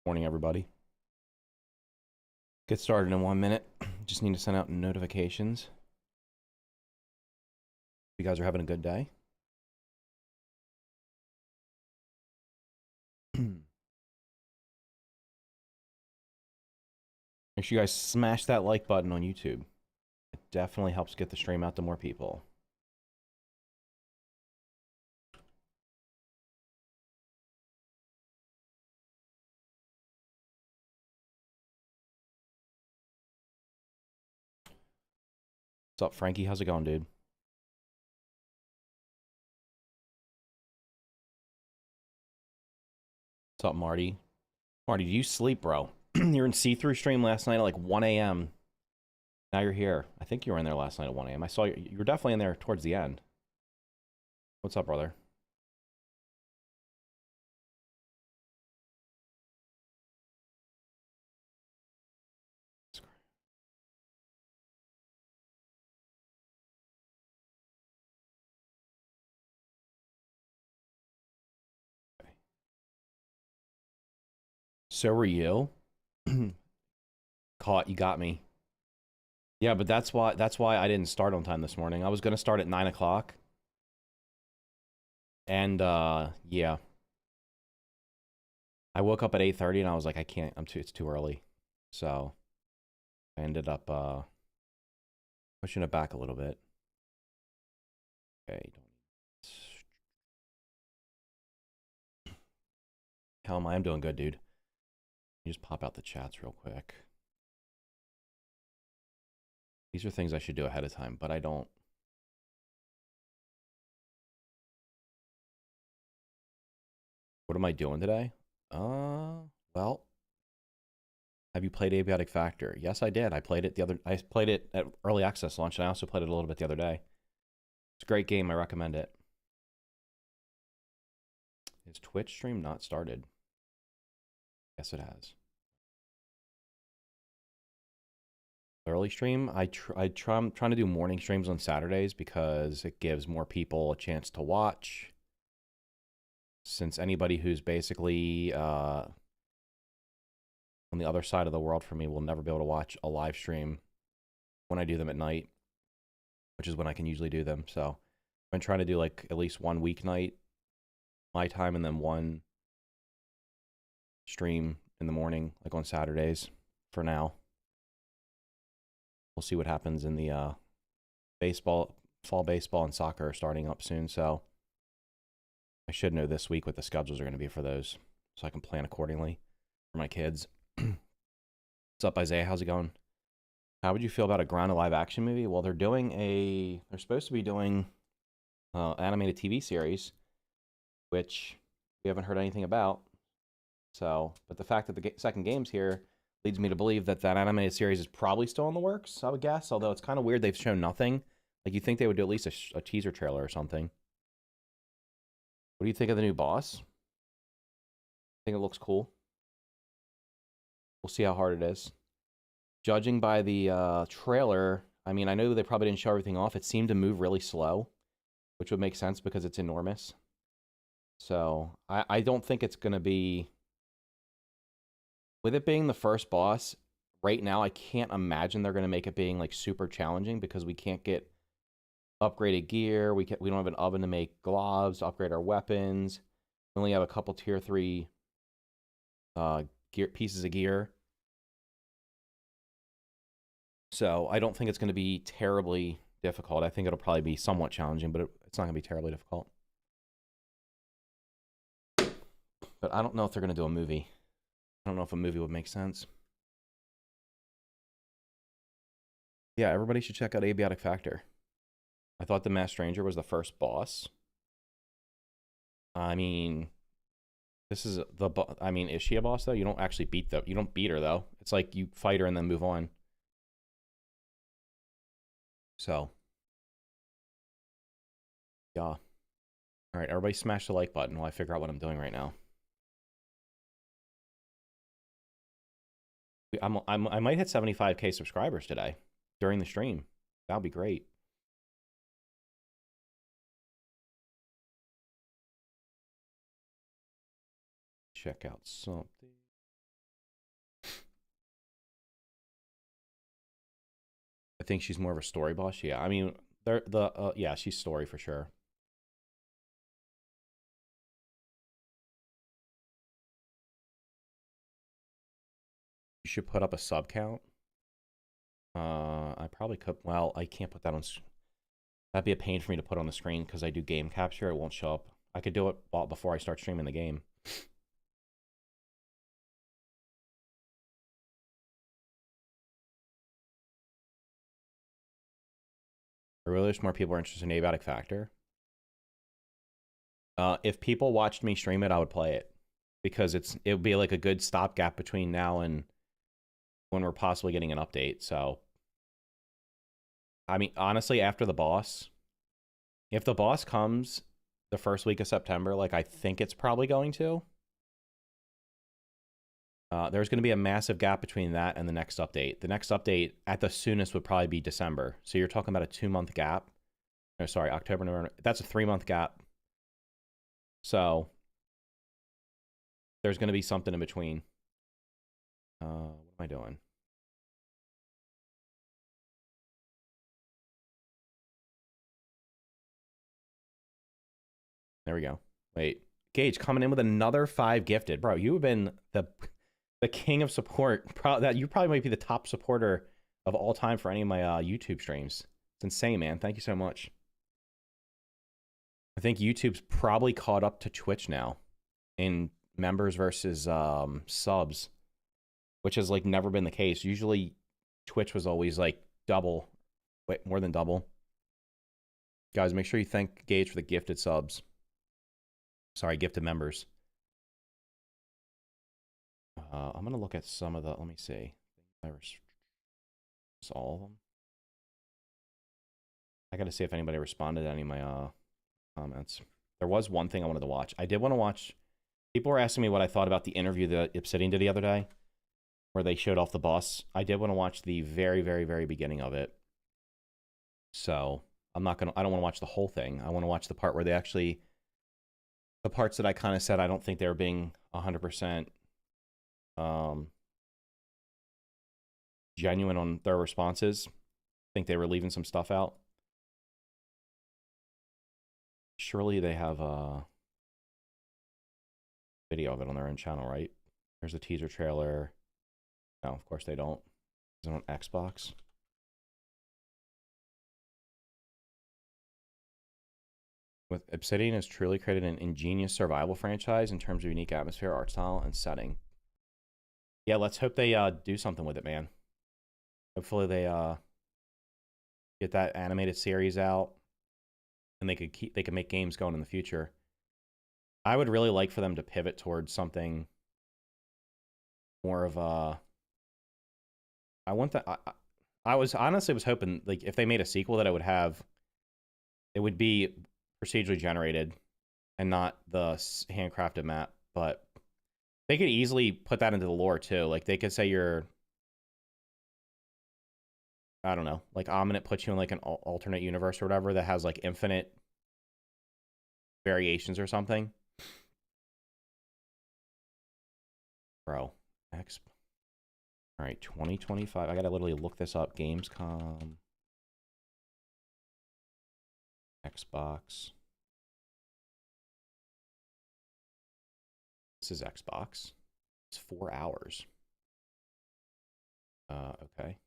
Morning, everybody. Get started in 1 minute. Just need to send out notifications. You guys are having a good day. Make sure you guys smash that like button on YouTube. It definitely helps get the stream out to more people. What's up, Frankie? How's it going, dude? What's up, Marty? Marty, do you sleep, bro? You're in see-through stream last night at like 1 a.m. Now you're here. I think you were in there last night at 1 a.m. I saw you. You were definitely in there towards the end. What's up, brother? So were you. Caught. You got me. Yeah, but that's why I didn't start on time this morning. I was gonna start at 9 o'clock. And yeah. I woke up at 8:30 and I was like, I can't, it's too early. So I ended up pushing it back a little bit. Okay. How am I? I'm doing good, dude. You just pop out the chats real quick. These are things I should do ahead of time, but I don't. What am I doing today? Well, have you played Abiotic Factor? Yes, I did. I played it at early access launch, and I also played it a little bit the other day. It's a great game. I recommend it. Is Twitch stream not started? Yes, it has. Early stream, I'm trying to do morning streams on Saturdays because it gives more people a chance to watch. Since anybody who's basically on the other side of the world from me will never be able to watch a live stream when I do them at night, which is when I can usually do them. So I'm trying to do like at least one weeknight my time and then one stream in the morning, like on Saturdays for now. We'll see what happens in the fall baseball and soccer are starting up soon. So I should know this week what the schedules are going to be for those so I can plan accordingly for my kids. What's up, Isaiah? How's it going? How would you feel about a grounded live action movie? Well, they're supposed to be doing animated TV series, which we haven't heard anything about. So, but the fact that the second game's here leads me to believe that animated series is probably still in the works, I would guess. Although it's kind of weird they've shown nothing. Like, you'd think they would do at least a teaser trailer or something. What do you think of the new boss? I think it looks cool. We'll see how hard it is. Judging by the trailer, I mean, I know they probably didn't show everything off. It seemed to move really slow, which would make sense because it's enormous. So I don't think it's going to be... With it being the first boss, right now I can't imagine they're going to make it being like super challenging because we can't get upgraded gear. We don't have an oven to make gloves, to upgrade our weapons. We only have a couple tier 3 pieces of gear. So I don't think it's going to be terribly difficult. I think it'll probably be somewhat challenging, but it's not going to be terribly difficult. But I don't know if they're going to do a movie. I don't know if a movie would make sense. Yeah, everybody should check out Abiotic Factor. I thought the Masked Stranger was the first boss. I mean, this is I mean, is she a boss though? You don't actually you don't beat her though. It's like you fight her and then move on. So, yeah. All right, everybody smash the like button while I figure out what I'm doing right now. I might hit 75K subscribers today during the stream. That would be great. Check out something. think she's more of a story boss? Yeah, I mean, yeah, she's story for sure. You should put up a sub count. I probably could. Well, I can't put that on. That'd be a pain for me to put on the screen because I do game capture. It won't show up. I could do it before I start streaming the game. I really wish more people are interested in Abiotic Factor. If people watched me stream it, I would play it because it would be like a good stopgap between now and when we're possibly getting an update. So, I mean, honestly, after the boss, if the boss comes the first week of September, like I think it's probably going to, there's going to be a massive gap between that and the next update. The next update at the soonest would probably be December. So you're talking about a 2-month gap. No, sorry, October, November. That's a 3-month gap. So there's going to be something in between. What am I doing? There we go. Wait, Gage coming in with another 5 gifted. Bro, you have been the king of support. You probably might be the top supporter of all time for any of my YouTube streams. It's insane, man. Thank you so much. I think YouTube's probably caught up to Twitch now in members versus subs, which has like never been the case. Usually Twitch was always like double, wait, more than double. Guys, make sure you thank Gage for the gifted subs. Sorry, gifted members. I'm going to look at some of the, let me see. It's all of them. I got to see if anybody responded to any of my comments. There was one thing I wanted to watch. I did want to watch, people were asking me what I thought about the interview that Obsidian did the other day, where they showed off the boss. I did want to watch the very, very, very beginning of it. So I don't want to watch the whole thing. I want to watch the part where they actually, the parts that I kind of said I don't think they were being 100% genuine on their responses. I think they were leaving some stuff out. Surely they have a video of it on their own channel, right? There's a teaser trailer. No, of course they don't. Is it on Xbox? With Obsidian has truly created an ingenious survival franchise in terms of unique atmosphere, art style, and setting. Yeah, let's hope they do something with it, man. Hopefully they get that animated series out, and they could make games going in the future. I would really like for them to pivot towards something more of a. I want that. I was honestly hoping like if they made a sequel that it would be procedurally generated and not the handcrafted map, but they could easily put that into the lore too. Like they could say you're, I don't know, like Omnit puts you in like an alternate universe or whatever that has like infinite variations or something. Bro, all right, 2025. I gotta literally look this up. Gamescom. Xbox. This is Xbox. It's 4 hours. Okay.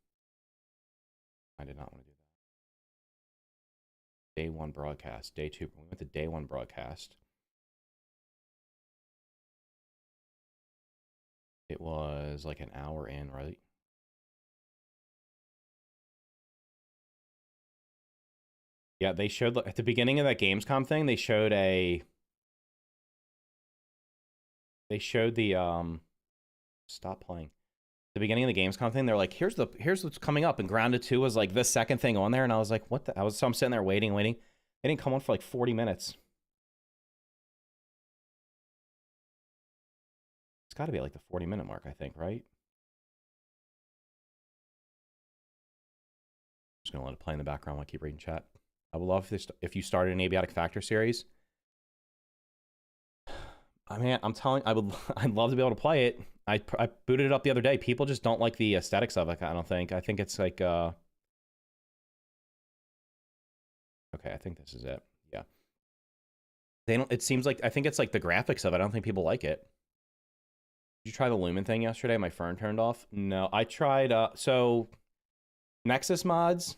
I did not want to do that. Day 1 broadcast. Day 2. We went to day 1 broadcast. It was like an hour in, right? Yeah, they showed at the beginning of that Gamescom thing, they showed the stop playing. The beginning of the Gamescom thing, they're like, here's what's coming up, and Grounded 2 was like the second thing on there, and I was like, what the? So I'm sitting there waiting. They didn't come on for like 40 minutes. It's got to be like the 40-minute mark, I think, right? Just gonna let it play in the background while I keep reading chat. I would love if you started an Abiotic Factor series. I mean, I'd love to be able to play it. I booted it up the other day. People just don't like the aesthetics of it, I don't think. I think it's like Okay, I think this is it. Yeah. They don't. It seems like I think it's like the graphics of it. I don't think people like it. Did you try the Lumen thing yesterday? My phone turned off. No, I tried. So Nexus mods.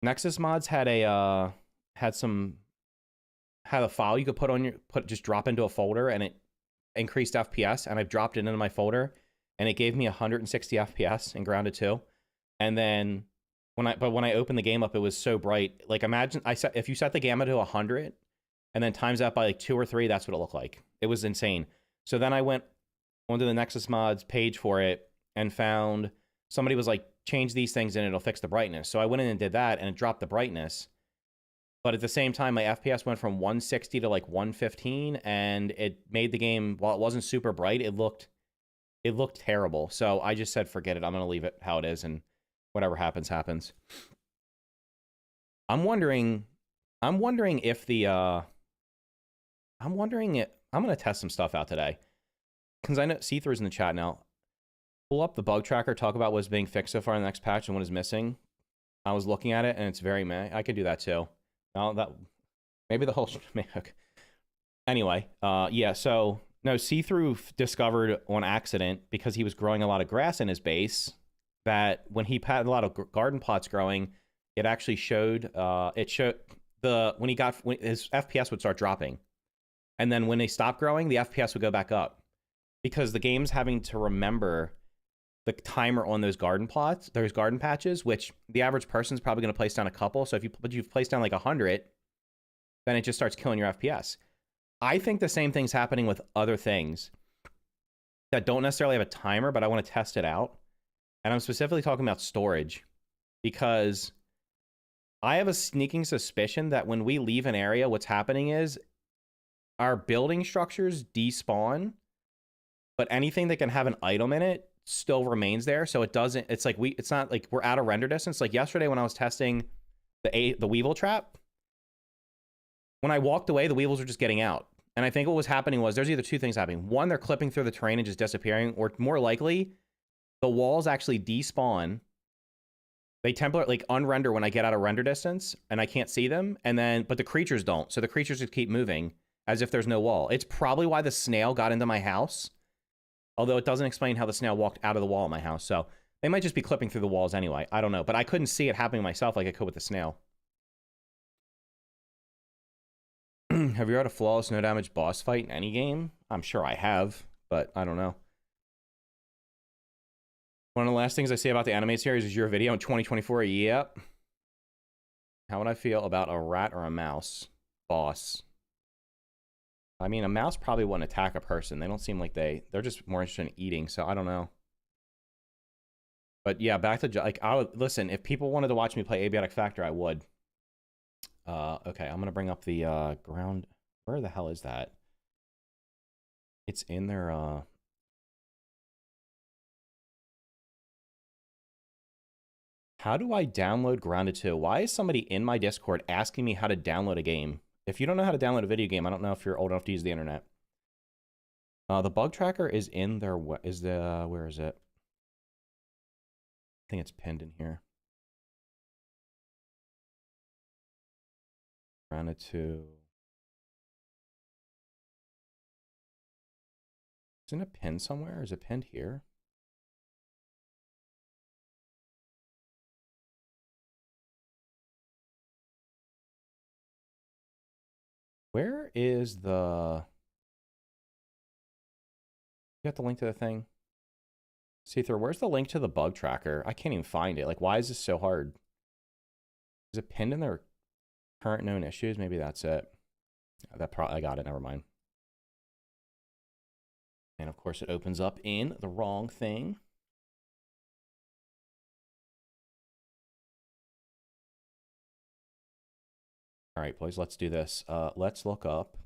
Nexus mods had a had a file you could just drop into a folder, and it increased FPS. And I've dropped it into my folder, and it gave me 160 FPS in Grounded 2. And then when I opened the game up, it was so bright. Like imagine if you set the gamma to 100, and then times that by like 2 or 3, that's what it looked like. It was insane. So then I went onto the Nexus mods page for it and found somebody was like, change these things and it'll fix the brightness. So I went in and did that, and it dropped the brightness. But at the same time, my FPS went from 160 to like 115, and it made the game, while it wasn't super bright, it looked terrible. So I just said, forget it. I'm going to leave it how it is, and whatever happens, happens. I'm wondering if the, I'm going to test some stuff out today. Because I know See-Through's in the chat now. Pull up the bug tracker, talk about what's being fixed so far in the next patch and what is missing. I was looking at it, and it's very meh. I could do that too. No, that maybe the whole okay. Anyway, yeah. So no, See-Through discovered on accident, because he was growing a lot of grass in his base, that when he had a lot of garden plots growing, it actually showed when his FPS would start dropping, and then when they stopped growing, the FPS would go back up, because the game's having to remember the timer on those garden plots, those garden patches, which the average person's probably going to place down a couple. So if you've placed down like 100, then it just starts killing your FPS. I think the same thing's happening with other things that don't necessarily have a timer, but I want to test it out. And I'm specifically talking about storage, because I have a sneaking suspicion that when we leave an area, what's happening is our building structures despawn, but anything that can have an item in it still remains there. So it doesn't, it's not like we're out of render distance. Like yesterday when I was testing the Weevil trap, when I walked away, the Weevils were just getting out. And I think what was happening was there's either two things happening. One, they're clipping through the terrain and just disappearing, or more likely, the walls actually despawn. They like unrender when I get out of render distance and I can't see them. And then, but the creatures don't. So the creatures just keep moving as if there's no wall. It's probably why the snail got into my house. Although it doesn't explain how the snail walked out of the wall of my house. So they might just be clipping through the walls anyway. I don't know. But I couldn't see it happening myself like I could with the snail. Have you had a flawless, no damage boss fight in any game? I'm sure I have, but I don't know. One of the last things I say about the anime series is your video in 2024. Yep. How would I feel about a rat or a mouse boss? I mean, a mouse probably wouldn't attack a person. They don't seem like they're just more interested in eating, so I don't know. But yeah, back to, like, I would, listen, if people wanted to watch me play Abiotic Factor, I would. Okay, I'm gonna bring up the, ground, where the hell is that? It's in their, how do I download Grounded 2? Why is somebody in my Discord asking me how to download a game? If you don't know how to download a video game, I don't know if you're old enough to use the internet. The bug tracker is in their, where is it? I think it's pinned in here. Grounded 2. Isn't it pinned somewhere? Is it pinned here? Where is the... You got the link to the thing? See-through, where's the link to the bug tracker? I can't even find it. Like, why is this so hard? Is it pinned in their current known issues? Maybe that's it. I got it, never mind. And of course it opens up in the wrong thing. All right, boys, let's do this. Let's look up.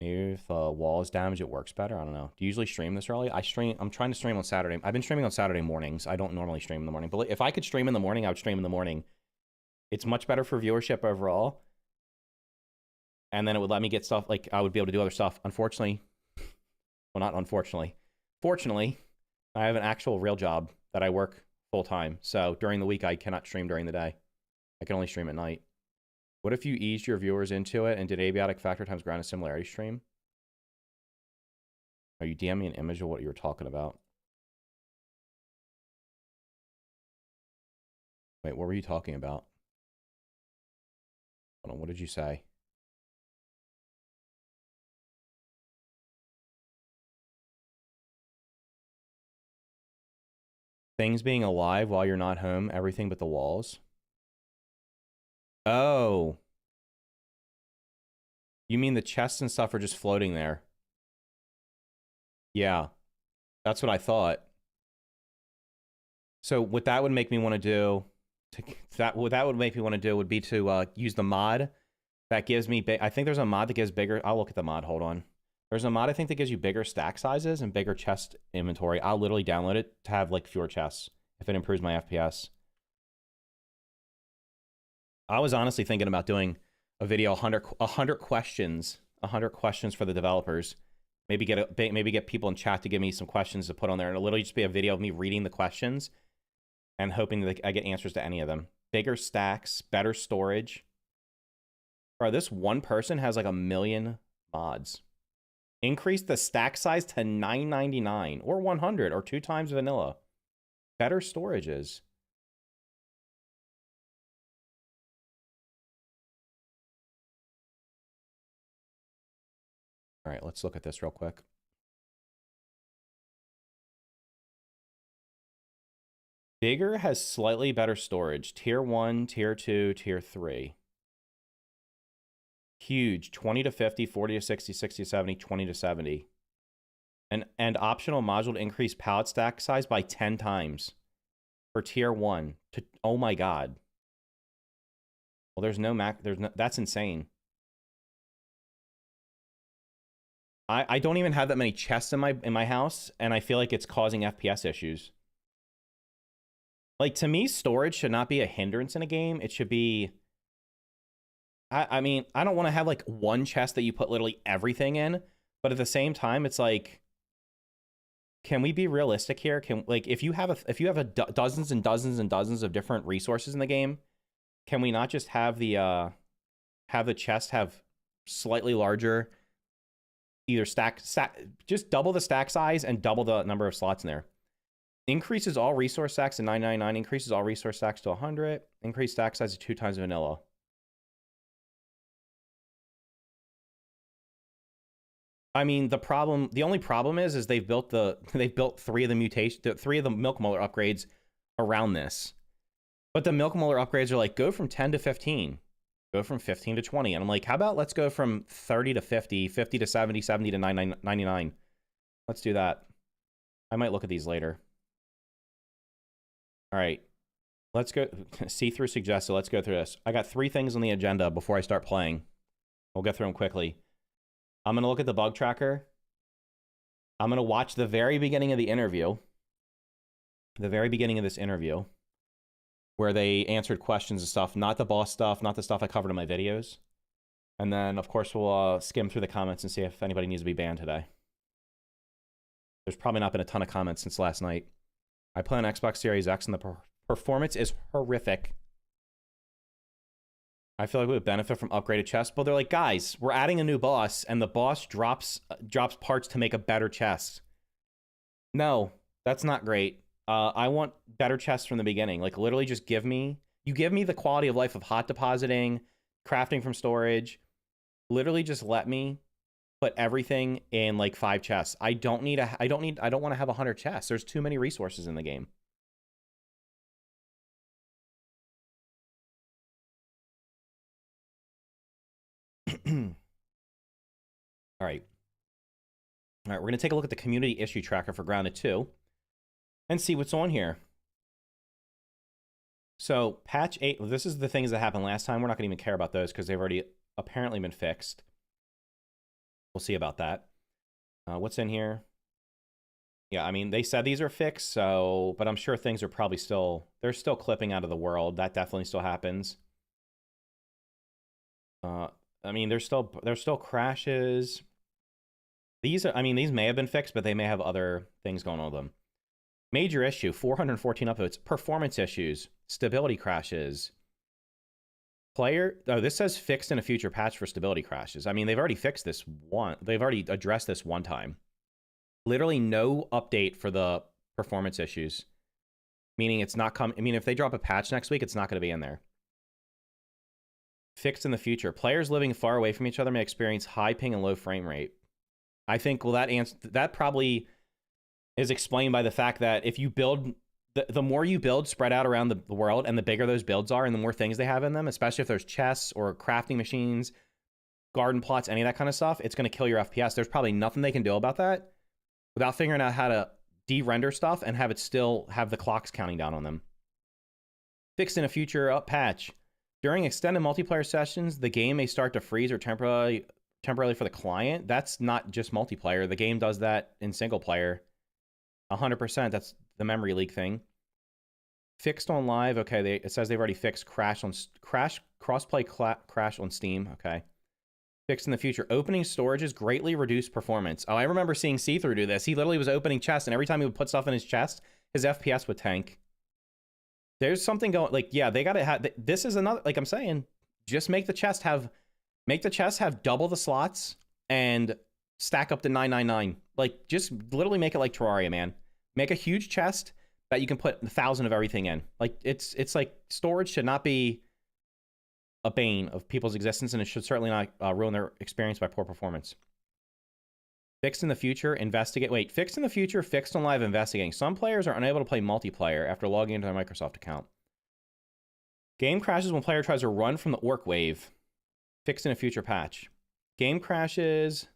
Maybe if the wall is damaged, it works better. I don't know. Do you usually stream this early? I'm trying to stream on Saturday. I've been streaming on Saturday mornings. I don't normally stream in the morning. But if I could stream in the morning, I would stream in the morning. It's much better for viewership overall. And then it would let me get stuff, like I would be able to do other stuff. Unfortunately, well, not unfortunately. Fortunately, I have an actual real job that I work full time. So during the week, I cannot stream during the day. I can only stream at night. What if you eased your viewers into it and did abiotic factor times ground of similarity stream? Are you DMing me an image of what you were talking about? Wait, what were you talking about? Hold on, what did you say? Things being alive while you're not home, everything but the walls. Oh. You mean the chests and stuff are just floating there? Yeah. That's what I thought. So what that would make me want to do, what that would make me want to do would be to use the mod that gives me, I think there's a mod that gives bigger, I'll look at the mod, hold on. There's a mod I think that gives you bigger stack sizes and bigger chest inventory. I'll literally download it to have like fewer chests if it improves my FPS. I was honestly thinking about doing a video 100 questions for the developers. Maybe get people in chat to give me some questions to put on there, and it'll literally just be a video of me reading the questions and hoping that I get answers to any of them. Bigger stacks, better storage. Bro, this one person has like 1 million mods. Increase the stack size to 999 or 100 or 2 times vanilla. Better storages. All right, let's look at this real quick. Bigger has slightly better storage. Tier 1, Tier 2, Tier 3. Huge, 20 to 50, 40 to 60, 60 to 70, 20 to 70. And optional module to increase pallet stack size by 10 times for Tier 1. Oh my god. Well, there's no, that's insane. I don't even have that many chests in my house, and I feel like it's causing FPS issues. Like, to me, storage should not be a hindrance in a game. It should be... I mean, I don't want to have, like, one chest that you put literally everything in, but at the same time, it's like... Can we be realistic here? If you have dozens and dozens and dozens of different resources in the game, can we not just have the chest have slightly larger... Either just double the stack size and double the number of slots in there. Increases all resource stacks to 999. Increases all resource stacks to 100. Increase stack size to 2 times vanilla. I mean, the only problem is they've built 3 of the milk molar upgrades around this. But the milk molar upgrades are like, go from 10 to 15. Go from 15 to 20. And I'm like, how about let's go from 30 to 50, 50 to 70, 70 to 99. Let's do that. I might look at these later. All right. Let's go. See-through suggested. Let's go through this. I got 3 things on the agenda before I start playing. We'll get through them quickly. I'm going to look at the bug tracker. I'm going to watch the very beginning of the interview. The very beginning of this interview, where they answered questions and stuff, not the boss stuff, not the stuff I covered in my videos. And then, of course, we'll skim through the comments and see if anybody needs to be banned today. There's probably not been a ton of comments since last night. I play on Xbox Series X, and the performance is horrific. I feel like we would benefit from upgraded chests, but they're like, guys, we're adding a new boss, and the boss drops parts to make a better chest. No, that's not great. I want better chests from the beginning. Like, literally just give me the quality of life of hot depositing, crafting from storage. Literally just let me put everything in like 5 chests. I don't want to have 100 chests. There's too many resources in the game. All right. All right, we're going to take a look at the community issue tracker for Grounded 2 and see what's on here. So, patch 8, this is the things that happened last time. We're not going to even care about those because they've already apparently been fixed. We'll see about that. What's in here? Yeah, I mean, they said these are fixed, so, but I'm sure things are probably they're still clipping out of the world. That definitely still happens. I mean, there's still crashes. These may have been fixed, but they may have other things going on with them. Major issue, 414 upvotes. Performance issues, stability crashes, Player, oh, this says fixed in a future patch for stability crashes. I mean, they've already fixed this one. They've already addressed this one time. Literally no update for the performance issues. Meaning it's not coming. I mean, if they drop a patch next week, it's not going to be in there. Fixed in the future. Players living far away from each other may experience high ping and low frame rate. I think, well, that probably is explained by the fact that if you build, the more you build spread out around the world, and the bigger those builds are, and the more things they have in them, especially if there's chests or crafting machines, garden plots, any of that kind of stuff, it's going to kill your FPS. There's probably nothing they can do about that without figuring out how to de-render stuff and have it still have the clocks counting down on them. Fixed in a future up patch. During extended multiplayer sessions, the game may start to freeze or temporarily for the client. That's not just multiplayer. The game does that in single player. 100%. That's the memory leak thing. Fixed on live. Okay, it says they've already fixed crossplay crash on Steam. Okay. Fixed in the future. Opening storages greatly reduced performance. Oh, I remember seeing See-Through do this. He literally was opening chests, and every time he would put stuff in his chest, his FPS would tank. There's something going, like, yeah, they gotta have, this is another, like I'm saying, just make the chest have double the slots and stack up to 999. Like, just literally make it like Terraria, man. Make a huge chest that you can put 1,000 of everything in. Like, it's like, storage should not be a bane of people's existence, and it should certainly not ruin their experience by poor performance. Fixed in the future, fixed in the future, fixed on live investigating. Some players are unable to play multiplayer after logging into their Microsoft account. Game crashes when player tries to run from the orc wave. Fixed in a future patch. Game crashes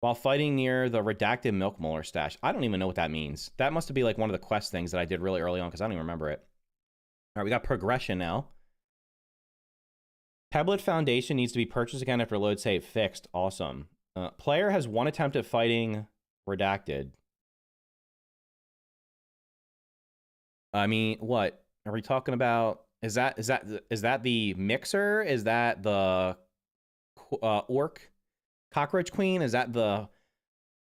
while fighting near the redacted milk molar stash. I don't even know what that means. That must be like one of the quest things that I did really early on, because I don't even remember it. All right, we got progression now. Tablet Foundation needs to be purchased again after load save. Fixed. Awesome. Player has one attempt at fighting redacted. I mean, what are we talking about? Is that the mixer? Is that the orc cockroach queen? Is that the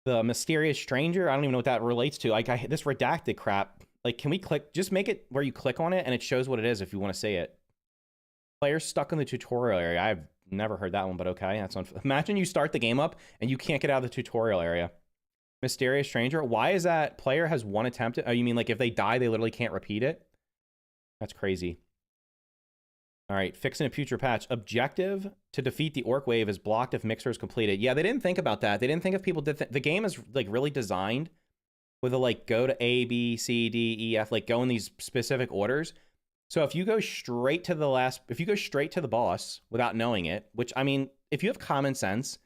mysterious stranger? I don't even know what that relates to. Like, this redacted crap. Like, can we just make it where you click on it and it shows what it is if you want to say it? Players stuck in the tutorial area. I've never heard that one, but okay. That's imagine you start the game up and you can't get out of the tutorial area. Mysterious stranger. Why is that? Player has one attempt. Oh, you mean like if they die, they literally can't repeat it? That's crazy. All right. Fixing a future patch. Objective to defeat the orc wave is blocked if mixer is completed. Yeah, they didn't think about that. They didn't think if people did. The game is like really designed with a like go to A, B, C, D, E, F, like go in these specific orders. So if you go straight to the boss without knowing it, which, I mean, if you have common sense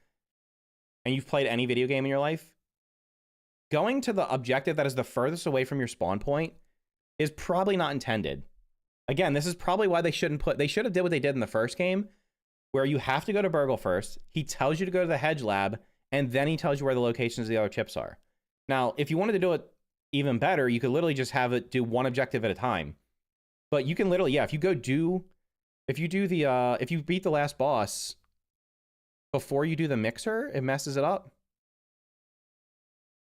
and you've played any video game in your life, going to the objective that is the furthest away from your spawn point is probably not intended. Again, this is probably why they should have did what they did in the first game, where you have to go to Burgle first. He tells you to go to the hedge lab, and then he tells you where the locations of the other chips are. Now, if you wanted to do it even better, you could literally just have it do one objective at a time. But you can literally, yeah, if you beat the last boss before you do the mixer, it messes it up.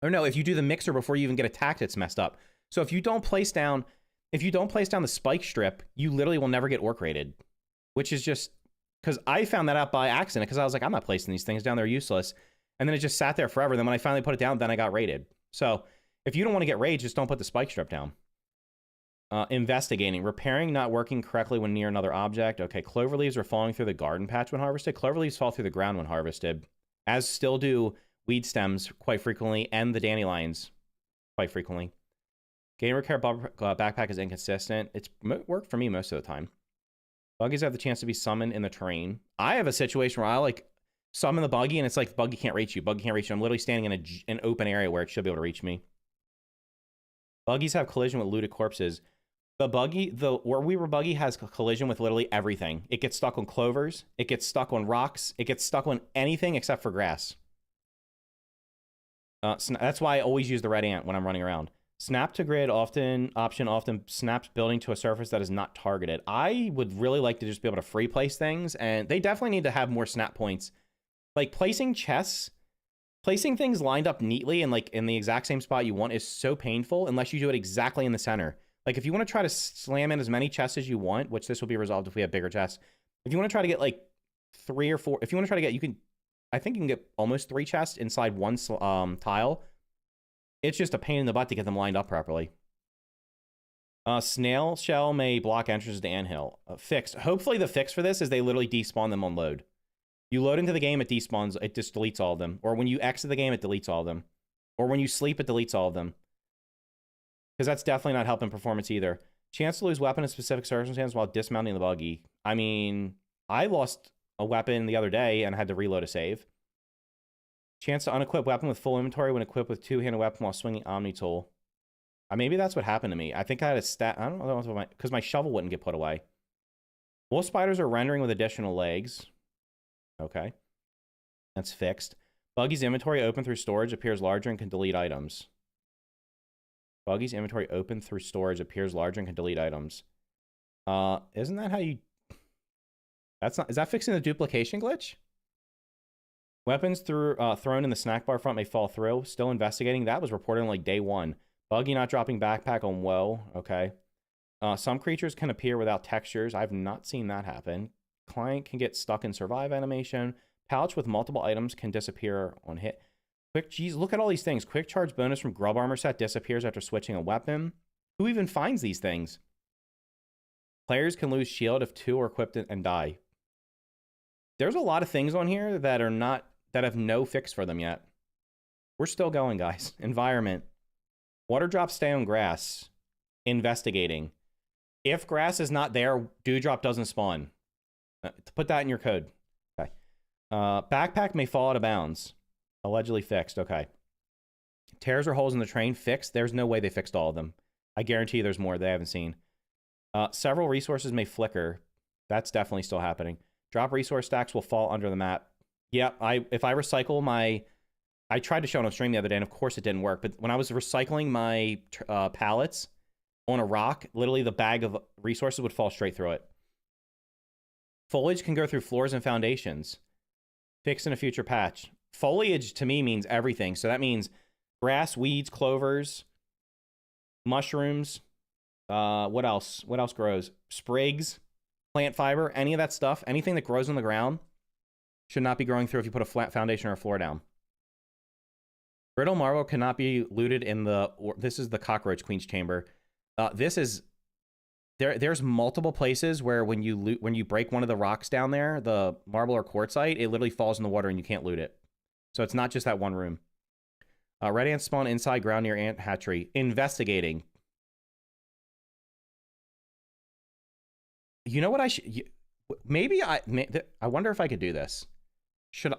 Or no, if you do the mixer before you even get attacked, it's messed up. So if you don't place down the spike strip, you literally will never get orc rated, which is just, because I found that out by accident, because I was like, I'm not placing these things down, they're useless. And then it just sat there forever. Then when I finally put it down, then I got rated. So if you don't want to get raid, just don't put the spike strip down. Investigating. Repairing not working correctly when near another object. Okay, clover leaves are falling through the garden patch when harvested. Clover leaves fall through the ground when harvested, as still do weed stems quite frequently, and the dandelions quite frequently. Game repair backpack is inconsistent. It's worked for me most of the time. Buggies have the chance to be summoned in the terrain. I have a situation where I like summon the buggy, and it's like, buggy can't reach you. Buggy can't reach you. I'm literally standing in an open area where it should be able to reach me. Buggies have collision with looted corpses. The Weaver buggy has collision with literally everything. It gets stuck on clovers. It gets stuck on rocks. It gets stuck on anything except for grass. That's why I always use the red ant when I'm running around. Snap to grid often snaps building to a surface that is not targeted. I would really like to just be able to free place things, and they definitely need to have more snap points. Like placing chests, placing things lined up neatly and like in the exact same spot you want is so painful unless you do it exactly in the center. Like, if you want to try to slam in as many chests as you want, which this will be resolved if we have bigger chests. If you want to try to get, like, 3 or 4... If you want to try to get... You can... I think you can get almost 3 chests inside one tile. It's just a pain in the butt to get them lined up properly. Snail shell may block entrances to anthill. Fixed. Hopefully the fix for this is they literally despawn them on load. You load into the game, it despawns. It just deletes all of them. Or when you exit the game, it deletes all of them. Or when you sleep, it deletes all of them. Because that's definitely not helping performance either. Chance to lose weapon in specific circumstances while dismounting the buggy. I mean, I lost a weapon the other day and had to reload a save. Chance to unequip weapon with full inventory when equipped with two-handed weapon while swinging Omni tool. Maybe that's what happened to me. I think I had a stat. I don't know, because my shovel wouldn't get put away. Wolf spiders are rendering with additional legs. Okay. That's fixed. Buggy's inventory open through storage appears larger and can delete items. Buggy's inventory open through storage appears larger and can delete items. Isn't that how you... That's not... Is that fixing the duplication glitch? Weapons thrown in the snack bar front may fall through. Still investigating. That was reported on like day 1. Buggy not dropping backpack on woe. Okay. Some creatures can appear without textures. I've not seen that happen. Client can get stuck in survive animation. Pouch with multiple items can disappear on hit. Geez, look at all these things. Quick charge bonus from grub armor set disappears after switching a weapon. Who even finds these things? Players can lose shield if 2 are equipped and die. There's a lot of things on here that are not, that have no fix for them yet. We're still going, guys. Environment. Water drops stay on grass. Investigating. If grass is not there, dewdrop doesn't spawn. Put that in your code. Okay. Backpack may fall out of bounds. Allegedly fixed. Okay. Tears or holes in the train fixed. There's no way they fixed all of them. I guarantee you there's more they haven't seen. Several resources may flicker. That's definitely still happening. Drop resource stacks will fall under the map. Yep. If I recycle my... I tried to show it on stream the other day, and of course it didn't work. But when I was recycling my pallets on a rock, literally the bag of resources would fall straight through it. Foliage can go through floors and foundations. Fixed in a future patch. Foliage to me means everything. So that means grass, weeds, clovers, mushrooms. What else? What else grows? Sprigs, plant fiber, any of that stuff. Anything that grows on the ground should not be growing through if you put a flat foundation or a floor down. Brittle marble cannot be looted in the... This is the Cockroach Queen's Chamber. This is... There's multiple places where when you break one of the rocks down there, the marble or quartzite, it literally falls in the water and you can't loot it. So it's not just that one room. Red ants spawn inside ground near ant hatchery. Investigating. You know what I should... Maybe I wonder if I could do this.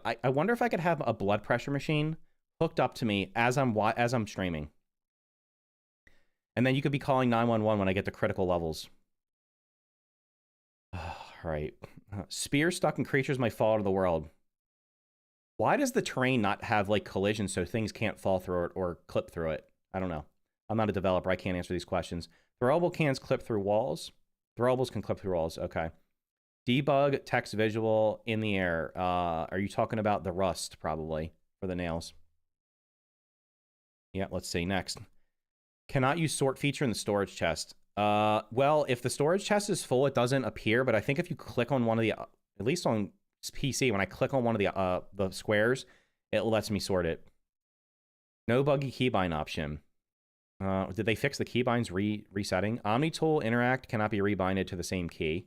I wonder if I could have a blood pressure machine hooked up to me as I'm streaming. And then you could be calling 911 when I get to critical levels. Right. Spear stuck in creatures might fall out of the world. Why does the terrain not have like collision so things can't fall through it or clip through it? I don't know. I'm not a developer. I can't answer these questions. Throwable cans clip through walls. Throwables can clip through walls. Okay. Debug text visual in the air. Are you talking about the rust probably for the nails? Yeah, let's see. Next. Cannot use sort feature in the storage chest. Well, if the storage chest is full, it doesn't appear, but I think if you click on one of the, at least on PC, when I click on one of the squares, it lets me sort it. No buggy keybind option. Did they fix the keybinds resetting? Omni tool interact cannot be rebinded to the same key.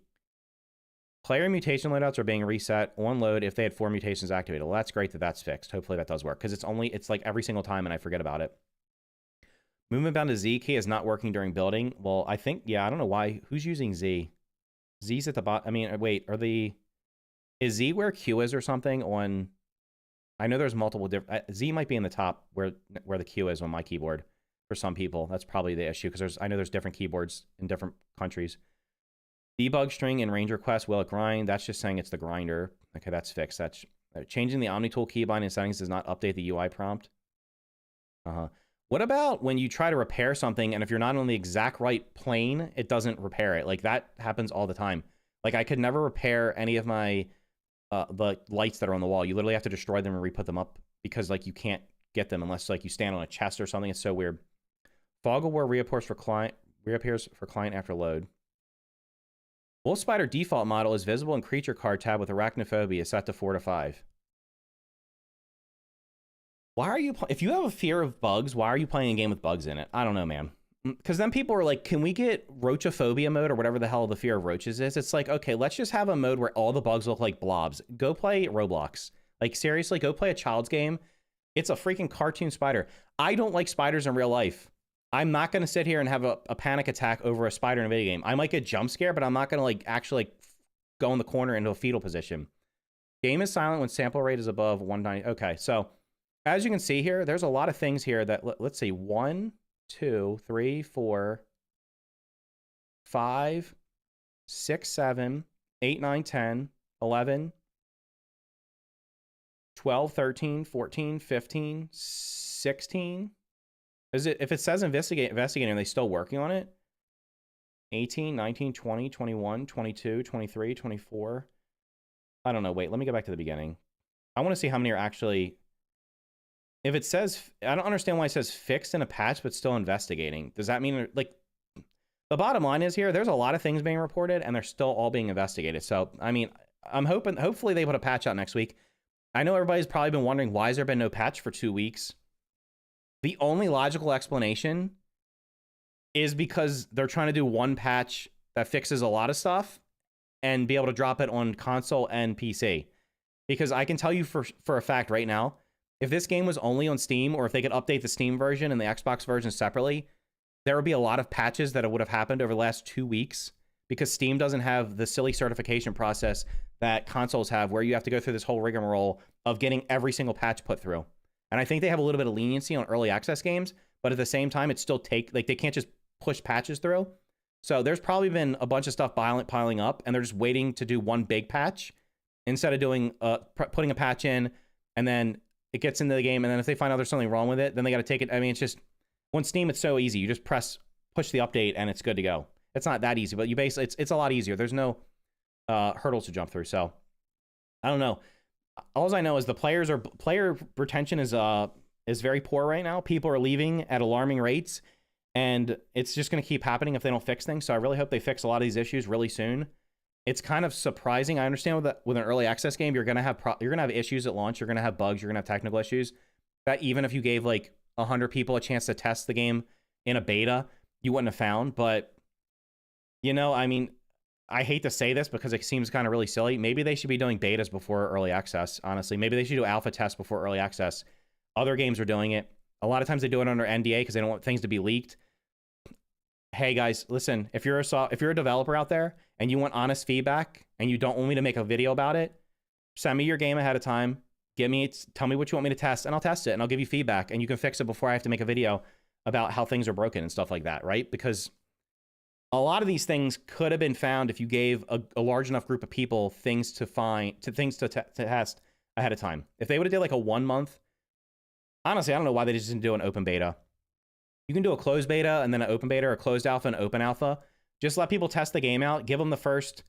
Player mutation loadouts are being reset on load if they had 4 mutations activated. Well, that's great that that's fixed. Hopefully that does work, because it's like every single time and I forget about it. Movement bound to Z key is not working during building. Well, I think, yeah, I don't know why. Who's using Z? Z's at the bottom. I mean, wait, is Z where Q is or something on... I know there's multiple different... Z might be in the top where the Q is on my keyboard for some people. That's probably the issue, because I know there's different keyboards in different countries. Debug string in range request, will it grind? That's just saying it's the grinder. Okay, that's fixed. That's changing the OmniTool keybind in settings does not update the UI prompt. What about when you try to repair something and if you're not on the exact right plane, it doesn't repair it? Like that happens all the time. Like I could never repair any of my the lights that are on the wall. You literally have to destroy them and re-put them up because like you can't get them unless like you stand on a chest or something. It's so weird. Fog of War reappears for client reappears for client after load. Wolf Spider default model is visible in creature card tab with arachnophobia set to 4 to 5. Why are you... If you have a fear of bugs, why are you playing a game with bugs in it? I don't know, man. Because then people are like, can we get roachophobia mode or whatever the hell the fear of roaches is? It's like, okay, let's just have a mode where all the bugs look like blobs. Go play Roblox. Like, seriously, go play a child's game. It's a freaking cartoon spider. I don't like spiders in real life. I'm not going to sit here and have a panic attack over a spider in a video game. I might get jump scared, but I'm not going to like actually like go in the corner into a fetal position. Game is silent when sample rate is above 190. Okay, so as you can see here, there's a lot of things here that, let's see, 1, 2, 3, 4, 5, 6, 7, 8, 9, 10, 11, 12, 13, 14, 15, 16. Is it, if it says investigating, are they still working on it? 18, 19, 20, 21, 22, 23, 24. I don't know. Wait, let me go back to the beginning. I want to see how many are actually... If it says... I don't understand why it says fixed in a patch, but still investigating. Does that mean, like... The bottom line is here, there's a lot of things being reported, and they're still all being investigated. So, I mean, I'm hoping... Hopefully they put a patch out next week. I know everybody's probably been wondering, why has there been no patch for 2 weeks? The only logical explanation is because they're trying to do one patch that fixes a lot of stuff and be able to drop it on console and PC. Because I can tell you for a fact right now, if this game was only on Steam, or if they could update the Steam version and the Xbox version separately, there would be a lot of patches that would have happened over the last 2 weeks, because Steam doesn't have the silly certification process that consoles have, where you have to go through this whole rigmarole of getting every single patch put through. And I think they have a little bit of leniency on early access games, but at the same time, it's still like, they can't just push patches through. So there's probably been a bunch of stuff piling up, and they're just waiting to do one big patch instead of doing putting a patch in, and then it gets into the game, and then if they find out there's something wrong with it, then they got to take it. I mean, it's just, on Steam, it's so easy. You just push the update, and it's good to go. It's not that easy, but you basically, it's a lot easier. There's no hurdles to jump through. So I don't know. All I know is player retention is very poor right now. People are leaving at alarming rates, and it's just going to keep happening if they don't fix things. So I really hope they fix a lot of these issues really soon. It's kind of surprising. I understand with an early access game, you're going to have issues at launch. You're going to have bugs. You're going to have technical issues. That even if you gave like 100 people a chance to test the game in a beta, you wouldn't have found. But you know, I mean, I hate to say this because it seems kind of really silly. Maybe they should be doing betas before early access, honestly. Maybe they should do alpha tests before early access. Other games are doing it. A lot of times they do it under NDA because they don't want things to be leaked. Hey guys, listen, if you're a developer out there and you want honest feedback and you don't want me to make a video about it, send me your game ahead of time. Tell me what you want me to test, and I'll test it, and I'll give you feedback, and you can fix it before I have to make a video about how things are broken and stuff like that, right? Because a lot of these things could have been found if you gave a large enough group of people things to test ahead of time. If they would have did like a 1 month, honestly, I don't know why they just didn't do an open beta. You can do a closed beta and then an open beta, or a closed alpha and open alpha. Just let people test the game out. Give them the first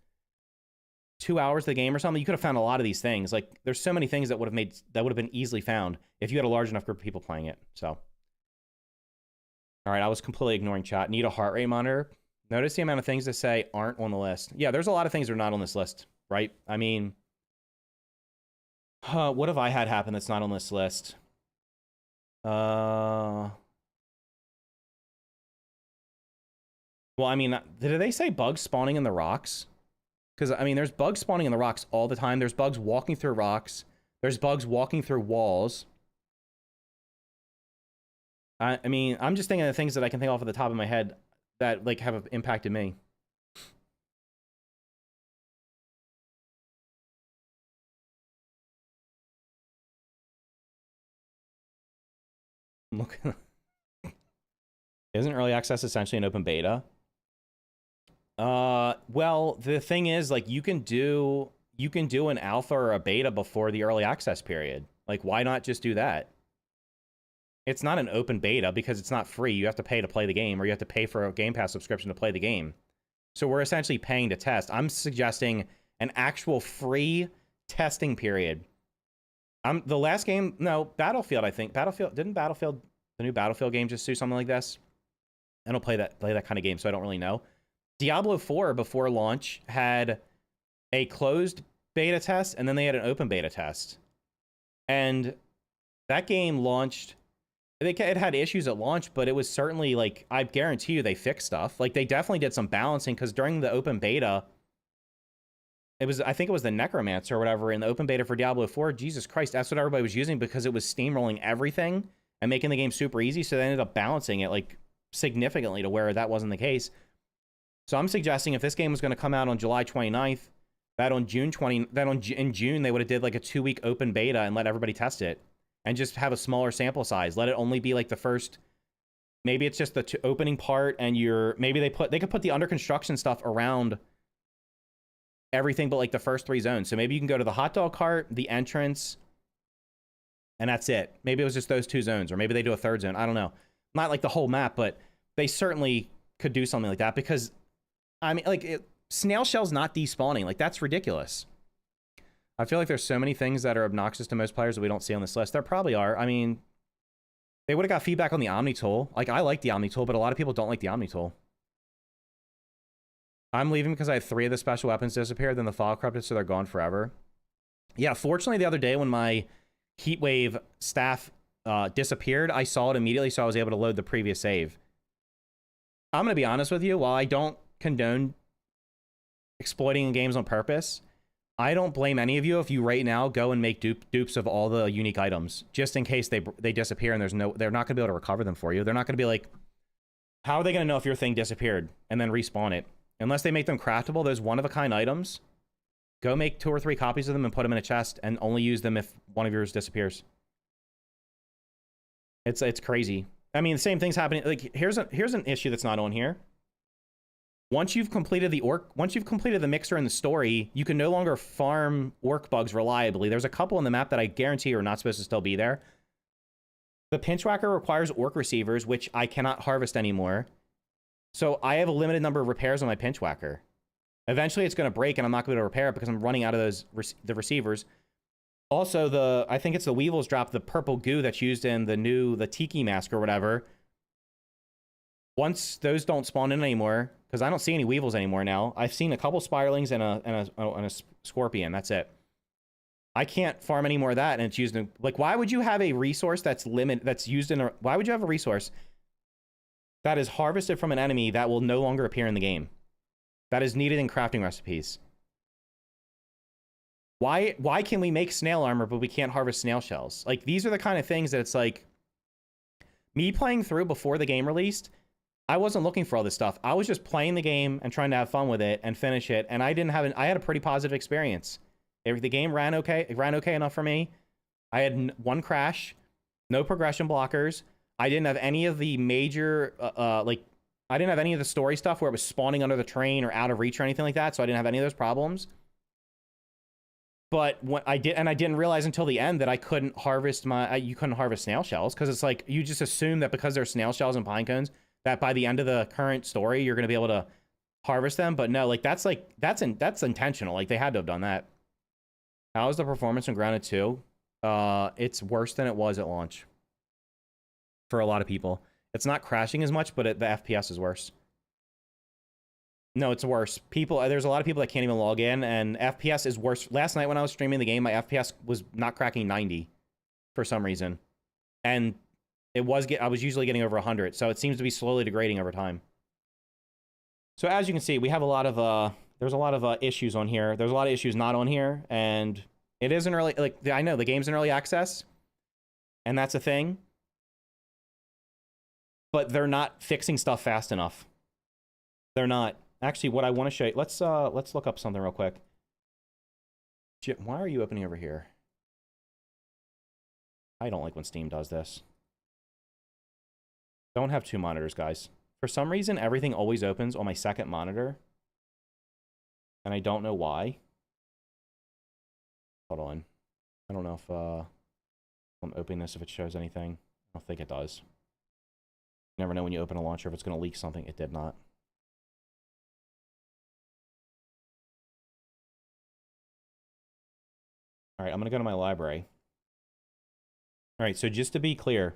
2 hours of the game or something. You could have found a lot of these things. Like, there's so many things that would have been easily found if you had a large enough group of people playing it. So, all right, I was completely ignoring chat. Need a heart rate monitor. Notice the amount of things that say aren't on the list. Yeah, there's a lot of things that are not on this list, right? I mean, what have I had happen that's not on this list? Well, I mean, did they say bugs spawning in the rocks? Because, I mean, there's bugs spawning in the rocks all the time. There's bugs walking through rocks. There's bugs walking through walls. I mean, I'm just thinking of things that I can think off of the top of my head that, like, have impacted me. Look. Isn't early access essentially an open beta? Well, the thing is, like, you can do an alpha or a beta before the early access period. Like, why not just do that? It's not an open beta because it's not free. You have to pay to play the game, or you have to pay for a Game Pass subscription to play the game. So we're essentially paying to test. I'm suggesting an actual free testing period. The last game, no, Battlefield, I think. Didn't Battlefield, the new Battlefield game, just do something like this? I don't play that kind of game, so I don't really know. Diablo 4 before launch had a closed beta test, and then they had an open beta test. And that game launched. It had issues at launch, but it was certainly like, I guarantee you they fixed stuff. Like, they definitely did some balancing, because during the open beta, I think it was the Necromancer or whatever in the open beta for Diablo 4. Jesus Christ, that's what everybody was using, because it was steamrolling everything and making the game super easy. So they ended up balancing it like significantly to where that wasn't the case. So I'm suggesting if this game was going to come out on July 29th, in June they would have did like a 2-week open beta and let everybody test it, and just have a smaller sample size. Let it only be like the first. Maybe it's just the opening part, and maybe they could put the under construction stuff around everything but like the first 3 zones. So maybe you can go to the hot dog cart, the entrance, and that's it. Maybe it was just those 2 zones, or maybe they do a 3rd zone. I don't know. Not like the whole map, but they certainly could do something like that, because I mean, like, snail shells not despawning, like, that's ridiculous. I feel like there's so many things that are obnoxious to most players that we don't see on this list. There probably are. I mean, they would have got feedback on the Omni tool. Like, I like the Omni tool, but a lot of people don't like the Omni tool. I'm leaving because I had 3 of the special weapons disappeared, then the file corrupted, so they're gone forever. Yeah, fortunately, the other day when my Heatwave staff disappeared, I saw it immediately, so I was able to load the previous save. I'm going to be honest with you, while I don't condone exploiting games on purpose, I don't blame any of you if you right now go and make dupes of all the unique items, just in case they disappear and they're not going to be able to recover them for you. They're not going to be like, how are they going to know if your thing disappeared and then respawn it? Unless they make them craftable, those one-of-a-kind items, go make 2 or 3 copies of them and put them in a chest, and only use them if one of yours disappears. It's crazy. I mean, the same thing's happening. Like, here's an issue that's not on here. Once you've completed the mixer and the story, you can no longer farm orc bugs reliably. There's a couple in the map that I guarantee are not supposed to still be there. The Pinchwhacker requires orc receivers, which I cannot harvest anymore. So I have a limited number of repairs on my Pinchwhacker. Eventually it's going to break and I'm not going to be able to repair it because I'm running out of the receivers. Also, I think it's the Weevils drop the purple goo that's used in the Tiki Mask or whatever. Once those don't spawn in anymore, because I don't see any Weevils anymore now. I've seen a couple Spiralings and a Scorpion. That's it. I can't farm any more of that, and it's used in, like, why would you have a resource that's used in why would you have a resource that is harvested from an enemy that will no longer appear in the game? That is needed in crafting recipes. Why can we make snail armor, but we can't harvest snail shells? Like, these are the kind of things that it's like, me playing through before the game released, I wasn't looking for all this stuff. I was just playing the game and trying to have fun with it and finish it. And I had a pretty positive experience. The game ran okay. It ran okay enough for me. I had 1 crash, no progression blockers. I didn't have any of the major, I didn't have any of the story stuff where it was spawning under the train or out of reach or anything like that. So I didn't have any of those problems. But what I didn't realize until the end that I couldn't harvest you couldn't harvest snail shells, because it's like, you just assume that because there's snail shells and pine cones, that by the end of the current story, you're going to be able to harvest them. But no, that's intentional. Like, they had to have done that. How is the performance in Grounded 2? It's worse than it was at launch. For a lot of people. It's not crashing as much, but the FPS is worse. No, it's worse. There's a lot of people that can't even log in, and FPS is worse. Last night when I was streaming the game, my FPS was not cracking 90 for some reason. And I was usually getting over 100, so it seems to be slowly degrading over time. So as you can see, we have a lot of there's a lot of issues on here. There's a lot of issues not on here, and it isn't early. Like, I know the game's in early access, and that's a thing. But they're not fixing stuff fast enough. They're not. Actually, what I want to show you, let's look up something real quick. Why are you opening over here? I don't like when Steam does this. Don't have 2 monitors, guys. For some reason, everything always opens on my second monitor. And I don't know why. Hold on. I don't know if I'm opening this, if it shows anything. I don't think it does. You never know when you open a launcher if it's going to leak something. It did not. All right, I'm going to go to my library. All right, so just to be clear,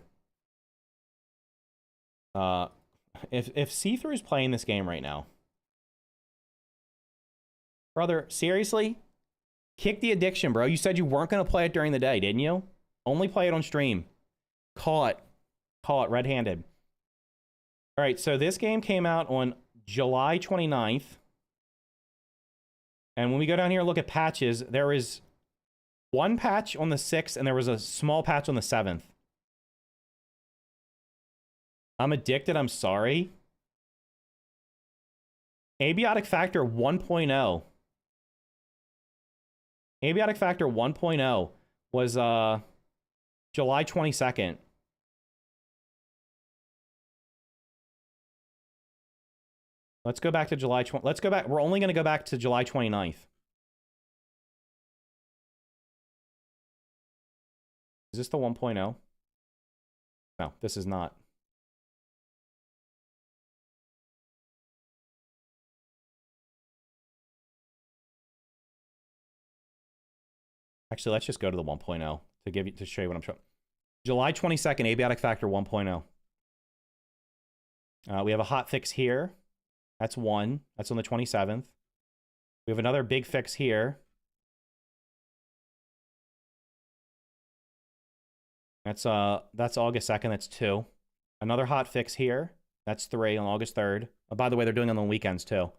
if See-Through's playing this game right now, brother, seriously, kick the addiction, bro. You said you weren't gonna play it during the day, didn't you? Only play it on stream. Call it red-handed. All right, so this game came out on July 29th. And when we go down here and look at patches, there is one patch on the 6th, and there was a small patch on the 7th. I'm addicted, I'm sorry. Abiotic Factor 1.0. Abiotic Factor 1.0 was July 22nd. Let's go back to July 20. Let's go back. We're only going to go back to July 29th. Is this the 1.0? No, this is not. Actually, let's just go to the 1.0 to show you what I'm showing. July 22nd, Abiotic Factor 1.0. We have a hot fix here. That's one. That's on the 27th. We have another big fix here. That's August 2nd. That's 2. Another hot fix here. That's 3 on August 3rd. Oh, by the way, they're doing it on the weekends too.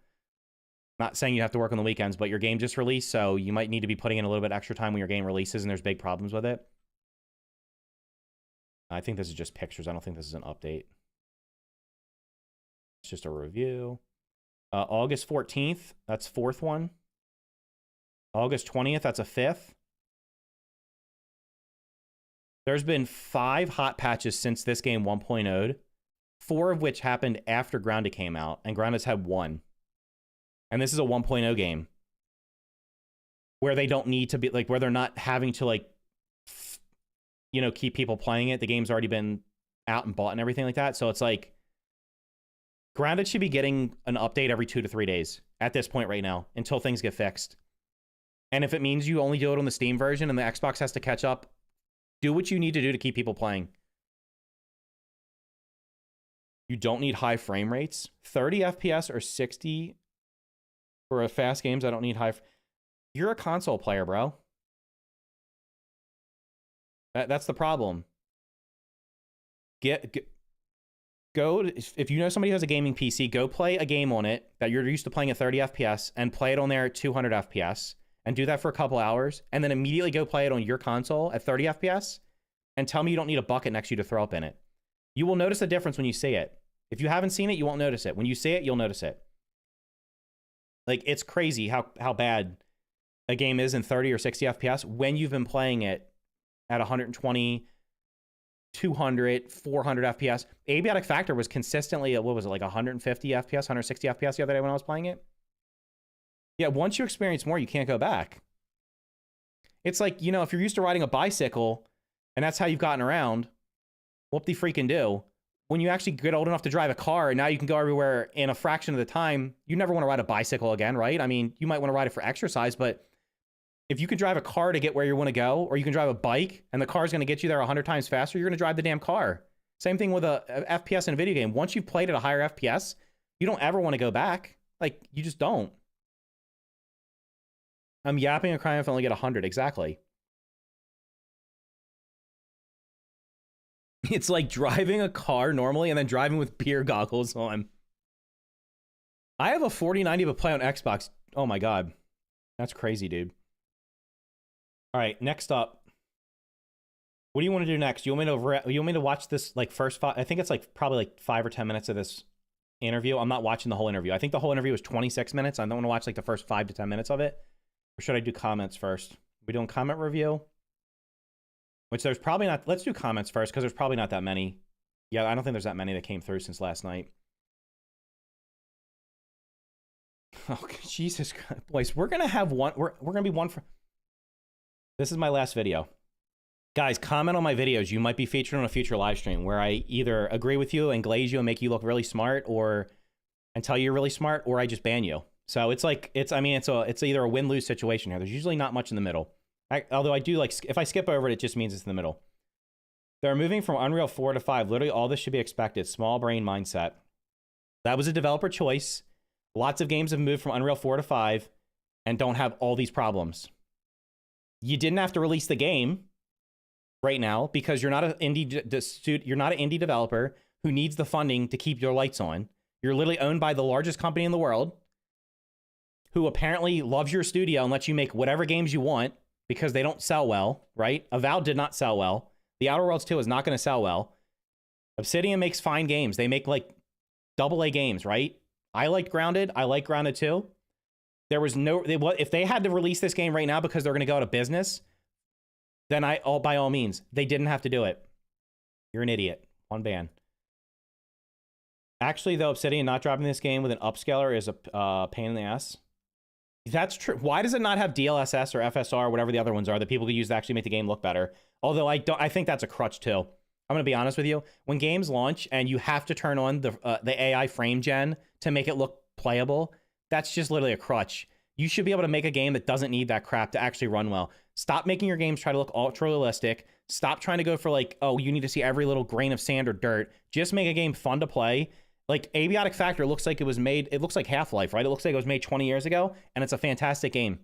Not saying you have to work on the weekends, but your game just released, so you might need to be putting in a little bit extra time when your game releases and there's big problems with it. I think this is just pictures. I don't think this is an update. It's just a review. August 14th, that's 4th one. August 20th, that's a 5th. There's been 5 hot patches since this game 1.0'd, 4 of which happened after Grounded came out, and Grounded's had 1. And this is a 1.0 game where they don't need to be, like, where they're not having to, like, you know, keep people playing it. The game's already been out and bought and everything like that. So it's like, Grounded should be getting an update every 2 to 3 days at this point right now until things get fixed. And if it means you only do it on the Steam version and the Xbox has to catch up, do what you need to do to keep people playing. You don't need high frame rates. 30 FPS or 60 for fast games. I don't need high. You're a console player, bro. That's the problem. Go, if you know somebody who has a gaming PC, go play a game on it that you're used to playing at 30 FPS and play it on there at 200 FPS and do that for a couple hours and then immediately go play it on your console at 30 FPS and tell me you don't need a bucket next to you to throw up in it. You will notice a difference when you see it. If you haven't seen it, you won't notice it. When you see it, you'll notice it. Like, it's crazy how bad a game is in 30 or 60 FPS when you've been playing it at 120, 200, 400 FPS. Abiotic Factor was consistently, what was it, like 150 FPS, 160 FPS the other day when I was playing it? Yeah, once you experience more, you can't go back. It's like, you know, if you're used to riding a bicycle and that's how you've gotten around, whoop-de-freaking-do. When you actually get old enough to drive a car and now you can go everywhere in a fraction of the time, you never want to ride a bicycle again, right? I mean, you might want to ride it for exercise, but if you can drive a car to get where you want to go, or you can drive a bike and the car's going to get you there 100 times faster, you're going to drive the damn car. Same thing with a FPS in a video game. Once you've played at a higher FPS, you don't ever want to go back. Like, you just don't. I'm yapping and crying if I only get 100. Exactly. It's like driving a car normally and then driving with beer goggles on. I have a 4090 but play on Xbox. Oh my god. That's crazy, dude. All right, next up. What do you want to do next? You want me to watch this, like, first 5? I think it's like probably like 5 or 10 minutes of this interview. I'm not watching the whole interview. I think the whole interview was 26 minutes. I don't want to watch like the first 5 to 10 minutes of it. Or should I do comments first? We doing comment review? Which there's probably not. Let's do comments first because there's probably not that many. Yeah, I don't think there's that many that came through since last night. Oh, Jesus Christ. Boys, we're going to have one. We're going to be one for. This is my last video. Guys, comment on my videos. You might be featured on a future live stream where I either agree with you and glaze you and make you look really smart, or and tell you you're really smart, or I just ban you. So it's like, it's either a win-lose situation here. There's usually not much in the middle. Although I do like, if I skip over it, it just means it's in the middle. They're moving from Unreal 4 to 5. Literally all this should be expected. Small brain mindset. That was a developer choice. Lots of games have moved from Unreal 4 to 5 and don't have all these problems. You didn't have to release the game right now because you're not an indie developer who needs the funding to keep your lights on. You're literally owned by the largest company in the world who apparently loves your studio and lets you make whatever games you want because they don't sell well, right? Avowed did not sell well. The Outer Worlds 2 is not going to sell well. Obsidian makes fine games. They make like AA games, right? I liked Grounded. I like Grounded 2. There was no... if they had to release this game right now because they're going to go out of business, then by all means, they didn't have to do it. You're an idiot. One ban. Actually, though, Obsidian not dropping this game with an upscaler is a pain in the ass. That's true. Why does it not have DLSS or FSR or whatever the other ones are that people could use to actually make the game look better? Although I think that's a crutch too. I'm going to be honest with you. When games launch and you have to turn on the AI frame gen to make it look playable, that's just literally a crutch. You should be able to make a game that doesn't need that crap to actually run well. Stop making your games try to look ultra realistic. Stop trying to go for like, oh, you need to see every little grain of sand or dirt. Just make a game fun to play. Like, Abiotic Factor looks like it was made... It looks like Half-Life, right? It looks like it was made 20 years ago, and it's a fantastic game.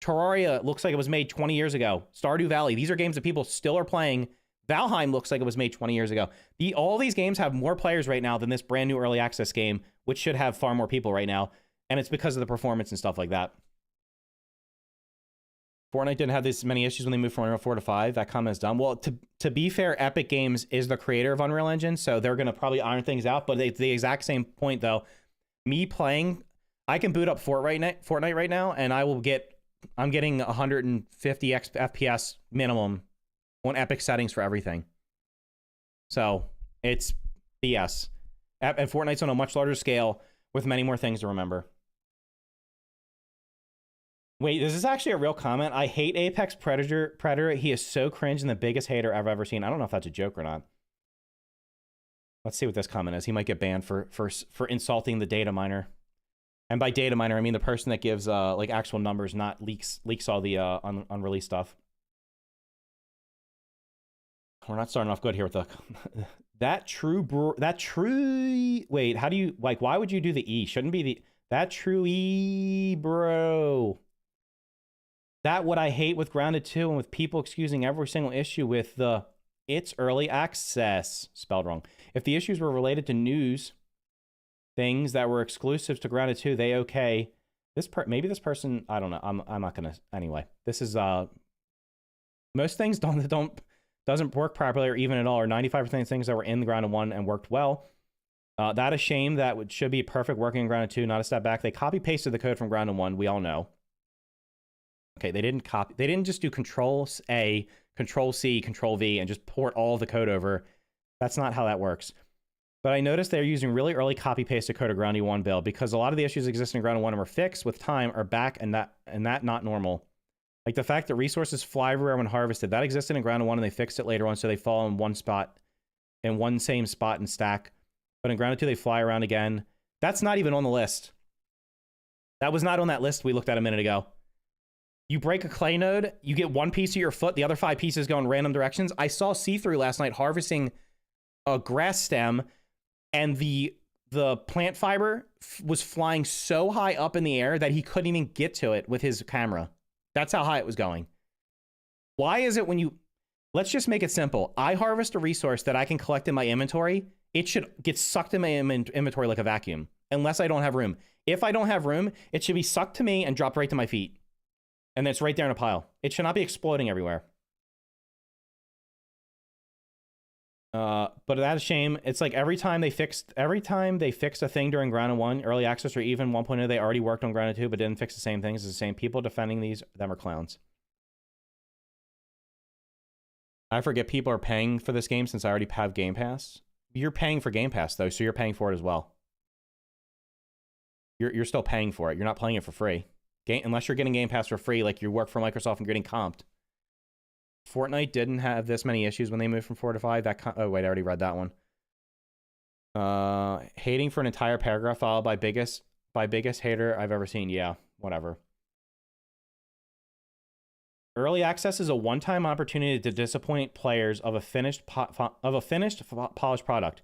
Terraria looks like it was made 20 years ago. Stardew Valley. These are games that people still are playing. Valheim looks like it was made 20 years ago. All these games have more players right now than this brand new early access game, which should have far more people right now, and it's because of the performance and stuff like that. Fortnite didn't have this many issues when they moved from Unreal 4 to 5. That comment is dumb. Well, to be fair, Epic Games is the creator of Unreal Engine, so they're going to probably iron things out. But it's the exact same point, though. Me playing, I can boot up Fortnite right now, and I'm getting 150 FPS minimum on Epic settings for everything. So it's BS. And Fortnite's on a much larger scale with many more things to remember. Wait, is this actually a real comment? I hate Apex Predator. He is so cringe and the biggest hater I've ever seen. I don't know if that's a joke or not. Let's see what this comment is. He might get banned for insulting the data miner. And by data miner, I mean the person that gives like actual numbers, not leaks all the unreleased stuff. We're not starting off good here with the wait, how do you like why would you do the E? Shouldn't be the that true E, bro. That what I hate with Grounded 2 and with people excusing every single issue with the it's early access. Spelled wrong. If the issues were related to news things that were exclusive to Grounded 2, they okay. Maybe this person, I don't know. I'm not gonna anyway. This is most things doesn't work properly or even at all, or 95% of things that were in the Grounded 1 and worked well. That a shame that should be perfect working in Grounded 2, not a step back. They copy pasted the code from Grounded 1, we all know. Okay, they didn't just do Control-A, Control-C, Control-V, and just port all of the code over. That's not how that works. But I noticed they're using really early copy-pasted code of Grounded 1 build because a lot of the issues existing in Grounded 1 and were fixed with time are back, and that not normal. Like the fact that resources fly everywhere when harvested, that existed in Grounded 1 and they fixed it later on so they fall in one spot, in one same spot and stack. But in Grounded 2, they fly around again. That's not even on the list. That was not on that list we looked at a minute ago. You break a clay node, you get one piece of your foot, the other 5 pieces go in random directions. I saw See-Through last night harvesting a grass stem, and the plant fiber was flying so high up in the air that he couldn't even get to it with his camera. That's how high it was going. Why is it when you... Let's just make it simple. I harvest a resource that I can collect in my inventory. It should get sucked in my inventory like a vacuum, unless I don't have room. If I don't have room, it should be sucked to me and dropped right to my feet. And then it's right there in a pile. It should not be exploding everywhere. But that's a shame. It's like every time they fixed a thing during Grounded 1, early access, or even 1.0, they already worked on Grounded 2, but didn't fix the same things. It's the same people defending them are clowns. I forget people are paying for this game since I already have Game Pass. You're paying for Game Pass though, so you're paying for it as well. You're still paying for it. You're not playing it for free. Unless you're getting Game Pass for free, like you work for Microsoft and getting comped. Fortnite didn't have this many issues when they moved from 4 to 5. Oh wait, I already read that one. Hating for an entire paragraph followed by biggest hater I've ever seen. Yeah, whatever. Early access is a one-time opportunity to disappoint players of a finished polished product.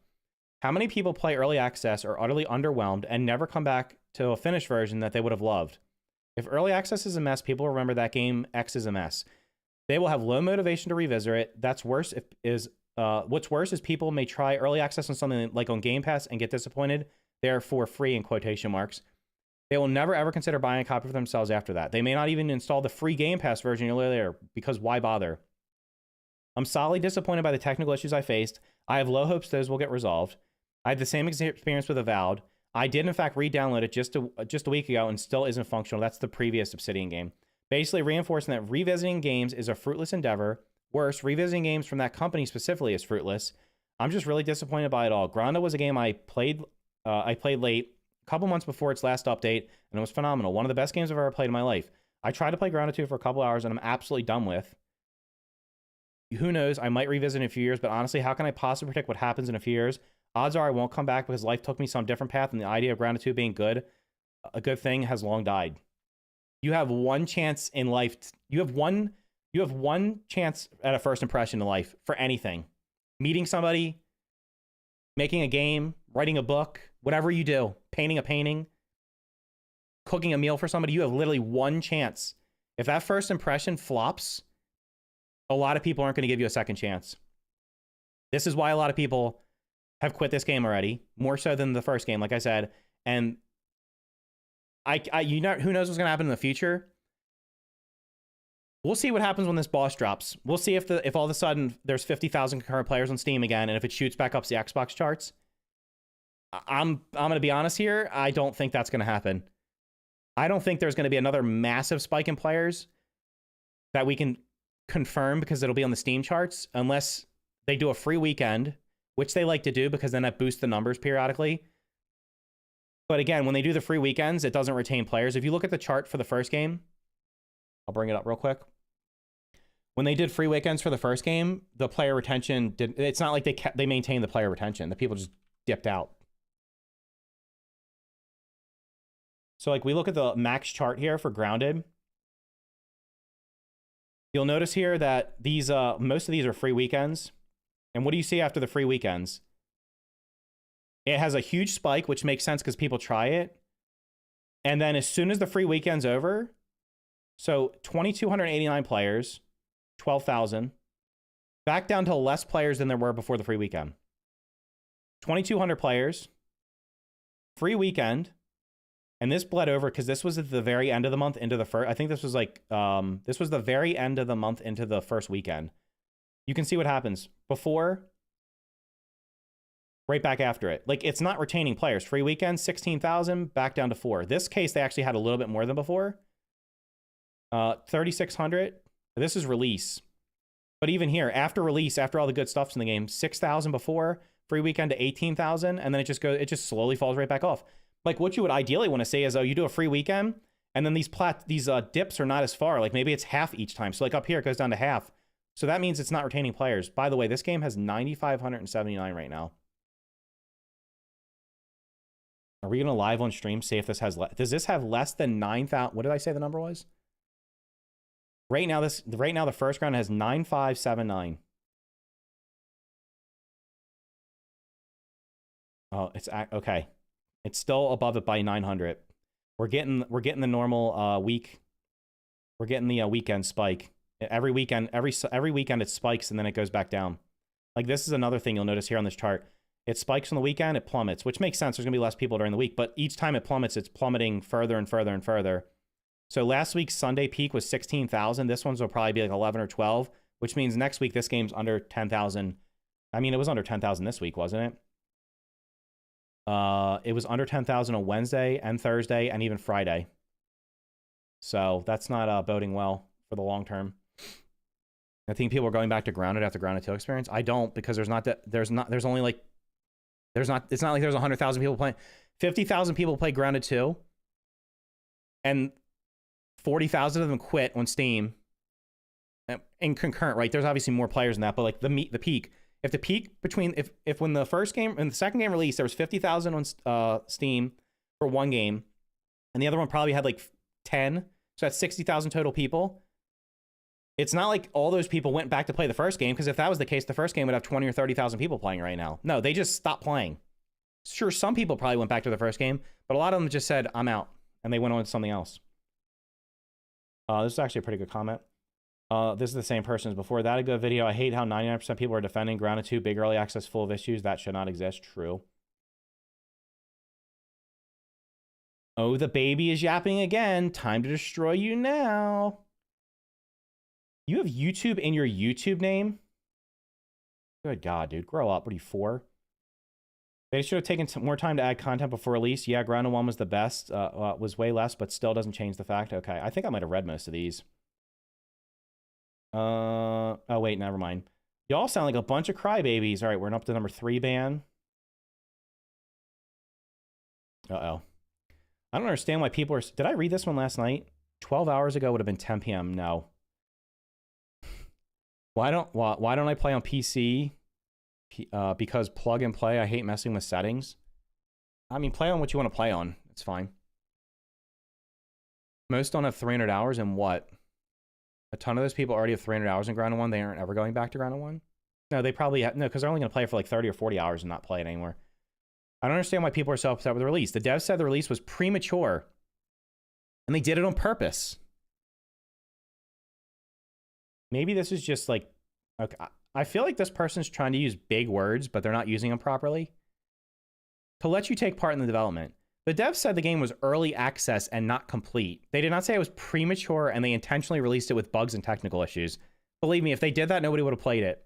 How many people play early access are utterly underwhelmed and never come back to a finished version that they would have loved? If early access is a mess, people remember that game X is a mess. They will have low motivation to revisit it. What's worse is people may try early access on something like on Game Pass and get disappointed. Therefore, free in quotation marks. They will never ever consider buying a copy for themselves after that. They may not even install the free Game Pass version later because why bother? I'm solidly disappointed by the technical issues I faced. I have low hopes those will get resolved. I had the same experience with Avowed. I did in fact re-download it just a week ago and still isn't functional. That's the previous Obsidian game. Basically reinforcing that revisiting games is a fruitless endeavor. Worse, revisiting games from that company specifically is fruitless. I'm just really disappointed by it all. Grounded was a game I played late, a couple months before its last update, and it was phenomenal. One of the best games I've ever played in my life. I tried to play Grounded 2 for a couple hours, and I'm absolutely done with. Who knows? I might revisit in a few years, but honestly, how can I possibly predict what happens in a few years? Odds are I won't come back because life took me some different path, and the idea of Grounded 2 being a good thing, has long died. You have one chance in life. You have one chance at a first impression in life for anything. Meeting somebody, making a game, writing a book, whatever you do, painting a painting, cooking a meal for somebody, you have literally one chance. If that first impression flops, a lot of people aren't going to give you a second chance. This is why a lot of people have quit this game already, more so than the first game, like I said. And who knows what's going to happen in the future? We'll see what happens when this boss drops. We'll see if all of a sudden there's 50,000 concurrent players on Steam again, and if it shoots back up the Xbox charts. I'm going to be honest here. I don't think that's going to happen. I don't think there's going to be another massive spike in players that we can confirm because it'll be on the Steam charts unless they do a free weekend, which they like to do because then that boosts the numbers periodically. But again, when they do the free weekends, it doesn't retain players. If you look at the chart for the first game, I'll bring it up real quick. When they did free weekends for the first game, the player retention it's not like they maintained the player retention. The people just dipped out. So like we look at the max chart here for Grounded. You'll notice here that these most of these are free weekends. And what do you see after the free weekends? It has a huge spike, which makes sense because people try it. And then as soon as the free weekend's over, so 2,289 players, 12,000, back down to less players than there were before the free weekend. 2,200 players, free weekend, and this bled over because this was at the very end of the month into the first. I think this was like this was the very end of the month into the first weekend. You can see what happens before, right back after it. Like it's not retaining players. Free weekend 16,000, back down to 4. This case they actually had a little bit more than before. 3,600. This is release. But even here, after release, after all the good stuff's in the game, 6,000 before, free weekend to 18,000, and then it just slowly falls right back off. Like what you would ideally want to say is, oh, you do a free weekend, and then these dips are not as far. Like maybe it's half each time. So like up here, it goes down to half. So that means it's not retaining players. By the way, this game has 9,579 right now. Are we going to live on stream see if this has does this have less than 9,000? What did I say the number was? Right now the first round has 9,579. Oh, it's okay. It's still above it by 900. We're getting the normal week. We're getting the weekend spike. Every weekend it spikes and then it goes back down. Like this is another thing you'll notice here on this chart. It spikes on the weekend, it plummets, which makes sense. There's gonna be less people during the week, but each time it plummets, it's plummeting further and further and further. So last week's Sunday peak was 16,000. This one's will probably be like 11 or 12, which means next week this game's under 10,000. I mean, it was under 10,000 this week, wasn't it? It was under 10,000 on Wednesday and Thursday and even Friday. So that's not boding well for the long term. I think people are going back to Grounded after Grounded 2 experience. I don't, because it's not like there's 100,000 people playing. 50,000 people play Grounded 2 and 40,000 of them quit on Steam in concurrent, right? There's obviously more players than that, but like the peak, if the peak between, if when the first game and the second game released, there was 50,000 on Steam for one game and the other one probably had like 10. So that's 60,000 total people. It's not like all those people went back to play the first game, because if that was the case, the first game would have 20 or 30,000 people playing right now. No, they just stopped playing. Sure, some people probably went back to the first game, but a lot of them just said, I'm out, and they went on to something else. This is actually a pretty good comment. This is the same person as before. That a good video. I hate how 99% of people are defending Grounded 2, big early access full of issues. That should not exist. True. Oh, the baby is yapping again. Time to destroy you now. You have YouTube in your YouTube name? Good God, dude. Grow up. What are you, 4? They should have taken some more time to add content before release. Yeah, Grounded 1 was the best. Was way less, but still doesn't change the fact. Okay, I think I might have read most of these. Oh, wait, never mind. Y'all sound like a bunch of crybabies. All right, we're up to number 3 ban. Uh-oh. I don't understand why people are... Did I read this one last night? 12 hours ago would have been 10 p.m. No. Why don't I play on PC? Because plug and play. I hate messing with settings. I mean, play on what you want to play on. It's fine. Most don't have 300 hours in what? A ton of those people already have 300 hours in Grounded 1. They aren't ever going back to Grounded 1? No, they probably have... No, because they're only going to play it for like 30 or 40 hours and not play it anymore. I don't understand why people are so upset with the release. The devs said the release was premature. And they did it on purpose. Maybe this is just like... Okay, I feel like this person's trying to use big words, but they're not using them properly. To let you take part in the development. The devs said the game was early access and not complete. They did not say it was premature, and they intentionally released it with bugs and technical issues. Believe me, if they did that, nobody would have played it.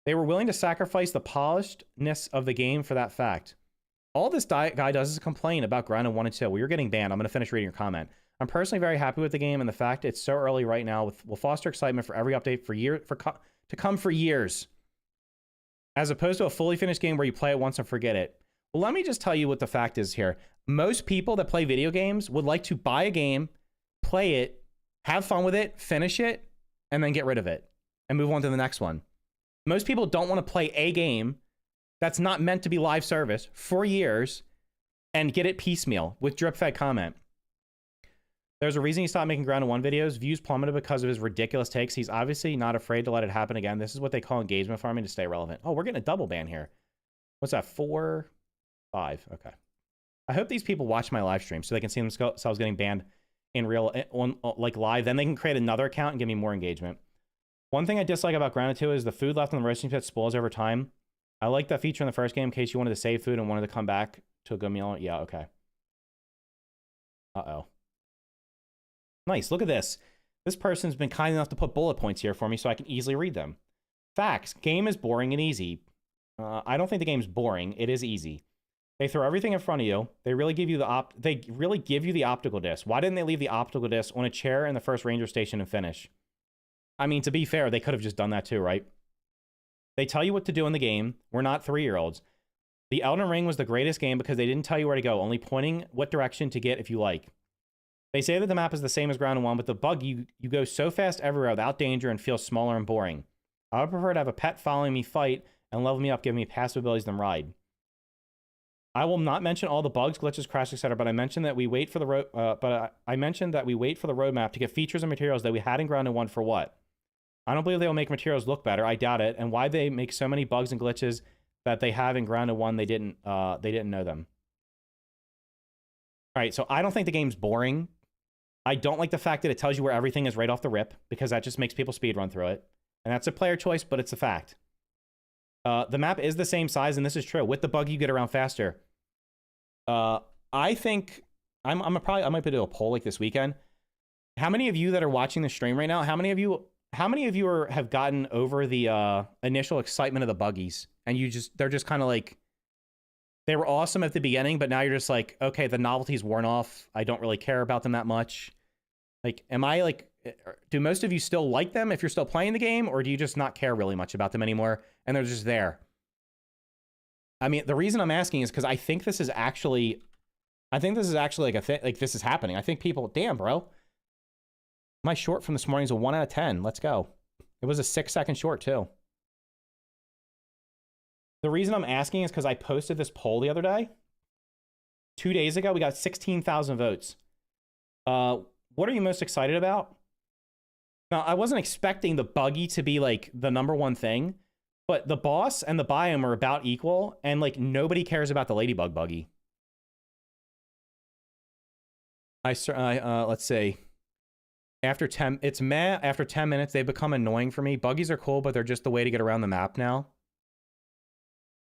They were willing to sacrifice the polishedness of the game for that fact. All this guy does is complain about Grounded 1 and 2. Well, you're getting banned. I'm going to finish reading your comment. I'm personally very happy with the game, and the fact it's so early right now will foster excitement for every update to come for years. As opposed to a fully finished game where you play it once and forget it. Well, let me just tell you what the fact is here. Most people that play video games would like to buy a game, play it, have fun with it, finish it, and then get rid of it and move on to the next one. Most people don't want to play a game that's not meant to be live service for years and get it piecemeal with drip-fed comment. There's a reason he stopped making Grounded 1 videos. Views plummeted because of his ridiculous takes. He's obviously not afraid to let it happen again. This is what they call engagement farming to stay relevant. Oh, we're getting a double ban here. What's that? 4, 5. Okay. I hope these people watch my live stream so they can see themselves getting banned in real, like live. Then they can create another account and give me more engagement. One thing I dislike about Grounded 2 is the food left in the roasting pit spoils over time. I like that feature in the first game in case you wanted to save food and wanted to come back to a good meal. Yeah, okay. Uh-oh. Nice, look at this. This person's been kind enough to put bullet points here for me so I can easily read them. Facts. Game is boring and easy. I don't think the game's boring. It is easy. They throw everything in front of you. They really give you the optical disc. Why didn't they leave the optical disc on a chair in the first ranger station and finish? I mean, to be fair, they could have just done that too, right? They tell you what to do in the game. We're not 3-year-olds. The Elden Ring was the greatest game because they didn't tell you where to go, only pointing what direction to get if you like. They say that the map is the same as Grounded 1, but the bug, you go so fast everywhere without danger and feel smaller and boring. I would prefer to have a pet following me fight and level me up, giving me passive abilities than ride. I will not mention all the bugs, glitches, crashes, etc., but I mentioned that we wait for the roadmap to get features and materials that we had in Grounded 1 for what? I don't believe they will make materials look better. I doubt it. And why they make so many bugs and glitches that they have in Grounded 1, they didn't know them. All right, so I don't think the game's boring. I don't like the fact that it tells you where everything is right off the rip, because that just makes people speedrun through it. And that's a player choice, but it's a fact. The map is the same size, and this is true. With the bug, you get around faster. I think I might do a poll like this weekend. How many of you that are watching the stream right now? How many of you have gotten over the initial excitement of the buggies, and they're just kind of like, they were awesome at the beginning, but now you're just like, okay, the novelty's worn off. I don't really care about them that much. Like, do most of you still like them if you're still playing the game, or do you just not care really much about them anymore and they're just there? I mean, the reason I'm asking is because I think this is actually like a thing. Like, this is happening. I think people, damn, bro. My short from this morning is a 1 out of 10. Let's go. It was a 6-second short too. The reason I'm asking is because I posted this poll the other day. 2 days ago, we got 16,000 votes. What are you most excited about? Now, I wasn't expecting the buggy to be like the #1 thing, But the boss and the biome are about equal, and like nobody cares about the ladybug buggy. Let's see. After 10, it's meh. After 10 minutes, they become annoying for me. Buggies are cool, but they're just the way to get around the map now.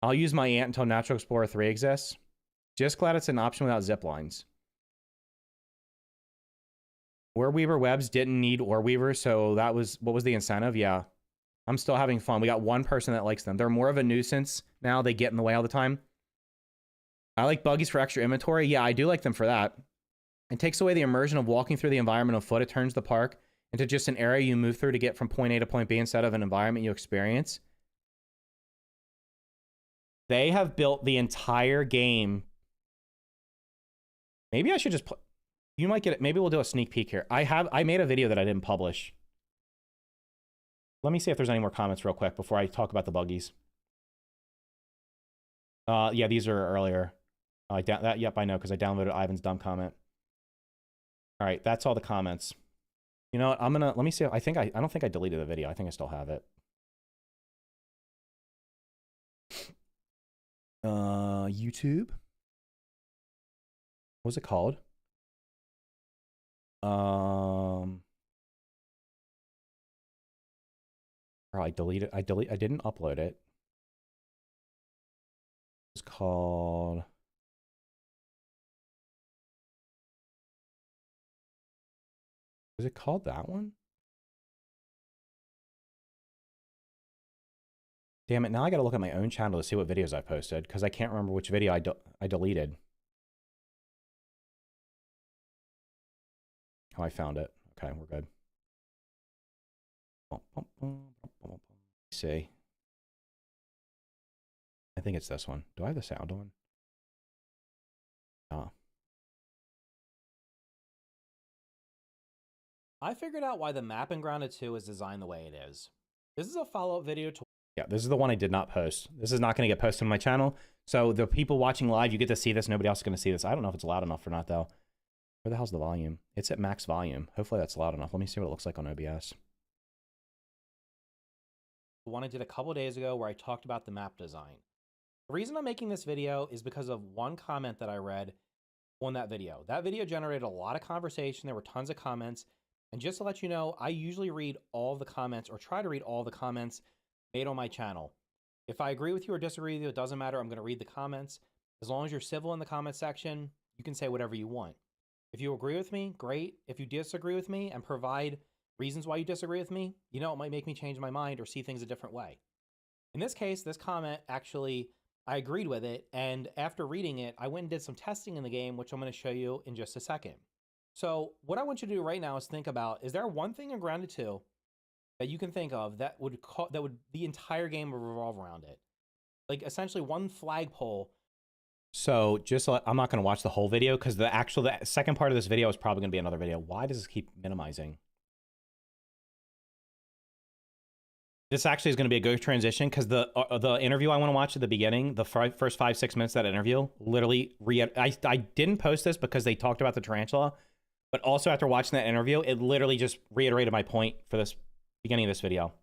I'll use my ant until Natural Explorer 3 exists. Just glad it's an option without zip lines. Ore Weaver webs didn't need Ore Weaver, so that was, what was the incentive? Yeah. I'm still having fun. We got one person that likes them. They're more of a nuisance now. They get in the way all the time. I like buggies for extra inventory. Yeah, I do like them for that. It takes away the immersion of walking through the environment on foot. It turns the park into just an area you move through to get from point A to point B instead of an environment you experience. They have built the entire game. Maybe I should just play. You might get it. Maybe we'll do a sneak peek here. I made a video that I didn't publish. Let me see if there's any more comments real quick before I talk about the buggies. Yeah, these are earlier. Yep, I know, because I downloaded Ivan's dumb comment. All right, that's all the comments. You know what? Let me see. I don't think I deleted the video. I think I still have it. YouTube. What was it called? I deleted. I didn't upload it. It's called. Was it called that one? Damn it, now I gotta look at my own channel to see what videos I posted, because I can't remember which video I deleted. Oh, I found it. Okay, we're good. Let's see. I think it's this one. Do I have the sound on? Oh. I figured out why the map in Grounded 2 is designed the way it is. This is a follow-up video to... Yeah, this is the one I did not post. This is not going to get posted on my channel. So the people watching live, you get to see this. Nobody else is going to see this. I don't know if it's loud enough or not, though. Where the hell's the volume? It's at max volume. Hopefully that's loud enough. Let me see what it looks like on OBS. The one I did a couple days ago where I talked about the map design. The reason I'm making this video is because of one comment that I read on that video. That video generated a lot of conversation. There were tons of comments. And just to let you know, I usually read all the comments, or try to read all the comments made on my channel. If I agree with you or disagree with you, it doesn't matter. I'm going to read the comments. As long as you're civil in the comment section, you can say whatever you want. If you agree with me, great. If you disagree with me and provide reasons why you disagree with me, you know, it might make me change my mind or see things a different way. In this case, this comment actually, I agreed with it. And after reading it, I went and did some testing in the game, which I'm going to show you in just a second. So what I want you to do right now is think about, is there one thing in Grounded 2 that you can think of that would the entire game would revolve around it? Like essentially one flagpole. So I'm not going to watch the whole video because the second part of this video is probably going to be another video. Why does this keep minimizing? This actually is going to be a good transition because the interview I want to watch at the beginning, the first 5-6 minutes of that interview, literally, I didn't post this because they talked about the tarantula. But also after watching that interview, it literally just reiterated my point for this beginning of this video.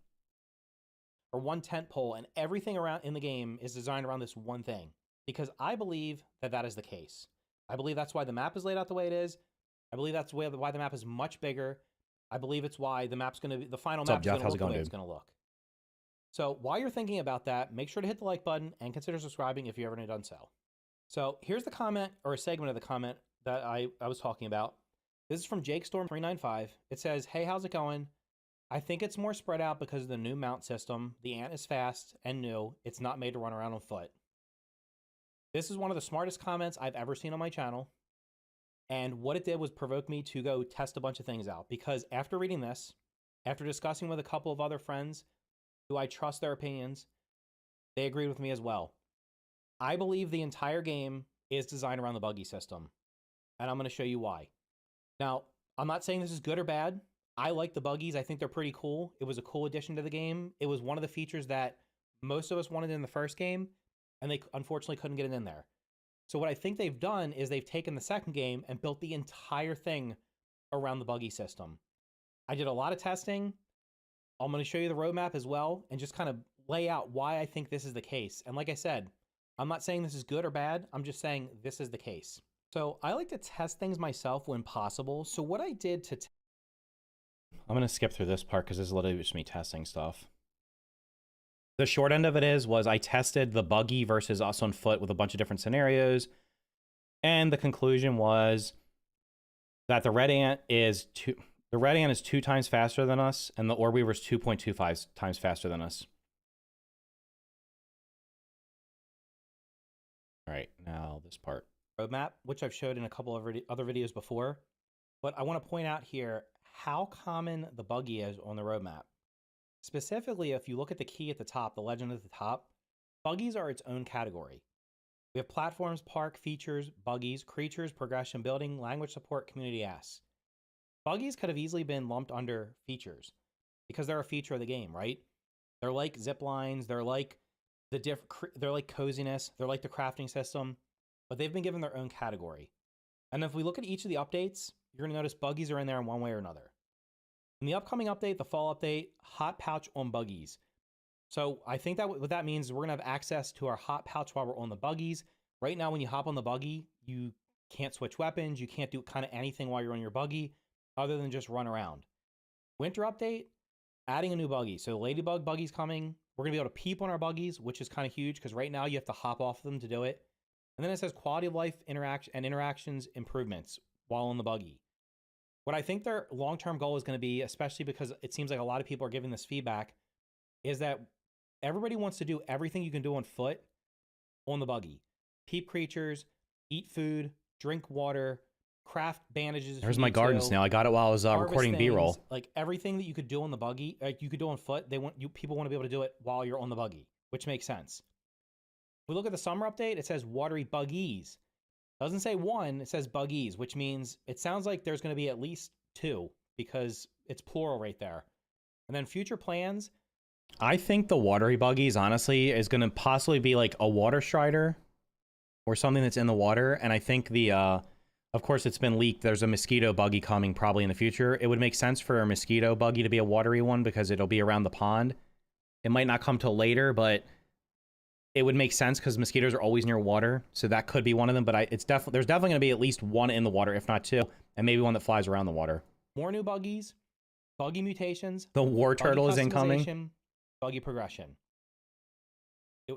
Or one tent pole, and everything around in the game is designed around this one thing. Because I believe that that is the case. I believe that's why the map is laid out the way it is. I believe that's why the map is much bigger. I believe it's why the map's going to be, the final map is going to look the way it's going to look. So while you're thinking about that, make sure to hit the like button and consider subscribing if you haven't done so. So here's the comment, or a segment of the comment that I was talking about. This is from JakeStorm395. It says, "Hey, how's it going? I think it's more spread out because of the new mount system. The ant is fast and new. It's not made to run around on foot." This is one of the smartest comments I've ever seen on my channel. And what it did was provoke me to go test a bunch of things out. Because after reading this, after discussing with a couple of other friends who I trust their opinions, they agreed with me as well. I believe the entire game is designed around the buggy system. And I'm going to show you why. Now, I'm not saying this is good or bad. I like the buggies. I think they're pretty cool. It was a cool addition to the game. It was one of the features that most of us wanted in the first game, and they unfortunately couldn't get it in there. So what I think they've done is they've taken the second game and built the entire thing around the buggy system. I did a lot of testing. I'm going to show you the roadmap as well and just kind of lay out why I think this is the case. And like I said, I'm not saying this is good or bad. I'm just saying this is the case. So I like to test things myself when possible. So what I did to I'm going to skip through this part because this is literally just me testing stuff. The short end of it was I tested the buggy versus us on foot with a bunch of different scenarios. And the conclusion was that the red ant is 2 times faster than us, and the orb weaver is 2.25 times faster than us. All right, now this part. Roadmap, which I've showed in a couple of other videos before. But I want to point out here how common the buggy is on the roadmap. Specifically, if you look at the key at the top, the legend at the top, buggies are its own category. We have platforms, park, features, buggies, creatures, progression, building, language support, community asks. Buggies could have easily been lumped under features because they're a feature of the game, right? They're like zip lines, they're like they're like coziness, they're like the crafting system, but they've been given their own category. And if we look at each of the updates, you're going to notice buggies are in there in one way or another. In the upcoming update, the fall update, hot pouch on buggies. So I think that what that means is we're going to have access to our hot pouch while we're on the buggies. Right now, when you hop on the buggy, you can't switch weapons. You can't do kind of anything while you're on your buggy other than just run around. Winter update, adding a new buggy. So the Ladybug buggy's coming. We're going to be able to peep on our buggies, which is kind of huge because right now you have to hop off them to do it. And then it says quality of life interactions improvements while on the buggy. What I think their long-term goal is going to be, especially because it seems like a lot of people are giving this feedback, is that everybody wants to do everything you can do on foot on the buggy. Peep creatures, eat food, drink water, craft bandages. There's my garden snail. I got it while I was recording B-roll. Like everything that you could do on the buggy, like you could do on foot, people want to be able to do it while you're on the buggy, which makes sense. If we look at the summer update, it says watery buggies. It doesn't say one, it says buggies, which means it sounds like there's going to be at least 2 because it's plural right there. And then future plans. I think the watery buggies, honestly, is going to possibly be like a water strider or something that's in the water. And I think of course, it's been leaked. There's a mosquito buggy coming probably in the future. It would make sense for a mosquito buggy to be a watery one because it'll be around the pond. It might not come till later, but it would make sense because mosquitoes are always near water. So that could be one of them. But there's definitely going to be at least one in the water, if not 2, and maybe one that flies around the water. More new buggies, buggy mutations. The war turtle is incoming. Buggy progression.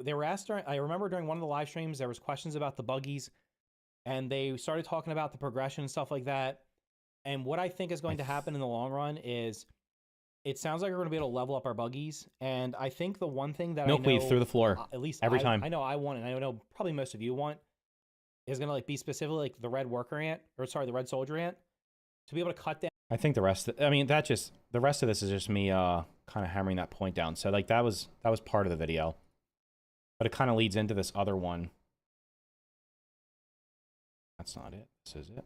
They were asked I remember during one of the live streams, there was questions about the buggies, and they started talking about the progression and stuff like that. And what I think is going to happen in the long run is it sounds like we're going to be able to level up our buggies. And I think the one thing that Milkweed through the floor, at least every time. I know I want, and I know probably most of you want, is going to like be specifically like the red worker ant, or sorry, the red soldier ant, to be able to cut down. I think the rest the rest of this is just me kind of hammering that point down. So like that was part of the video, but it kind of leads into this other one. That's not it. This is it.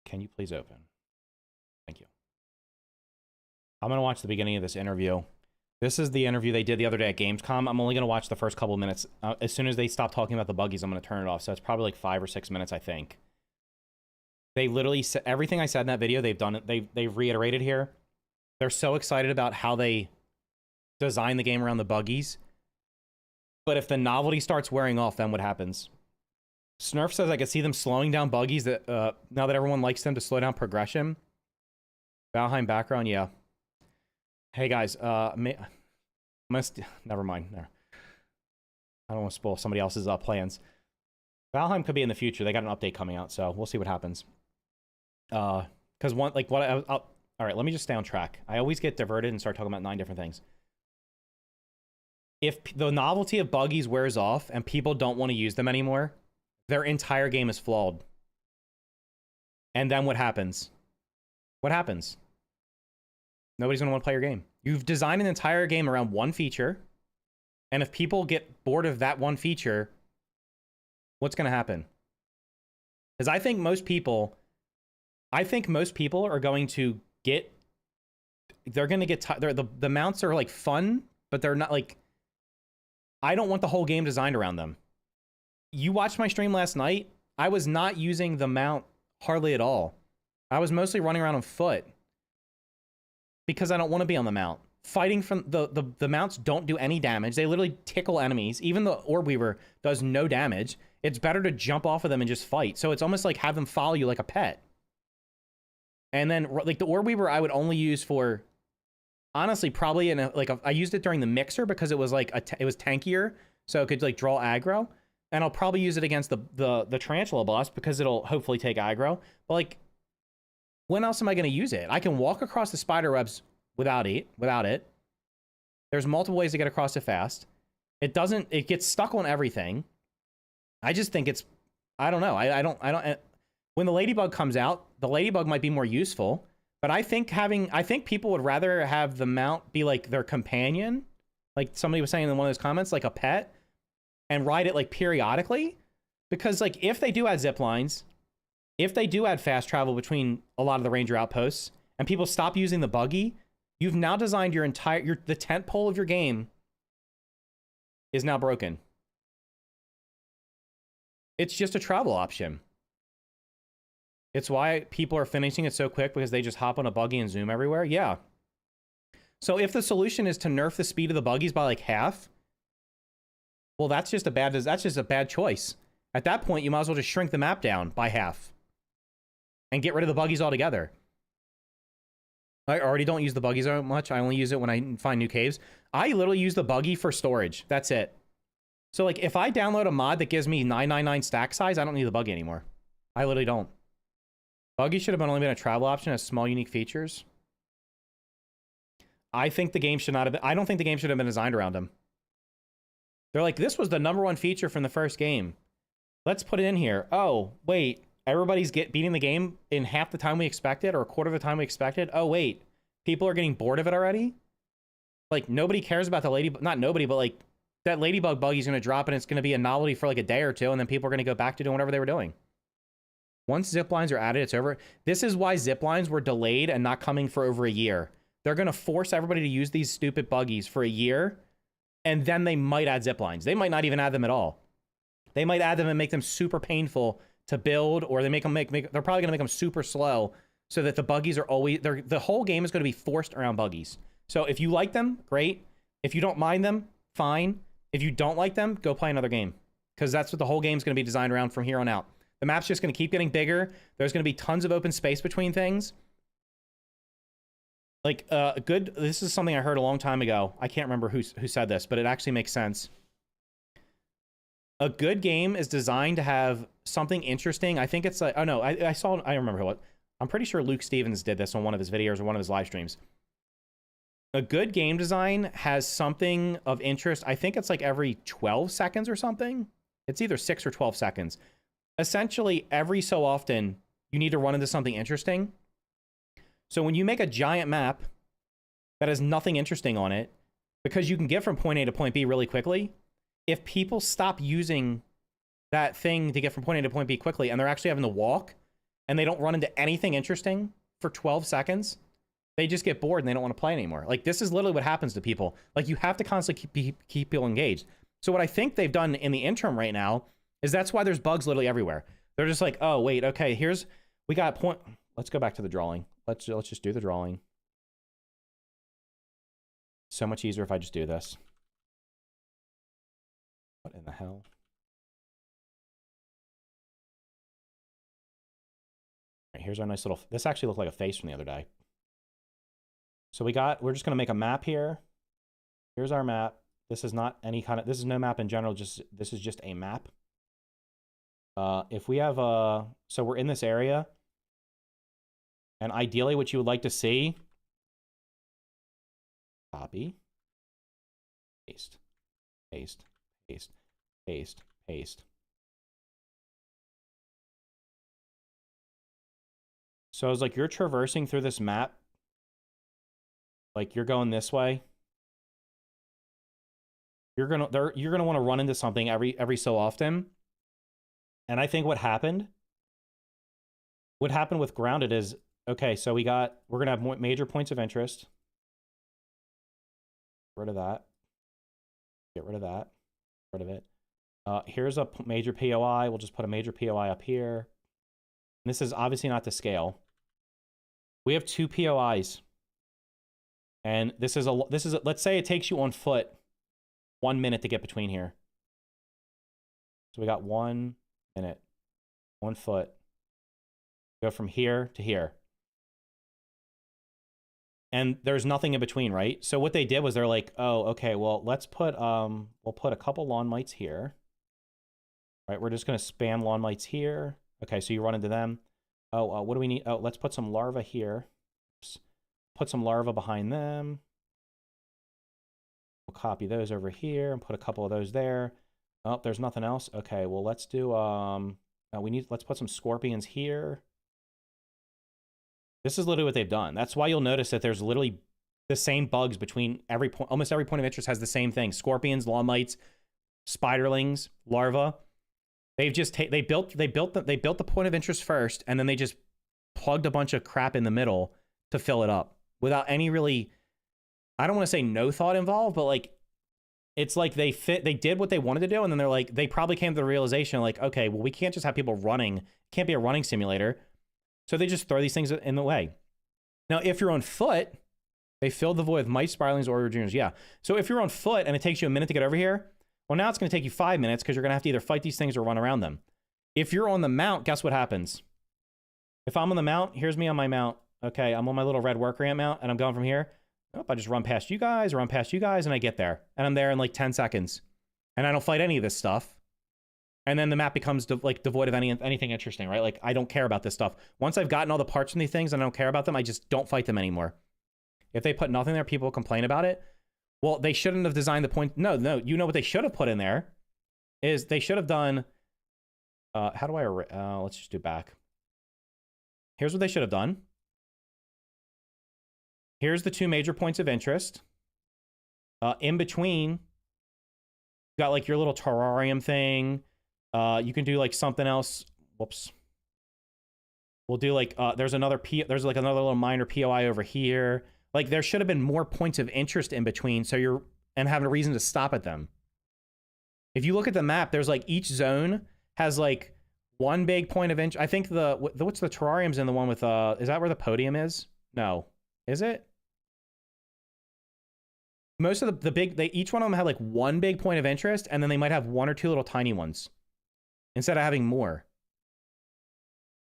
Can you please open? Thank you. I'm going to watch the beginning of this interview. This is the interview they did the other day at Gamescom. I'm only going to watch the first couple of minutes. As soon as they stop talking about the buggies, I'm going to turn it off. So it's probably like 5 or 6 minutes, I think. They literally said everything I said in that video. They've done it. They've reiterated here. They're so excited about how they design the game around the buggies. But if the novelty starts wearing off, then what happens? Snurf says I could see them slowing down buggies that now that everyone likes them to slow down progression. Valheim background, yeah. Hey guys, never mind. No. I don't want to spoil somebody else's plans. Valheim could be in the future. They got an update coming out, so we'll see what happens. Because one, like what all right, let me just stay on track. I always get diverted and start talking about 9 different things. If the novelty of buggies wears off and people don't want to use them anymore, their entire game is flawed. And then what happens? What happens? Nobody's going to want to play your game. You've designed an entire game around one feature, and if people get bored of that one feature, what's going to happen? Because I think most people are going to get, they're going to get, the mounts are like fun, but they're not like, I don't want the whole game designed around them. You watched my stream last night. I was not using the mount hardly at all. I was mostly running around on foot because I don't want to be on the mount. fighting from the mounts don't do any damage. They literally tickle enemies. Even the Orb Weaver does no damage. It's better to jump off of them and just fight. So it's almost like have them follow you like a pet. And then like the Orb Weaver, I would only use for, honestly, probably I used it during the mixer because it was like it was tankier, so it could like draw aggro. And I'll probably use it against the Tarantula boss because it'll hopefully take aggro. But like, when else am I going to use it? I can walk across the spider webs without it. There's multiple ways to get across it fast. It gets stuck on everything. I just think it's, I don't know. I don't, when the Ladybug comes out, the Ladybug might be more useful, but I think people would rather have the mount be like their companion. Like somebody was saying in one of those comments, like a pet, and ride it like periodically. Because like if they do add zip lines, if they do add fast travel between a lot of the ranger outposts and people stop using the buggy, you've now designed the tent pole of your game is now broken. It's just a travel option. It's why people are finishing it so quick, because they just hop on a buggy and zoom everywhere. Yeah. So if the solution is to nerf the speed of the buggies by like half, well, that's just a bad choice. At that point, you might as well just shrink the map down by half and get rid of the buggies altogether. I already don't use the buggies so much. I only use it when I find new caves. I literally use the buggy for storage. That's it. So like if I download a mod that gives me 999 stack size, I don't need the buggy anymore. I literally don't. Buggy should have only been a travel option as small unique features. I think the game should not have been, I don't think the game should have been designed around them. They're like, this was the #1 feature from the first game. Let's put it in here. Oh, wait. Everybody's beating the game in half the time we expected, or a quarter of the time we expected. Oh, wait. People are getting bored of it already? Like, nobody cares about the Ladybug. Not nobody, but like, that Ladybug buggy's going to drop, and it's going to be a novelty for like a day or two, and then people are going to go back to doing whatever they were doing. Once zip lines are added, it's over. This is why zip lines were delayed and not coming for over a year. They're going to force everybody to use these stupid buggies for a year, and then they might add zip lines. They might not even add them at all. They might add them and make them super painful to build, or they they're probably going to make them super slow so that the buggies are always, the whole game is going to be forced around buggies. So if you like them, great. If you don't mind them, fine. If you don't like them, go play another game, because that's what the whole game is going to be designed around from here on out. The map's just going to keep getting bigger. There's going to be tons of open space between things. Like, this is something I heard a long time ago. I can't remember who said this, but it actually makes sense. A good game is designed to have something interesting. I think it's like, oh no, I remember what. I'm pretty sure Luke Stevens did this on one of his videos or one of his live streams. A good game design has something of interest. I think it's like every 12 seconds or something. It's either 6 or 12 seconds. Essentially, every so often, you need to run into something interesting. So when you make a giant map that has nothing interesting on it, because you can get from point A to point B really quickly, if people stop using that thing to get from point A to point B quickly, and they're actually having to walk, and they don't run into anything interesting for 12 seconds, they just get bored and they don't want to play anymore. Like, this is literally what happens to people. Like, you have to constantly keep people engaged. So what I think they've done in the interim right now is that's why there's bugs literally everywhere. They're just like, oh, wait, okay, we got a point. Let's go back to the drawing. Let's just do the drawing. So much easier if I just do this. What in the hell? All right, here's our nice little, this actually looked like a face from the other day. So we're just going to make a map here. Here's our map. This is not any kind of, this is no map in general, this is just a map. If we have so we're in this area, and ideally what you would like to see, copy, paste, paste, paste, paste, paste. So it's like you're traversing through this map, like you're going this way. You're gonna want to run into something every so often. And I think what happened with Grounded is, okay, so we're gonna have major points of interest. Get rid of that. Get rid of that. Get rid of it. Here's a major POI. We'll just put a major POI up here. And this is obviously not to scale. We have 2 POIs. And this is let's say it takes you on foot 1 minute to get between here. So we got 1 minute on foot. Go from here to here. And there's nothing in between, right? So what they did was they're like, oh, okay, well, let's put, we'll put a couple lawn lights here. Right, we're just going to spam lawn lights here. Okay, so you run into them. Oh, what do we need? Oh, let's put some larvae here. Oops. Put some larvae behind them. We'll copy those over here and put a couple of those there. Oh, there's nothing else. Okay, well, let's do, let's put some scorpions here. This is literally what they've done. That's why you'll notice that there's literally the same bugs between every point. Almost every point of interest has the same thing. Scorpions, lawn lights, spiderlings, larvae. They've just they built the point of interest first, and then they just plugged a bunch of crap in the middle to fill it up without any really, I don't want to say no thought involved, but like it's like they did what they wanted to do, and then they're like, they probably came to the realization like, okay, well, we can't just have people running. It can't be a running simulator. So they just throw these things in the way. Now, if you're on foot, they filled the void with mice, spiralings, or juniors. Yeah. So if you're on foot and it takes you a minute to get over here, well, now it's going to take you 5 minutes because you're going to have to either fight these things or run around them. If you're on the mount, guess what happens? If I'm on the mount, here's me on my mount. Okay, I'm on my little red worker ant mount, and I'm going from here. Oh, I just run past you guys, and I get there. And I'm there in like 10 seconds. And I don't fight any of this stuff. And then the map becomes like devoid of anything interesting, right? Like, I don't care about this stuff. Once I've gotten all the parts from these things and I don't care about them, I just don't fight them anymore. If they put nothing there, people complain about it. Well, they shouldn't have designed the point. No, you know what they should have put in there is they should have done, how do I, let's just do back. Here's what they should have done. Here's the 2 major points of interest. In between, you got like your little terrarium thing. You can do like something else. Whoops. We'll do like, there's like another little minor POI over here. Like there should have been more points of interest in between. So and having a reason to stop at them. If you look at the map, there's like each zone has like one big point of interest. I think what's the terrariums in the one with, is that where the podium is? No. Is it? Most of each one of them had like one big point of interest, and then they might have 1 or 2 little tiny ones. Instead of having more.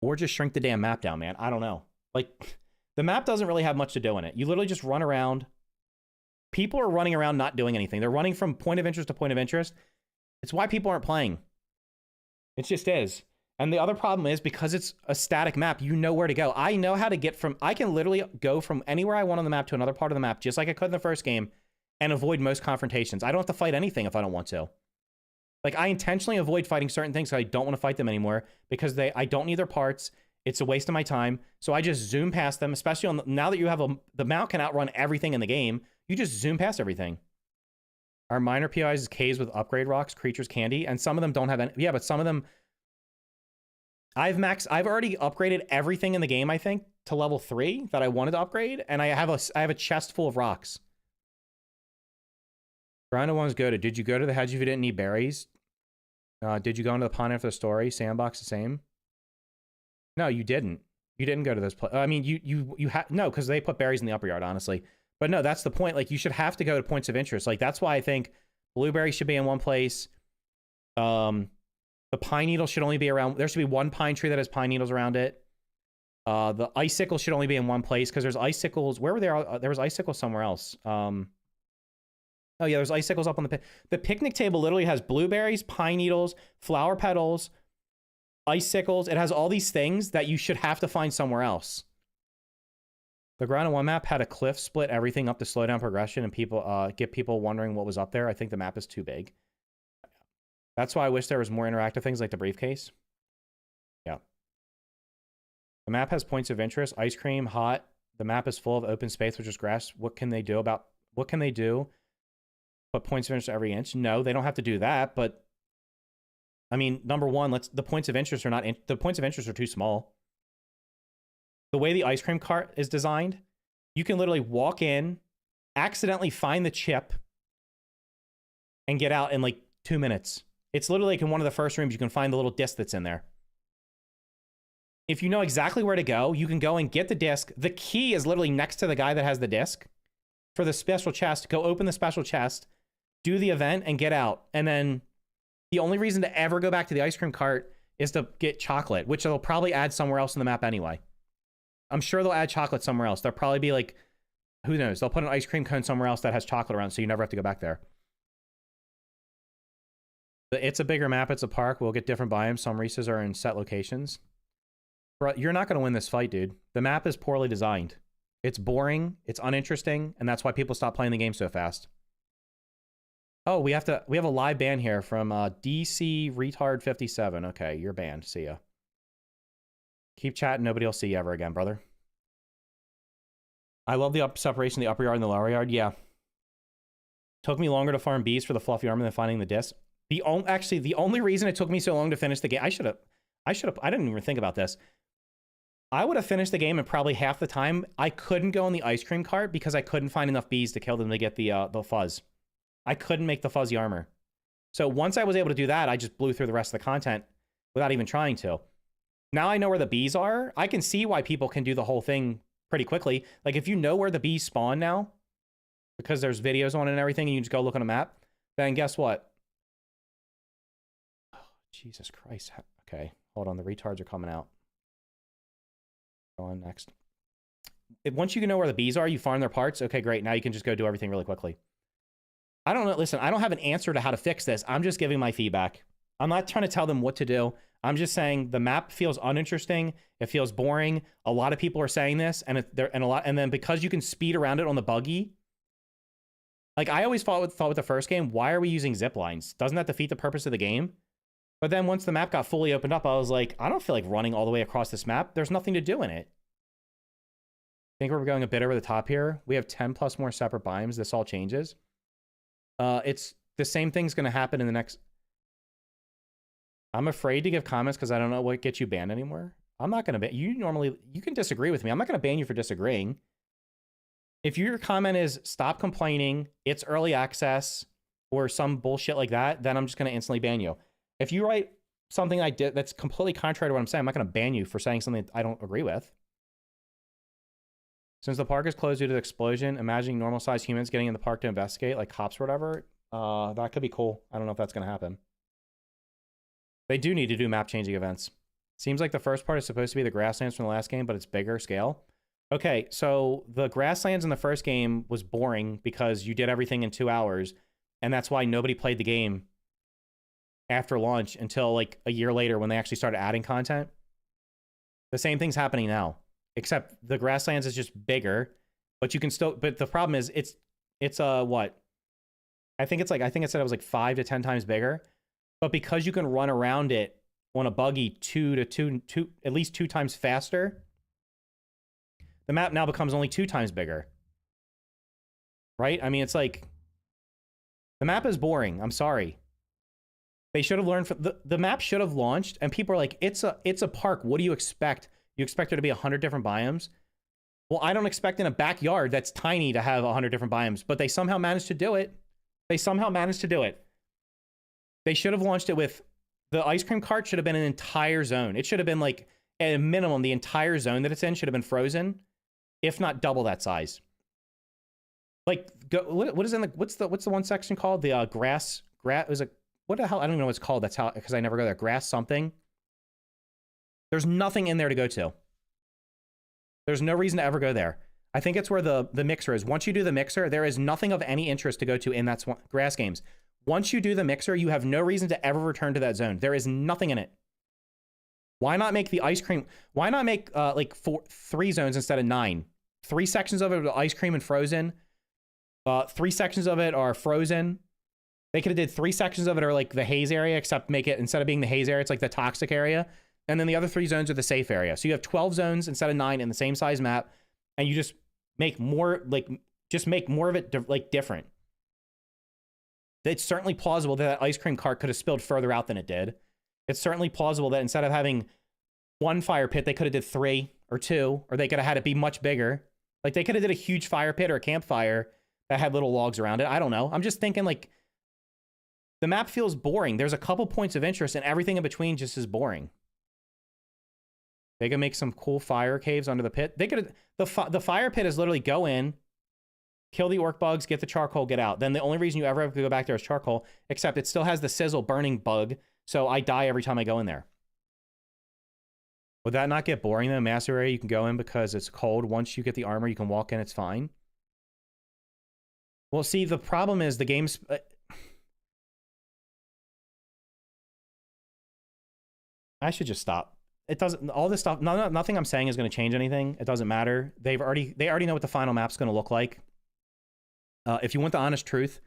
Or just shrink the damn map down, man. I don't know. Like, the map doesn't really have much to do in it. You literally just run around. People are running around not doing anything. They're running from point of interest to point of interest. It's why people aren't playing. It just is. And the other problem is, because it's a static map, you know where to go. I know how to get from... I can literally go from anywhere I want on the map to another part of the map, just like I could in the first game, and avoid most confrontations. I don't have to fight anything if I don't want to. Like, I intentionally avoid fighting certain things because I don't want to fight them anymore because I don't need their parts. It's a waste of my time. So I just zoom past them, especially on now that you have the mount can outrun everything in the game. You just zoom past everything. Our minor PIs is caves with upgrade rocks, creatures, candy, and some of them don't have any. Yeah, but some of them... I've already upgraded everything in the game, I think, to level 3 that I wanted to upgrade, and I have a chest full of rocks. Grind one's goaded. Did you go to the hedge if you didn't need berries? Did you go into the pond after the story? Sandbox the same? No, you didn't. You didn't go to those places. I mean, you have no, because they put berries in the upper yard, honestly. But no, that's the point. Like, you should have to go to points of interest. Like, that's why I think blueberries should be in one place. The pine needle should only be around. There should be one pine tree that has pine needles around it. The icicle should only be in one place because there's icicles. Where were there? There was icicles somewhere else. Oh yeah, there's icicles up on the picnic table. Literally has blueberries, pine needles, flower petals, icicles. It has all these things that you should have to find somewhere else. The Ground One map had a cliff split everything up to slow down progression and get people wondering what was up there. I think the map is too big. That's why I wish there was more interactive things like the briefcase. Yeah. The map has points of interest. Ice cream, hot. The map is full of open space, which is grass. What can they do? Put points of interest every inch? No, they don't have to do that. But I mean, number one, the points of interest are the points of interest are too small. The way the ice cream cart is designed, you can literally walk in, accidentally find the chip, and get out in like 2 minutes. It's literally like in one of the first rooms, you can find the little disc that's in there. If you know exactly where to go, you can go and get the disc. The key is literally next to the guy that has the disc. for the special chest, go open the special chest, do the event, and get out. And then the only reason to ever go back to the ice cream cart is to get chocolate, which they'll probably add somewhere else in the map anyway. I'm sure they'll add chocolate somewhere else. They'll probably be like, who knows? They'll put an ice cream cone somewhere else that has chocolate around, so you never have to go back there. But it's a bigger map. It's a park. We'll get different biomes. Some races are in set locations. Bro, you're not going to win this fight, dude. The map is poorly designed. It's boring. It's uninteresting, and that's why people stop playing the game so fast. Oh, we have a live ban here from DC Retard 57. Okay, you're banned. See ya. Keep chatting. Nobody will see you ever again, brother. I love the separation, the upper yard and the lower yard. Yeah. Took me longer to farm bees for the fluffy armor than finding the disc. Actually, the only reason it took me so long to finish the game, I didn't even think about this. I would have finished the game in probably half the time. I couldn't go on the ice cream cart because I couldn't find enough bees to kill them to get the fuzz. I couldn't make the fuzzy armor. So once I was able to do that, I just blew through the rest of the content without even trying to. Now I know where the bees are. I can see why people can do the whole thing pretty quickly. Like if you know where the bees spawn now, because there's videos on it and everything, and you just go look on a map, then guess what? Oh, Jesus Christ. Okay, hold on. The retards are coming out. Go on next. Once you know where the bees are, you farm their parts. Okay, great. Now you can just go do everything really quickly. I don't know. Listen, I don't have an answer to how to fix this. I'm just giving my feedback. I'm not trying to tell them what to do. I'm just saying the map feels uninteresting. It feels boring. A lot of people are saying this, and then because you can speed around it on the buggy, like I always thought with the first game, why are we using zip lines? Doesn't that defeat the purpose of the game? But then once the map got fully opened up, I was like, I don't feel like running all the way across this map. There's nothing to do in it. I think we're going a bit over the top here. We have 10 plus more separate biomes. This all changes. It's the same thing's going to happen in the next. I'm afraid to give comments because I don't know what gets you banned anymore. I'm not going to ban you. You can disagree with me. I'm not going to ban you for disagreeing. If your comment is stop complaining, it's early access, or some bullshit like that, then I'm just going to instantly ban you. If you write something I did that's completely contrary to what I'm saying, I'm not going to ban you for saying something I don't agree with. Since the park is closed due to the explosion, imagining normal-sized humans getting in the park to investigate, like cops or whatever, that could be cool. I don't know if that's going to happen. They do need to do map-changing events. Seems like the first part is supposed to be the grasslands from the last game, but it's bigger scale. Okay, so the grasslands in the first game was boring because you did everything in 2 hours, and that's why nobody played the game after launch until like a year later when they actually started adding content. The same thing's happening now, except the grasslands is just bigger, but you can still, but the problem is it's what? I think it said it was like 5 to 10 times bigger, but because you can run around it on a buggy at least 2 times faster, the map now becomes only 2 times bigger. Right? I mean, it's like the map is boring. I'm sorry. They should have learned from the map should have launched, and people are like, it's a park. What do you expect? You expect there to be 100 different biomes? Well, I don't expect in a backyard that's tiny to have 100 different biomes, but they somehow managed to do it. They should have launched it with the ice cream cart should have been an entire zone. It should have been like at a minimum, the entire zone that it's in should have been frozen, if not double that size. Like, what's the one section called? The grass was a, what the hell? I don't even know what it's called. That's how, because I never go there. Grass something. There's nothing in there to go to. There's no reason to ever go there. I think it's where the mixer is. Once you do the mixer, there is nothing of any interest to go to in that grass games. Once you do the mixer, you have no reason to ever return to that zone. There is nothing in it. Why not make the ice cream? Why not make like 3 zones instead of 9? 3 sections of it are ice cream and frozen. 3 sections of it are frozen. They could have did 3 sections of it are like the haze area, except make it, instead of being the haze area, it's like the toxic area. And then the other 3 zones are the safe area. So you have 12 zones instead of 9 in the same size map. And you just make more, make more of it different. It's certainly plausible that ice cream cart could have spilled further out than it did. It's certainly plausible that instead of having 1 fire pit, they could have did 3 or 2, or they could have had it be much bigger. Like they could have did a huge fire pit or a campfire that had little logs around it. I don't know. I'm just thinking like the map feels boring. There's a couple points of interest and everything in between just is boring. They could make some cool fire caves under the pit. They could, the fire pit is literally go in, Kill the orc bugs, get the charcoal, get out. Then the only reason you ever have to go back there is charcoal, except it still has the sizzle burning bug, so I die every time I go in there. Would that not get boring though? Master area you can go in because it's cold. Once you get the armor, you can walk in, it's fine. Well, see, the problem is the game's... I should just stop. It doesn't... All this stuff... nothing I'm saying is going to change anything. It doesn't matter. They already know what the final map's going to look like. If you want the honest truth,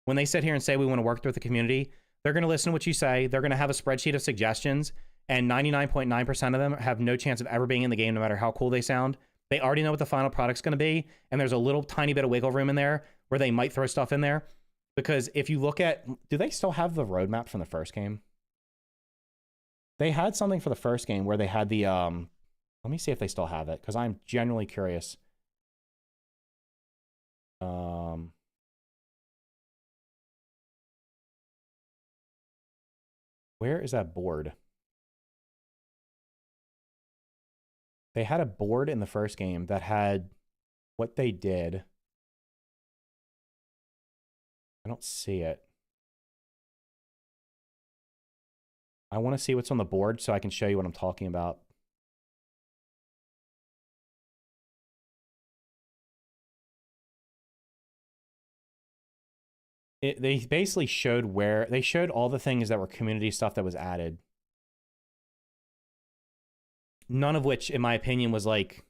when they sit here and say we want to work with the community, they're going to listen to what you say. They're going to have a spreadsheet of suggestions, and 99.9% of them have no chance of ever being in the game, no matter how cool they sound. They already know what the final product's going to be, and there's a little tiny bit of wiggle room in there where they might throw stuff in there. Because if you look at... Do they still have the roadmap from the first game? They had something for the first game where they had the... Let me see if they still have it, because I'm genuinely curious. Where is that board? They had a board in the first game that had what they did. I don't see it. I want to see what's on the board so I can show you what I'm talking about. They basically showed where... They showed all the things that were community stuff that was added. None of which, in my opinion, was like...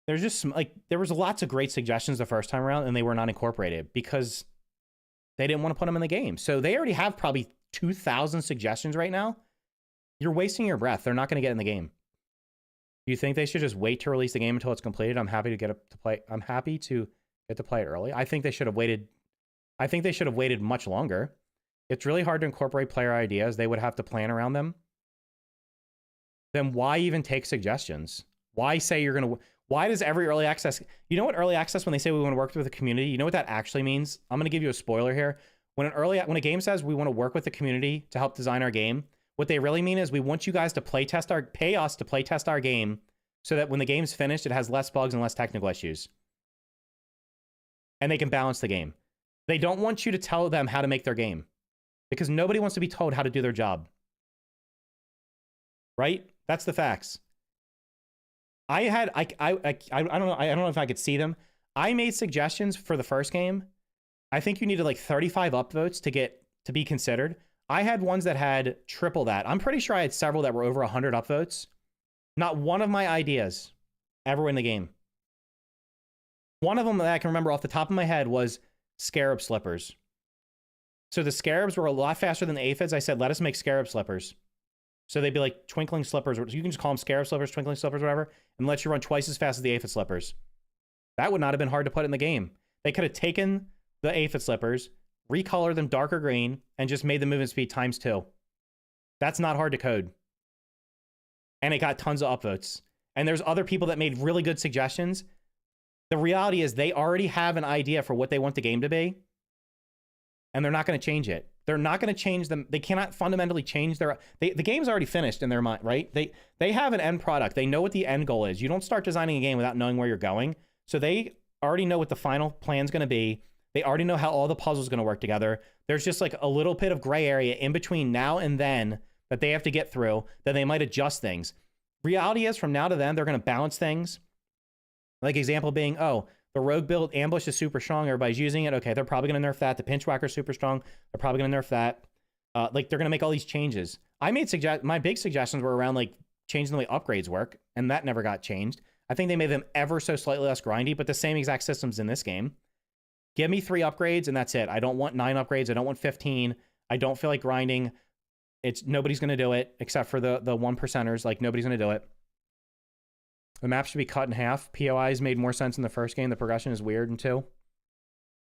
There's just some... Like, there was lots of great suggestions the first time around, and they were not incorporated because they didn't want to put them in the game. So they already have probably 2,000 suggestions right now. You're wasting your breath. They're not going to get in the game. You think they should just wait to release the game until it's completed? I'm happy to get to play. I'm happy to get to play it early. I think they should have waited. I think they should have waited much longer. It's really hard to incorporate player ideas. They would have to plan around them. Then why even take suggestions? Why say you're going to... Why does every early access... You know what early access, when they say we want to work with the community, you know what that actually means? I'm going to give you a spoiler here. When a game says we want to work with the community to help design our game, what they really mean is we want you guys to pay us to play test our game so that when the game's finished, it has less bugs and less technical issues. And they can balance the game. They don't want you to tell them how to make their game because nobody wants to be told how to do their job. Right? That's the facts. I don't know if I could see them. I made suggestions for the first game. I think you needed like 35 upvotes to be considered. I had ones that had triple that. I'm pretty sure I had several that were over 100 upvotes. Not one of my ideas ever win the game. One of them that I can remember off the top of my head was scarab slippers. So the scarabs were a lot faster than the aphids. I said, let us make scarab slippers. So they'd be like twinkling slippers. You can just call them scarab slippers, twinkling slippers, whatever, and let you run twice as fast as the aphid slippers. That would not have been hard to put in the game. They could have taken the aphid slippers, recolored them darker green, and just made the movement speed ×2. That's not hard to code. And it got tons of upvotes. And there's other people that made really good suggestions. The reality is they already have an idea for what they want the game to be. And they're not going to change it. They're not going to change them. They cannot fundamentally change their... the game's already finished in their mind, right? They have an end product. They know what the end goal is. You don't start designing a game without knowing where you're going. So they already know what the final plan's going to be. They already know how all the puzzles going to work together. There's just like a little bit of gray area in between now and then that they have to get through, that they might adjust things. Reality is, from now to then, they're going to balance things. Like example being, oh, the rogue build ambush is super strong. Everybody's using it. Okay, they're probably going to nerf that. The pinch whacker's super strong. They're probably going to nerf that. Like, they're going to make all these changes. I made my big suggestions were around, like, changing the way upgrades work, and that never got changed. I think they made them ever so slightly less grindy, but the same exact systems in this game. Give me 3 upgrades, and that's it. I don't want 9 upgrades. I don't want 15. I don't feel like grinding. Nobody's going to do it, except for the 1%ers. Like, nobody's going to do it. The map should be cut in half. POIs made more sense in the first game. The progression is weird in 2.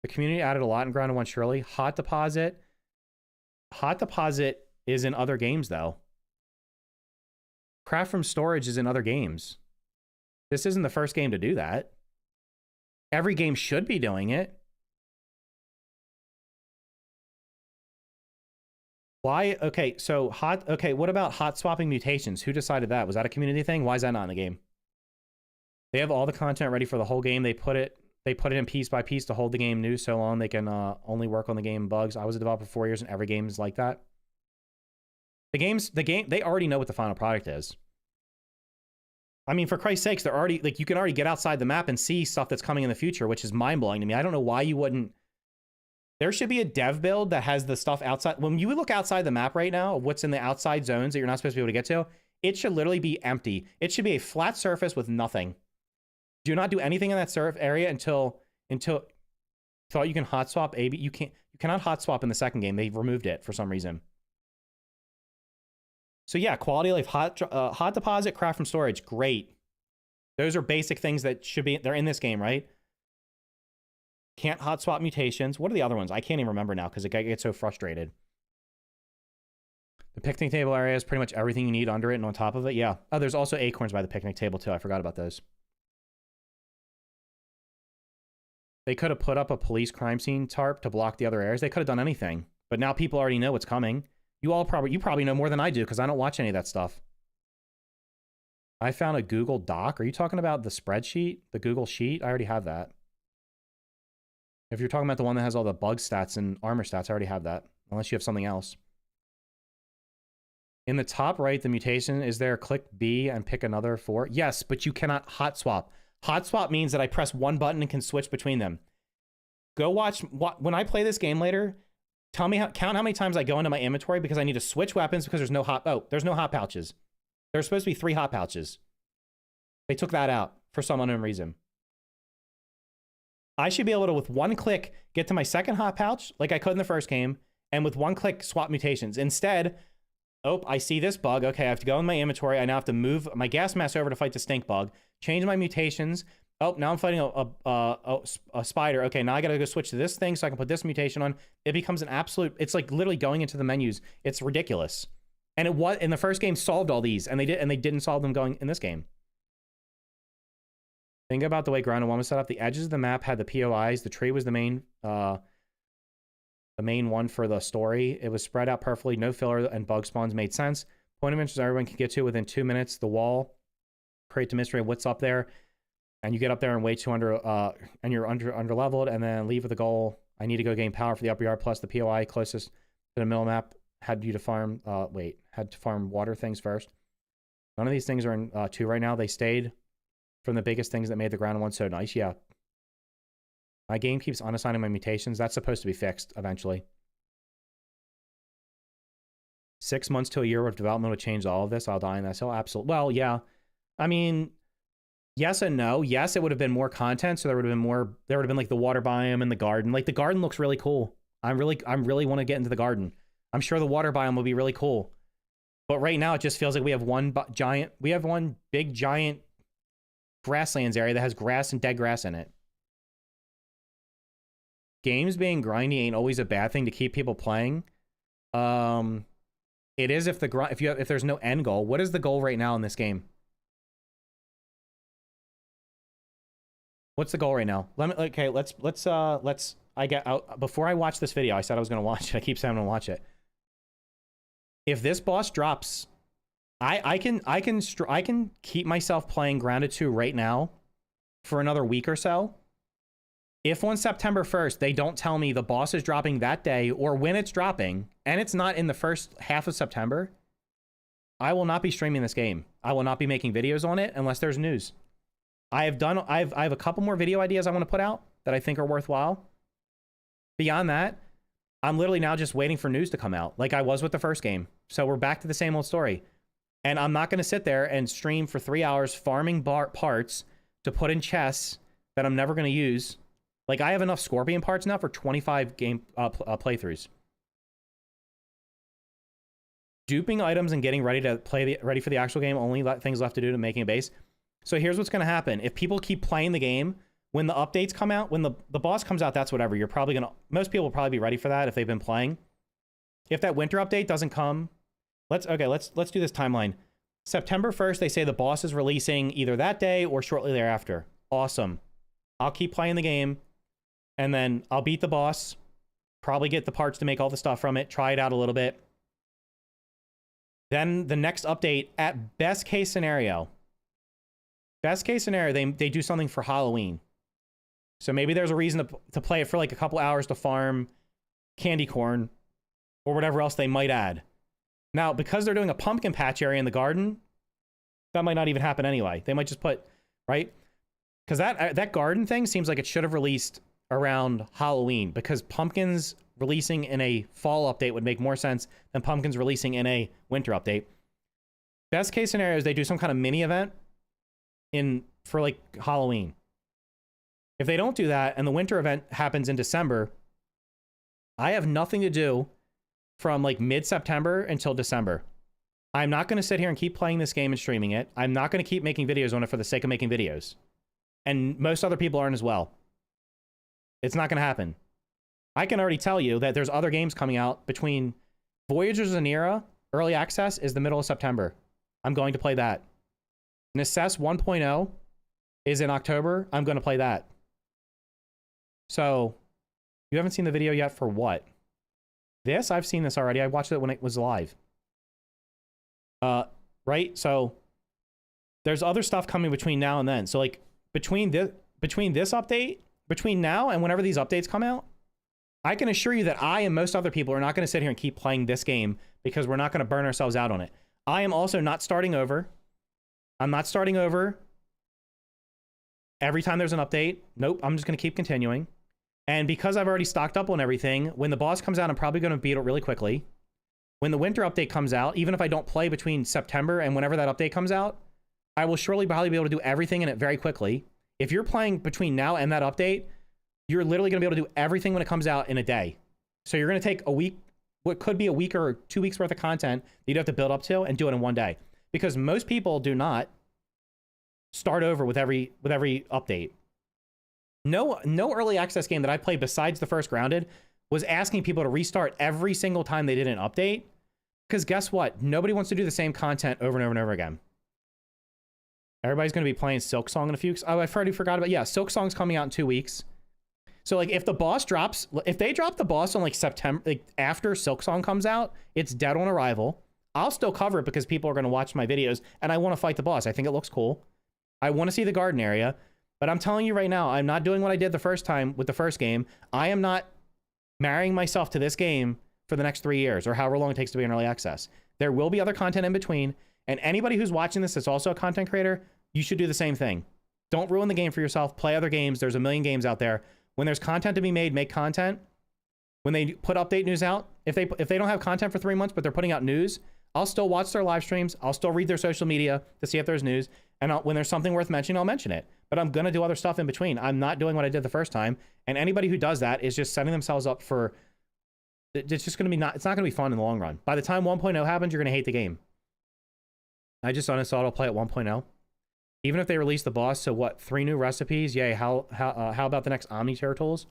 The community added a lot in Ground 1 surely. Hot Deposit. Hot Deposit is in other games, though. Craft from Storage is in other games. This isn't the first game to do that. Every game should be doing it. Why? Okay, so okay, what about hot swapping mutations? Who decided that? Was that a community thing? Why is that not in the game? They have all the content ready for the whole game. They put it in piece by piece to hold the game new so long they can only work on the game bugs. I was a developer for 4 years and every game is like that. The game, they already know what the final product is. I mean, for Christ's sakes, they're already, like, you can already get outside the map and see stuff that's coming in the future, which is mind-blowing to me. I don't know why you wouldn't. There should be a dev build that has the stuff outside. When you look outside the map right now, what's in the outside zones that you're not supposed to be able to get to, it should literally be empty. It should be a flat surface with nothing. Do not do anything in that area until thought you can hot swap AB. You cannot hot swap in the second game. They removed it for some reason. So yeah, quality of life, hot deposit, craft from storage, great. Those are basic things that should be, they're in this game, right? Can't hot swap mutations. What are the other ones? I can't even remember now because I get so frustrated. The picnic table area has pretty much everything you need under it and on top of it. Yeah. Oh, there's also acorns by the picnic table too. I forgot about those. They could have put up a police crime scene tarp to block the other areas. They could have done anything. But now people already know what's coming. You probably know more than I do because I don't watch any of that stuff. I found a Google Doc. Are you talking about the spreadsheet? The Google Sheet? I already have that. If you're talking about the one that has all the bug stats and armor stats, I already have that. Unless you have something else. In the top right, the mutation is there. Click B and pick another 4. Yes, but you cannot hot swap. Hot swap means that I press one button and can switch between them. Go watch when I play this game later. Tell me count how many times I go into my inventory because I need to switch weapons because there's no hot pouches. There's supposed to be 3 hot pouches. They took that out for some unknown reason. I should be able to, with one click, get to my second hot pouch like I could in the first game, and with one click swap mutations. Instead, I see this bug. Okay, I have to go in my inventory. I now have to move my gas mask over to fight the stink bug. Change my mutations. Oh, now I'm fighting a spider. Okay, now I gotta go switch to this thing so I can put this mutation on. It becomes an absolute, it's like literally going into the menus. It's ridiculous. And it was, in the first game, solved all these, and they didn't solve them going in this game. Think about the way Ground 1 was set up. The edges of the map had the POIs. The tree was the main one for the story. It was spread out perfectly. No filler and bug spawns made sense. Point of interest everyone can get to within 2 minutes. The wall, create the mystery of what's up there. And you get up there and way too and you're under leveled, and then leave with the goal. I need to go gain power for the upper yard plus the POI closest to the middle map. Had to farm water things first. None of these things are in 2 right now. They stayed from the biggest things that made the Ground 1 so nice. Yeah. My game keeps unassigning my mutations. That's supposed to be fixed eventually. 6 months to a year of development would change all of this. I'll die in that hill. Absolutely. Well, yeah. I mean, yes and no. Yes, it would have been more content, so there would have been like the water biome and the garden. Like the garden looks really cool. I really want to get into the garden. I'm sure the water biome will be really cool. But right now it just feels like we have one big giant grasslands area that has grass and dead grass in it. Games being grindy ain't always a bad thing to keep people playing. It is if there's no end goal. What is the goal right now in this game? What's the goal right now? Before I watch this video, I said I was going to watch it. I keep saying I'm going to watch it. If this boss drops, I can keep myself playing Grounded 2 right now for another week or so. If on September 1st, they don't tell me the boss is dropping that day or when it's dropping, and it's not in the first half of September, I will not be streaming this game. I will not be making videos on it unless there's news. I have a couple more video ideas I want to put out that I think are worthwhile. Beyond that, I'm literally now just waiting for news to come out like I was with the first game. So we're back to the same old story. And I'm not going to sit there and stream for 3 hours farming parts to put in chests that I'm never going to use. Like, I have enough Scorpion parts now for 25 game playthroughs. Duping items and getting ready to ready for the actual game, only things left to do to making a base. So here's what's going to happen. If people keep playing the game, when the updates come out, when the boss comes out, that's whatever. You're probably going to... Most people will probably be ready for that if they've been playing. If that winter update doesn't come... Let's do this timeline. September 1st, they say the boss is releasing either that day or shortly thereafter. Awesome. I'll keep playing the game, and then I'll beat the boss, probably get the parts to make all the stuff from it, try it out a little bit. Then the next update, at best case scenario, Best case scenario, they do something for Halloween. So maybe there's a reason to play it for like a couple hours to farm candy corn or whatever else they might add. Now, because they're doing a pumpkin patch area in the garden, that might not even happen anyway. They might just put, right? Because that garden thing seems like it should have released around Halloween, because pumpkins releasing in a fall update would make more sense than pumpkins releasing in a winter update. Best case scenario is they do some kind of mini event for like Halloween. If they don't do that and the winter event happens in December, I have nothing to do from like mid-September until December. I'm not going to sit here and keep playing this game and streaming it. I'm not going to keep making videos on it for the sake of making videos. And most other people aren't as well. It's not going to happen. I can already tell you that there's other games coming out between Voyagers and Era. Early access is the middle of September. I'm going to play that. Necess 1.0 is in October. I'm going to play that. So, you haven't seen the video yet for what? This? I've seen this already. I watched it when it was live. Right? So, there's other stuff coming between now and then. So, like, between this update, between now and whenever these updates come out, I can assure you that I and most other people are not going to sit here and keep playing this game because we're not going to burn ourselves out on it. I am also not starting over. I'm not starting over every time there's an update. Nope, I'm just going to keep continuing. And because I've already stocked up on everything, when the boss comes out, I'm probably going to beat it really quickly. When the winter update comes out, even if I don't play between September and whenever that update comes out, I will surely probably be able to do everything in it very quickly. If you're playing between now and that update, you're literally going to be able to do everything when it comes out in a day. So you're going to take a week, what could be a week or 2 weeks worth of content that you'd have to build up to and do it in one day. Because most people do not start over with every update. No early access game that I played besides the first Grounded was asking people to restart every single time they did an update. Because guess what? Nobody wants to do the same content over and over and over again. Everybody's going to be playing Silk Song in a few weeks. Oh, I've already forgot about, yeah, Silk Song's coming out in 2 weeks. So like if the boss drops, if they drop the boss on like September, like after Silk Song comes out, it's dead on arrival. I'll still cover it because people are going to watch my videos and I want to fight the boss. I think it looks cool. I want to see the garden area, but I'm telling you right now, I'm not doing what I did the first time with the first game. I am not marrying myself to this game for the next 3 years or however long it takes to be in early access. There will be other content in between, and anybody who's watching this that's also a content creator, you should do the same thing. Don't ruin the game for yourself. Play other games. There's a million games out there. When there's content to be made, make content. When they put update news out, if they don't have content for 3 months, but they're putting out news, I'll still watch their live streams. I'll still read their social media to see if there's news. And when there's something worth mentioning, I'll mention it. But I'm going to do other stuff in between. I'm not doing what I did the first time. And anybody who does that is just setting themselves up for, it's just going to be it's not going to be fun in the long run. By the time 1.0 happens, you're going to hate the game. I just uninstalled I'll play at 1.0. Even if they release the boss, so what, 3 new recipes? Yay, how about the next Omni Turtles?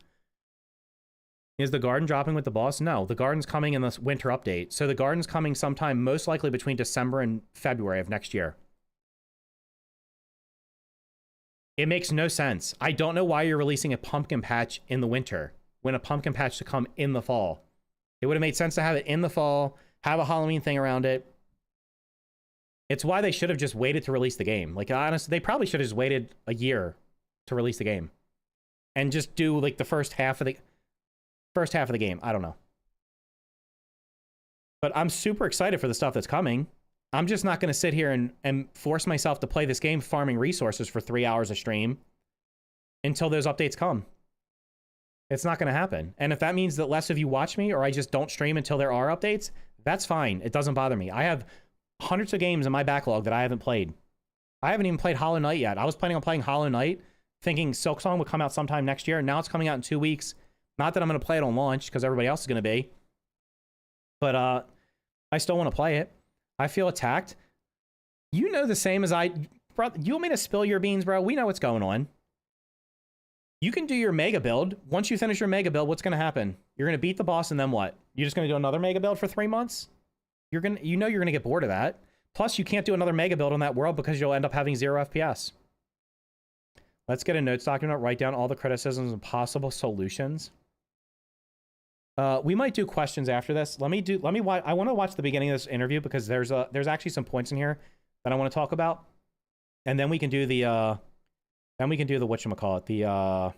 Is the garden dropping with the boss? No, the garden's coming in this winter update. So the garden's coming sometime most likely between December and February of next year. It makes no sense. I don't know why you're releasing a pumpkin patch in the winter when a pumpkin patch to come in the fall. It would have made sense to have it in the fall, have a Halloween thing around it. It's why they should have just waited to release the game. Like, honestly, they probably should have just waited a year to release the game. And just do, like, the first half of the game. I don't know. But I'm super excited for the stuff that's coming. I'm just not going to sit here and force myself to play this game farming resources for 3 hours a stream until those updates come. It's not going to happen. And if that means that less of you watch me or I just don't stream until there are updates, that's fine. It doesn't bother me. I have hundreds of games in my backlog that I haven't played. I haven't even played Hollow Knight yet. I was planning on playing Hollow Knight, thinking Silk Song would come out sometime next year. Now it's coming out in 2 weeks. Not that I'm going to play it on launch, because everybody else is going to be. But I still want to play it. I feel attacked. You know the same as I... Bro, you want me to spill your beans, bro? We know what's going on. You can do your mega build. Once you finish your mega build, what's going to happen? You're going to beat the boss, and then what? You're just going to do another mega build for 3 months? You know you're going to get bored of that. Plus, you can't do another mega build on that world because you'll end up having 0 FPS. Let's get a notes document, write down all the criticisms and possible solutions. We might do questions after this. I want to watch the beginning of this interview because there's actually some points in here that I want to talk about. And then we can do the whatchamacallit,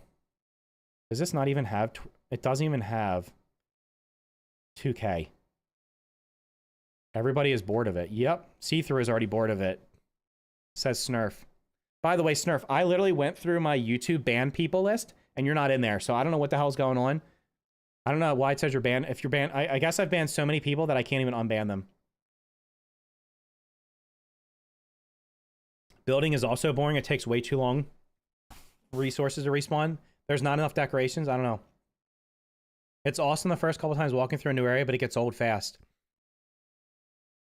does this not even have, it doesn't even have 2K. Everybody is bored of it. Yep, See-Through is already bored of it. Says Snurf. By the way, Snurf, I literally went through my YouTube banned people list, and you're not in there, so I don't know what the hell's going on. I don't know why it says you're banned. If you're banned, I guess I've banned so many people that I can't even unban them. Building is also boring. It takes way too long. Resources to respawn. There's not enough decorations. I don't know. It's awesome the first couple times walking through a new area, but it gets old fast.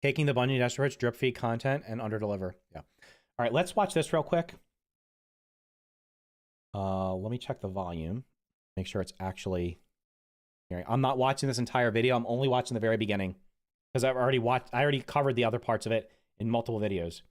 Taking the Bungie Desert Rich, drip feed content, and underdeliver. Yeah. All right, let's watch this real quick. Let me check the volume. Make sure it's actually hearing. I'm not watching this entire video. I'm only watching the very beginning because I already covered the other parts of it in multiple videos.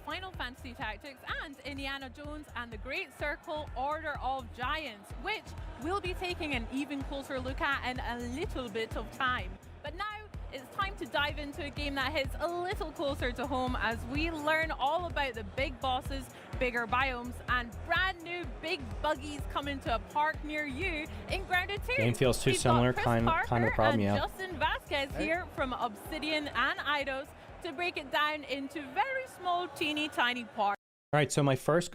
Final Fantasy Tactics and Indiana Jones and the Great Circle Order of Giants, which we'll be taking an even closer look at in a little bit of time. But now it's time to dive into a game that hits a little closer to home as we learn all about the big bosses, bigger biomes, and brand new big buggies coming to a park near you in Grounded 2. Game feels too similar, kind of the problem, yeah. Justin Vasquez here from Obsidian and Eidos to break it down into very small, teeny, tiny parts. All right, so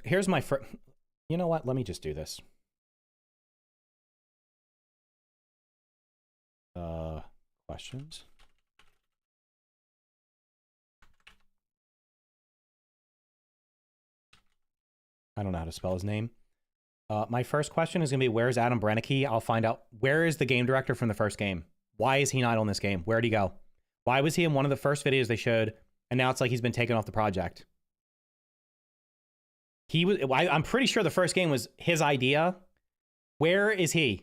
here's my first, you know what? Let me just do this. Questions? I don't know how to spell his name. My first question is going to be, where's Adam Brennicky? I'll find out. Where is the game director from the first game? Why is he not on this game? Where'd he go? Why was he in one of the first videos they showed, and now it's like he's been taken off the project? I'm pretty sure the first game was his idea. Where is he?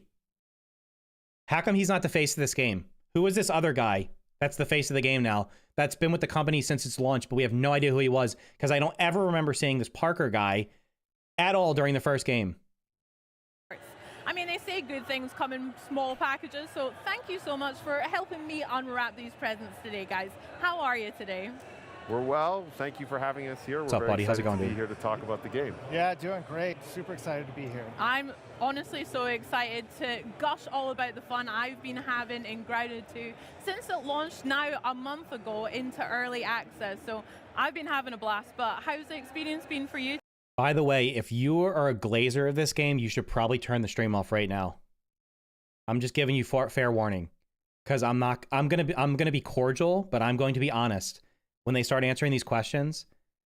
How come he's not the face of this game? Who is this other guy that's the face of the game now? That's been with the company since its launch, but we have no idea who he was because I don't ever remember seeing this Parker guy at all during the first game. I mean, they say good things come in small packages, so thank you so much for helping me unwrap these presents today, guys. How are you today? We're well. Thank you for having us here. What's up, buddy? How's it going, to be dude? here to talk about the game. Yeah, doing great. Super excited to be here. I'm honestly so excited to gush all about the fun I've been having in Grounded 2 since it launched now a month ago into early access. So I've been having a blast, but how's the experience been for you? By the way, if you are a glazer of this game, you should probably turn the stream off right now. I'm just giving you fair warning, because I'm gonna be cordial, but I'm going to be honest when they start answering these questions,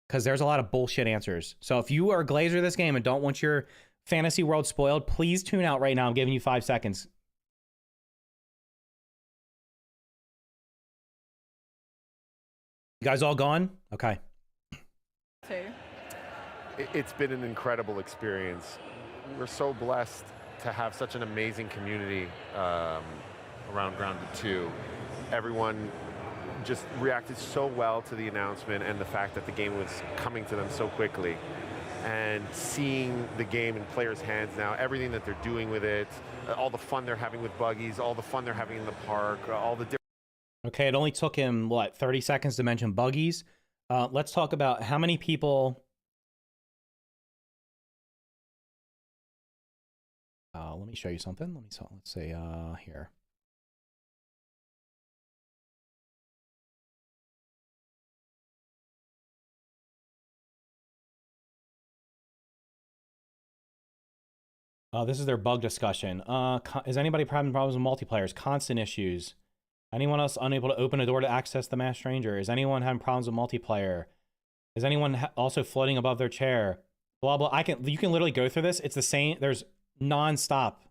because there's a lot of bullshit answers. So if you are a glazer of this game and don't want your fantasy world spoiled, please tune out right now. I'm giving you 5 seconds. You guys all gone? Okay. It's been an incredible experience. We're so blessed to have such an amazing community around Grounded 2. Everyone just reacted so well to the announcement and the fact that the game was coming to them so quickly. And seeing the game in players' hands now, everything that they're doing with it, all the fun they're having with buggies, all the fun they're having in the park, all the different... Okay, it only took him, what, 30 seconds to mention buggies? Let's talk about how many people... let me show you something. Let's say here. This is their bug discussion. Is anybody having problems with multiplayers? Constant issues. Anyone else unable to open a door to access the masked stranger? Is anyone having problems with multiplayer? Is anyone also floating above their chair? Blah blah. You can literally go through this. It's the same. There's non-stop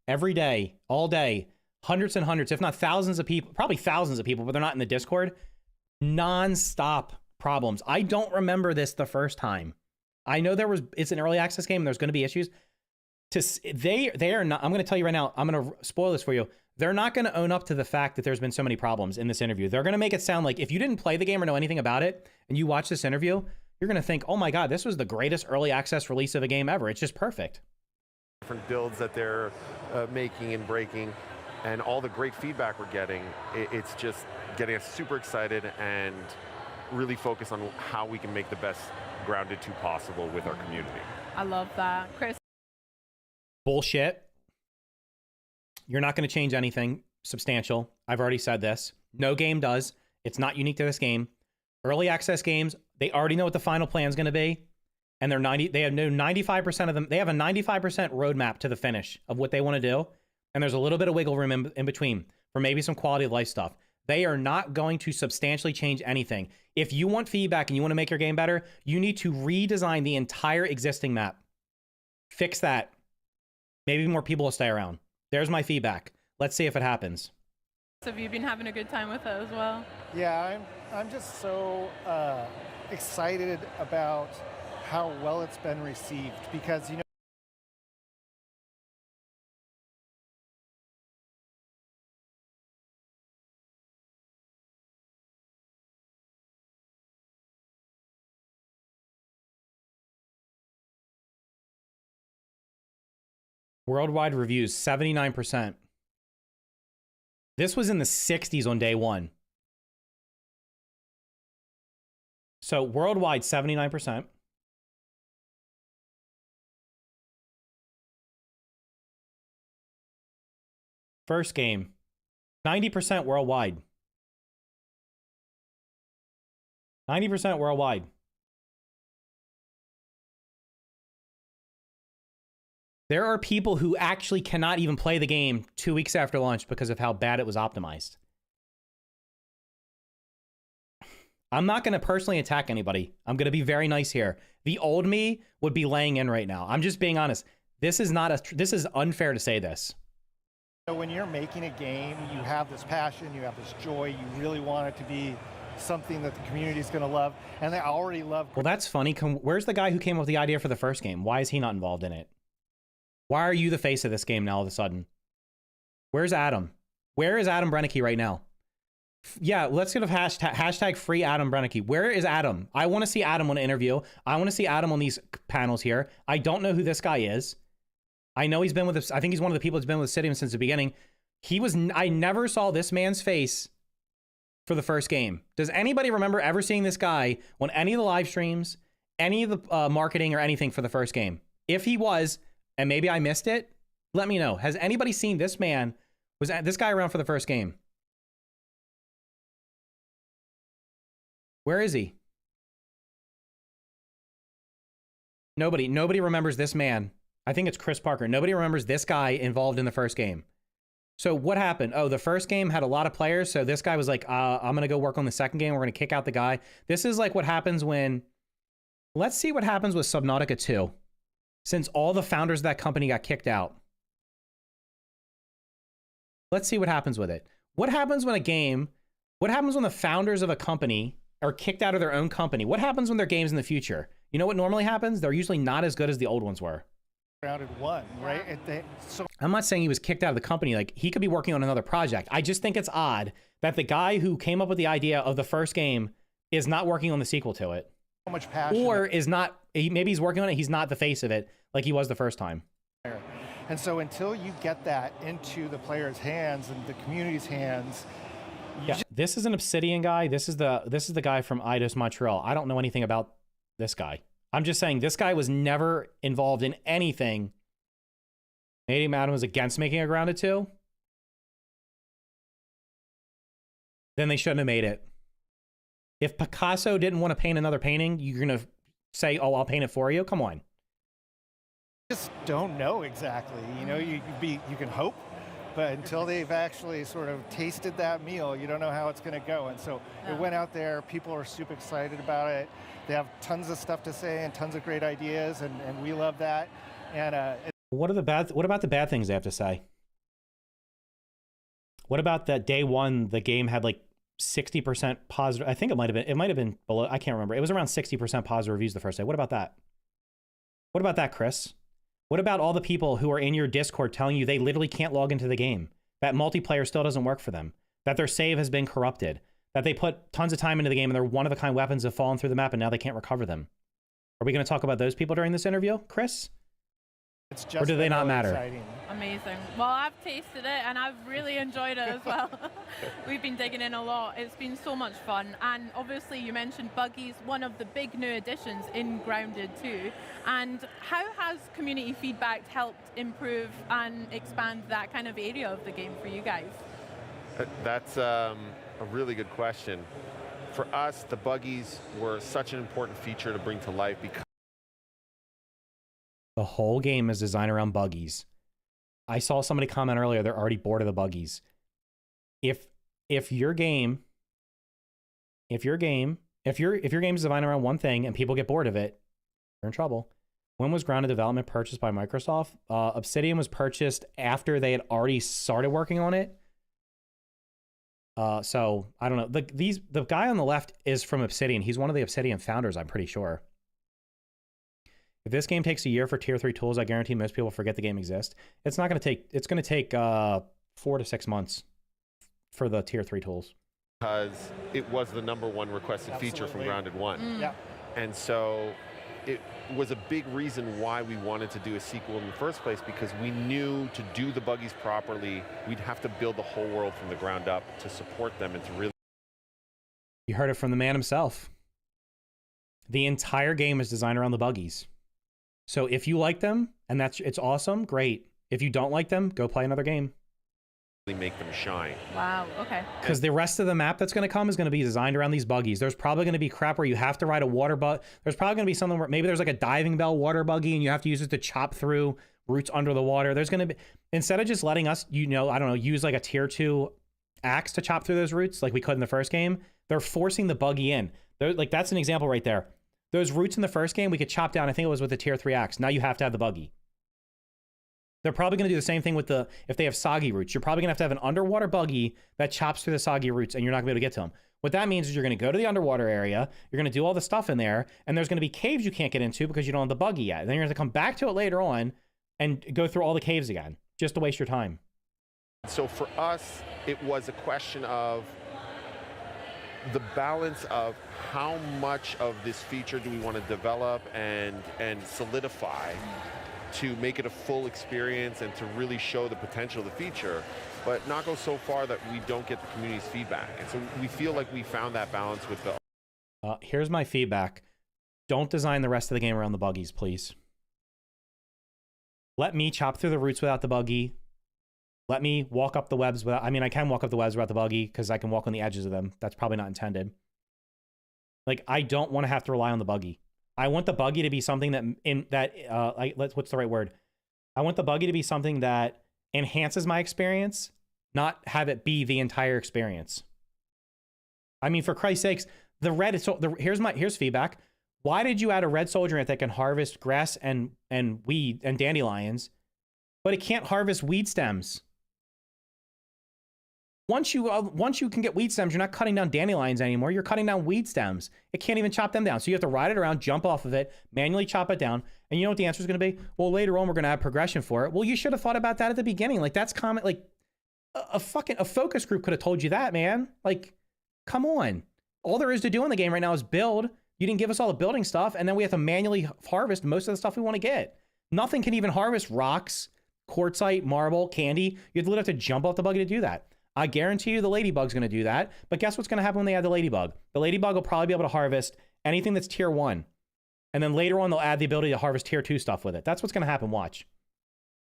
every day, all day, hundreds and hundreds, if not thousands of people, probably thousands of people, but they're not in the Discord. Non-stop problems. I don't remember this the first time. I know it's an early access game and there's going to be issues. They are not, I'm going to tell you right now, I'm going to spoil this for you. They're not going to own up to the fact that there's been so many problems in this interview. They're going to make it sound like if you didn't play the game or know anything about it and you watch this interview, you're going to think, oh my God, this was the greatest early access release of a game ever. It's just perfect. Different builds that they're making and breaking, and all the great feedback we're getting. It's just getting us super excited, and really focus on how we can make the best Grounded 2 possible with our community. I love that. Chris? Bullshit. You're not going to change anything substantial. I've already said this. No game does. It's not unique to this game. Early access games, they already know what the final plan is going to be. And they have no 95% of them. They have a 95% roadmap to the finish of what they want to do. And there's a little bit of wiggle room in between for maybe some quality of life stuff. They are not going to substantially change anything. If you want feedback and you want to make your game better, you need to redesign the entire existing map. Fix that. Maybe more people will stay around. There's my feedback. Let's see if it happens. Have you been having a good time with it as well? Yeah, I'm just so excited about how well it's been received because, you know, Worldwide reviews, 79%. This was in the 60s on day one. So worldwide, 79%. First game, 90% worldwide. 90% worldwide. There are people who actually cannot even play the game 2 weeks after launch because of how bad it was optimized. I'm not going to personally attack anybody. I'm going to be very nice here. The old me would be laying in right now. I'm just being honest. This is unfair to say this. when you're making a game, you have this passion, you have this joy, you really want it to be something that the community is going to love, and they already love. Well, that's funny. Where's the guy who came up with the idea for the first game? Why is he not involved in it? Why are you the face of this game now all of a sudden? Where's Adam? Where is Adam Brennicky right now? Yeah, let's get a hashtag free Adam Brennicky. Where is Adam? I want to see Adam on an interview. I want to see Adam on these panels here. I don't know who this guy is. I know he's been with us. I think he's one of the people that's been with Citium since the beginning. I never saw this man's face for the first game. Does anybody remember ever seeing this guy on any of the live streams, any of the marketing or anything for the first game? If he was, and maybe I missed it, let me know. Has anybody seen this man? Was this guy around for the first game? Where is he? Nobody remembers this man. I think it's Chris Parker. Nobody remembers this guy involved in the first game. So what happened? Oh, the first game had a lot of players. So this guy was like, I'm going to go work on the second game. We're going to kick out the guy. This is like what happens when, let's see what happens with Subnautica 2. Since all the founders of that company got kicked out. Let's see what happens with it. What happens when what happens when the founders of a company are kicked out of their own company? What happens when their games in the future? You know what normally happens? They're usually not as good as the old ones were. Grounded 1, right? I'm not saying he was kicked out of the company. Like, he could be working on another project. I just think it's odd that the guy who came up with the idea of the first game is not working on the sequel to it. So much passion. Or is not, maybe he's working on it, he's not the face of it like he was the first time. And so until you get that into the players' hands and the community's hands. Yeah, this is an Obsidian guy. This is the guy from Eidos Montreal. I don't know anything about this guy. I'm just saying this guy was never involved in anything. Maybe Madden was against making a Grounded 2. Then they shouldn't have made it. If Picasso didn't want to paint another painting, you're going to say, oh, I'll paint it for you? Come on. Just don't know exactly. You know, you can hope, but until they've actually sort of tasted that meal, you don't know how it's going to go. And so it went out there. People are super excited about it. They have tons of stuff to say and tons of great ideas, and we love that. And what about the bad things they have to say? What about that day one? The game had like 60% positive. I think it might have been below. I can't remember. It was around 60% positive reviews the first day. What about that? What about that, Chris? What about all the people who are in your Discord telling you they literally can't log into the game? That multiplayer still doesn't work for them? That their save has been corrupted? That they put tons of time into the game and their one-of-a-kind weapons have fallen through the map and now they can't recover them? Are we going to talk about those people during this interview, Chris? it's just or do they not matter? exciting. Amazing. Well, I've tasted it and I've really enjoyed it as well. We've been digging in a lot. It's been so much fun. And obviously you mentioned buggies, one of the big new additions in Grounded 2. And how has community feedback helped improve and expand that kind of area of the game for you guys? That's a really good question. For us, the buggies were such an important feature to bring to life because the whole game is designed around buggies. I saw somebody comment earlier, they're already bored of the buggies. If your game is designed around one thing and people get bored of it, you're in trouble. When was Grounded Development purchased by Microsoft? Obsidian was purchased after they had already started working on it. So I don't know. The guy on the left is from Obsidian. He's one of the Obsidian founders, I'm pretty sure. If this game takes a year for tier 3 tools, I guarantee most people forget the game exists. It's not going to take, it's going to take 4 to 6 months for the tier 3 tools. Because it was the #1 requested feature from Grounded 1. Yeah. And so it was a big reason why we wanted to do a sequel in the first place, because we knew to do the buggies properly, we'd have to build the whole world from the ground up to support them and to really... You heard it from the man himself. The entire game is designed around the buggies. So if you like them, and it's awesome, great. If you don't like them, go play another game. Make them shine. Wow, okay. Because the rest of the map that's going to come is going to be designed around these buggies. There's probably going to be crap where you have to ride a water bug. There's probably going to be something where maybe there's like a diving bell water buggy and you have to use it to chop through roots under the water. There's going to be, instead of just letting us, I don't know, use like a tier 2 axe to chop through those roots like we could in the first game, they're forcing the buggy in. Like that's an example right there. Those roots in the first game we could chop down, I think it was with the tier 3 axe. Now you have to have the buggy. They're probably going to do the same thing with if they have soggy roots. You're probably going to have an underwater buggy that chops through the soggy roots and you're not going to be able to get to them. What that means is you're going to go to the underwater area, you're going to do all the stuff in there, and there's going to be caves you can't get into because you don't have the buggy yet. Then you're going to come back to it later on and go through all the caves again, just to waste your time. So for us, it was a question of the balance of how much of this feature do we want to develop and solidify to make it a full experience and to really show the potential of the feature, but not go so far that we don't get the community's feedback. And so we feel like we found that balance with the... Here's my feedback. Don't design the rest of the game around the buggies, please. Let me chop through the roots without the buggy. Let me walk up the webs without... I mean, I can walk up the webs without the buggy because I can walk on the edges of them. That's probably not intended. Like, I don't want to have to rely on the buggy. I want the buggy to be something what's the right word? I want the buggy to be something that enhances my experience, not have it be the entire experience. I mean, for Christ's sakes, here's feedback. Why did you add a red soldier ant that can harvest grass and weed and dandelions, but it can't harvest weed stems? Once you can get weed stems, you're not cutting down dandelions anymore. You're cutting down weed stems. It can't even chop them down. So you have to ride it around, jump off of it, manually chop it down. And you know what the answer is going to be? Well, later on, we're going to have progression for it. Well, you should have thought about that at the beginning. Like, that's common. Like, a focus group could have told you that, man. Like, come on. All there is to do in the game right now is build. You didn't give us all the building stuff, and then we have to manually harvest most of the stuff we want to get. Nothing can even harvest rocks, quartzite, marble, candy. You'd literally have to jump off the buggy to do that. I guarantee you the ladybug's going to do that. But guess what's going to happen when they add the ladybug? The ladybug will probably be able to harvest anything that's tier 1. And then later on, they'll add the ability to harvest tier 2 stuff with it. That's what's going to happen. Watch.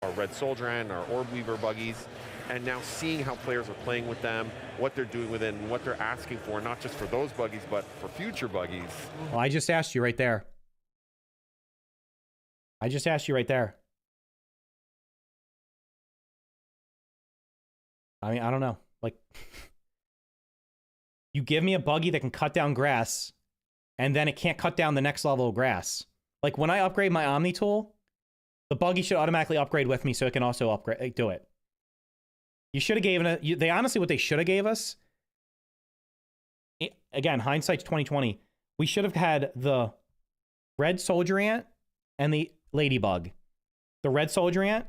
Our Red Soldier Ant, our Orb Weaver buggies, and now seeing how players are playing with them, what they're doing with it, and what they're asking for, not just for those buggies, but for future buggies. Well, I just asked you right there. I mean, I don't know. Like, you give me a buggy that can cut down grass, and then it can't cut down the next level of grass. Like, when I upgrade my Omni tool, the buggy should automatically upgrade with me so it can also upgrade, do it. You should have given it, they honestly, what they should have gave us, again, hindsight's 2020, we should have had the Red Soldier Ant and the Ladybug. The Red Soldier Ant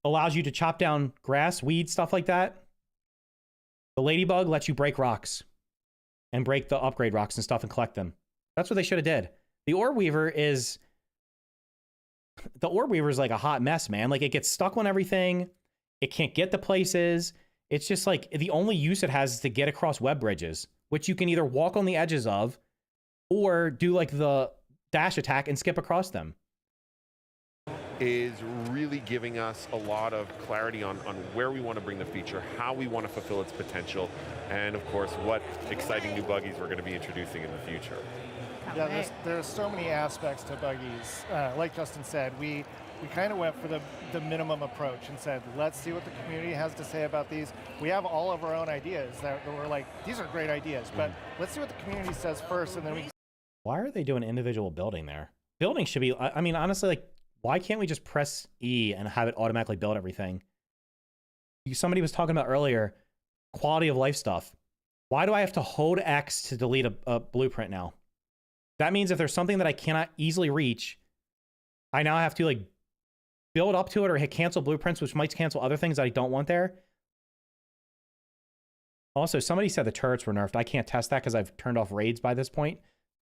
allows you to chop down grass, weeds, stuff like that. The Ladybug lets you break rocks and break the upgrade rocks and stuff and collect them. That's what they should have did. The Orb Weaver is... the Orb Weaver is like a hot mess, man. Like it gets stuck on everything. It can't get to places. It's just like the only use it has is to get across web bridges, which you can either walk on the edges of or do like the dash attack and skip across them. Is really giving us a lot of clarity on where we want to bring the feature, how we want to fulfill its potential, and of course, what exciting new buggies we're going to be introducing in the future. Yeah, there's so many aspects to buggies. Like Justin said, we kind of went for the minimum approach and said, let's see what the community has to say about these. We have all of our own ideas that we're like, these are great ideas, but let's see what the community says first, and then we... Why are they doing individual building there? Building should be, I mean, honestly, like, why can't we just press E and have it automatically build everything? Somebody was talking about earlier, quality of life stuff. Why do I have to hold X to delete a blueprint now? That means if there's something that I cannot easily reach, I now have to like build up to it or hit cancel blueprints, which might cancel other things that I don't want there. Also, somebody said the turrets were nerfed. I can't test that because I've turned off raids by this point.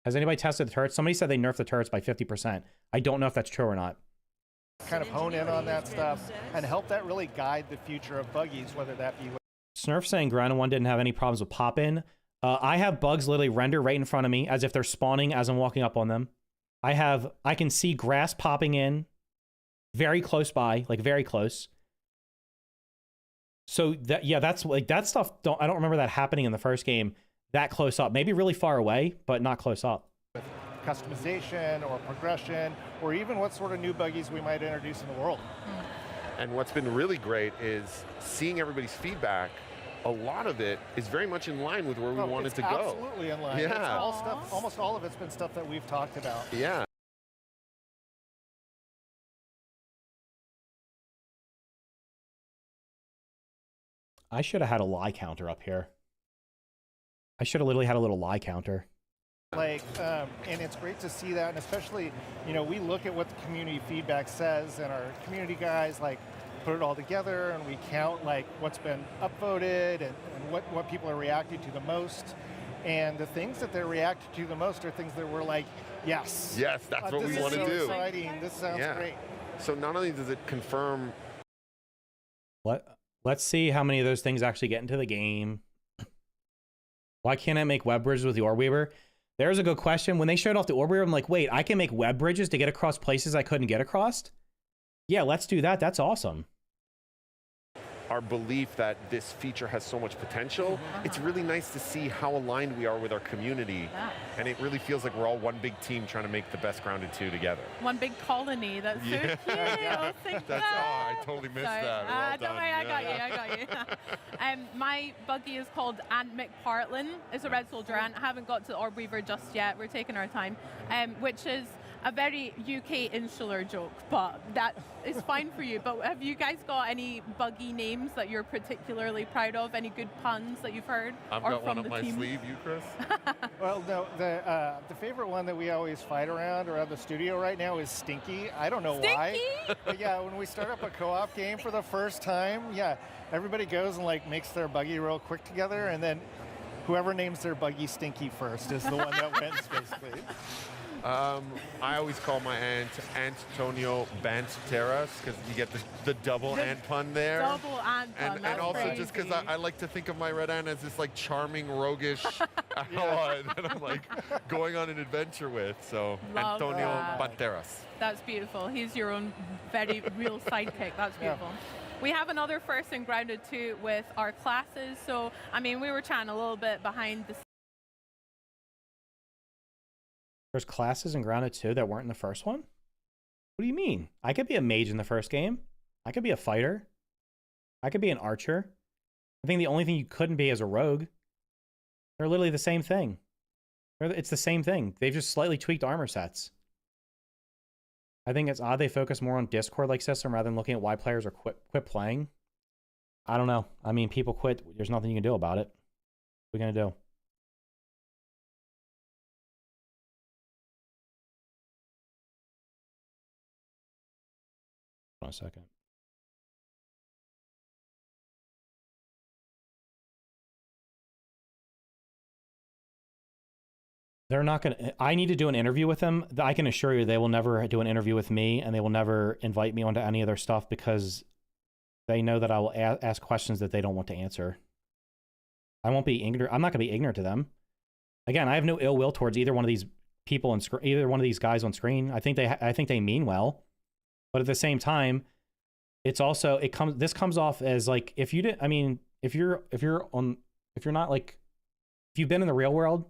Has anybody tested the turrets? Somebody said they nerfed the turrets by 50%. I don't know if that's true or not. Kind of hone in on that stuff and help that really guide the future of buggies, whether that be... Snurf saying Grounded 1 didn't have any problems with pop-in. I have bugs literally render right in front of me as if they're spawning as I'm walking up on them. I can see grass popping in very close by, like very close. So that, yeah, that's like that stuff. I don't remember that happening in the first game that close up. Maybe really far away, but not close up. Customization or progression, or even what sort of new buggies we might introduce in the world. And what's been really great is seeing everybody's feedback. A lot of it is very much in line with where we wanted to go. Absolutely in line. Yeah. It's all stuff, almost all of it's been stuff that we've talked about. Yeah. I should have had a lie counter up here. I should have literally had a little lie counter. Like, and it's great to see that, and especially, you know, we look at what the community feedback says, and our community guys, like, put it all together, and we count, like, what's been upvoted, and what people are reacting to the most. And the things that they're reacting to the most are things that we're like, yes. Yes, that's what we want to do. This is so exciting. This sounds great. So not only does it confirm... Let's see how many of those things actually get into the game. Why can't I make web bridges with the Orb Weaver? There's a good question. When they showed off the Orb Weaver, I'm like, wait, I can make web bridges to get across places I couldn't get across? Yeah, let's do that. That's awesome. Our belief that this feature has so much potential, it's really nice to see how aligned we are with our community. Yeah. And it really feels like we're all one big team trying to make the best Grounded 2 together. One big colony. That's so cute. I totally missed Sorry. that. Well Don't worry, I got you. My buggy is called Ant McPartlin. It's a red soldier ant. I haven't got to the Orb Weaver just yet. We're taking our time. Which is a very UK insular joke, but that is fine for you. But have you guys got any buggy names that you're particularly proud of? Any good puns that you've heard? I've or got from one up my team? sleeve. You, Chris? Well, no, the favorite one that we always fight around the studio right now is Stinky. I don't know why. But yeah, when we start up a co-op game for the first time, yeah, everybody goes and like makes their buggy real quick together, and then whoever names their buggy Stinky first is the one that wins, basically. I always call my aunt Antonio Banteras because you get the double ant pun there. Double ant pun. And also just because I like to think of my red ant as this like charming, roguish ally that I'm like going on an adventure with. So Love Antonio that. Banteras. That's beautiful. He's your own very real sidekick. That's beautiful. Yeah. We have another first in Grounded 2 with our classes. So, I mean, we were chatting a little bit behind the There's classes in Grounded 2 that weren't in the first one? What do you mean? I could be a mage in the first game. I could be a fighter. I could be an archer. I think the only thing you couldn't be is a rogue. They're literally the same thing. It's the same thing. They've just slightly tweaked armor sets. I think it's odd they focus more on Discord-like system rather than looking at why players are quit playing. I don't know. I mean, people quit. There's nothing you can do about it. What are we going to do? Hold on a second. They're not going to, I need to do an interview with them. I can assure you they will never do an interview with me, and they will never invite me onto any of their stuff because they know that I will ask questions that they don't want to answer. I won't be ignorant. I'm not going to be ignorant to them. Again, I have no ill will towards either one of these people and either one of these guys on screen. I think they mean well, but at the same time, it's also, this comes off as like, if you've been in the real world,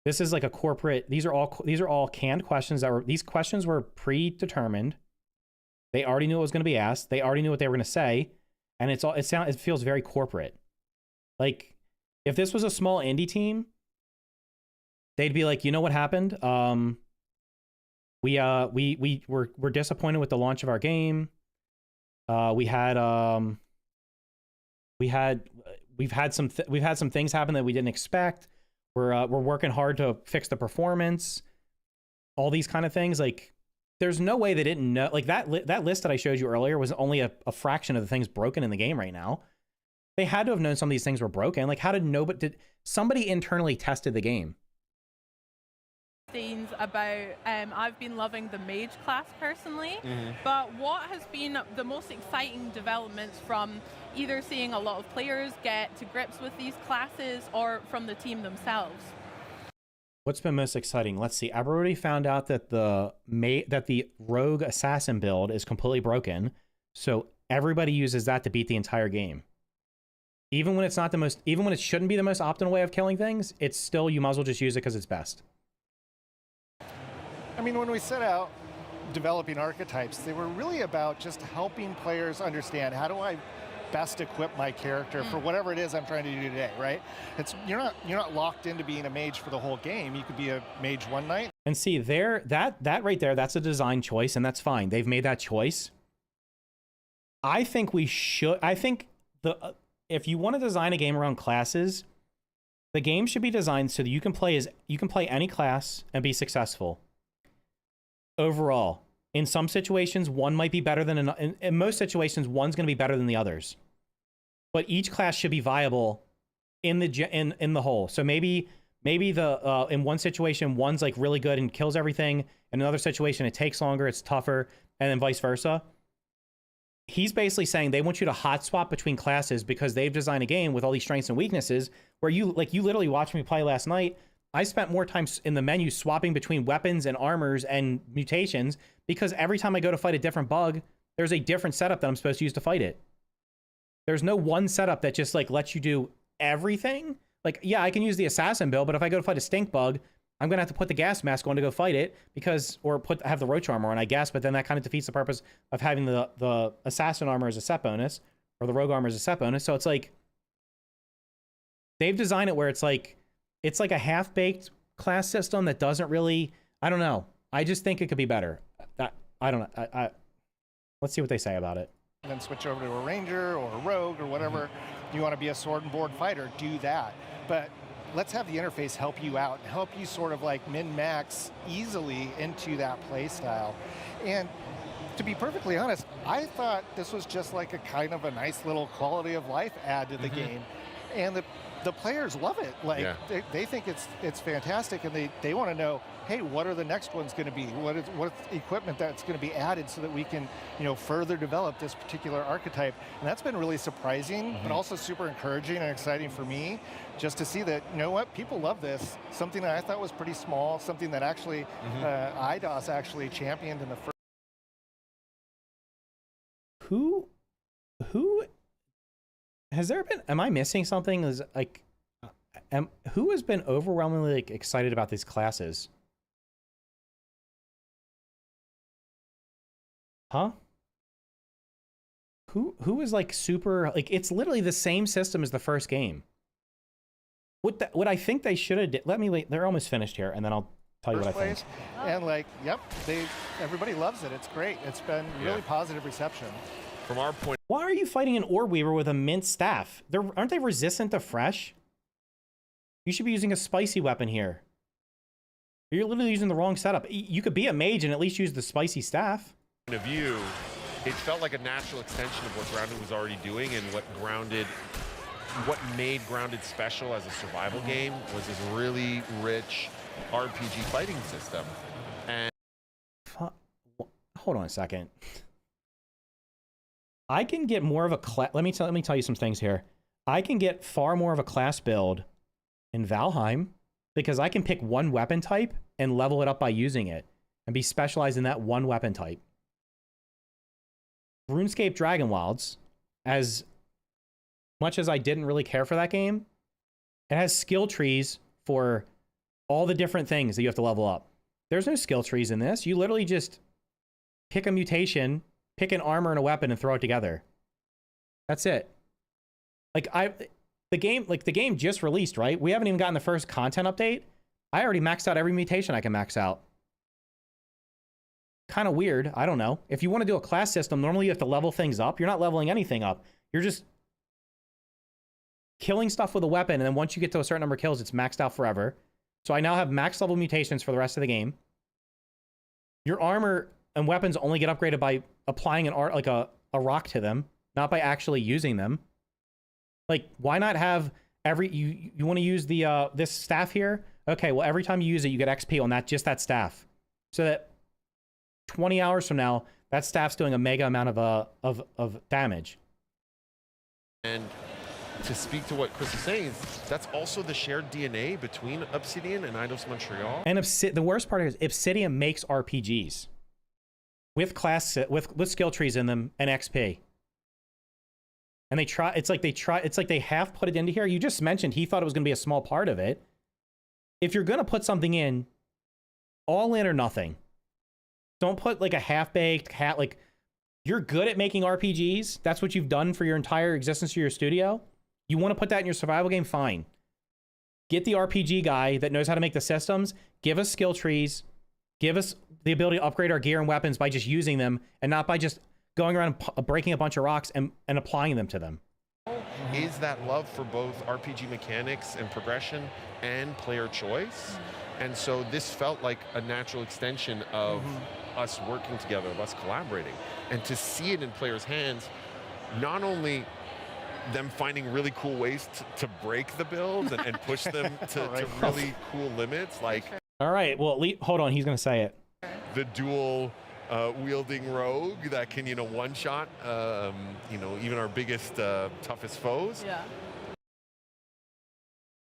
this is like a corporate, these are all canned questions these questions were predetermined. They already knew what was going to be asked. They already knew what they were going to say. And it feels very corporate. Like if this was a small indie team, they'd be like, you know what happened? We're disappointed with the launch of our game. We've had some things happen that we didn't expect. We're working hard to fix the performance. All these kind of things. Like, there's no way they didn't know. Like that list that I showed you earlier was only a fraction of the things broken in the game right now. They had to have known some of these things were broken. Like, did somebody internally tested the game? About I've been loving the mage class personally, but what has been the most exciting developments from either seeing a lot of players get to grips with these classes or from the team themselves? What's been most exciting? Let's see. I've already found out that the rogue assassin build is completely broken, so everybody uses that to beat the entire game. Even when it shouldn't be the most optimal way of killing things, it's still, you might as well just use it because it's best. I mean, when we set out developing archetypes, they were really about just helping players understand, how do I best equip my character for whatever it is I'm trying to do today, right? You're not locked into being a mage for the whole game. You could be a mage one night. And see, that right there, that's a design choice, and that's fine. They've made that choice. I think if you want to design a game around classes, the game should be designed so that you can play any class and be successful. Overall, in some situations, one might be better than in most situations, one's going to be better than the others. But each class should be viable in the whole. So maybe in one situation, one's like really good and kills everything. In another situation, it takes longer, it's tougher, and then vice versa. He's basically saying they want you to hot swap between classes because they've designed a game with all these strengths and weaknesses where you literally watched me play last night. I spent more time in the menu swapping between weapons and armors and mutations because every time I go to fight a different bug, there's a different setup that I'm supposed to use to fight it. There's no one setup that just like lets you do everything. Like, yeah, I can use the assassin build, but if I go to fight a stink bug, I'm gonna have to put the gas mask on to go fight it have the roach armor on, I guess, but then that kind of defeats the purpose of having the assassin armor as a set bonus or the rogue armor as a set bonus. So it's like they've designed it where it's like a half-baked class system that doesn't really, I don't know. I just think it could be better. I don't know. Let's see what they say about it. And then switch over to a ranger or a rogue or whatever. You want to be a sword and board fighter, do that. But let's have the interface help you out, help you sort of like min-max easily into that play style. And to be perfectly honest, I thought this was just like a kind of a nice little quality of life add to the game. And the players love it. Like they think it's fantastic, and they want to know, hey, what are the next ones going to be? What's equipment that's going to be added so that we can, further develop this particular archetype? And that's been really surprising, but also super encouraging and exciting for me, just to see that, people love this. Something that I thought was pretty small, something that actually IDOS actually championed in the first. Who has there been? Am I missing something? Is like, who has been overwhelmingly excited about these classes? Huh? Who is like super like? It's literally the same system as the first game. What I think they should have did. They're almost finished here, and then I'll tell you what I think. And everybody loves it. It's great. It's been really positive reception. From our point. Why are you fighting an orb weaver with a mint staff? Aren't they resistant to fresh? You should be using a spicy weapon here. You're literally using the wrong setup. You could be a mage and at least use the spicy staff. Point of view, it felt like a natural extension of what Grounded was already doing, and what made Grounded special as a survival game was this really rich RPG fighting system. And hold on a second. I can get more of a class. Let me tell you some things here. I can get far more of a class build in Valheim because I can pick one weapon type and level it up by using it and be specialized in that one weapon type. RuneScape Dragon Wilds, as much as I didn't really care for that game, it has skill trees for all the different things that you have to level up. There's no skill trees in this. You literally just pick a mutation, pick an armor and a weapon and throw it together. That's it. Like the game just released, right? We haven't even gotten the first content update. I already maxed out every mutation I can max out. Kind of weird. I don't know. If you want to do a class system, normally you have to level things up. You're not leveling anything up. You're just killing stuff with a weapon, and then once you get to a certain number of kills, it's maxed out forever. So I now have max level mutations for the rest of the game. Your armor and weapons only get upgraded by applying a rock to them, not by actually using them. Like, why not have you want to use the this staff here? Okay, well, every time you use it, you get XP on just that staff. So that 20 hours from now, that staff's doing a mega amount of damage. And to speak to what Chris is saying, that's also the shared DNA between Obsidian and Eidos Montreal. And the worst part is Obsidian makes RPGs with with skill trees in them and XP. And it's like they half put it into here. You just mentioned he thought it was going to be a small part of it. If you're going to put something in, all in or nothing. Don't put like a half-baked like you're good at making RPGs. That's what you've done for your entire existence of your studio. You want to put that in your survival game? Fine. Get the RPG guy that knows how to make the systems. Give us skill trees. Give us the ability to upgrade our gear and weapons by just using them and not by just going around and breaking a bunch of rocks and applying them to them. Is that love for both RPG mechanics and progression and player choice. And so this felt like a natural extension of us working together, of us collaborating. And to see it in players' hands, not only them finding really cool ways to break the builds and push them to really cool limits, like... All right, well, hold on, he's going to say it. The dual wielding rogue that can, one-shot, even our biggest, toughest foes. Yeah.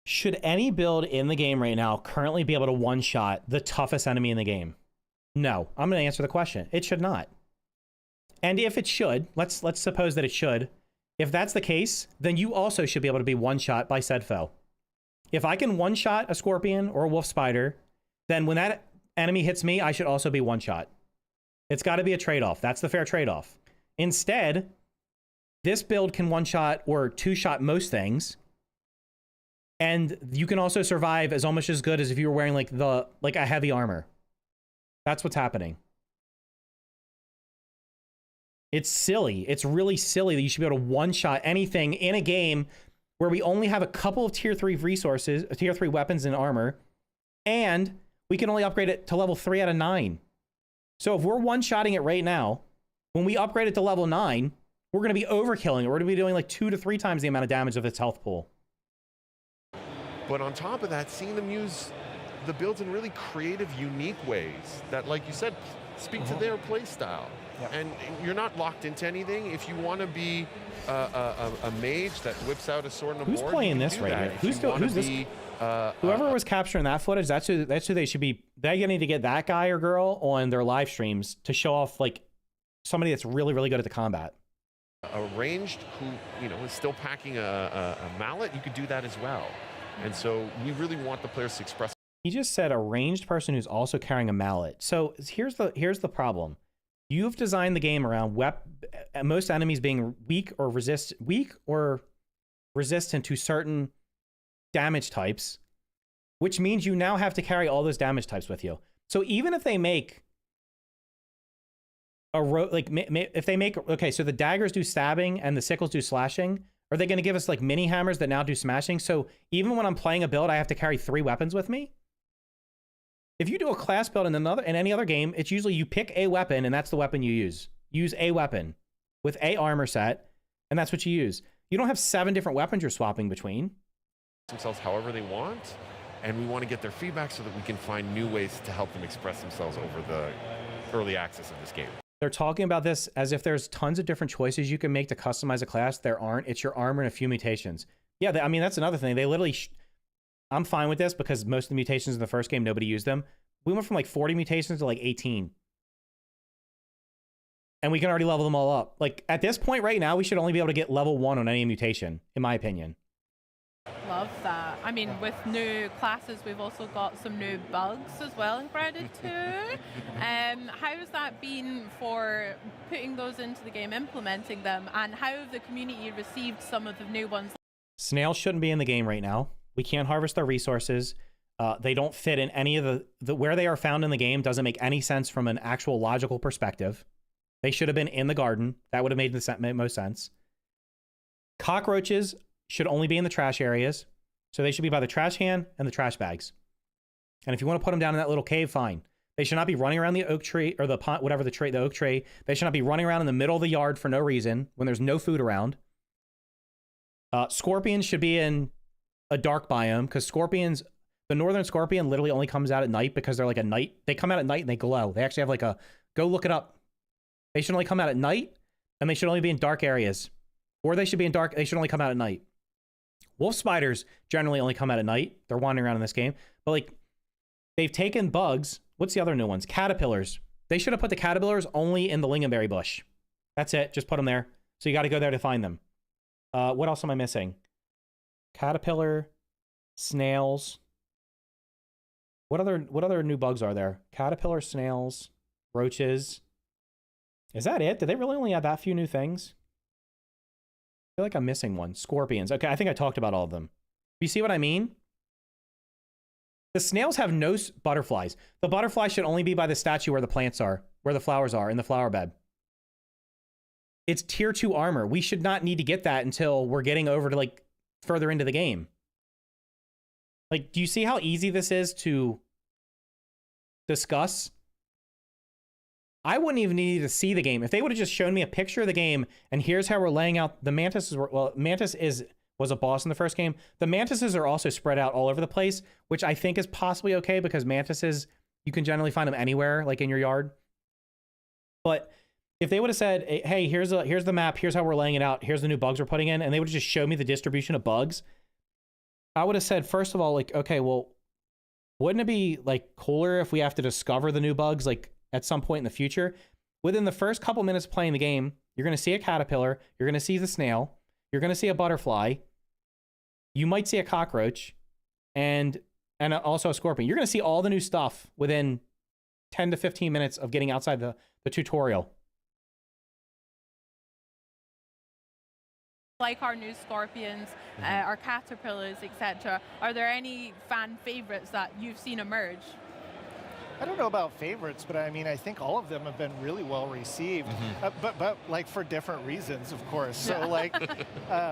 Should any build in the game right now currently be able to one-shot the toughest enemy in the game? No. I'm going to answer the question. It should not. And if it should, let's suppose that it should. If that's the case, then you also should be able to be one-shot by said foe. If I can one-shot a scorpion or a wolf spider, then when that enemy hits me, I should also be one-shot. It's got to be a trade-off. That's the fair trade-off. Instead, this build can one-shot or two-shot most things. And you can also survive as almost as good as if you were wearing like a heavy armor. That's what's happening. It's silly. It's really silly that you should be able to one-shot anything in a game where we only have a couple of tier 3 resources, tier 3 weapons and armor, and we can only upgrade it to level 3 out of 9. So if we're one-shotting it right now, when we upgrade it to level 9, we're going to be overkilling it. We're going to be doing like 2 to 3 times the amount of damage of its health pool. But on top of that, seeing them use the builds in really creative, unique ways that, like you said, speak to their play style. Yep. And you're not locked into anything. If you want to be a mage that whips out a sword and a board, who's playing this right here? Who's this? Whoever was capturing that footage, that's who they should be. They need to get that guy or girl on their live streams to show off like somebody that's really, really good at the combat. A ranged who is still packing a mallet, you could do that as well. And so we really want the players to express. He just said a ranged person who's also carrying a mallet. So here's the problem. You've designed the game around most enemies being weak or resistant to certain damage types, which means you now have to carry all those damage types with you. So even if they make if they make, okay, so the daggers do stabbing and the sickles do slashing, are they going to give us like mini hammers that now do smashing? So even when I'm playing a build, I have to carry 3 weapons with me? If you do a class build in any other game, it's usually you pick a weapon and that's the weapon you use. Use a weapon with a armor set, and that's what you use. You don't have 7 different weapons you're swapping between. Themselves however they want. and we want to get their feedback so that we can find new ways to help them express themselves over the early access of this game. They're talking about this as if there's tons of different choices you can make to customize a class. There aren't. It's your armor and a few mutations. Yeah, I mean, that's another thing. They literally... I'm fine with this because most of the mutations in the first game, nobody used them. We went from like 40 mutations to like 18. And we can already level them all up. Like, at this point right now, we should only be able to get level 1 on any mutation, in my opinion. Love that. I mean, with new classes, we've also got some new bugs as well in Grounded 2. How has that been for putting those into the game, implementing them, and how have the community received some of the new ones? Snails shouldn't be in the game right now. We can't harvest their resources. They don't fit in any of the where they are found in the game doesn't make any sense from an actual logical perspective. They should have been in the garden. That would have made the most sense. Cockroaches should only be in the trash areas. So they should be by the trash can and the trash bags. And if you want to put them down in that little cave, fine. They should not be running around the oak tree or the pond, whatever the tree, the oak tree. They should not be running around in the middle of the yard for no reason when there's no food around. Scorpions should be in a dark biome because scorpions, the northern scorpion literally only comes out at night because they're like a night. They come out at night and they glow. They actually have like a, go look it up. They should only come out at night and they should only be in dark areas. Or they should be in dark, they should only come out at night. Wolf spiders generally only come out at night. They're wandering around in this game. But like, they've taken bugs. What's the other new ones? Caterpillars. They should have put the caterpillars only in the lingonberry bush. That's it. Just put them there. So you got to go there to find them. What else am I missing? Caterpillar, snails. What other new bugs are there? Caterpillar, snails, roaches. Is that it? Did they really only have that few new things? I feel like I'm missing one. Scorpions. Okay, I think I talked about all of them. You see what I mean? The snails have no butterflies. The butterflies should only be by the statue where the plants are, where the flowers are, in the flower bed. It's tier 2 armor. We should not need to get that until we're getting over to, like, further into the game. Like, do you see how easy this is to discuss? I wouldn't even need to see the game. If they would have just shown me a picture of the game, and here's how we're laying out the mantises. Well, Mantis was a boss in the first game. The mantises are also spread out all over the place, which I think is possibly okay because mantises, you can generally find them anywhere, like in your yard. But if they would have said, hey, here's the map, here's how we're laying it out, here's the new bugs we're putting in, and they would have just showed me the distribution of bugs, I would have said, first of all, like, okay, well, wouldn't it be like cooler if we have to discover the new bugs, like, at some point in the future? Within the first couple minutes of playing the game, you're going to see a caterpillar, you're going to see the snail, you're going to see a butterfly, you might see a cockroach, and also a scorpion. You're going to see all the new stuff within 10 to 15 minutes of getting outside the tutorial. Like our new scorpions, our caterpillars, etc. Are there any fan favorites that you've seen emerge? I don't know about favorites, but I mean, I think all of them have been really well received, but like for different reasons, of course. So like,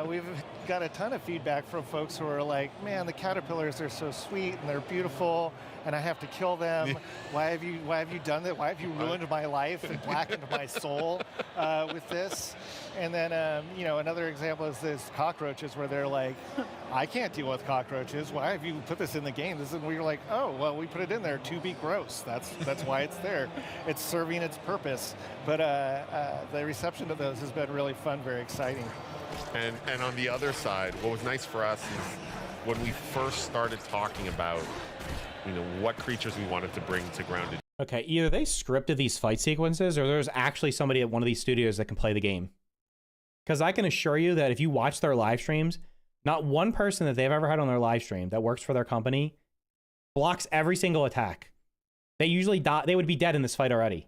we've got a ton of feedback from folks who are like, man, the caterpillars are so sweet and they're beautiful, and I have to kill them. Why have you done that? Why have you ruined my life and blackened my soul with this? And then, you know, another example is this cockroaches, where they're like, I can't deal with cockroaches. Why have you put this in the game? This is, and we're like, oh, well, we put it in there to be gross. That's why it's there. It's serving its purpose. But the reception to those has been really fun, very exciting. And on the other side, what was nice for us is when we first started talking about, you know, what creatures we wanted to bring to Grounded. Okay, either they scripted these fight sequences or there's actually somebody at one of these studios that can play the game. Because I can assure you that if you watch their live streams, not one person that they've ever had on their live stream that works for their company blocks every single attack. They usually die. They would be dead in this fight already.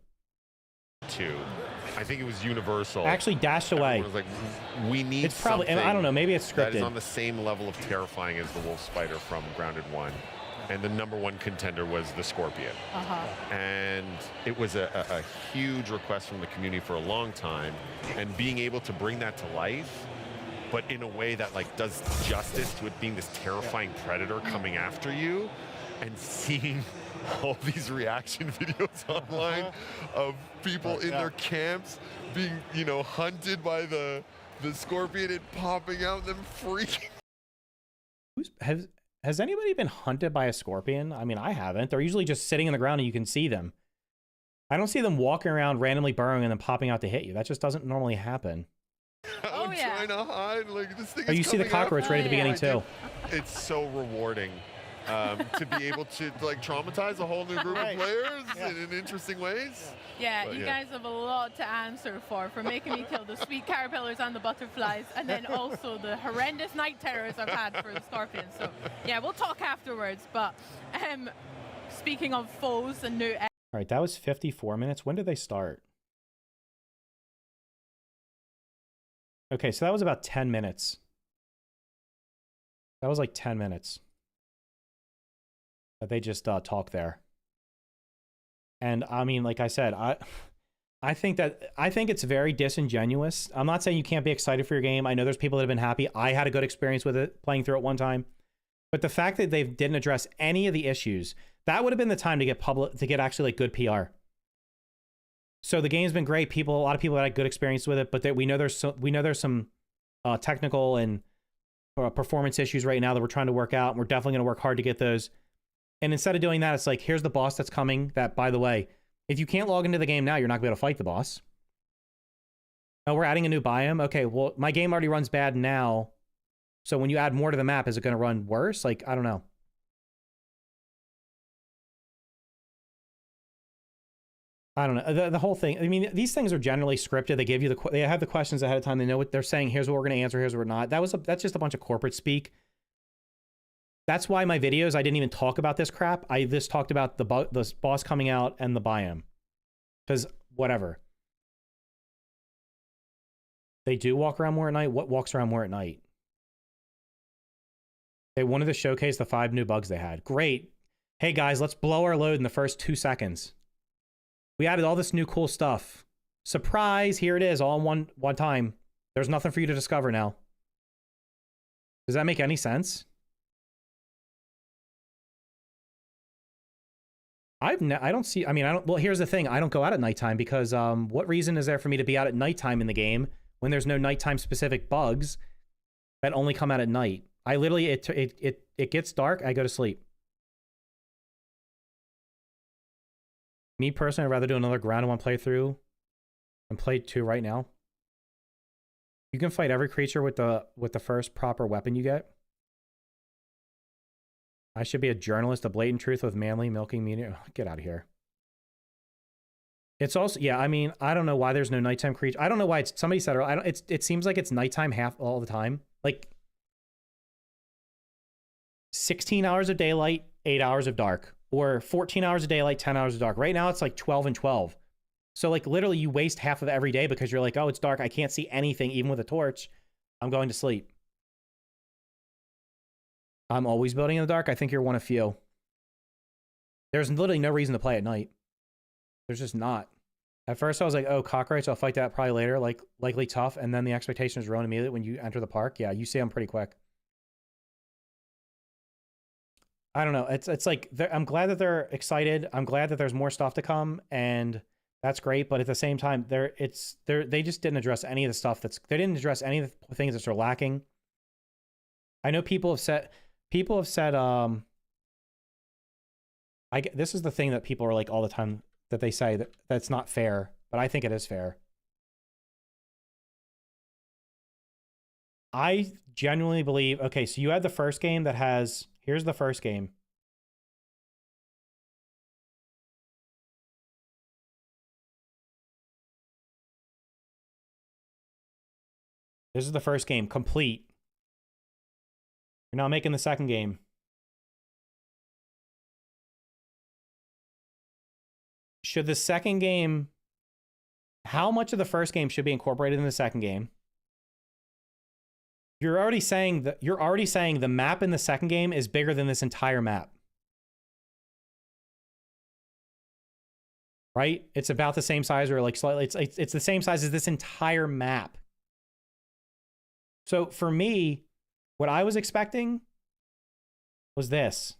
I think it was Universal. Actually dashed away. Everyone was like, we need it's probably, something I don't know, maybe it's scripted. that is on the same level of terrifying as the wolf spider from Grounded 1. And the #1 contender was the scorpion. And it was a huge request from the community for a long time. And being able to bring that to life, but in a way that like does justice to it being this terrifying predator coming after you, and seeing all these reaction videos online of people in their camps being, you know, hunted by the scorpion and popping out, them freaking. Has anybody been hunted by a scorpion? I mean, I haven't. They're usually just sitting in the ground and you can see them. I don't see them walking around randomly burrowing and then popping out to hit you. That just doesn't normally happen. Oh, I'm yeah. trying to hide. Like, this thing Oh, is you see the coming up. cockroach right at the beginning too. It's so rewarding to be able to like traumatize a whole new group of players in interesting ways. Yeah, But, you yeah. guys have a lot to answer for making me kill the sweet caterpillars and the butterflies, and then also the horrendous night terrors I've had for the scorpions. So yeah, we'll talk afterwards. But speaking of foes and new. All right, that was 54 minutes. When did they start? Okay, so that was about 10 minutes. That was like 10 minutes that they just talked there. And I mean, like I said, I think it's very disingenuous. I'm not saying you can't be excited for your game. I know there's people that have been happy. I had a good experience with it playing through it one time. But the fact that they didn't address any of the issues, that would have been the time to get actually like good PR. So the game's been great. A lot of people had a good experience with it, but we know there's some technical and performance issues right now that we're trying to work out, and we're definitely going to work hard to get those. And instead of doing that, it's like, here's the boss that's coming. That, by the way, if you can't log into the game now, you're not going to be able to fight the boss. Oh, we're adding a new biome. Okay, well, my game already runs bad now. So when you add more to the map, is it going to run worse? Like, I don't know. I don't know. The whole thing. I mean, these things are generally scripted. They give you they have the questions ahead of time. They know what they're saying. Here's what we're going to answer. Here's what we're not. That's just a bunch of corporate speak. That's why my videos, I didn't even talk about this crap. I just talked about the boss coming out and the biome. Because whatever. They do walk around more at night. What walks around more at night? They wanted to showcase the 5 new bugs they had. Great. Hey guys, let's blow our load in the first 2 seconds. We added all this new cool stuff. Surprise, here it is, all in one time. There's nothing for you to discover now. Does that make any sense? Well, here's the thing. I don't go out at nighttime because what reason is there for me to be out at nighttime in the game when there's no nighttime specific bugs that only come out at night? I literally, it gets dark, I go to sleep. Me personally, I'd rather do another ground 1 playthrough and play 2 right now. You can fight every creature with the first proper weapon you get. I should be a journalist, a blatant truth with manly milking media. Get out of here. It's also, yeah, I mean, I don't know why there's no nighttime creature. I don't know why somebody said it seems like it's nighttime half all the time. Like 16 hours of daylight, 8 hours of dark. Or 14 hours of daylight, 10 hours of dark. Right now, it's like 12 and 12. So, like, literally, you waste half of every day because you're like, oh, it's dark. I can't see anything, even with a torch. I'm going to sleep. I'm always building in the dark. I think you're one of few. There's literally no reason to play at night. There's just not. At first, I was like, oh, cockroach, I'll fight that probably later. Like, likely tough. And then the expectation is ruined immediately when you enter the park. Yeah, you see them pretty quick. I don't know. It's like I'm glad that they're excited. I'm glad that there's more stuff to come, and that's great. But at the same time, they just didn't address any of the stuff they didn't address any of the things that are lacking. I know people have said this is the thing that people are like all the time that they say that's not fair, but I think it is fair. I genuinely believe, okay, so you had the first game that has, here's the first game. This is the first game, complete. You're now making the second game. Should the second game, how much of the first game should be incorporated in the second game? You're already saying the map in the second game is bigger than this entire map. Right? It's about the same size, or like slightly, it's the same size as this entire map. So for me, what I was expecting was this.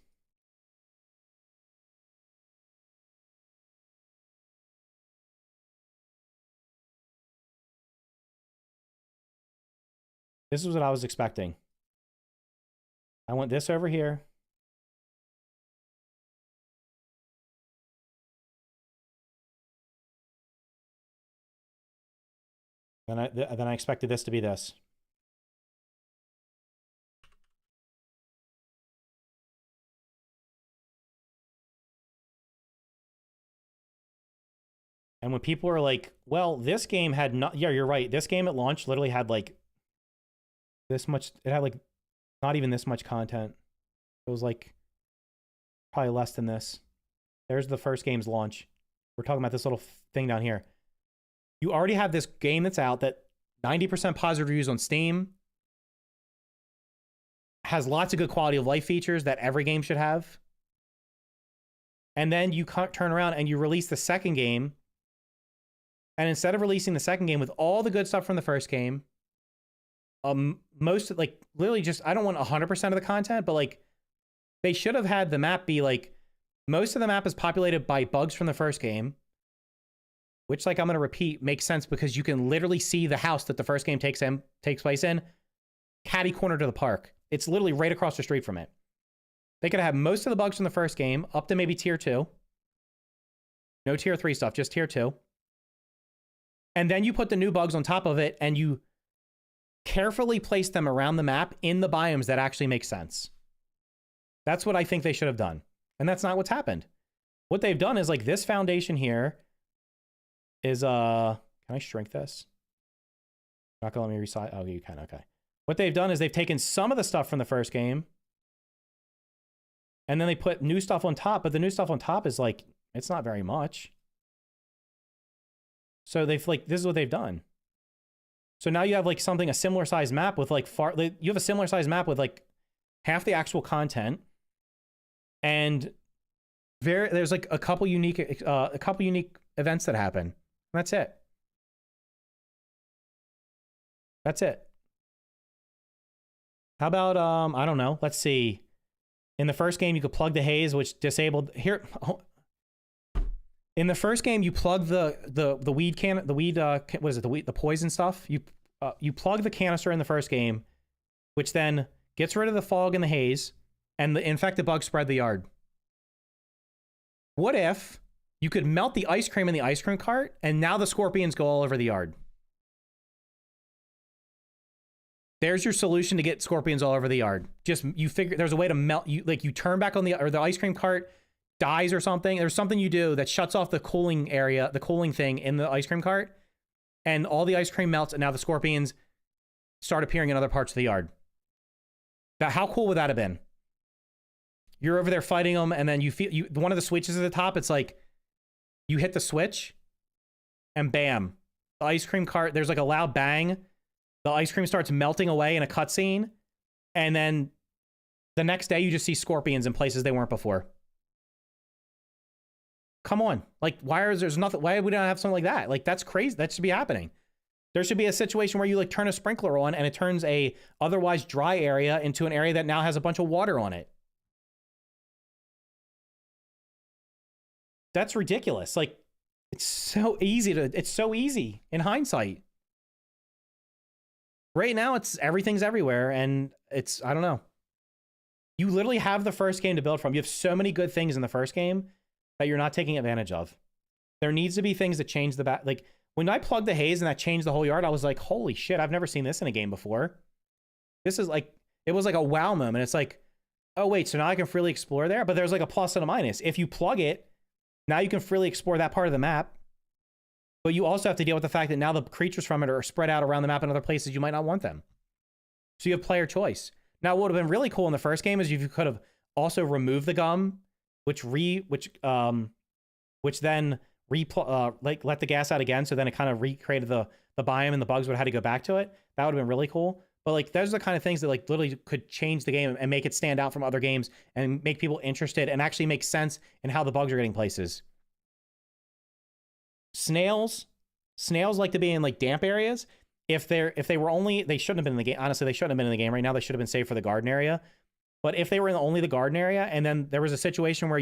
This is what I was expecting. I want this over here. Then I expected this to be this. And when people are like, well, this game had not, yeah, you're right. This game at launch literally had like this much, it had like not even this much content. It was like probably less than this. There's the first game's launch. We're talking about this little thing down here. You already have this game that's out that 90% positive reviews on Steam, has lots of good quality of life features that every game should have. And then you turn around and you release the second game. And instead of releasing the second game with all the good stuff from the first game, most, like, literally just, I don't want 100% of the content, but, like, they should have had the map be, like, most of the map is populated by bugs from the first game, which, like, I'm going to repeat, makes sense because you can literally see the house that the first game takes place in, catty corner to the park. It's literally right across the street from it. They could have most of the bugs from the first game up to maybe tier 2. No tier 3 stuff, just tier 2. And then you put the new bugs on top of it and you carefully place them around the map in the biomes that actually make sense. That's what I think they should have done. And that's not what's happened. What they've done is, like, this foundation here is, can I shrink this? Not gonna let me resize. Oh, you can, okay. What they've done is they've taken some of the stuff from the first game and then they put new stuff on top, but the new stuff on top is, like, it's not very much. So they've, like, this is what they've done. So now you have, like, something, a similar size map with, like, you have a similar size map with, like, half the actual content. And there's, like, a couple unique events that happen. That's it. That's it. How about, I don't know. Let's see. In the first game, you could plug the haze, which disabled here. In the first game, you plug the weed can, the weed, what is it? The poison stuff. You plug the canister in the first game, which then gets rid of the fog and the haze, and the infected bugs spread the yard. What if you could melt the ice cream in the ice cream cart, and now the scorpions go all over the yard? There's your solution to get scorpions all over the yard. Just, you figure there's a way to melt, you turn back on or the ice cream cart dies or something. There's something you do that shuts off the cooling area, the cooling thing in the ice cream cart, and all the ice cream melts, and now the scorpions start appearing in other parts of the yard. Now, how cool would that have been? You're over there fighting them, and then you feel, one of the switches at the top, it's like, you hit the switch, and bam, the ice cream cart, there's like a loud bang, the ice cream starts melting away in a cutscene, and then the next day you just see scorpions in places they weren't before. Come on. Like, why would we not have something like that? Like, that's crazy. That should be happening. There should be a situation where you, like, turn a sprinkler on and it turns a otherwise dry area into an area that now has a bunch of water on it. That's ridiculous. Like, it's so easy in hindsight. Right now, everything's everywhere, and I don't know. You literally have the first game to build from. You have so many good things in the first game that you're not taking advantage of. There needs to be things that change the back. Like, when I plugged the haze and that changed the whole yard, I was like, holy shit, I've never seen this in a game before. This is like, it was like a wow moment. It's like, oh wait, so now I can freely explore there? But there's like a plus and a minus. If you plug it, now you can freely explore that part of the map. But you also have to deal with the fact that now the creatures from it are spread out around the map in other places you might not want them. So you have player choice. Now, what would have been really cool in the first game is if you could have also removed the gum, which then like let the gas out again, so then it kind of recreated the biome and the bugs would have had to go back to it. That would have been really cool. But, like, those are the kind of things that, like, literally could change the game and make it stand out from other games and make people interested and actually make sense in how the bugs are getting places. Snails like to be in, like, damp areas. If they were only, they shouldn't have been in the game. Honestly, they shouldn't have been in the game right now. They should have been saved for the garden area. But if they were in only the garden area, and then there was a situation where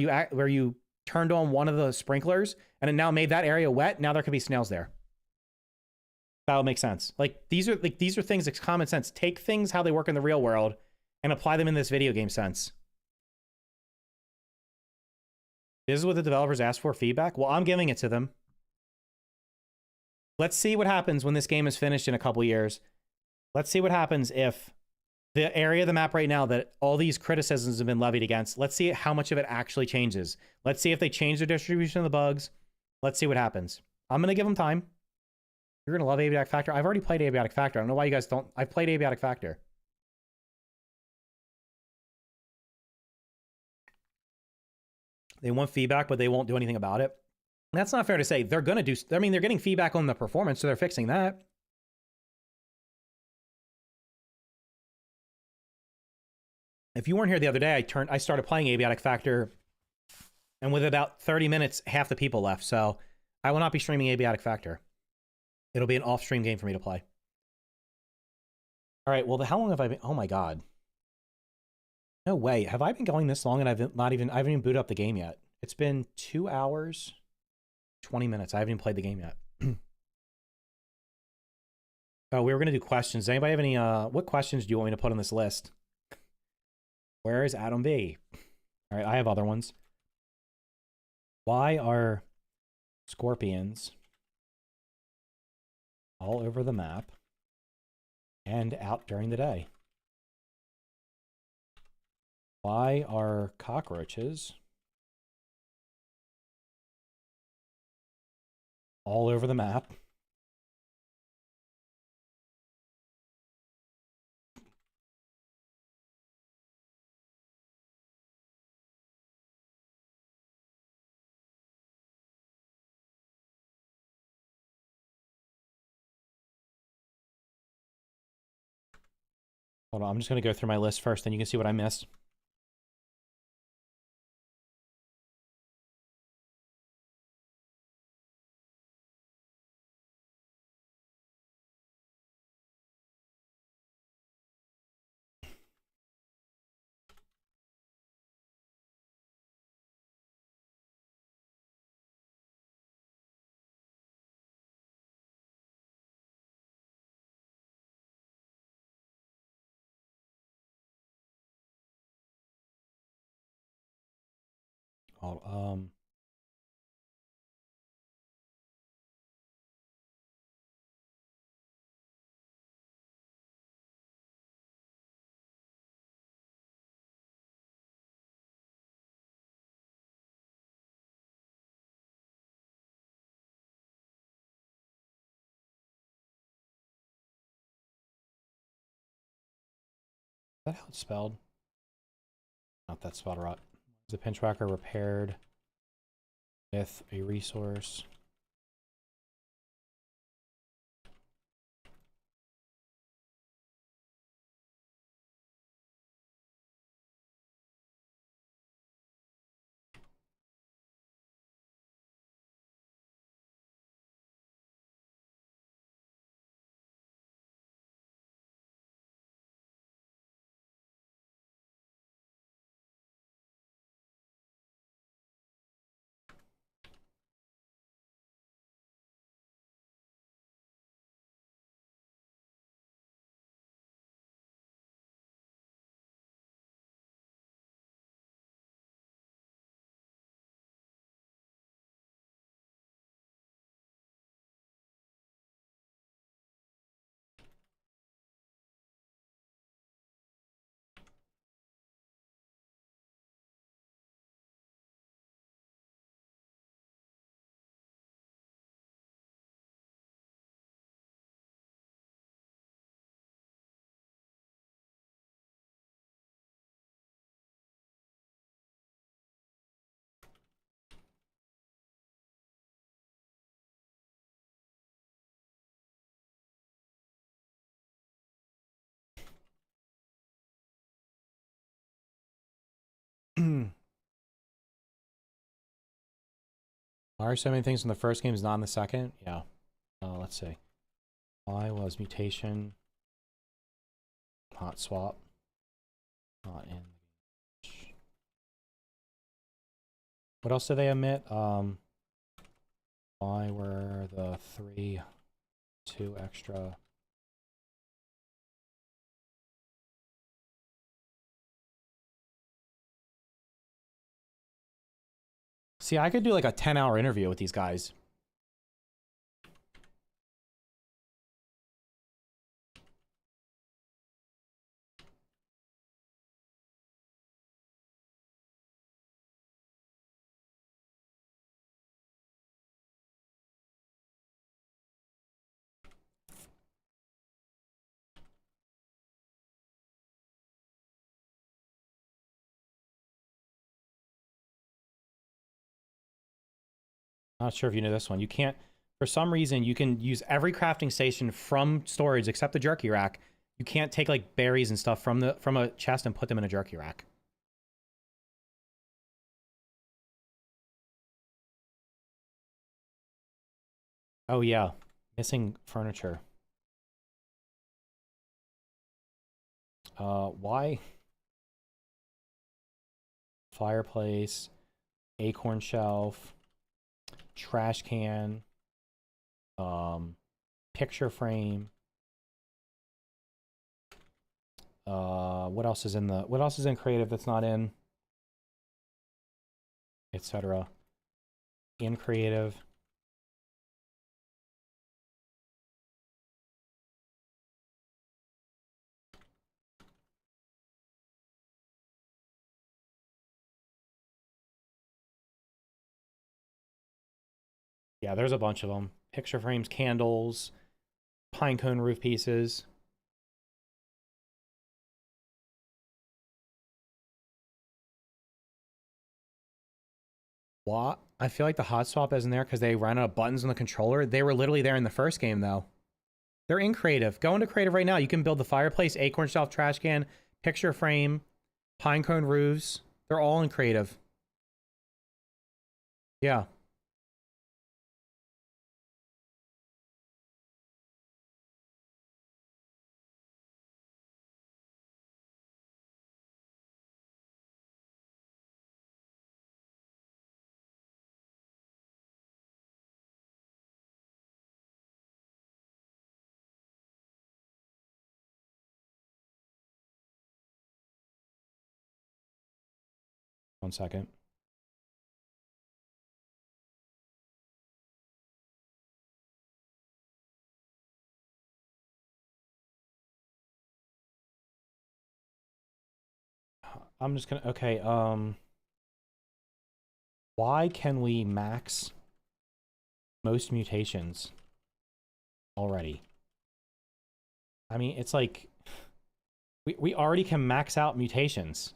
you turned on one of the sprinklers and it now made that area wet, now there could be snails there. That would make sense. Like, these are things that's common sense. Take things how they work in the real world and apply them in this video game sense. This is what the developers asked for, feedback. Well, I'm giving it to them. Let's see what happens when this game is finished in a couple years. Let's see what happens if the area of the map right now that all these criticisms have been levied against, let's see how much of it actually changes. Let's see if they change the distribution of the bugs. Let's see what happens. I'm going to give them time. You're going to love Abiotic Factor. I've already played Abiotic Factor. I don't know why you guys don't. I've played Abiotic Factor. They want feedback, but they won't do anything about it. That's not fair to say. They're going to do... I mean, they're getting feedback on the performance, so they're fixing that. If you weren't here the other day, I started playing Abiotic Factor, and with about 30 minutes, half the people left. So I will not be streaming Abiotic Factor. It'll be an off-stream game for me to play. All right. Well, how long have I been? Oh my god. No way. Have I been going this long and I haven't even booted up the game yet? It's been 2 hours, 20 minutes. I haven't even played the game yet. Oh, we were gonna do questions. Does anybody have any? What questions do you want me to put on this list? Where is Adam B? All right, I have other ones. Why are scorpions all over the map and out during the day? Why are cockroaches all over the map Hold on, I'm just going to go through my list first, then you can see what I missed. Is that how it's spelled? Not that spelled right. Is the pin tracker repaired with a resource? Why are so many things in the first game is not in the second? Yeah. Let's see. Why was mutation hot swap not in? What else did they omit? Why were the 2 extra? See, I could do like a 10-hour interview with these guys. Not sure if you know this one. You can't, for some reason, you can use every crafting station from storage except the jerky rack. You can't take like berries and stuff from a chest and put them in a jerky rack. Oh yeah, missing furniture. Why? Fireplace, acorn shelf, trash can, picture frame. What else is in creative that's not in, etc. In creative. Yeah, there's a bunch of them. Picture frames, candles, pine cone roof pieces. What? I feel like the hot swap isn't there because they ran out of buttons on the controller. They were literally there in the first game, though. They're in creative. Go into creative right now. You can build the fireplace, acorn shelf, trash can, picture frame, pine cone roofs. They're all in creative. Yeah. One second. I'm just gonna, okay, why can we max most mutations already? I mean, it's like, we already can max out mutations.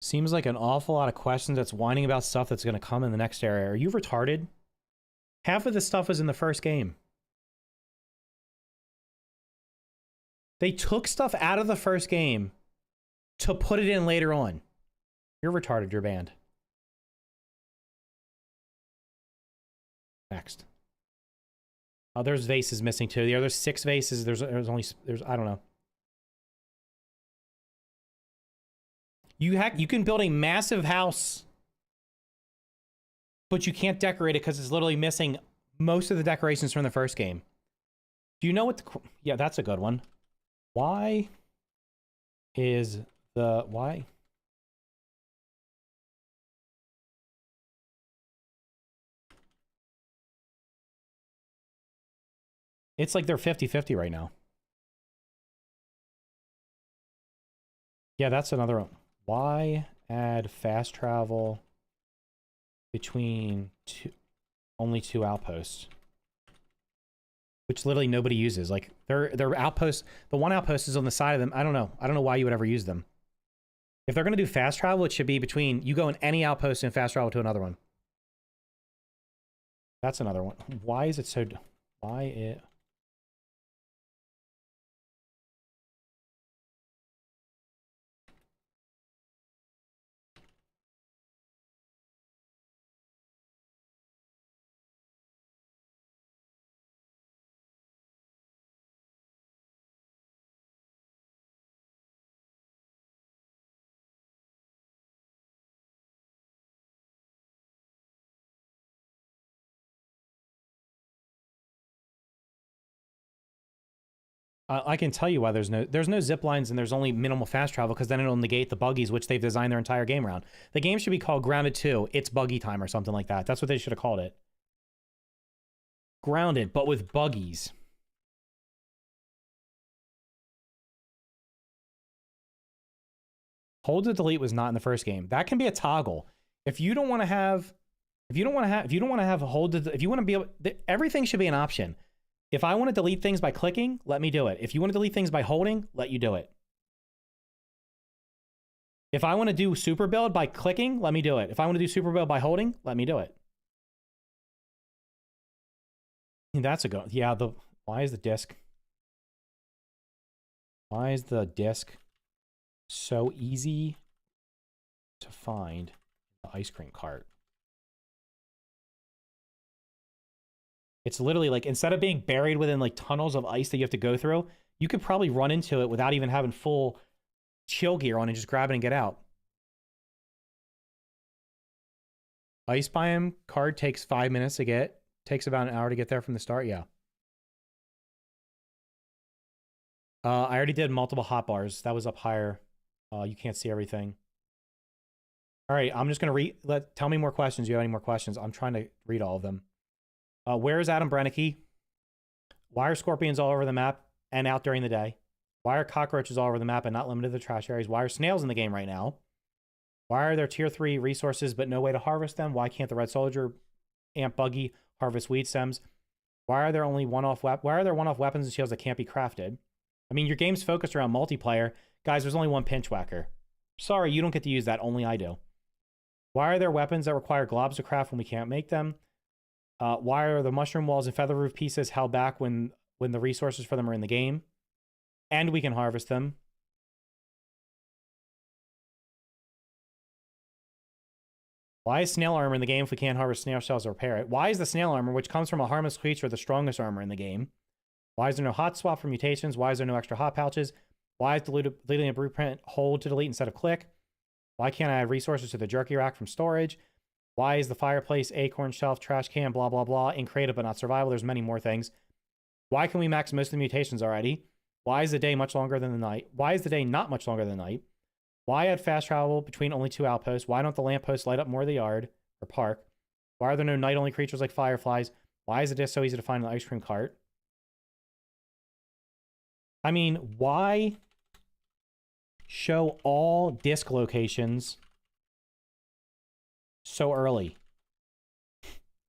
Seems like an awful lot of questions that's whining about stuff that's going to come in the next area. Are you retarded? Half of this stuff was in the first game. They took stuff out of the first game to put it in later on. You're retarded, you're banned. Next. Oh, there's vases missing too. Yeah, there's 6 vases. There's I don't know. You can build a massive house, but you can't decorate it because it's literally missing most of the decorations from the first game. Do you know what the... Yeah, that's a good one. Why is the... Why? It's like they're 50-50 right now. Yeah, that's another one. Why add fast travel between only 2 outposts? Which literally nobody uses. Like, their outposts, the one outpost is on the side of them. I don't know. I don't know why you would ever use them. If they're going to do fast travel, it should be between, you go in any outpost and fast travel to another one. That's another one. Why is it so... Why it... I can tell you why there's no zip lines and there's only minimal fast travel, because then it'll negate the buggies, which they've designed their entire game around. The game should be called Grounded 2. It's buggy time or something like that. That's what they should have called it. Grounded, but with buggies. Hold to delete was not in the first game. That can be a toggle. If you don't want to have, if you don't want to have a hold, if you want to be able, everything should be an option. If I want to delete things by clicking, let me do it. If you want to delete things by holding, let you do it. If I want to do super build by clicking, let me do it. If I want to do super build by holding, let me do it. That's a go. Yeah, why is the disc so easy to find the ice cream cart? It's literally like, instead of being buried within like tunnels of ice that you have to go through, you could probably run into it without even having full chill gear on and just grab it and get out. Ice biome card takes 5 minutes to get. Takes about an hour to get there from the start. Yeah. I already did multiple hotbars. That was up higher. You can't see everything. All right, I'm just gonna tell me more questions. You have any more questions? I'm trying to read all of them. Where is Adam Brennecke? Why are scorpions all over the map and out during the day? Why are cockroaches all over the map and not limited to the trash areas? Why are snails in the game right now? Why are there tier 3 resources but no way to harvest them? Why can't the red soldier, ant buggy harvest weed stems? Why are there only one-off weapons and shields that can't be crafted? I mean, your game's focused around multiplayer. Guys, there's only one pinch whacker. Sorry, you don't get to use that. Only I do. Why are there weapons that require globs to craft when we can't make them? Why are the mushroom walls and feather roof pieces held back when the resources for them are in the game? And we can harvest them. Why is snail armor in the game if we can't harvest snail shells or repair it? Why is the snail armor, which comes from a harmless creature, the strongest armor in the game? Why is there no hot swap for mutations? Why is there no extra hot pouches? Why is deleting a blueprint hold to delete instead of click? Why can't I add resources to the jerky rack from storage? Why is the fireplace, acorn shelf, trash can, blah, blah, blah, in creative but not survival? There's many more things. Why can we max most of the mutations already? Why is the day much longer than the night? Why is the day not much longer than the night? Why add fast travel between only 2 outposts? Why don't the lampposts light up more of the yard or park? Why are there no night-only creatures like fireflies? Why is the disc so easy to find in the ice cream cart? I mean, why show all disc locations so early?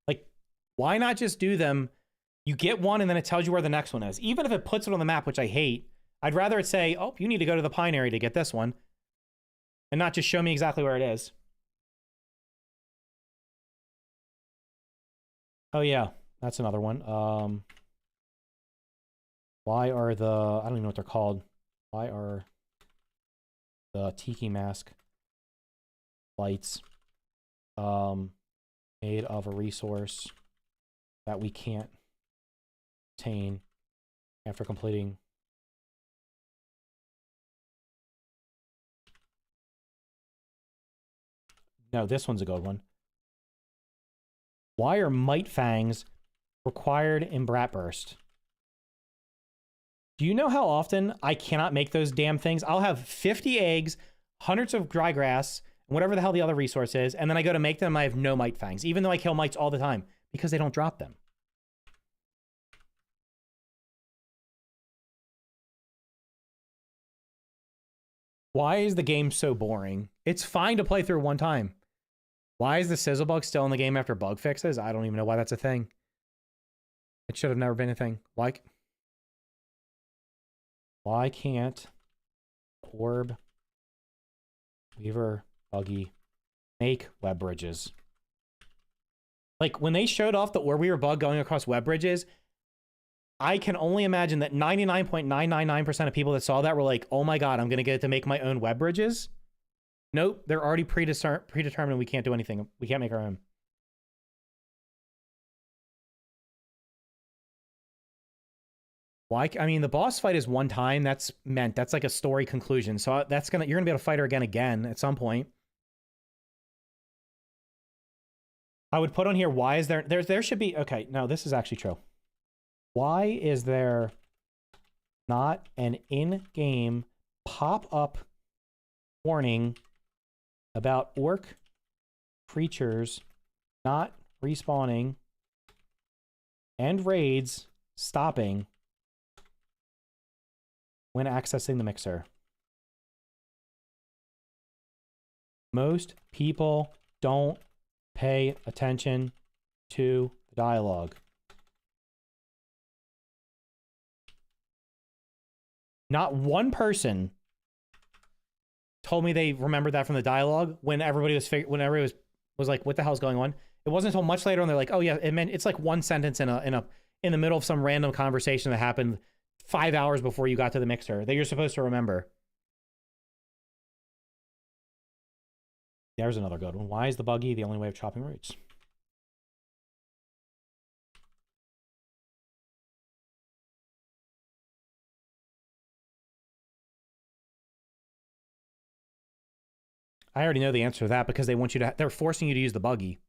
Like, why not just do them? You get one and then it tells you where the next one is. Even if it puts it on the map, which I hate, I'd rather it say, oh, you need to go to the pine area to get this one. And not just show me exactly where it is. Oh, yeah. That's another one. Why are the... I don't even know what they're called. Why are the tiki mask lights made of a resource that we can't obtain after completing... No, this one's a good one. Why are mite fangs required in Bratburst? Do you know how often I cannot make those damn things? I'll have 50 eggs, hundreds of dry grass, whatever the hell the other resource is, and then I go to make them, I have no mite fangs, even though I kill mites all the time, because they don't drop them. Why is the game so boring? It's fine to play through one time. Why is the sizzle bug still in the game after bug fixes? I don't even know why that's a thing. It should have never been a thing. Why can't Orb, Weaver, Buggy make web bridges? Like, when they showed off the Orb Weaver bug going across web bridges, I can only imagine that 99.999% of people that saw that were like, oh my god, I'm going to get to make my own web bridges. Nope, they're already predetermined. We can't do anything. We can't make our own. Why? I mean, the boss fight is one time. That's like a story conclusion. So you're gonna be able to fight her again at some point. I would put on here, why is there should be, okay, no, this is actually true. Why is there not an in-game pop-up warning about orc creatures not respawning and raids stopping when accessing the mixer? Most people don't pay attention to the dialogue. Not one person told me they remembered that from the dialogue when everybody was like, what the hell's going on? It wasn't until much later, and they're like, oh yeah, it meant it's like one sentence in the middle of some random conversation that happened 5 hours before you got to the mixer that you're supposed to remember. There's another good one. Why is the buggy the only way of chopping roots? I already know the answer to that because they want you to. They're forcing you to use the buggy.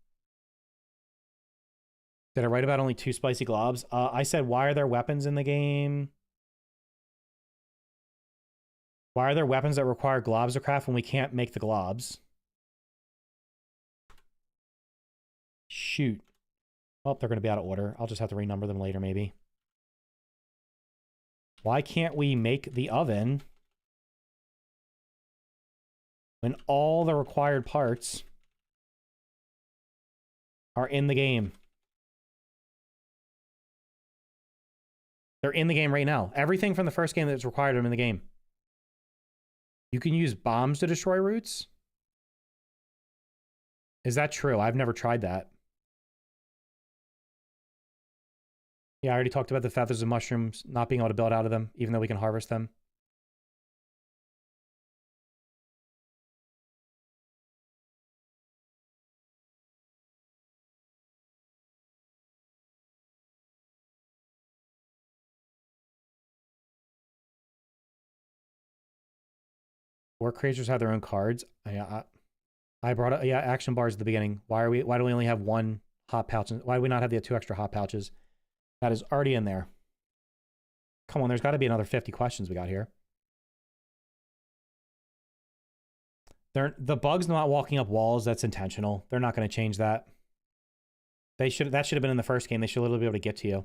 Did I write about only 2 spicy globs? I said, why are there weapons in the game? Why are there weapons that require globs to craft when we can't make the globs? Shoot. Well, they're going to be out of order. I'll just have to renumber them later, maybe. Why can't we make the oven when all the required parts are in the game? They're in the game right now. Everything from the first game that's required them in the game. You can use bombs to destroy roots? Is that true? I've never tried that. Yeah, I already talked about the feathers of mushrooms not being able to build out of them, even though we can harvest them. War creatures have their own cards. I brought up, yeah, action bars at the beginning. Why do we only have 1 hot pouch? Why do we not have the 2 extra hot pouches? That is already in there. Come on, there's got to be another 50 questions we got here. The bug's not walking up walls. That's intentional. They're not going to change that. That should have been in the first game. They should literally be able to get to you.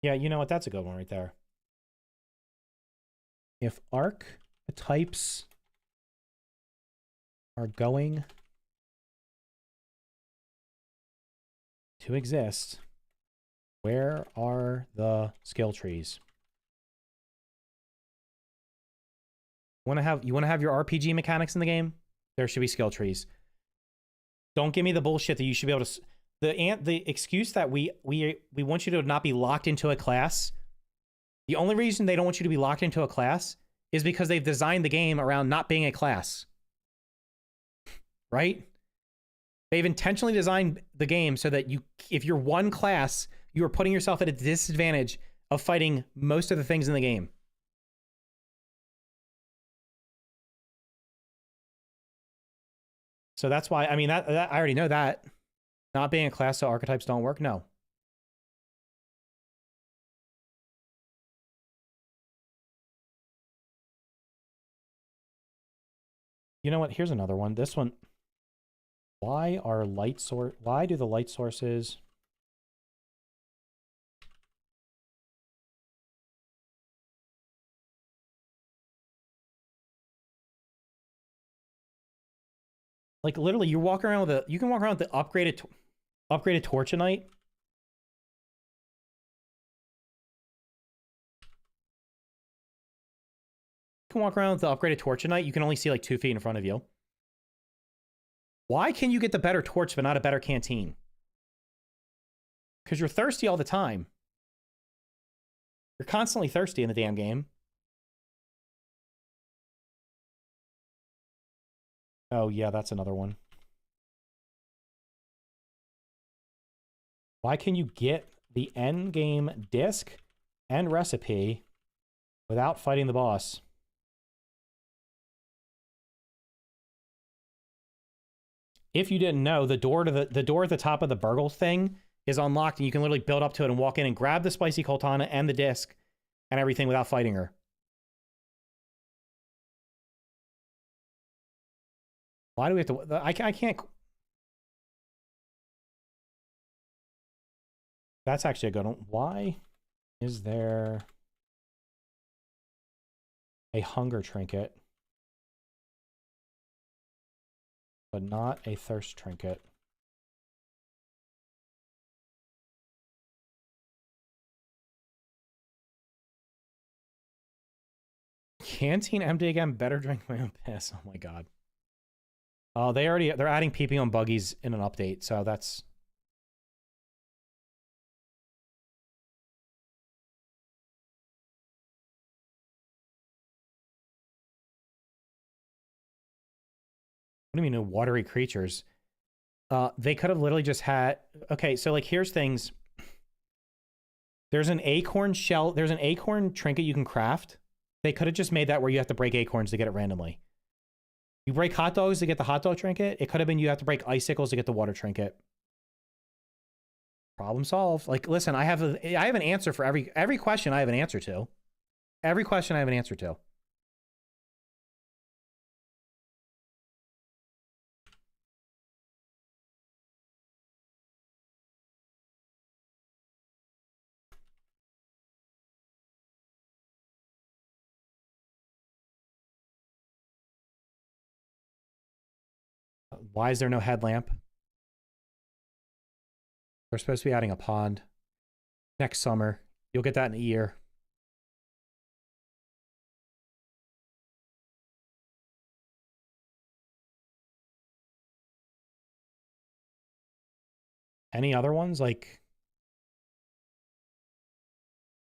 Yeah, you know what? That's a good one right there. If archetypes are going to exist, where are the skill trees? You want to have your RPG mechanics in the game? There should be skill trees. Don't give me the bullshit that you should be able to. The excuse that we want you to not be locked into a class. The only reason they don't want you to be locked into a class is because they've designed the game around not being a class. Right? They've intentionally designed the game so that if you're one class, you are putting yourself at a disadvantage of fighting most of the things in the game. So that's why, I mean, that I already know that. Not being a class so archetypes don't work? No. You know what? Here's another one. This one. Why do the light sources like literally you can walk around with the upgraded torch at night. You can walk around with the upgraded torch at night. You can only see like 2 feet in front of you. Why can you get the better torch but not a better canteen? Because you're thirsty all the time. You're constantly thirsty in the damn game. Oh, yeah, that's another one. Why can you get the end game disc and recipe without fighting the boss? If you didn't know, the door at the top of the burgle thing is unlocked, and you can literally build up to it and walk in and grab the spicy coltana and the disc and everything without fighting her. Why do we have to? I can't. That's actually a good one. Why is there a hunger trinket, but not a thirst trinket. Canteen empty again. Better drink my own piss. Oh my god. Oh, they're adding PP on buggies in an update, so that's. What do you mean, no watery creatures? They could have literally just had. Okay, so like here's things. There's an acorn shell. There's an acorn trinket you can craft. They could have just made that where you have to break acorns to get it randomly. You break hot dogs to get the hot dog trinket. It could have been you have to break icicles to get the water trinket. Problem solved. Like, listen, I have an answer for every question. I have an answer to. Every question I have an answer to. Why is there no headlamp? We're supposed to be adding a pond next summer. You'll get that in a year. Any other ones? Like,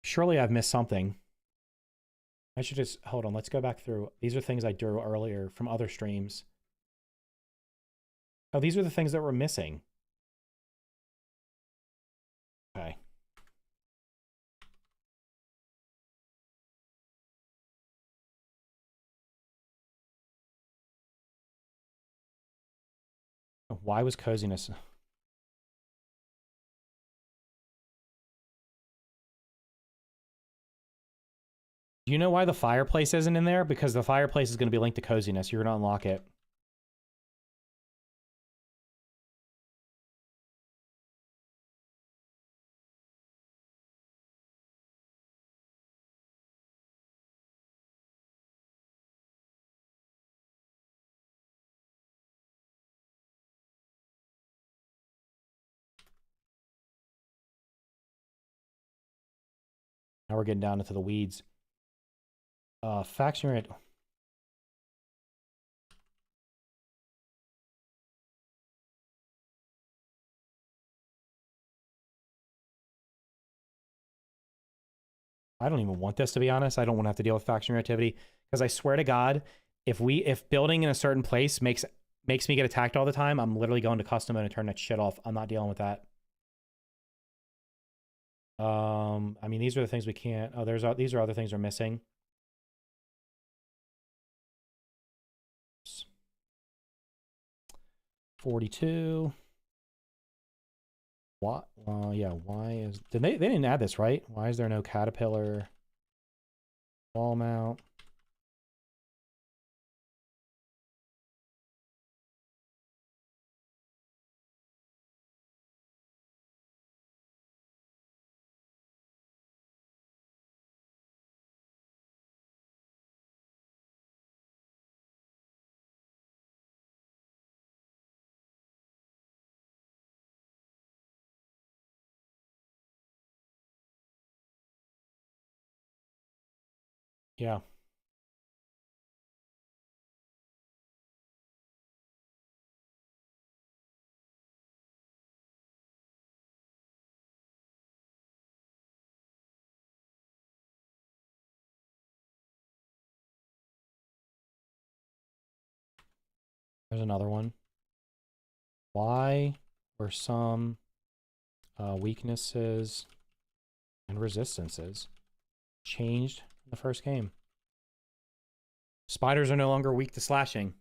surely I've missed something. I should just, hold on, let's go back through. These are things I drew earlier from other streams. Oh, these are the things that were missing. Okay. Why was coziness? Do you know why the fireplace isn't in there? Because the fireplace is going to be linked to coziness. You're going to unlock it. Now we're getting down into the weeds. Faction rate. I don't even want this, to be honest. I don't want to have to deal with faction reactivity because I swear to God, if building in a certain place makes me get attacked all the time, I'm literally going to custom mode and turn that shit off. I'm not dealing with that. I mean, these are the things we can't. Oh, these are other things we're missing. Oops. 42. What? Yeah. Why is they didn't add this, right? Why is there no caterpillar wall mount? Yeah. There's another one. Why were some weaknesses and resistances changed in the first game? Spiders are no longer weak to slashing.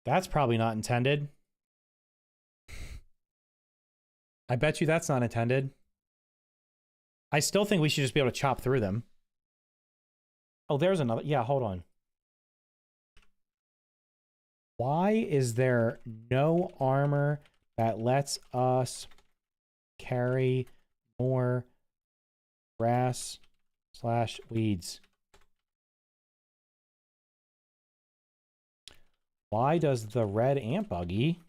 That's probably not intended. I bet you that's not intended. I still think we should just be able to chop through them. Oh, there's another. Yeah, hold on. Why is there no armor that lets us carry more grass/weeds? Why does the red ant buggy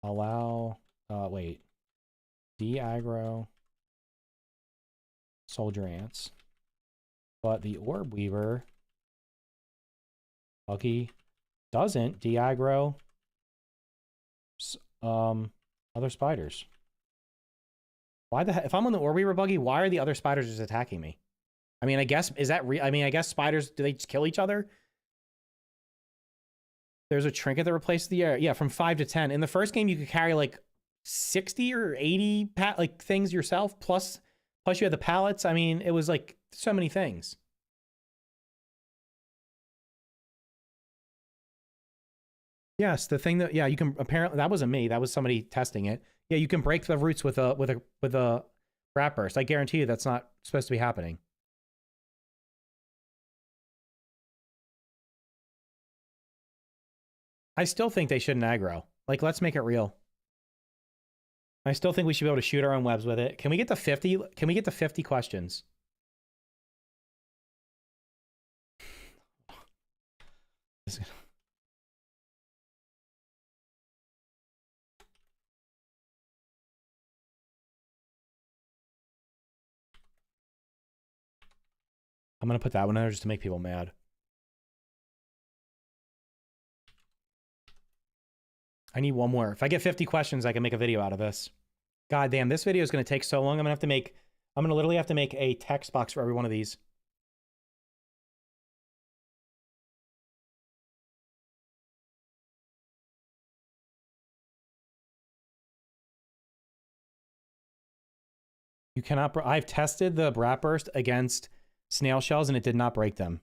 allow wait, de-aggro soldier ants, but the orb weaver buggy doesn't de-aggro other spiders? Why the heck? If I'm on the orb weaver buggy, why are the other spiders just attacking me? I mean, I guess, is that I mean, I guess spiders, do they just kill each other? There's a trinket that replaces the air. Yeah, from 5 to 10. In the first game, you could carry like 60 or 80 like things yourself, plus you had the pallets. I mean, it was like so many things. Yes, the thing that, yeah, you can, apparently, that wasn't me. That was somebody testing it. Yeah, you can break the roots with a rat burst. I guarantee you that's not supposed to be happening. I still think they shouldn't aggro. Like, let's make it real. I still think we should be able to shoot our own webs with it. Can we get to 50? Can we get to 50 questions? I'm going to put that one in there just to make people mad. I need one more. If I get 50 questions, I can make a video out of this. God damn, this video is going to take so long. I'm going to literally have to make a text box for every one of these. You cannot, I've tested the brat burst against snail shells and it did not break them.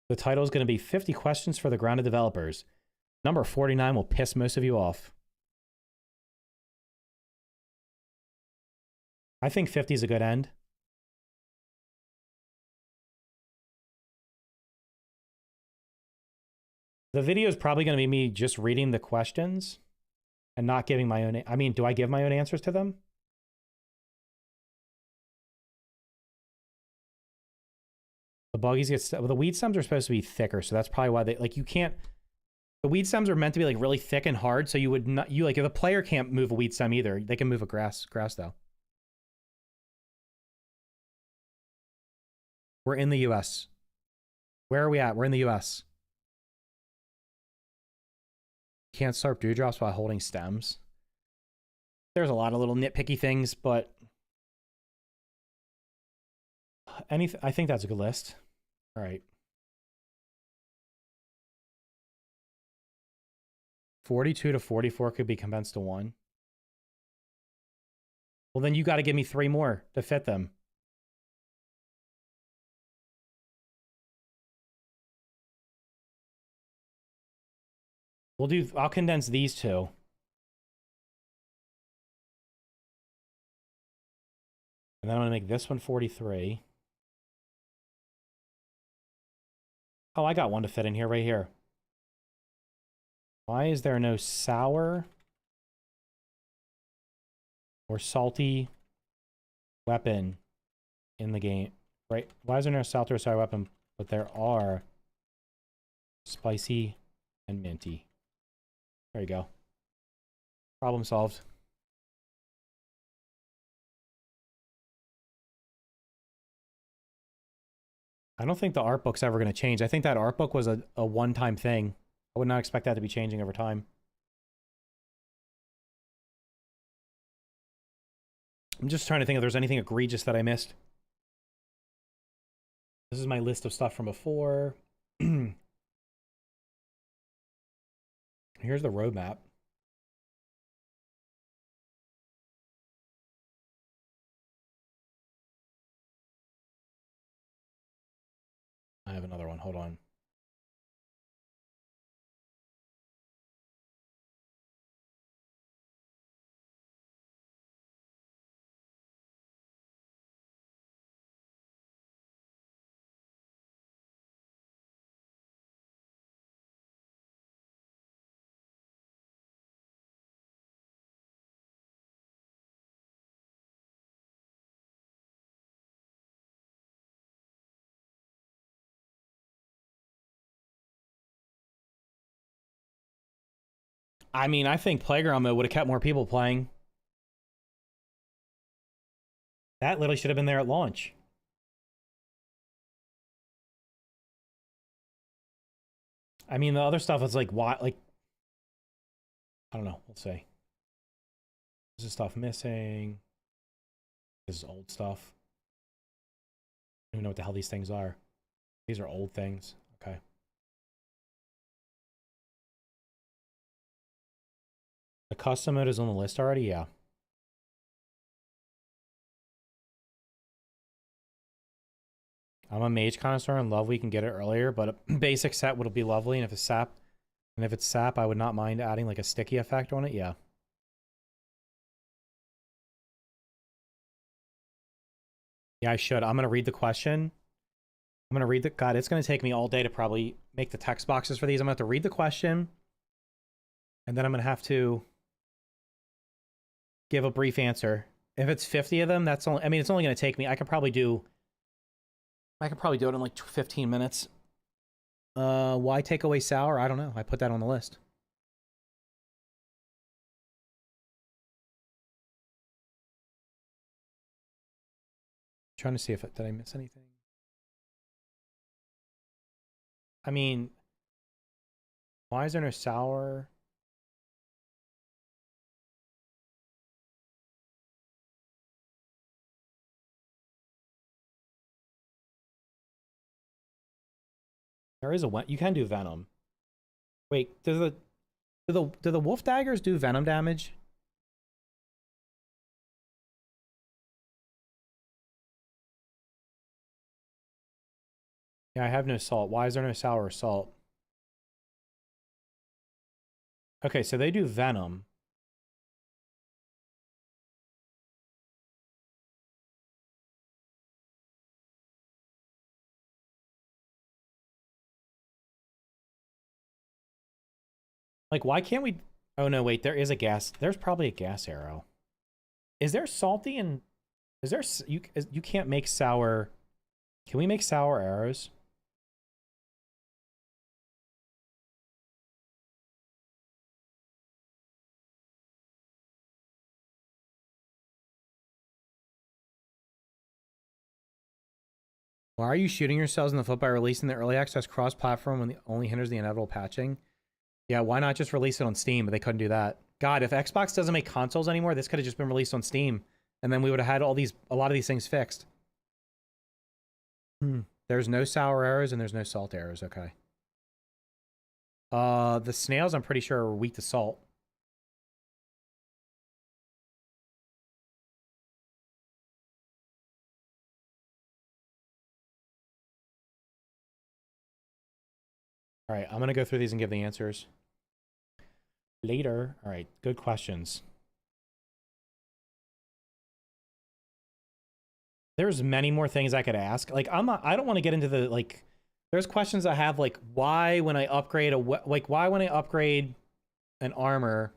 The title is going to be 50 questions for the grounded developers. Number 49 will piss most of you off. I think 50 is a good end. The video is probably going to be me just reading the questions and not giving my own... I mean, do I give my own answers to them? The buggies get... Well, the weed stems are supposed to be thicker, so that's probably why they... Like, you can't... The weed stems are meant to be, like, really thick and hard, so you would not... You, like, if the player can't move a weed stem either, they can move a grass though. We're in the U.S. Where are we at? We're in the U.S. Can't slurp dewdrops while holding stems. There's a lot of little nitpicky things, but... I think that's a good list. All right. 42 to 44 could be condensed to 1. Well, then you got to give me 3 more to fit them. I'll condense these 2. And then I'm going to make this one 43. Oh, I got one to fit in here, right here. Why is there no sour or salty weapon in the game? Right? Why is there no salty or sour weapon? But there are spicy and minty. There you go. Problem solved. I don't think the art book's ever going to change. I think that art book was a one-time thing. I would not expect that to be changing over time. I'm just trying to think if there's anything egregious that I missed. This is my list of stuff from before. Here's the roadmap. I have another one. Hold on. I mean, I think Playground Mode would have kept more people playing. That literally should have been there at launch. I mean, the other stuff is like, why? Like, I don't know. Let's see. This is stuff missing. This is old stuff. I don't even know what the hell these things are. These are old things. Okay. The custom mode is on the list already? Yeah. I'm a mage connoisseur and love we can get it earlier, but a basic set would be lovely. And if it's sap, I would not mind adding like a sticky effect on it. Yeah. Yeah, I should. I'm going to read the question. I'm going to read the... God, it's going to take me all day to probably make the text boxes for these. I'm going to have to read the question. And then I'm going to have to give a brief answer. If it's 50 of them, that's only... I mean, it's only going to take me... I could probably do it in like 15 minutes. Why take away sour? I don't know. I put that on the list. Trying to see if did I miss anything. I mean, why is there no sour? There is a you can do venom. Wait, do the wolf daggers do venom damage? Yeah, I have no salt. Why is there no sour or salt? Okay, so they do venom. Like, why can't we... Oh, no, wait, there is a gas... There's probably a gas arrow. Is there salty and... Is there... You can't make sour... Can we make sour arrows? Why are you shooting yourselves in the foot by releasing the early access cross-platform when it only hinders the inevitable patching? Yeah, why not just release it on Steam? But they couldn't do that. God, if Xbox doesn't make consoles anymore, this could have just been released on Steam, and then we would have had a lot of these things fixed. There's no sour arrows and there's no salt arrows. Okay. The snails, I'm pretty sure, are weak to salt. All right, I'm going to go through these and give the answers later. All right, good questions. There's many more things I could ask. Like, I don't want to get into the, like, there's questions I have, like, why when I upgrade an armor,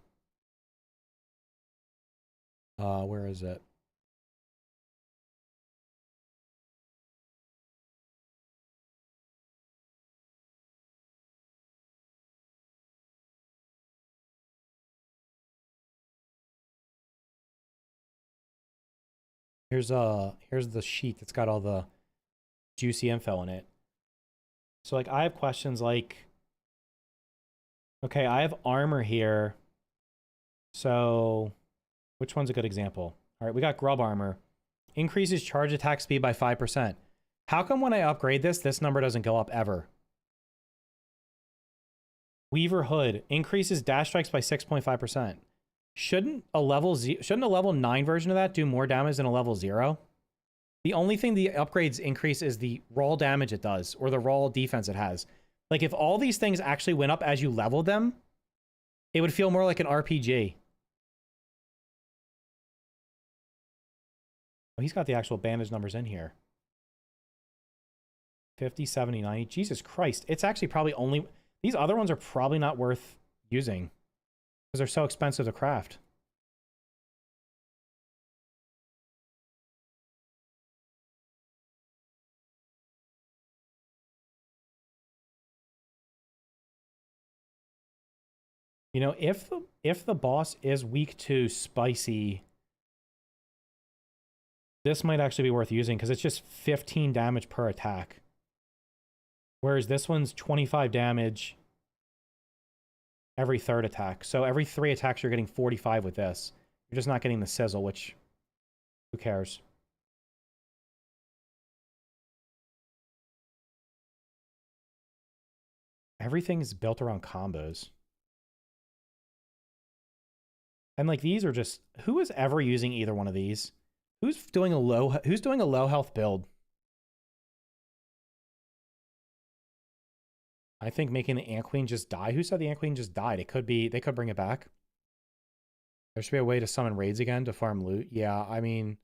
where is it? Here's the sheet that's got all the juicy info in it. So, like, I have questions like, okay, I have armor here. So, which one's a good example? All right, we got Grub Armor. Increases charge attack speed by 5%. How come when I upgrade this, this number doesn't go up ever? Weaver Hood. Increases dash strikes by 6.5%. Shouldn't a level 9 version of that do more damage than a level 0? The only thing the upgrades increase is the raw damage it does, or the raw defense it has. Like, if all these things actually went up as you leveled them, it would feel more like an RPG. Oh, he's got the actual bandage numbers in here. 50, 70, 90. Jesus Christ. It's actually probably only... These other ones are probably not worth using because they're so expensive to craft. You know, if the boss is weak to spicy, this might actually be worth using because it's just 15 damage per attack. Whereas this one's 25 damage every third attack. So every 3 attacks you're getting 45 with this. You're just not getting the sizzle, which who cares? Everything is built around combos. And like these are just, who is ever using either one of these? Who's doing a low health build? I think making the Ant Queen just die. Who said the Ant Queen just died? It could be, they could bring it back. There should be a way to summon raids again to farm loot. Yeah, I mean,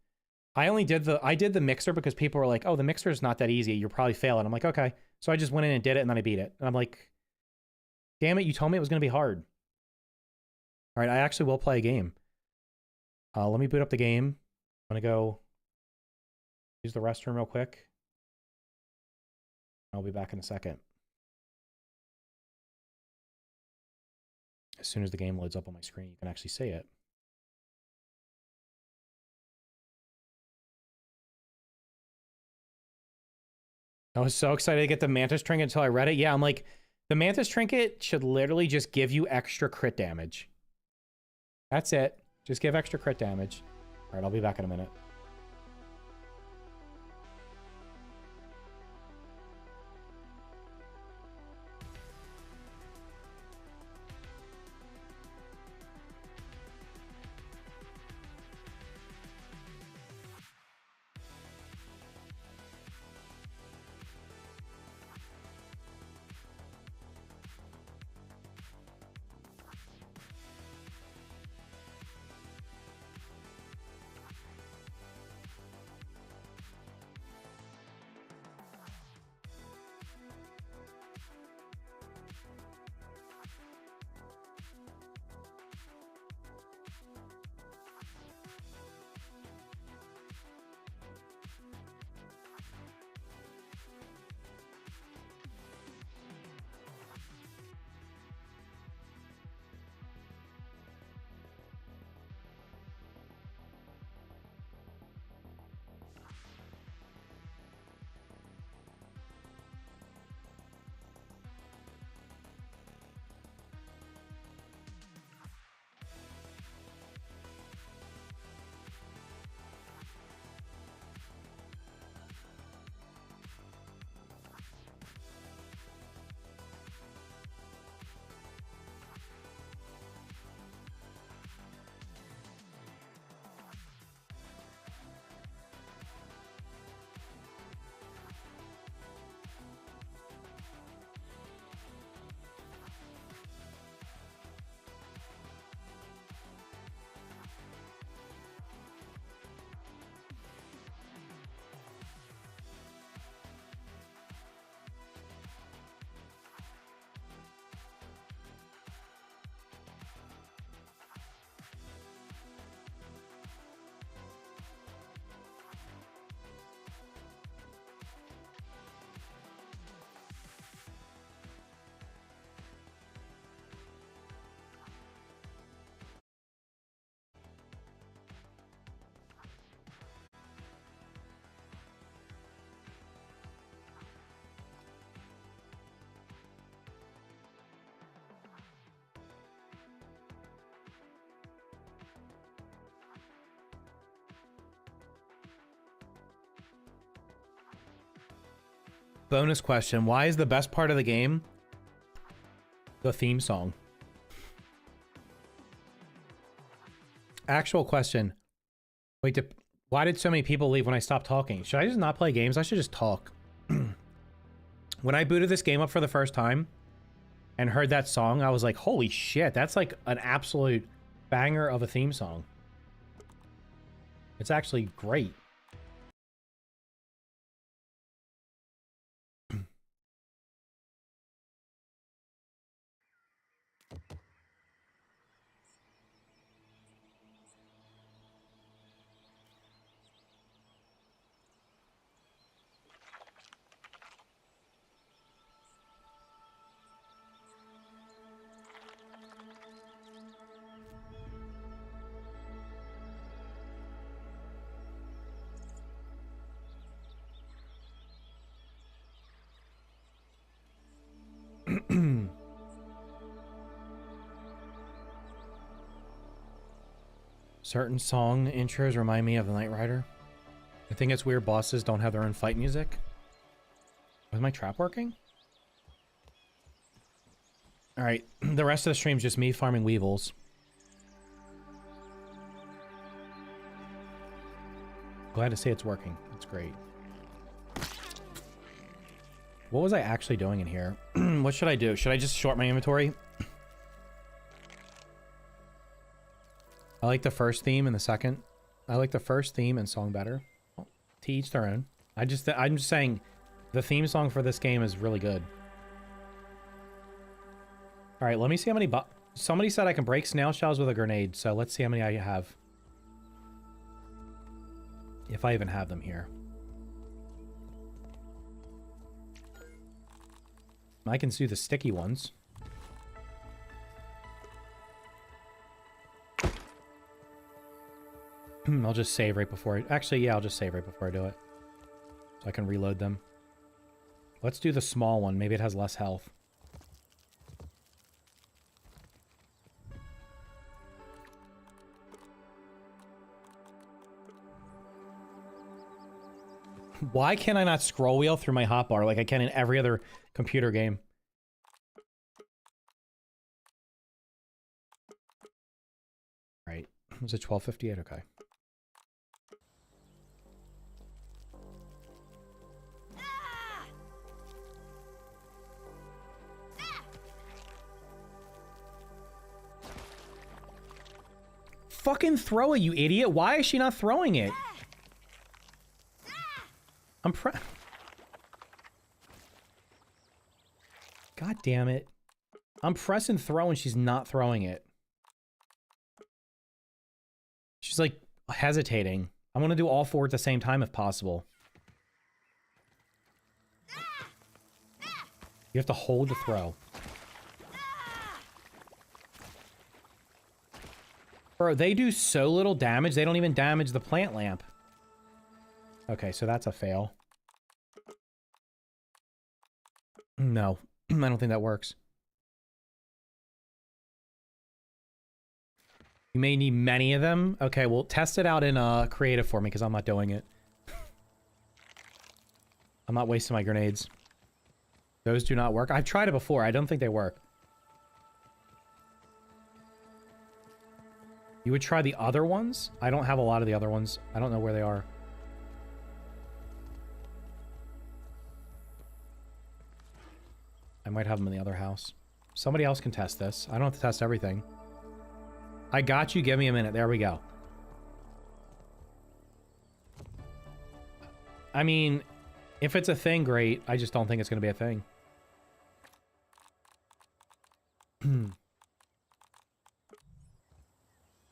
I did the mixer because people were like, oh, the mixer is not that easy. You're probably failing. I'm like, okay. So I just went in and did it and then I beat it. And I'm like, damn it, you told me it was going to be hard. All right, I actually will play a game. Let me boot up the game. I'm going to go use the restroom real quick. I'll be back in a second. As soon as the game loads up on my screen, you can actually see it. I was so excited to get the Mantis Trinket until I read it. Yeah, I'm like, the Mantis Trinket should literally just give you extra crit damage. That's it. Just give extra crit damage. All right, I'll be back in a minute. Bonus question. Why is the best part of the game the theme song? Actual question. Wait, why did so many people leave when I stopped talking? Should I just not play games? I should just talk. When I booted this game up for the first time and heard that song, I was like, holy shit, that's like an absolute banger of a theme song. It's actually great. Certain song intros remind me of the Knight Rider. I think it's weird bosses don't have their own fight music. Was my trap working? Alright, the rest of the stream's just me farming weevils. Glad to say it's working. That's great. What was I actually doing in here? What should I do? Should I just short my inventory? I like the first theme and the second. I like the first theme and song better. Well, to each their own. I'm just saying the theme song for this game is really good. All right, let me see how many somebody said I can break snail shells with a grenade, so let's see how many I have. If I even have them here. I can do the sticky ones. I'll just save right before actually, yeah, I'll just save right before I do it. So I can reload them. Let's do the small one. Maybe it has less health. Why can I not scroll wheel through my hotbar like I can in every other computer game? Right. Was it 12:58? Okay. Fucking throw it, you idiot. Why is she not throwing it? I'm God damn it. I'm pressing throw and she's not throwing it. She's like hesitating. I want to do all four at the same time if possible. You have to hold the throw. Bro, they do so little damage, they don't even damage the plant lamp. Okay, so that's a fail. No, I don't think that works. You may need many of them. Okay, well, test it out in creative for me, because I'm not doing it. I'm not wasting my grenades. Those do not work. I've tried it before. I don't think they work. You would try the other ones? I don't have a lot of the other ones. I don't know where they are. I might have them in the other house. Somebody else can test this. I don't have to test everything. I got you. Give me a minute. There we go. I mean, if it's a thing, great. I just don't think it's going to be a thing.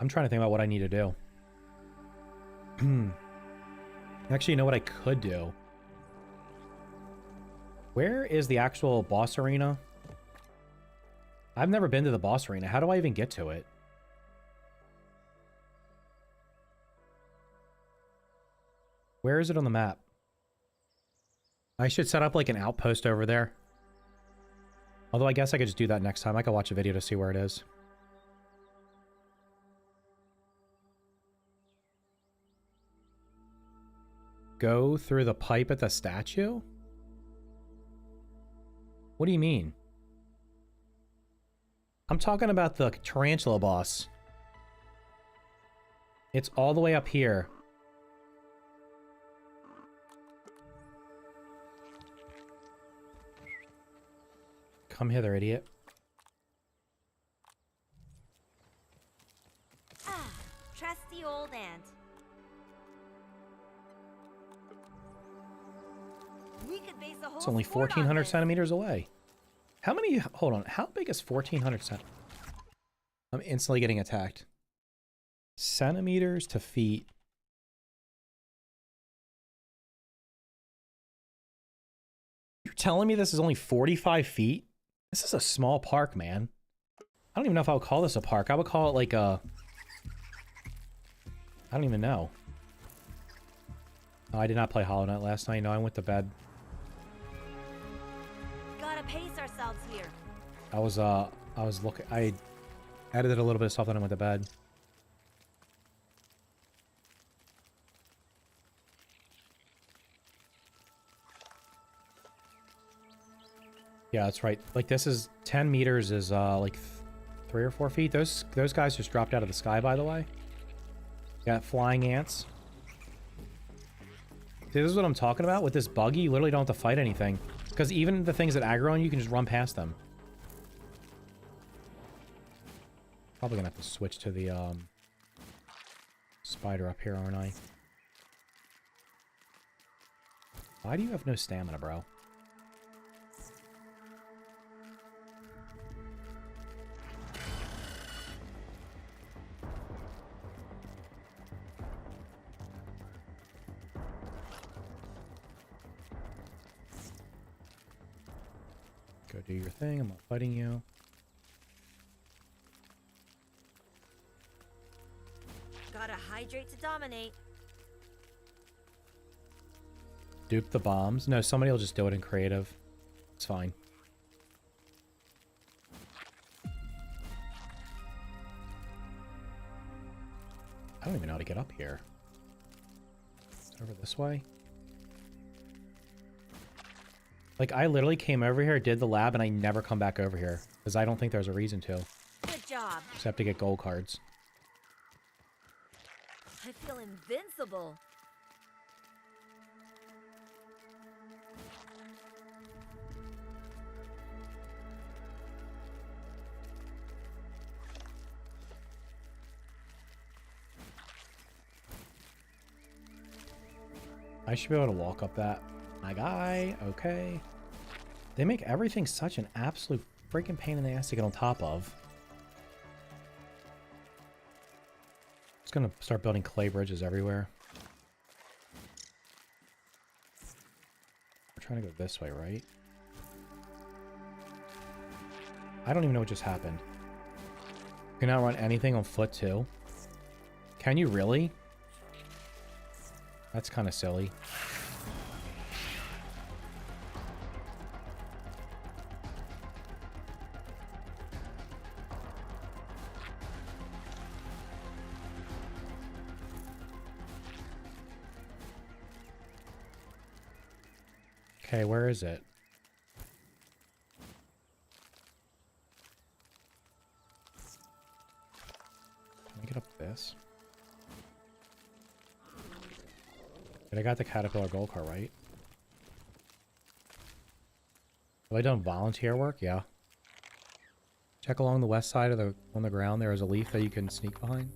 I'm trying to think about what I need to do. Actually, you know what I could do? Where is the actual boss arena? I've never been to the boss arena. How do I even get to it? Where is it on the map? I should set up like an outpost over there. Although I guess I could just do that next time. I could watch a video to see where it is. Go through the pipe at the statue? What do you mean? I'm talking about the Tarantula boss. It's all the way up here. Come hither, idiot. Ah, trusty old ant. We could base a whole It's only sport on 1,400 this. centimeters away. How many... Hold on. How big is 1,400 centimeters? I'm instantly getting attacked. Centimeters to feet. You're telling me this is only 45 feet? This is a small park, man. I don't even know if I would call this a park. I would call it like a... I don't even know. Oh, I did not play Hollow Knight last night. No, I went to bed. Gotta pace ourselves here. I was looking... I edited a little bit of stuff, then I went to bed. Yeah, that's right. Like, this is 10 meters is like 3 or 4 feet. Those guys just dropped out of the sky, by the way. Got flying ants. See, this is what I'm talking about. With this buggy, you literally don't have to fight anything. Because even the things that aggro on you, can just run past them. Probably gonna have to switch to the spider up here, aren't I? Why do you have no stamina, bro? Go do your thing. I'm not fighting you. Gotta hydrate to dominate. Dupe the bombs. No, somebody will just do it in creative. It's fine. I don't even know how to get up here. Is it over this way? Like, I literally came over here, did the lab, and I never come back over here. Because I don't think there's a reason to. Good job. Just have to get gold cards. I feel invincible. I should be able to walk up that. My guy, okay. They make everything such an absolute freaking pain in the ass to get on top of. Just gonna start building clay bridges everywhere. We're trying to go this way, right? I don't even know what just happened. You can now run anything on foot too. Can you really? That's kind of silly. Okay, where is it? Can I get up this? But I got the Caterpillar gold car, right? Have I done volunteer work? Yeah. Check along the west side of on the ground. There is a leaf that you can sneak behind.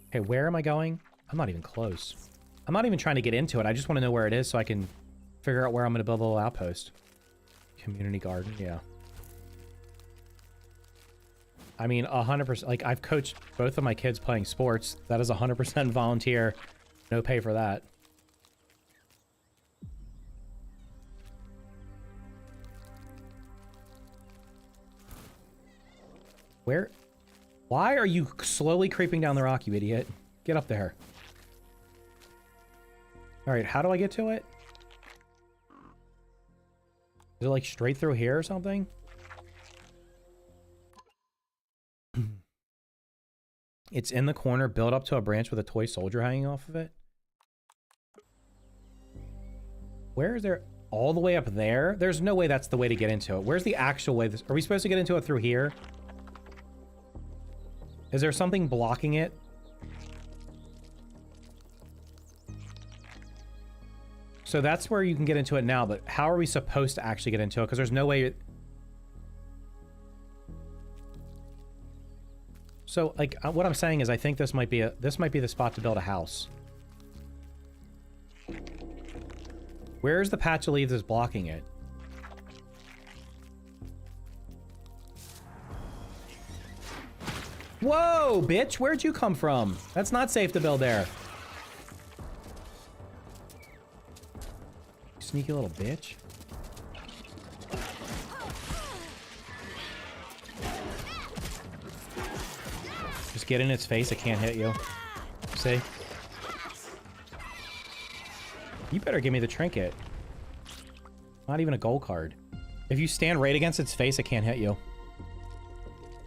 Okay, where am I going? I'm not even close. I'm not even trying to get into it. I just want to know where it is so I can figure out where I'm going to build a little outpost. Community garden, yeah. I mean, 100%. Like, I've coached both of my kids playing sports. That is 100% volunteer. No pay for that. Where? Why are you slowly creeping down the rock, you idiot? Get up there. Alright, how do I get to it? Is it like straight through here or something? It's in the corner, built up to a branch with a toy soldier hanging off of it. Where is there? all the way up there? There's no way that's the way to get into it. Where's the actual way? Are we supposed to get into it through here? Is there something blocking it? So that's where you can get into it now, but how are we supposed to actually get into it? Because there's no way... So, like, what I'm saying is I think this might be the spot to build a house. Where's the patch of leaves that's blocking it? Whoa, bitch! Where'd you come from? That's not safe to build there. Sneaky little bitch. Just get in its face, it can't hit you. See? You better give me the trinket. Not even a gold card. If you stand right against its face, it can't hit you.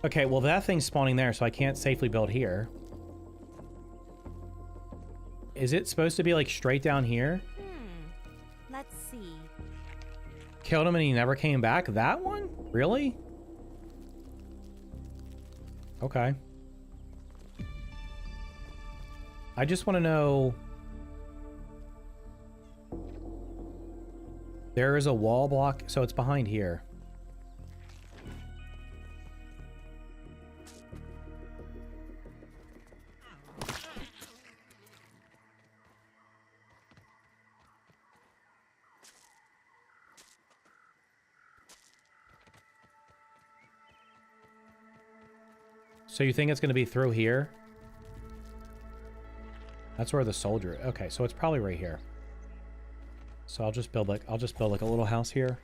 Okay, well that thing's spawning there, so I can't safely build here. Is it supposed to be like straight down here? Let's see. Killed him and he never came back? That one? Really? Okay. I just want to know... There is a wall block, so it's behind here. So you think it's going to be through here? That's where the soldier... Okay, so it's probably right here. So I'll just build like a little house here.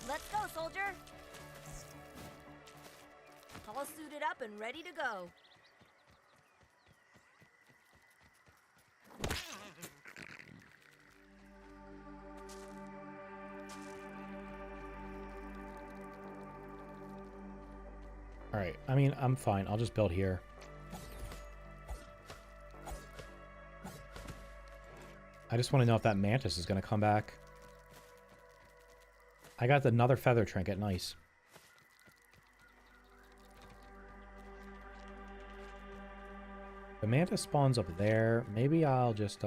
Let's go, soldier. All suited up and ready to go. Alright, I mean, I'm fine. I'll just build here. I just want to know if that mantis is going to come back. I got another feather trinket. Nice. The mantis spawns up there. Maybe I'll just,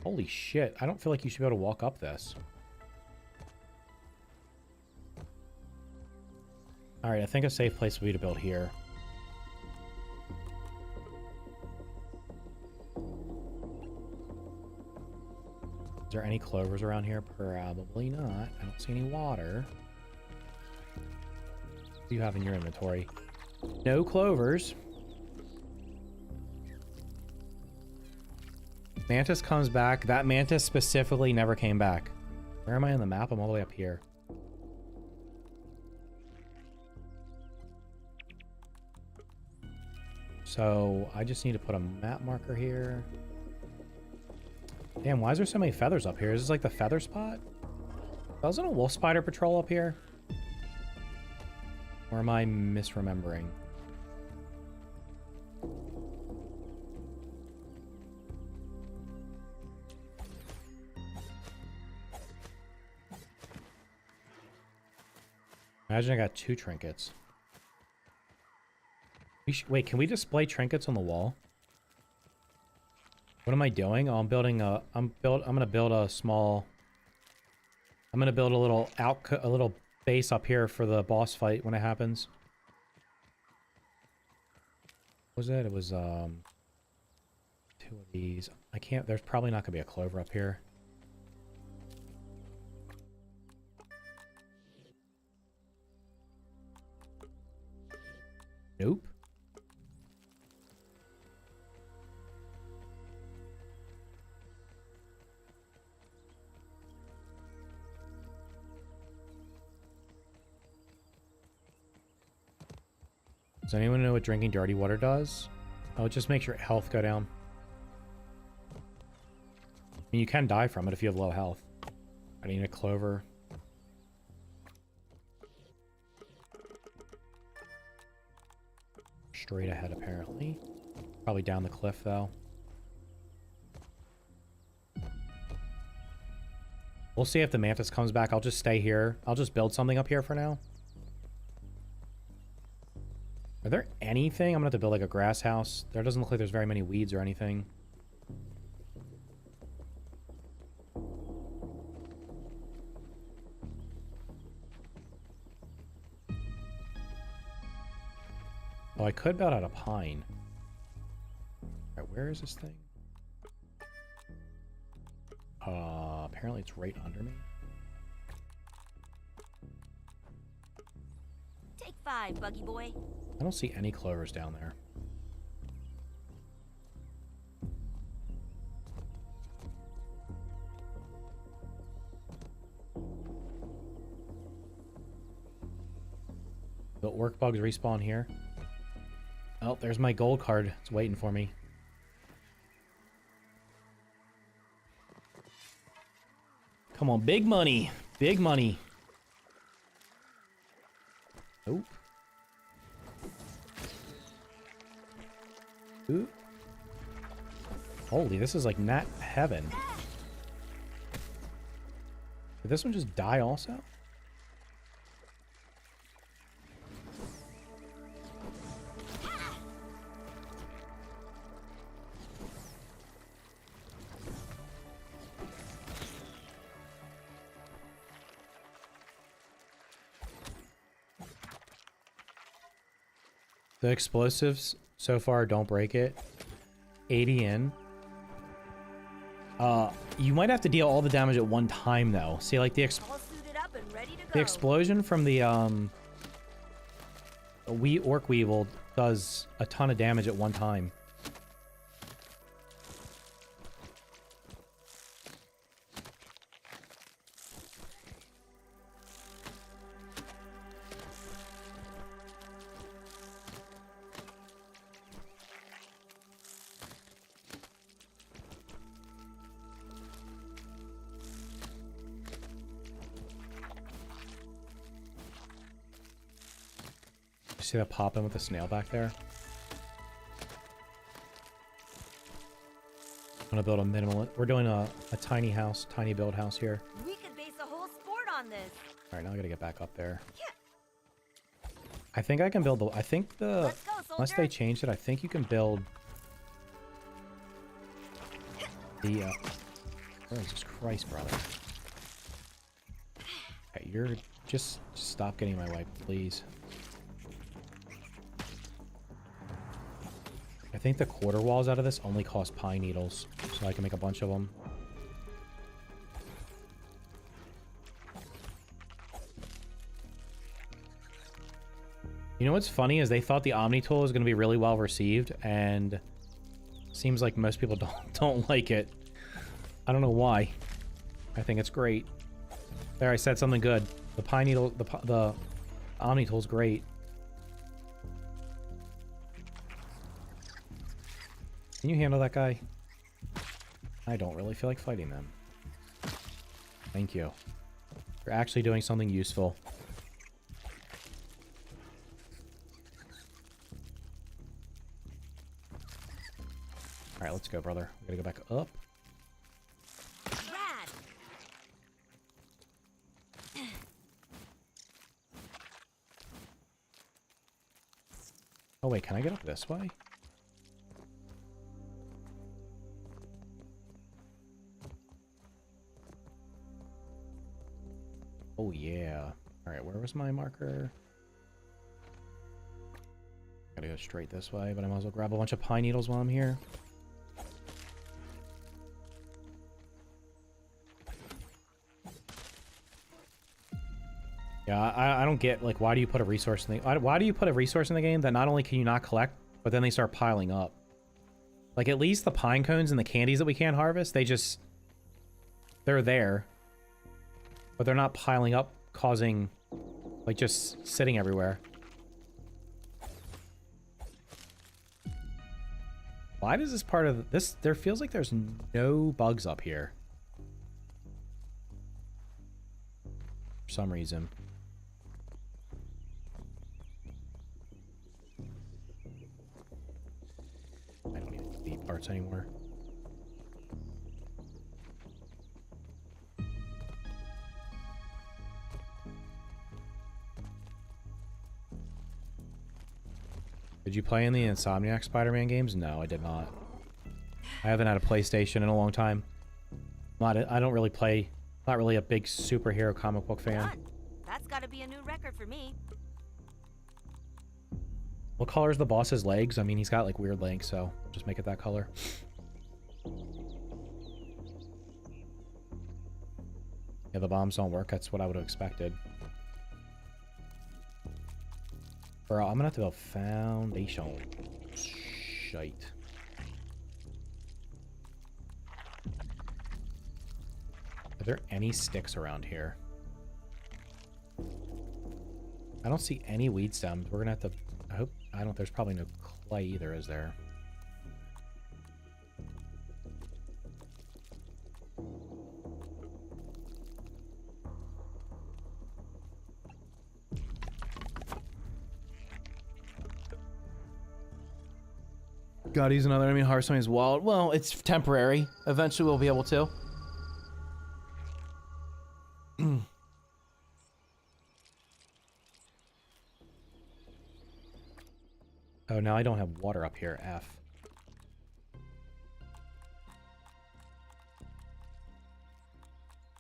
Holy shit, I don't feel like you should be able to walk up this. Alright, I think a safe place would be to build here. Is there any clovers around here? Probably not. I don't see any water. What do you have in your inventory? No clovers. Mantis comes back. That mantis specifically never came back. Where am I on the map? I'm all the way up here. So I just need to put a map marker here. Damn, why is there so many feathers up here? Is this like the feather spot? Wasn't a wolf spider patrol up here? Or am I misremembering? Imagine I got 2 trinkets. Wait, can we display trinkets on the wall? What am I doing? Oh, I'm building a... I'm gonna build a small... I'm gonna build a little base up here for the boss fight when it happens. What was it? It was 2 of these. I can't... There's probably not gonna be a clover up here. Nope. Does anyone know what drinking dirty water does? Oh, it just makes your health go down. I mean, you can die from it if you have low health. I need a clover. Straight ahead, apparently. Probably down the cliff, though. We'll see if the mantis comes back. I'll just stay here. I'll just build something up here for now. Are there anything? I'm gonna have to build like a grass house. There doesn't look like there's very many weeds or anything. Oh, I could build out a pine. Alright, where is this thing? Apparently it's right under me. Take 5, Buggy Boy. I don't see any clovers down there. The orc bugs respawn here. Oh, there's my gold card. It's waiting for me. Come on, big money. Big money. Nope. Ooh. Holy, this is like not heaven. Did this one just die also? The explosives so far don't break it. 80 in. You might have to deal all the damage at one time though. See, like the All suited up and ready to go. the explosion from the orc weevil does a ton of damage at one time. See that popping with the snail back there? I'm gonna build a minimal. We're doing a tiny house, tiny build house here. We could base a whole sport on this. All right, now I gotta get back up there. I think I can build the. I think the Let's go, soldier. unless they changed it, I think you can build the. Oh, Jesus Christ, brother! Okay, you're just stop getting my way, please. I think the quarter walls out of this only cost pine needles, so I can make a bunch of them. You know what's funny is they thought the Omni tool was going to be really well received, and seems like most people don't like it. I don't know why. I think it's great. There, I said something good. The pine needle, the Omni tool's great. Can you handle that guy? I don't really feel like fighting them. Thank you. You're actually doing something useful. Alright, let's go, brother. We gotta go back up. Rad. Oh wait, can I get up this way? Oh yeah. Alright, where was my marker? Gotta go straight this way, but I might as well grab a bunch of pine needles while I'm here. Yeah, I don't get, like, why do you put a resource in the... Why do you put a resource in the game that not only can you not collect, but then they start piling up? Like, at least the pine cones and the candies that we can't harvest, they just... They're there. But they're not piling up, causing... Like, just sitting everywhere. Why does this part of this... There feels like there's no bugs up here. For some reason. I don't need to beat parts anymore. Did you play in the Insomniac Spider-Man games? No, I did not. I haven't had a PlayStation in a long time. I don't really play. Not really a big superhero comic book fan. Done. That's got to be a new record for me. What color is the boss's legs? I mean, he's got like weird legs, so just make it that color. Yeah, the bombs don't work. That's what I would have expected. Bro, I'm gonna have to build foundation. Shite. Are there any sticks around here? I don't see any weed stems. We're gonna have to... I don't... There's probably no clay either, is there? God, use another enemy Hearthstone is wild. Well, it's temporary. Eventually we'll be able to. Oh, now I don't have water up here. F.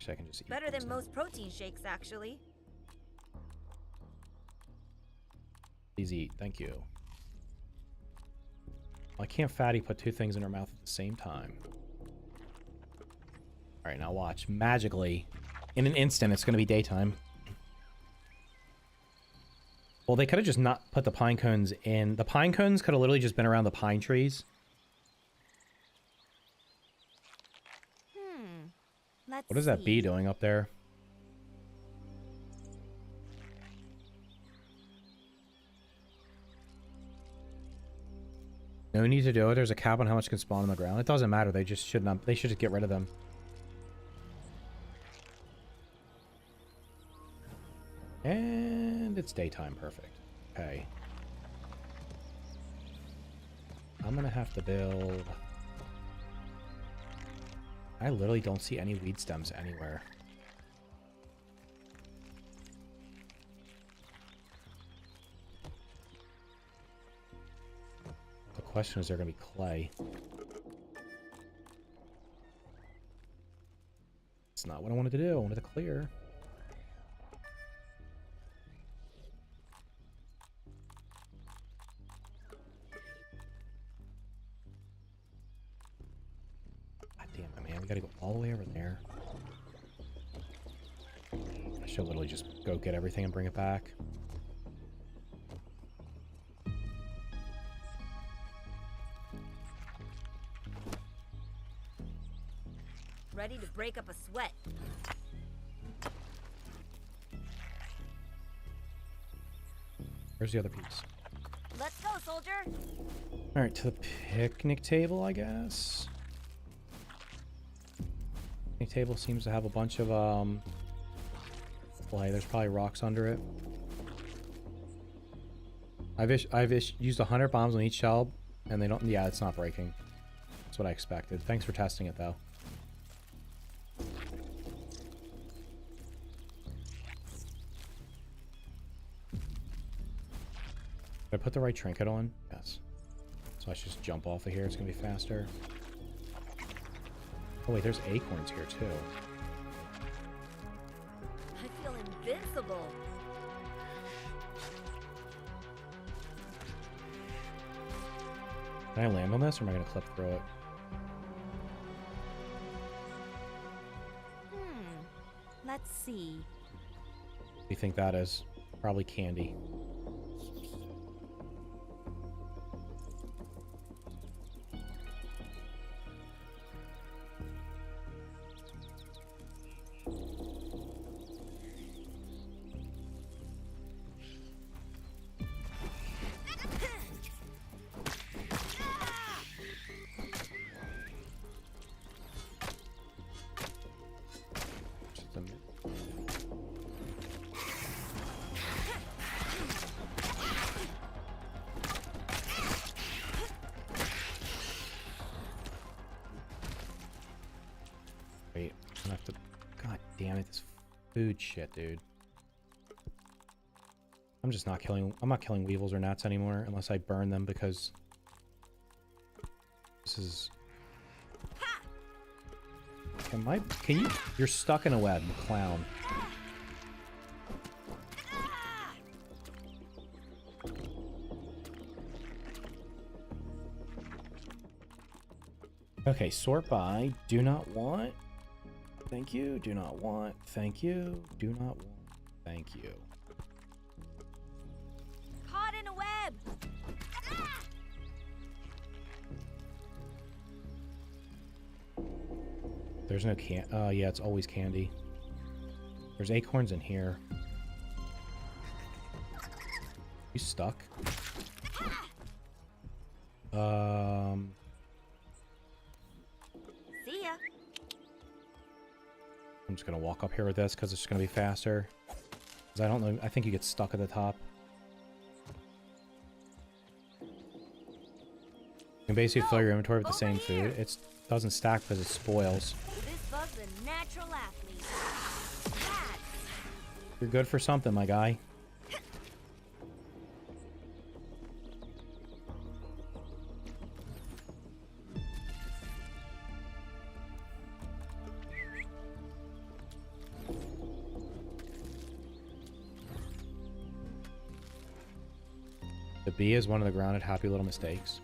I can just eat Better than these most protein shakes, actually. Please eat. Thank you. Why can't Fatty put two things in her mouth at the same time? Alright, now watch. Magically, in an instant, it's going to be daytime. Well, they could have just not put the pine cones in. The pine cones could have literally just been around the pine trees. Let's What is that bee doing up there? No need to do it. There's a cap on how much can spawn on the ground. It doesn't matter. They just should not. They should just get rid of them. And it's daytime. Perfect. Okay. I'm gonna have to build... I literally don't see any weed stems anywhere. The question is, there gonna be clay? It's not what I wanted to do. I wanted to clear. God damn it, man. We gotta go all the way over there. I should literally just go get everything and bring it back. Ready to break up a sweat. Where's the other piece? Let's go, soldier. Alright, to the picnic table, I guess. Picnic table seems to have a bunch of, clay. There's probably rocks under it. I've used 100 bombs on each shell, and they don't... Yeah, it's not breaking. That's what I expected. Thanks for testing it, though. Did I put the right trinket on? Yes. So I should just jump off of here. It's going to be faster. Oh, wait. There's acorns here, too. I feel invincible. Can I land on this, or am I going to clip through it? Let's see. What do you think that is? Probably candy. Wait, I'm gonna have to... God damn it, this food shit, dude. I'm just not killing... I'm not killing weevils or gnats anymore unless I burn them because... This is... Can you... You're stuck in a web, you clown. Okay, sort by. Do not want. Thank you. Do not want. Thank you. Do not want. Thank you. Caught in a web. There's no yeah, it's always candy. There's acorns in here. You stuck? See ya. I'm just gonna walk up here with this because it's just gonna be faster. Because I don't know. I think you get stuck at the top. You can basically fill your inventory with the same food. It doesn't stack because it spoils. This bug's a natural athlete. You're good for something, my guy. The bee is one of the grounded happy little mistakes.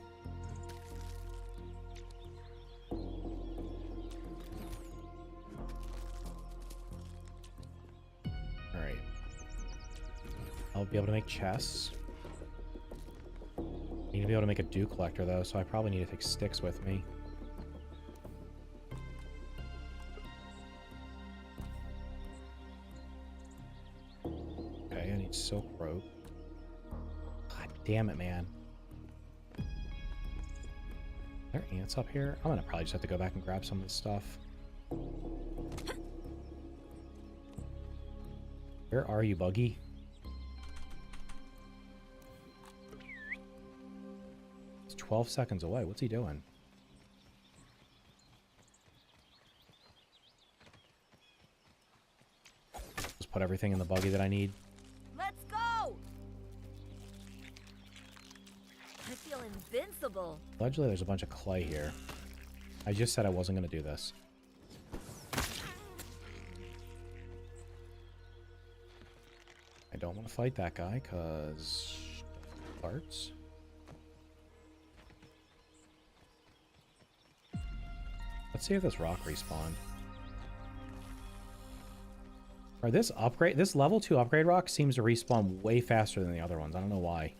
Alright. I'll be able to make chests. I need to be able to make a dew collector though, so I probably need to take sticks with me. Okay, I need silk rope. Damn it, man. Are there ants up here? I'm gonna probably just have to go back and grab some of this stuff. Where are you, Buggy? It's 12 seconds away. What's he doing? Just put everything in the buggy that I need. Let's go. I feel invincible. Allegedly, there's a bunch of clay here. I just said I wasn't going to do this. I don't want to fight that guy, because... parts? Let's see if this rock respawned. Or this level 2 upgrade rock seems to respawn way faster than the other ones. I don't know why.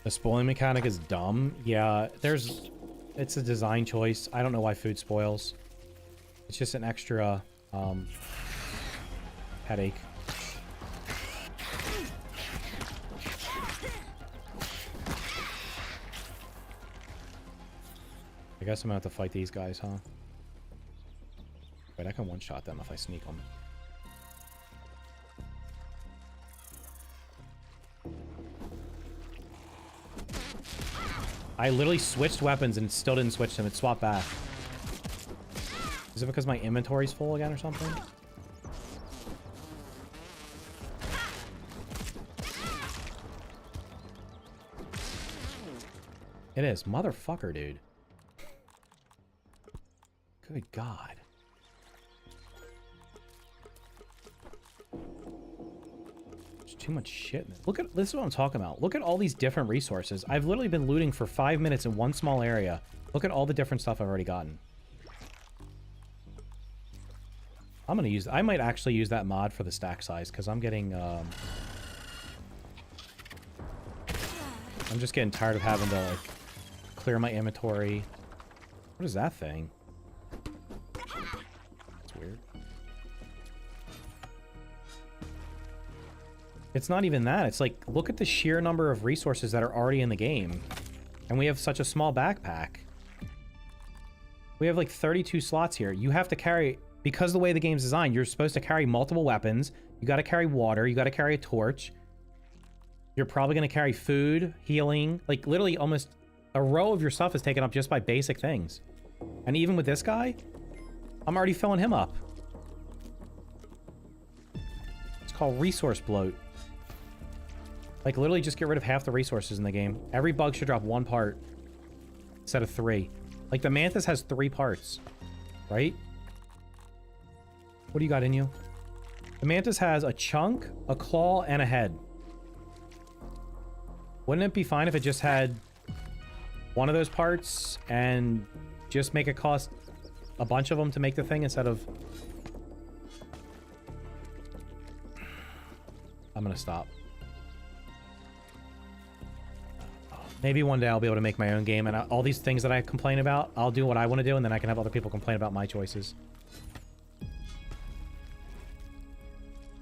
The spoiling mechanic is dumb. Yeah, it's a design choice. I don't know why food spoils. It's just an extra, headache. I guess I'm gonna have to fight these guys, huh? Wait, I can one-shot them if I sneak them. I literally switched weapons and still didn't switch them. It swapped back. Is it because my inventory's full again or something? It is. Motherfucker, dude. Good God. Too much shit. Look at this is what I'm talking about. Look at all these different resources. I've literally been looting for 5 minutes in one small area. Look at all the different stuff I've already gotten. I might actually use that mod for the stack size because I'm getting I'm just getting tired of having to like clear my inventory. What is that thing? That's weird. It's not even that. It's like, look at the sheer number of resources that are already in the game. And we have such a small backpack. We have like 32 slots here. You have to carry, because the way the game's designed, you're supposed to carry multiple weapons. You got to carry water. You got to carry a torch. You're probably going to carry food, healing. Like literally almost a row of your stuff is taken up just by basic things. And even with this guy, I'm already filling him up. It's called resource bloat. Like, literally just get rid of half the resources in the game. Every bug should drop 1 part instead of 3. Like, the Mantis has 3 parts, right? What do you got in you? The Mantis has a chunk, a claw, and a head. Wouldn't it be fine if it just had one of those parts and just make it cost a bunch of them to make the thing instead of... I'm gonna stop. Maybe one day I'll be able to make my own game, and all these things that I complain about, I'll do what I want to do, and then I can have other people complain about my choices.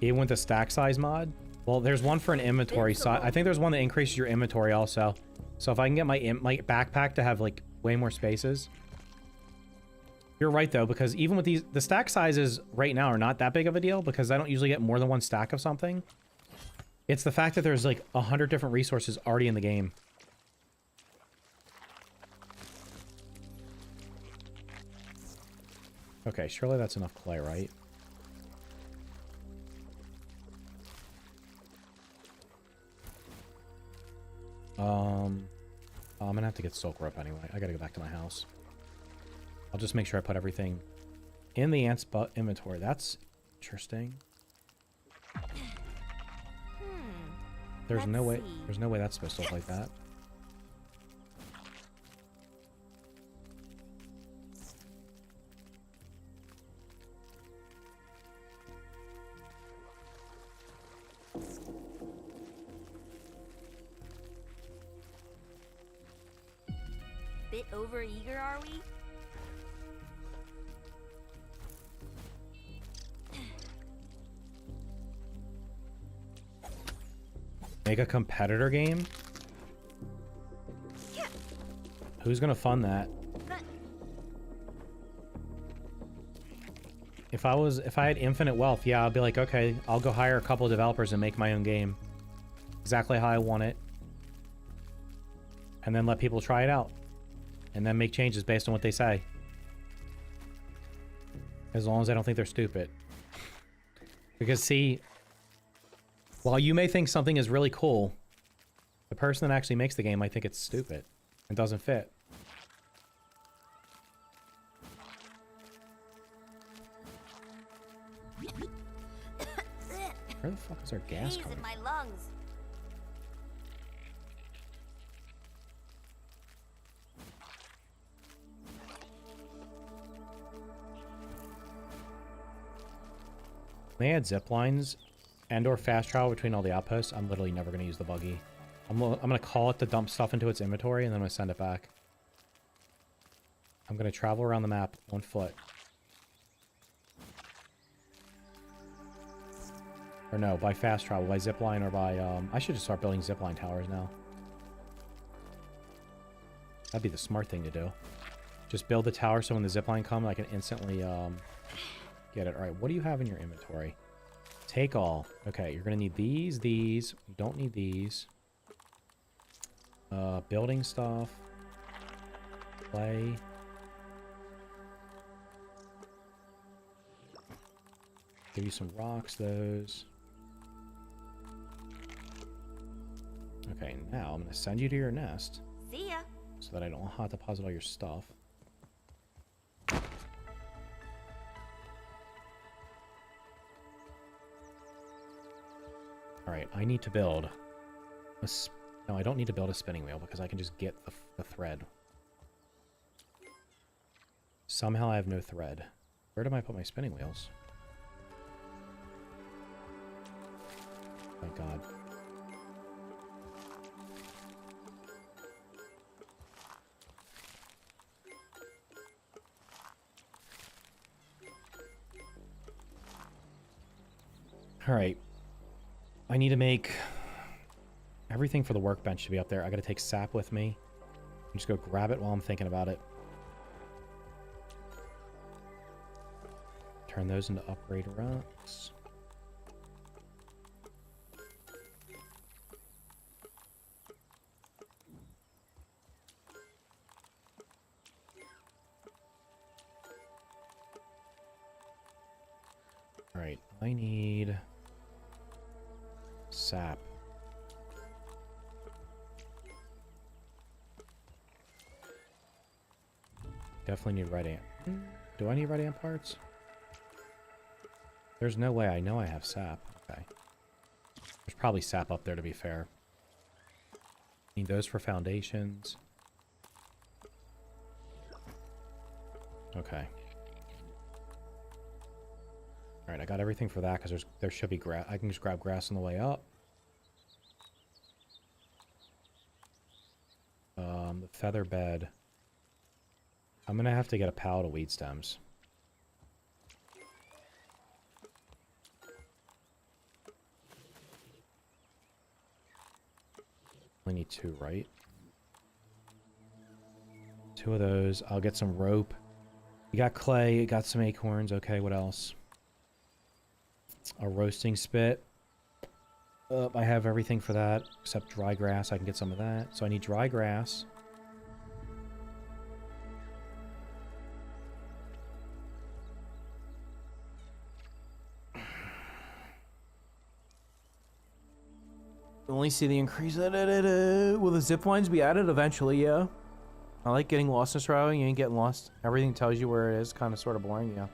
Even with the stack size mod? Well, there's one for an inventory size. I think there's one that increases your inventory also. So if I can get my backpack to have, like, way more spaces. You're right, though, because even with these... The stack sizes right now are not that big of a deal, because I don't usually get more than 1 stack of something. It's the fact that there's, like, 100 different resources already in the game. Okay, surely that's enough clay, right? I'm gonna have to get silk rope anyway. I gotta go back to my house. I'll just make sure I put everything in the ant's butt inventory. That's interesting. There's no way that's supposed to look like that. Bit over eager, are we? Make a competitor game? Who's gonna fund that? If I had infinite wealth, yeah, I'll be like, okay, I'll go hire a couple of developers and make my own game. Exactly how I want it. And then let people try it out. And then make changes based on what they say. As long as I don't think they're stupid. Because, see, while you may think something is really cool, the person that actually makes the game might think it's stupid and doesn't fit. Where the fuck is our gas coming in my lungs. They add zip lines and or fast travel between all the outposts. I'm literally never going to use the buggy. I'm going to call it to dump stuff into its inventory, and then I'm going to send it back. I'm going to travel around the map on foot. Or no, by fast travel, by zip line, or by... I should just start building zip line towers now. That'd be the smart thing to do. Just build the tower so when the zip line comes, I can instantly get it. All right, what do you have in your inventory? Take all. Okay, you're going to need these. You don't need these. Building stuff. Clay. Give you some rocks, those. Okay, now I'm going to send you to your nest. See ya. So that I don't hot deposit all your stuff. Alright, I need to build a... No, I don't need to build a spinning wheel because I can just get the thread. Somehow I have no thread. Where do I put my spinning wheels? My god. Alright. I need to make... Everything for the workbench to be up there. I gotta take sap with me. Just go grab it while I'm thinking about it. Turn those into upgrade rocks. Alright, I need sap. Definitely need red ant. Do I need red ant parts? There's no way. I know I have sap. Okay. There's probably sap up there, to be fair. Need those for foundations. Okay. Alright, I got everything for that, because there should be grass. I can just grab grass on the way up. The feather bed. I'm gonna have to get a pallet of weed stems. Only need 2, right? 2 of those. I'll get some rope. You got clay, you got some acorns. Okay, what else? A roasting spit. I have everything for that, except dry grass. I can get some of that. So I need dry grass. Only see the increase. Will the zip lines be added eventually? Yeah. I like getting lost in this row. You ain't getting lost. Everything tells you where it is. Kind of sort of boring. Yeah.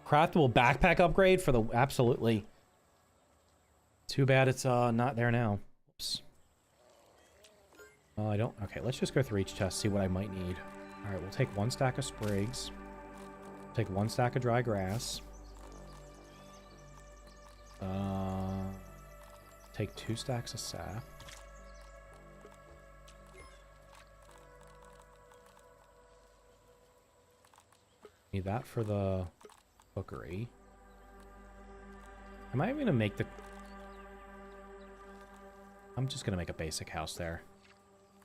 Craftable backpack upgrade for the... Absolutely. Too bad it's not there now. Oops. I don't... Okay, let's just go through each chest, see what I might need. Alright, we'll take 1 stack of sprigs. Take 1 stack of dry grass. Take 2 stacks of sap. Need that for the cookery. Am I even gonna make the... I'm just gonna make a basic house there.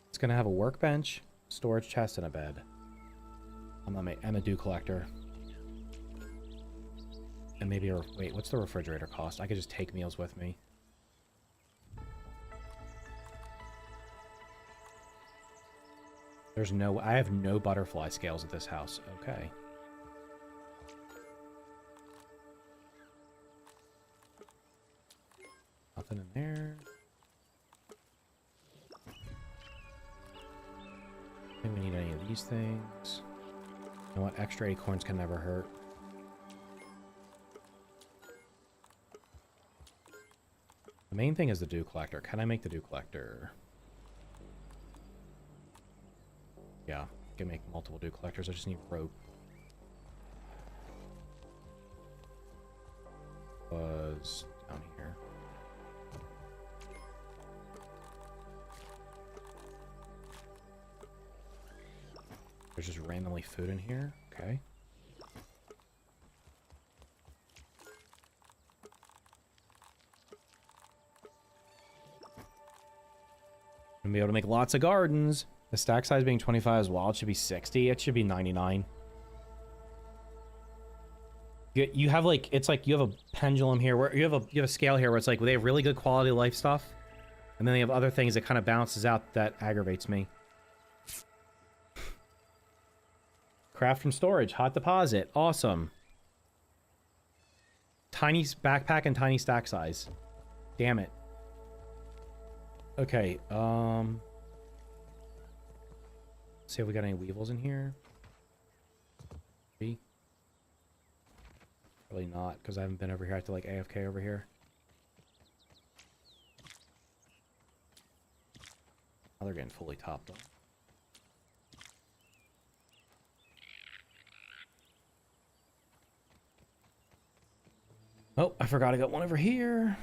It's gonna have a workbench, storage chest, and a bed. And a dew collector. And maybe a... Wait, what's the refrigerator cost? I could just take meals with me. There's no... I have no butterfly scales at this house. Okay. Nothing in there. I don't think we need any of these things. You know what? Extra acorns can never hurt. The main thing is the dew collector. Can I make the dew collector? Yeah, I can make multiple dew collectors. I just need rope. Was down here. There's just randomly food in here. Okay. Gonna be able to make lots of gardens. The stack size being 25 as well. It should be 60. It should be 99. You have like, it's like you have a pendulum here where you have a scale here where it's like they have really good quality of life stuff, and then they have other things that kind of balances out that aggravates me. Craft from storage, hot deposit, awesome. Tiny backpack and tiny stack size. Damn it. Okay, see if we got any weevils in here. Probably not, because I haven't been over here. I have to like AFK over here. Now they're getting fully topped up. Oh, I forgot I got one over here.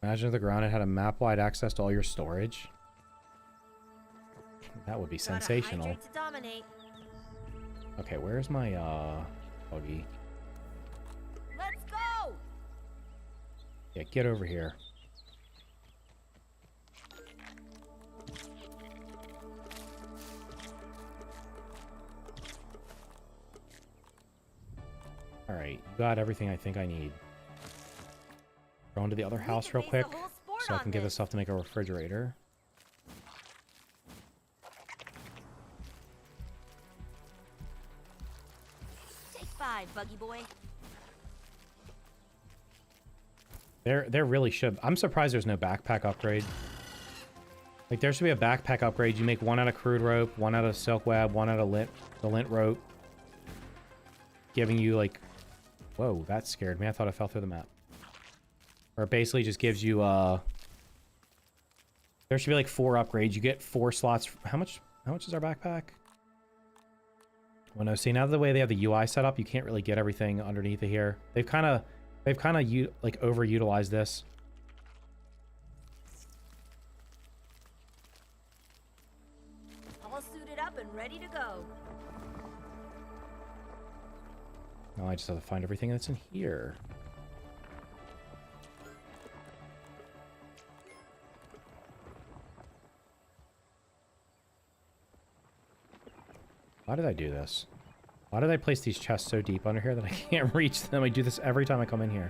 Imagine if the ground had a map-wide access to all your storage. That would be sensational. Okay, where's my buggy? Let's go. Yeah, get over here. Alright, you got everything I think I need. Go into the other house real quick so I can get this stuff to make a refrigerator. ride, buggy boy. There really should. I'm surprised there's no backpack upgrade. Like, there should be a backpack upgrade. You make one out of crude rope, one out of silk web, one out of the lint rope. Giving you, like... Whoa, that scared me. I thought I fell through the map. Or it basically just gives you, there should be, like, 4 upgrades. You get 4 slots. How much is our backpack? Well, no, see, now the way they have the UI set up, you can't really get everything underneath of here. They've kind of, like, overutilized this. All suited up and ready to go. Now I just have to find everything that's in here. Why did I do this? Why did I place these chests so deep under here that I can't reach them? I do this every time I come in here.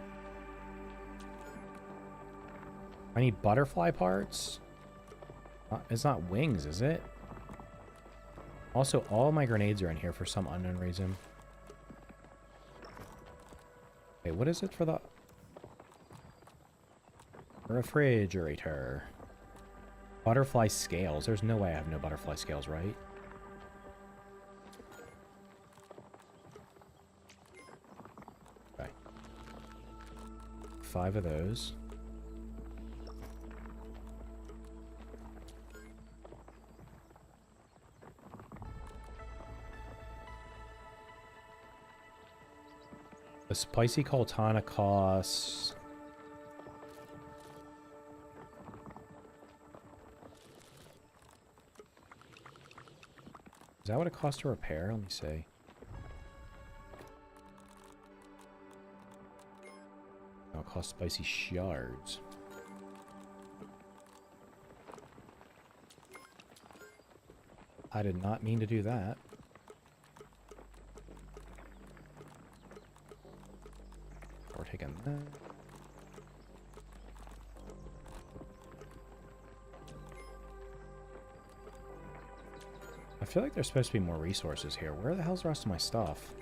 I need butterfly parts? It's not wings, is it? Also, all my grenades are in here for some unknown reason. Okay, what is it for the... refrigerator? Butterfly scales. There's no way I have no butterfly scales, right? Okay. 5 of those. The spicy coltana costs... Is that what it costs to repair? Let me see. No, it costs spicy shards. I did not mean to do that. We're taking that. I feel like there's supposed to be more resources here. Where the hell's the rest of my stuff?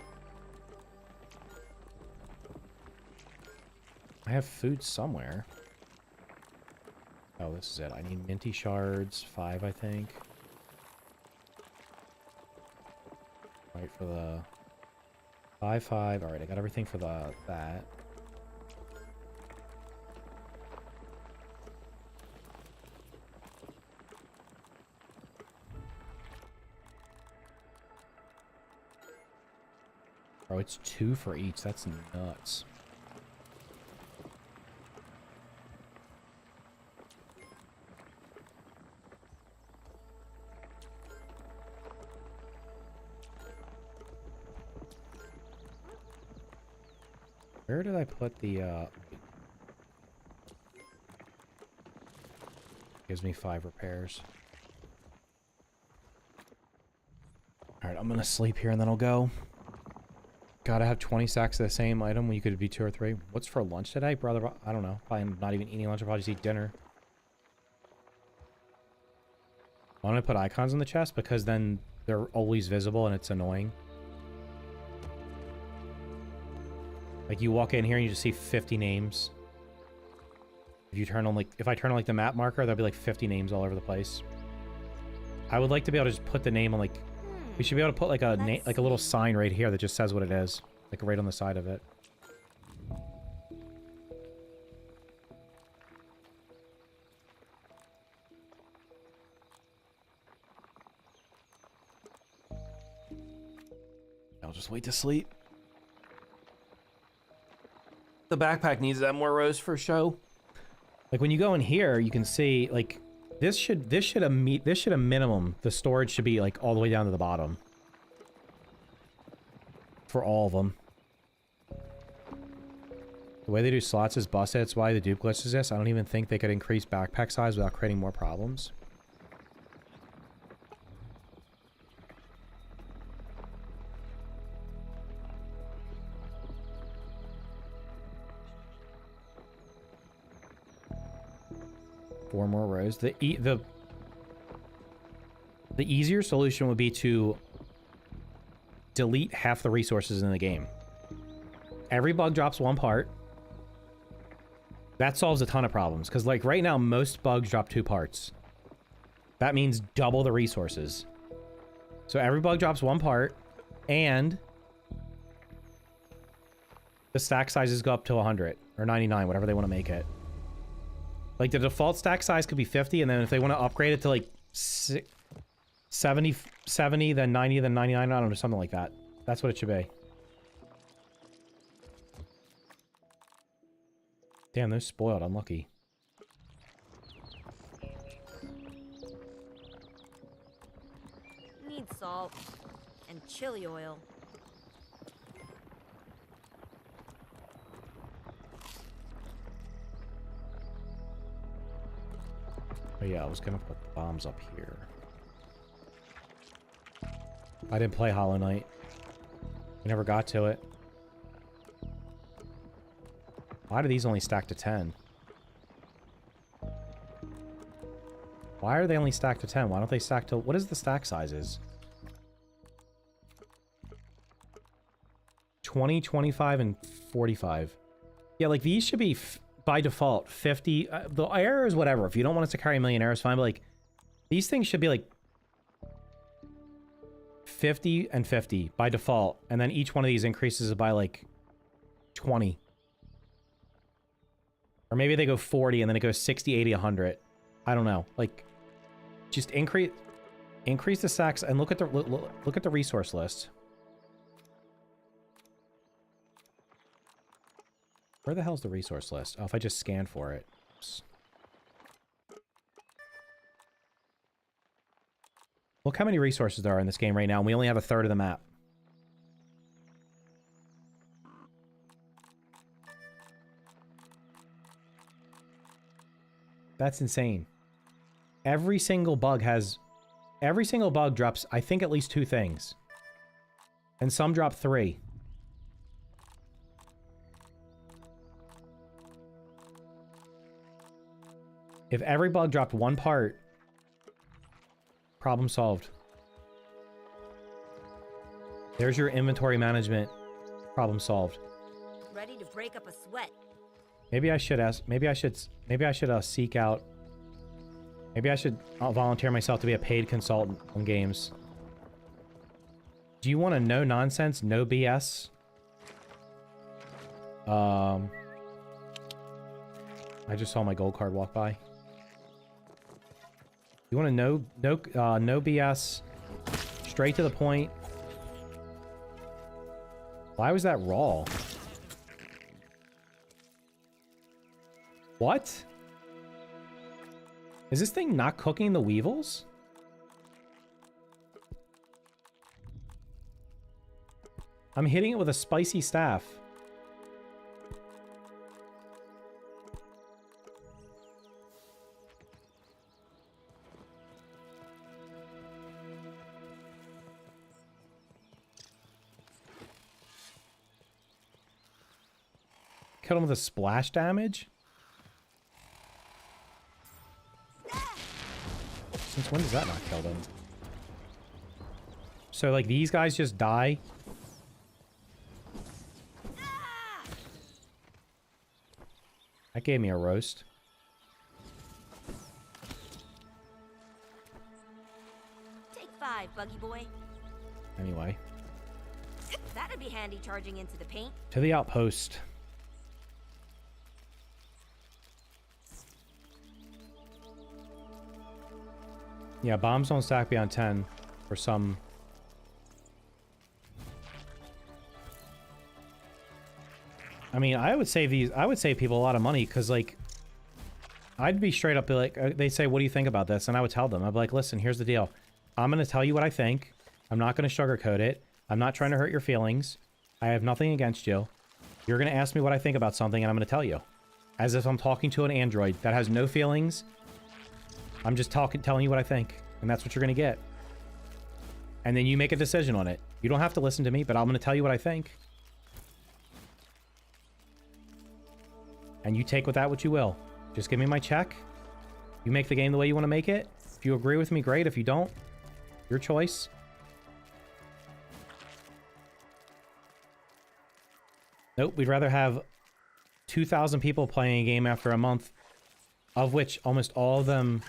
I have food somewhere. Oh, this is it. I need minty shards. 5, I think. Right, for the... 5. Alright, I got everything for that. Oh, it's 2 for each. That's nuts. Where did I put the, Gives me 5 repairs. Alright, I'm gonna sleep here and then I'll go. Gotta have 20 sacks of the same item when you could be 2 or 3. What's for lunch today, brother? I don't know. I'm not even eating lunch. I'll probably just eat dinner. Why don't I put icons in the chest? Because then they're always visible and it's annoying. Like, you walk in here and you just see 50 names. If you turn on, like, if I turn on, like, the map marker, there'll be, like, 50 names all over the place. I would like to be able to just put the name on, like... We should be able to put, like, a like a little sign right here that just says what it is. Like, right on the side of it. I'll just wait to sleep. The backpack needs that more rows for show. Like, when you go in here, you can see, like, this should a minimum, the storage should be, like, all the way down to the bottom. For all of them. The way they do slots is busted. It's why the dupe glitch exists. I don't even think they could increase backpack size without creating more problems. Four more rows. The easier solution would be to delete half the resources in the game. every bug drops one part. That solves a ton of problems. Because, like, right now, most bugs drop 2 parts. That means double the resources. So every bug drops 1 part. And the stack sizes go up to 100. Or 99, whatever they want to make it. Like, the default stack size could be 50. And then if they want to upgrade it to, like, 70, then 90, then 99. I don't know, something like that. That's what it should be. Damn, those spoiled. Unlucky. Need salt and chili oil. Oh yeah, I was gonna put the bombs up here. I didn't play Hollow Knight. We never got to it. Why do these only stack to 10? Why are they only stacked to 10? Why don't they stack to... What is the stack sizes? 20, 25, and 45. Yeah, like, these should be, by default, 50... the error is whatever. If you don't want us to carry a million errors, fine. But, like, these things should be, like, 50 and 50 by default. And then each one of these increases by, like, 20. Or maybe they go 40 and then it goes 60, 80, 100. I don't know. Like, just increase the stacks and look at the resource list. Where the hell's the resource list? Oh, if I just scan for it. Oops. Look how many resources there are in this game right now, and we only have 1/3 of the map. That's insane. Every single bug drops, I think, at least 2 things. And some drop 3. If every bug dropped 1 part, problem solved. There's your inventory management. Problem solved. Ready to break up a sweat. Maybe I should seek out... Maybe I should volunteer myself to be a paid consultant on games. Do you want a no nonsense, no BS? I just saw my gold card walk by. You want a no BS, straight to the point? Why was that raw? What? Is this thing not cooking the weevils? I'm hitting it with a spicy staff. Kill him with a splash damage? Since when does that not kill them? So, like, these guys just die? That gave me a roast. Take 5, buggy boy. Anyway. That'd be handy charging into the paint. To the outpost. Yeah, bombs don't stack beyond 10 for some... I mean, I would save people a lot of money, because, like, I'd be straight up, be like, they'd say, what do you think about this? And I would tell them, I'd be like, listen, here's the deal. I'm going to tell you what I think. I'm not going to sugarcoat it. I'm not trying to hurt your feelings. I have nothing against you. You're going to ask me what I think about something, and I'm going to tell you. As if I'm talking to an android that has no feelings. I'm just telling you what I think, and that's what you're going to get. And then you make a decision on it. You don't have to listen to me, but I'm going to tell you what I think. And you take with that what you will. Just give me my check. You make the game the way you want to make it. If you agree with me, great. If you don't, your choice. Nope, we'd rather have 2,000 people playing a game after a month, of which almost all of them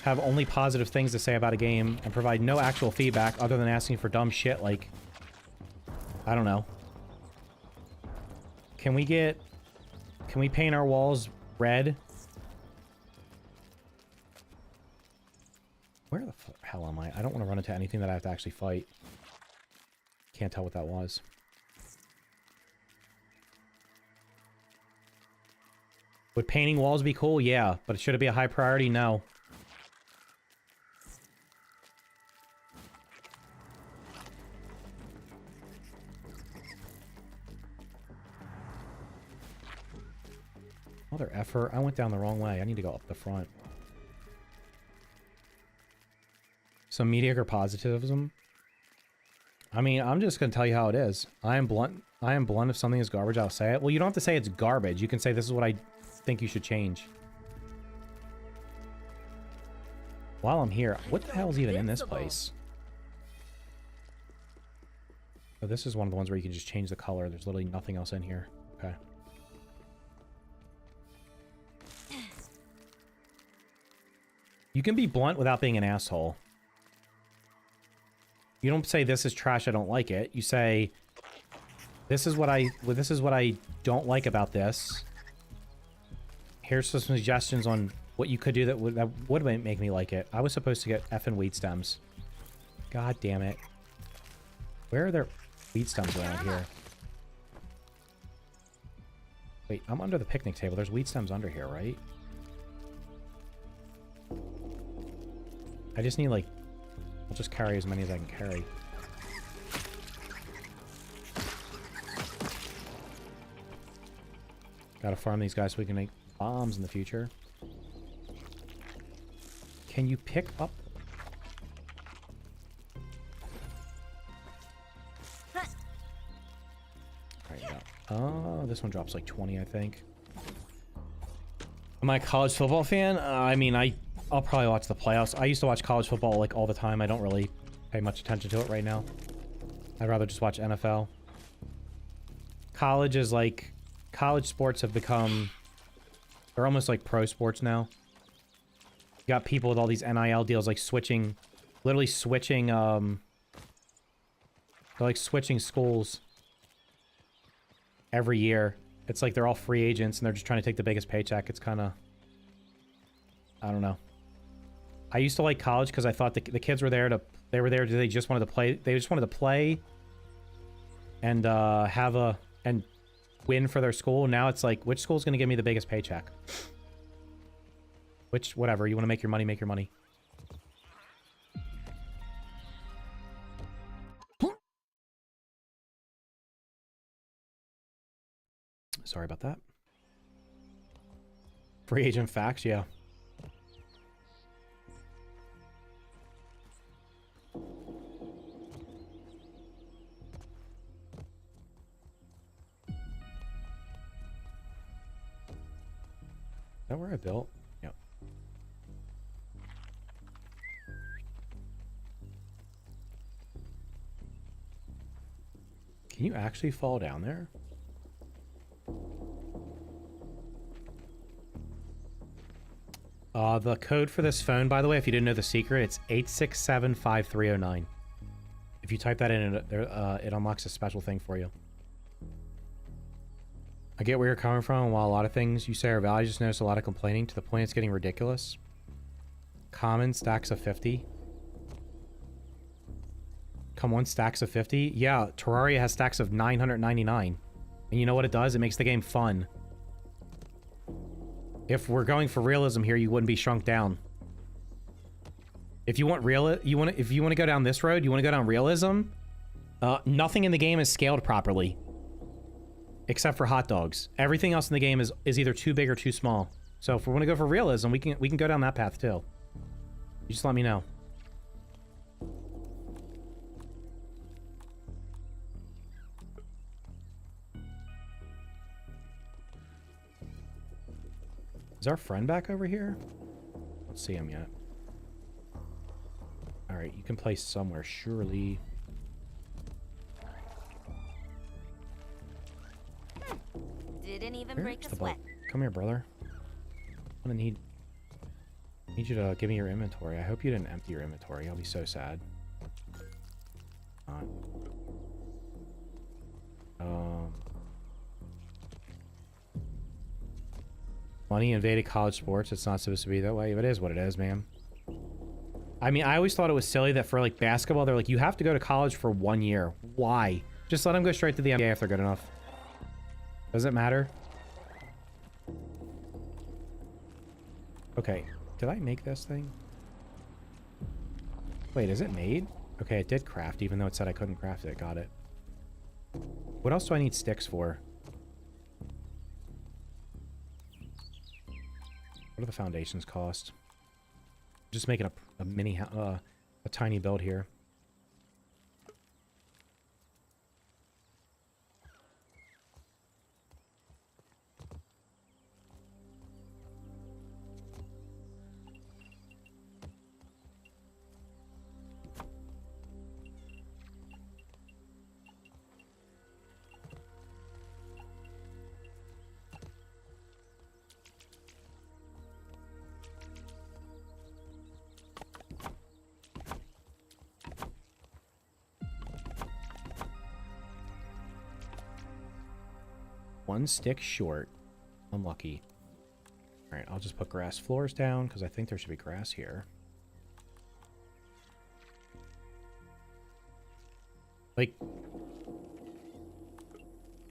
have only positive things to say about a game and provide no actual feedback other than asking for dumb shit like, I don't know. Can we paint our walls red? Where the hell am I? I don't want to run into anything that I have to actually fight. Can't tell what that was. Would painting walls be cool? Yeah. But should it be a high priority? No. Mother effer. I went down the wrong way. I need to go up the front. Some mediocre positivism. I mean, I'm just going to tell you how it is. I am blunt. I am blunt. If something is garbage, I'll say it. Well, you don't have to say it's garbage. You can say this is what I think you should change. While I'm here, what the hell is even in this place? Oh, this is one of the ones where you can just change the color. There's literally nothing else in here. Okay. You can be blunt without being an asshole. You don't say this is trash, I don't like it. You say this is what I don't like about this. Here's some suggestions on what you could do that would make me like it. I was supposed to get effing weed stems. God damn it. Where are there weed stems around here? Wait, I'm under the picnic table. There's weed stems under here, right? I just need, like... I'll just carry as many as I can carry. Gotta farm these guys so we can make bombs in the future. Can you pick up... Alright, yeah. Oh, this one drops like 20, I think. Am I a college football fan? I mean, I'll probably watch the playoffs. I used to watch college football like all the time. I don't really pay much attention to it right now. I'd rather just watch NFL. College is like... College sports have become... They're almost like pro sports now. You got people with all these NIL deals like switching... Literally switching, They're like switching schools every year. It's like they're all free agents and they're just trying to take the biggest paycheck. It's kind of... I don't know. I used to like college because I thought the kids were there to... They just wanted to play. They just wanted to play and and win for their school. Now it's like, which school's going to give me the biggest paycheck? Whatever. You want to make your money, make your money. Sorry about that. Free agent facts, yeah. Is that where I built? Yep. Can you actually fall down there? The code for this phone, by the way, if you didn't know the secret, it's 8675309. If you type that in, it unlocks a special thing for you. I get where you're coming from, and while a lot of things you say are valid, I just noticed a lot of complaining to the point it's getting ridiculous. Common stacks of 50. Come on, stacks of 50? Yeah, Terraria has stacks of 999. And you know what it does? It makes the game fun. If we're going for realism here, you wouldn't be shrunk down. If you want if you want to go down this road, you want to go down realism, nothing in the game is scaled properly. Except for hot dogs. Everything else in the game is either too big or too small. So if we want to go for realism, we can go down that path too. You just let me know. Is our friend back over here? Don't see him yet. Alright, you can place somewhere, surely. didn't even Where's break a the sweat. bug? Come here, brother. I'm gonna need you to give me your inventory. I hope you didn't empty your inventory. I'll be so sad. Not. Money invaded college sports. It's not supposed to be that way, but it is what it is, man. I mean, I always thought it was silly that for like basketball, they're like, you have to go to college for 1 year. Why? Just let them go straight to the NBA if they're good enough. Does it matter? Okay, did I make this thing? Wait, is it made? Okay, it did craft, even though it said I couldn't craft it. Got it. What else do I need sticks for? What do the foundations cost? Just making a mini, a tiny build here. One stick short. Unlucky. Alright, I'll just put grass floors down, because I think there should be grass here. Like,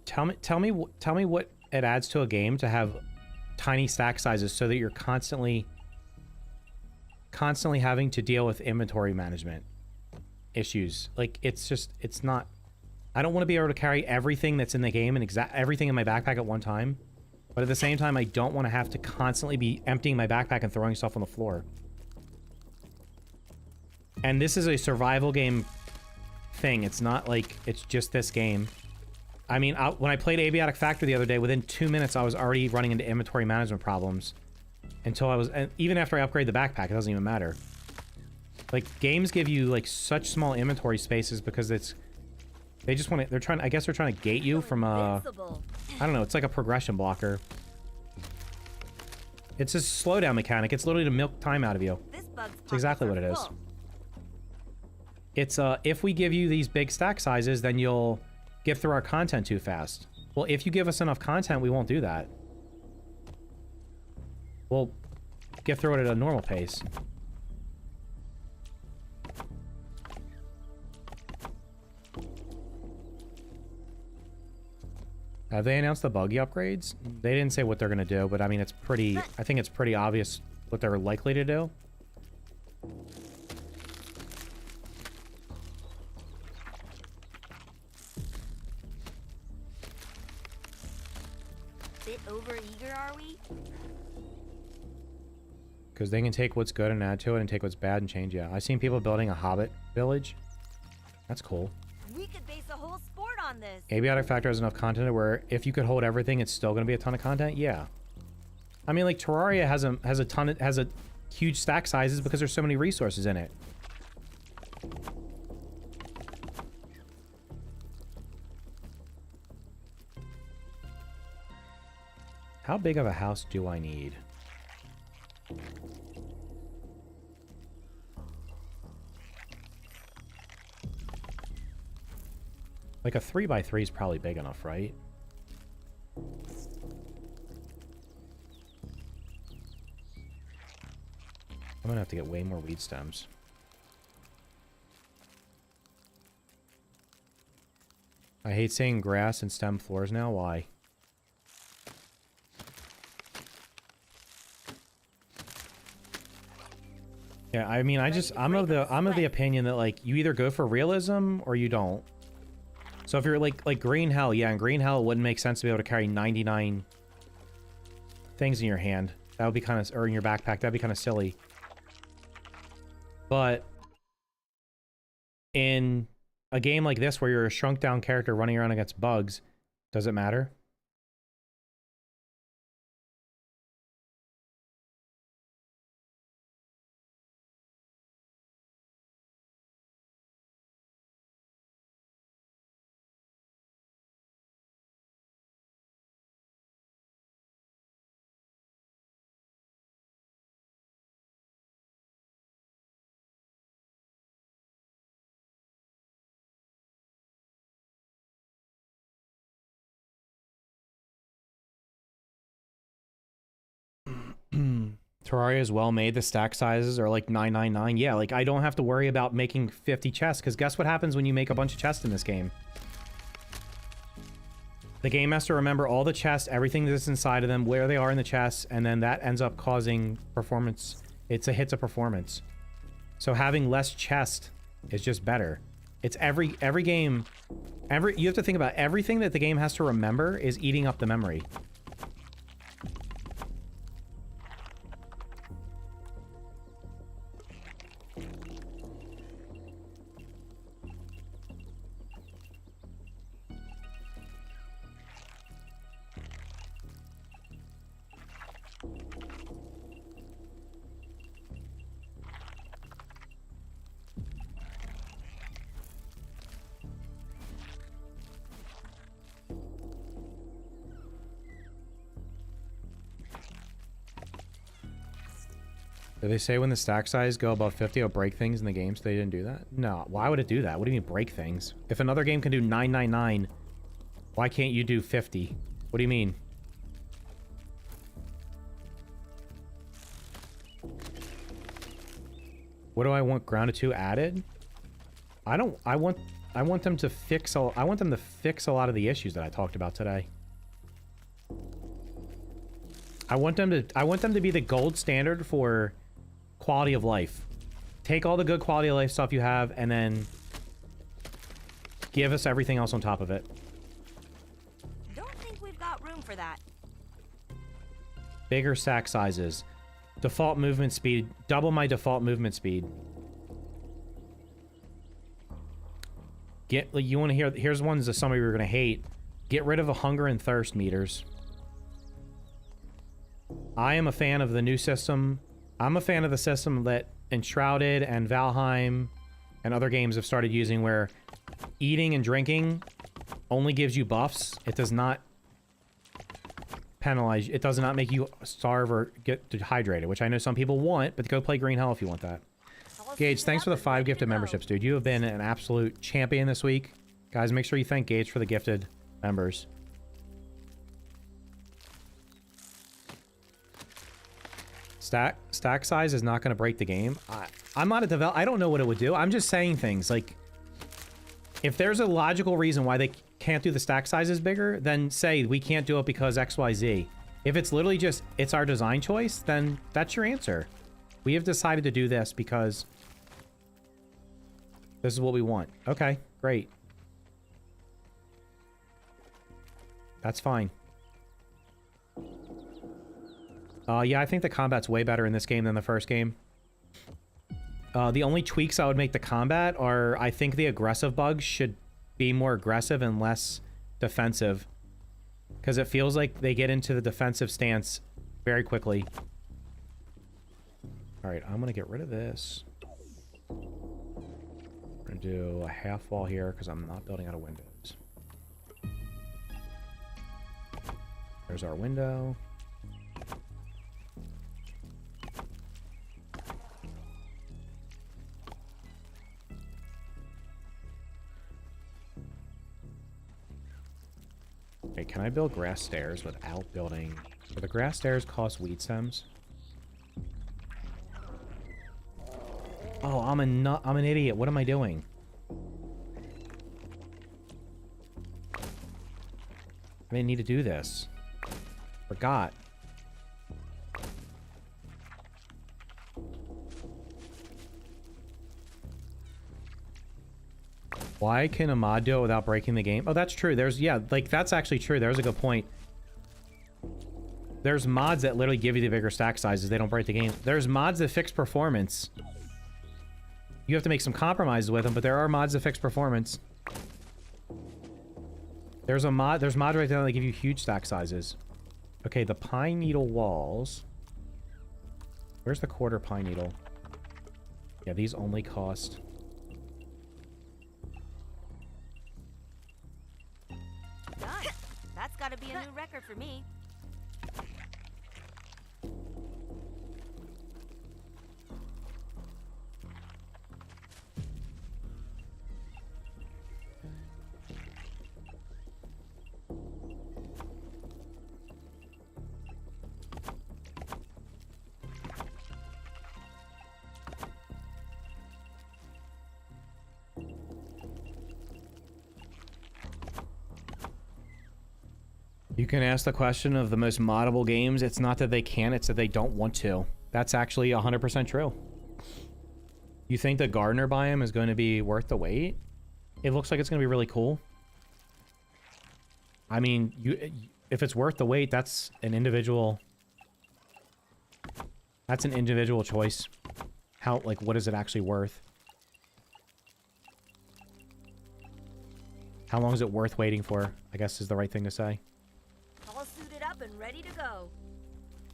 tell me what it adds to a game to have tiny stack sizes so that you're constantly having to deal with inventory management issues. Like, it's not... I don't want to be able to carry everything that's in the game and everything in my backpack at one time. But at the same time, I don't want to have to constantly be emptying my backpack and throwing stuff on the floor. And this is a survival game thing. It's not like it's just this game. I mean, when I played Abiotic Factory the other day, within 2 minutes, I was already running into inventory management problems. Until I was... And even after I upgrade the backpack, it doesn't even matter. Like, games give you, like, such small inventory spaces because it's... They just want to... They're trying... I guess they're trying to gate you from a... I don't know. It's like a progression blocker. It's a slowdown mechanic. It's literally to milk time out of you. It's exactly what it is. It's, if we give you these big stack sizes, then you'll get through our content too fast. Well, if you give us enough content, we won't do that. We'll get through it at a normal pace. Have they announced the buggy upgrades? They didn't say what they're going to do, but I mean, it's pretty... I think it's pretty obvious what they're likely to do. Bit over eager, are we? Because they can take what's good and add to it and take what's bad and change. Yeah, I've seen people building a hobbit village. That's cool. We could base a whole sport on this. Abiotic Factory has enough content where if you could hold everything, it's still going to be a ton of content. Yeah. I mean, like Terraria has a huge stack sizes because there's so many resources in it. How big of a house do I need? Like a 3x3 is probably big enough, right? I'm gonna have to get way more weed stems. I hate seeing grass and stem floors now. Why? Yeah, I mean, I'm of the opinion that like you either go for realism or you don't. So if you're like Green Hell, yeah, in Green Hell it wouldn't make sense to be able to carry 99 things in your hand. That would be kind of, or in your backpack, that'd be kind of silly. But in a game like this where you're a shrunk down character running around against bugs, does it matter? Terraria is well made. The stack sizes are like 999. Yeah, like I don't have to worry about making 50 chests, because guess what happens when you make a bunch of chests in this game? The game has to remember all the chests, everything that's inside of them, where they are in the chests, and then that ends up causing performance. It's a hit to performance. So having less chest is just better. It's every game, you have to think about everything that the game has to remember is eating up the memory. Did they say when the stack size go above 50, it'll break things in the game, so they didn't do that? No. Why would it do that? What do you mean break things? If another game can do 999, why can't you do 50? What do you mean? What do I want Grounded 2 added? I want them to fix a lot of the issues that I talked about today. I want them to be the gold standard for quality of life. Take all the good quality of life stuff you have and then give us everything else on top of it. Don't think we've got room for that. Bigger stack sizes. Default movement speed. Double my default movement speed. You want to hear, here's ones that some of you are going to hate. Get rid of the hunger and thirst meters. I am a fan of the new system. I'm a fan of the system that Enshrouded and Valheim and other games have started using, where eating and drinking only gives you buffs. It does not penalize you. It does not make you starve or get dehydrated, which I know some people want, but go play Green Hell if you want that. Gage, thanks for the 5 gifted memberships, dude. You have been an absolute champion this week. Guys, make sure you thank Gage for the gifted members. Stack size is not going to break the game. I'm not a developer. I don't know what it would do. I'm just saying things. Like, if there's a logical reason why they can't do the stack sizes bigger, then say we can't do it because XYZ. If it's literally just, it's our design choice, then that's your answer. We have decided to do this because this is what we want. Okay, great. That's fine. Yeah, I think the combat's way better in this game than the first game. The only tweaks I would make the combat are, I think the aggressive bugs should be more aggressive and less defensive. Because it feels like they get into the defensive stance very quickly. Alright, I'm going to get rid of this. We're going to do a half wall here because I'm not building out of windows. There's our window. Okay, can I build grass stairs without building... Do the grass stairs cost weed stems? Oh, I'm an idiot. What am I doing? I didn't need to do this. Forgot. Why can a mod do it without breaking the game? Oh, that's true. There's, yeah, like, that's actually true. There's a good point. There's mods that literally give you the bigger stack sizes. They don't break the game. There's mods that fix performance. You have to make some compromises with them, but there are mods that fix performance. There's mods right there that give you huge stack sizes. Okay, the pine needle walls. Where's the quarter pine needle? Yeah, these only cost... Done. That's gotta be a new record for me. You can ask the question of the most moddable games. It's not that they can't, it's that they don't want to. That's actually 100% true. You think the gardener biome is going to be worth the wait? It looks like it's going to be really cool. I mean, if it's worth the wait, that's an individual choice. How, like, what is it actually worth? How long is it worth waiting for, I guess is the right thing to say. All suited up and ready to go.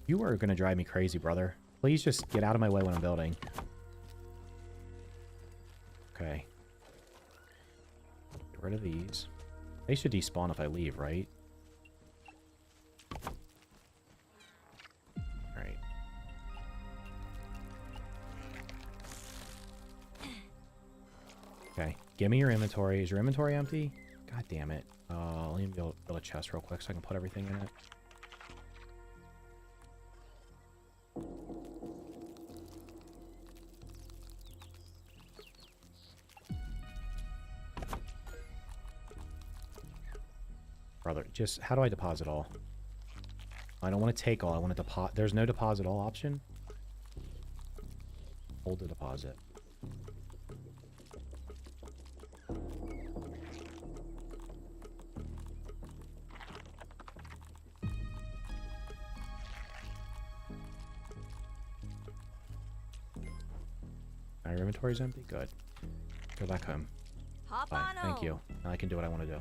You are going to drive me crazy, brother. Please just get out of my way when I'm building. Okay. Get rid of these. They should despawn if I leave, right? Alright. Okay. Give me your inventory. Is your inventory empty? God damn it. Let me build a chest real quick so I can put everything in it. Brother, just how do I deposit all? I don't want to take all. I want to deposit. There's no deposit all option. Hold the deposit. Our inventory's empty? Good. Go back home. Hop Bye. on Thank home. you. Now I can do what I want to do.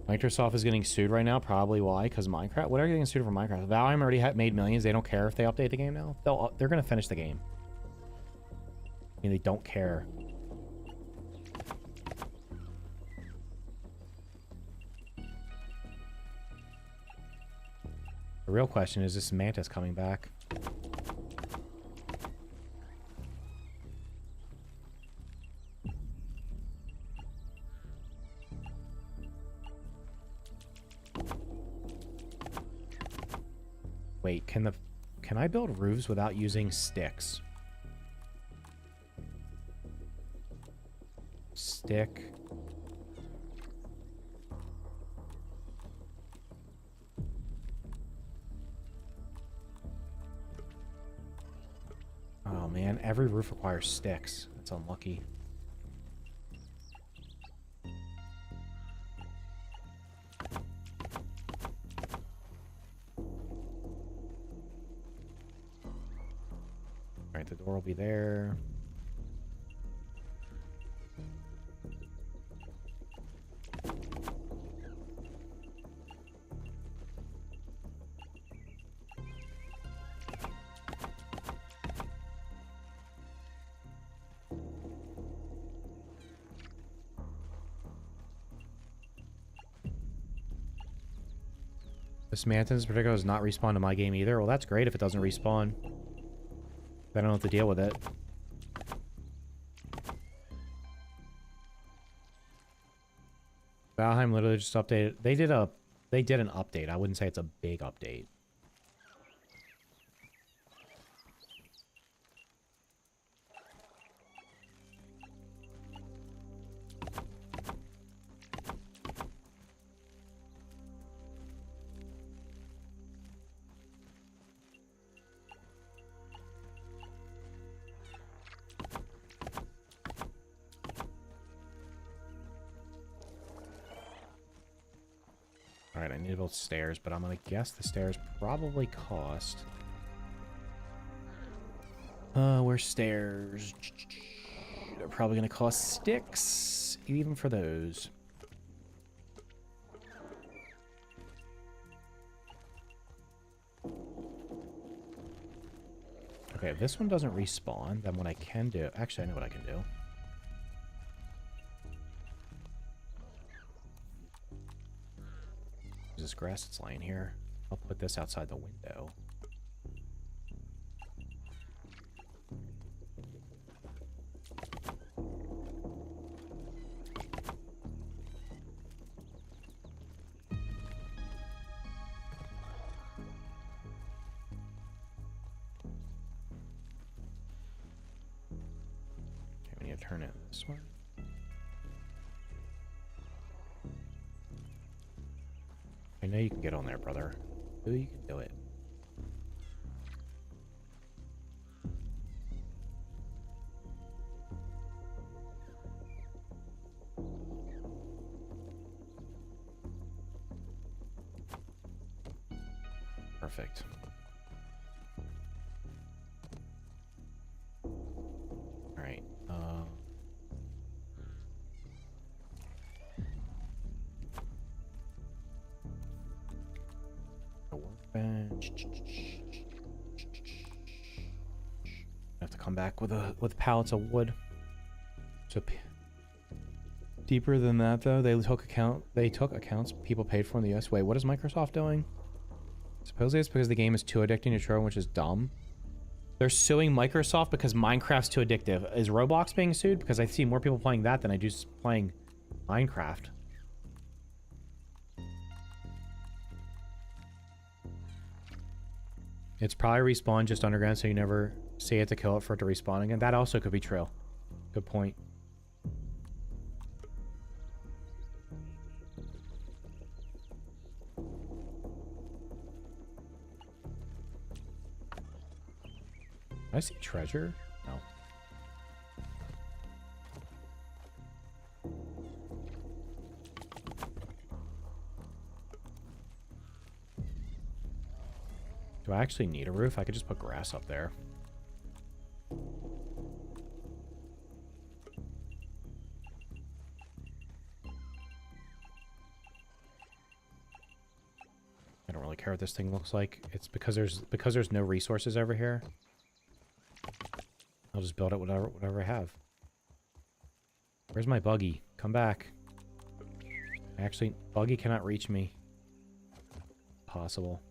Microsoft is getting sued right now. Probably why? Because Minecraft. What are you getting sued for Minecraft? Valheim already made millions. They don't care if they update the game now. They're going to finish the game. I mean, they don't care. The real question is this Mantis coming back? Wait, can I build roofs without using sticks? Stick. Oh man, every roof requires sticks. That's unlucky. Alright, the door will be there. This Mantis in particular does not respawn to my game either. Well, that's great if it doesn't respawn. I don't have to deal with it. Valheim literally just updated. They did an update. I wouldn't say it's a big update. Alright, I need to build stairs, but I'm gonna guess the stairs probably cost... where's stairs? They're probably gonna cost sticks, even for those. Okay, if this one doesn't respawn, then what I can do... Actually, I know what I can do. This grass that's lying here. I'll put this outside the window. Okay, we need to turn it this way. know you can get on there, brother. You can do it. Perfect. All right. A workbench. I have to come back with pallets of wood. So deeper than that, though, they took accounts people paid for in the U.S. Wait, what is Microsoft doing? Supposedly it's because the game is too addicting to children, which is dumb. They're suing Microsoft because Minecraft's too addictive. Is Roblox being sued? Because I see more people playing that than I do playing Minecraft. It's probably respawn just underground, so you never see it to kill it for it to respawn again. That also could be true. Good point. I see treasure? No. Do I actually need a roof? I could just put grass up there. I don't really care what this thing looks like. It's because there's no resources over here. I'll just build it whatever I have. Where's my buggy? Come back. Actually, buggy cannot reach me. Possible.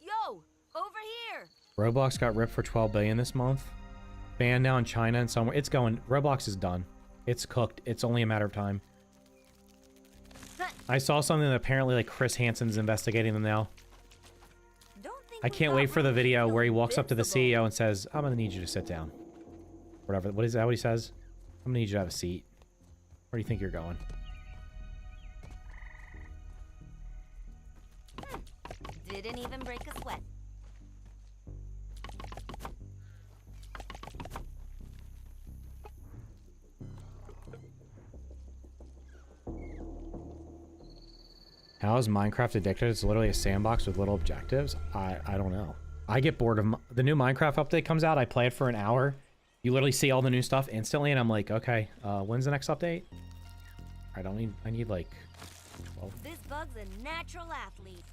Yo, over here. Roblox got ripped for 12 billion this month. Banned now in China and somewhere. It's going. Roblox is done. It's cooked. It's only a matter of time. I saw something that apparently like Chris Hansen's investigating them now. I can't wait for the video where he walks up to the CEO and says, "I'm gonna need you to sit down." Whatever. What is that? What he says? I'm gonna need you to have a seat. Where do you think you're going? Didn't even break a sweat. How is Minecraft addictive? It's literally a sandbox with little objectives. I don't know. I get bored of the new Minecraft update comes out. I play it for an hour. You literally see all the new stuff instantly, and I'm like, okay, when's the next update? I need like 12. This bug's a natural athlete.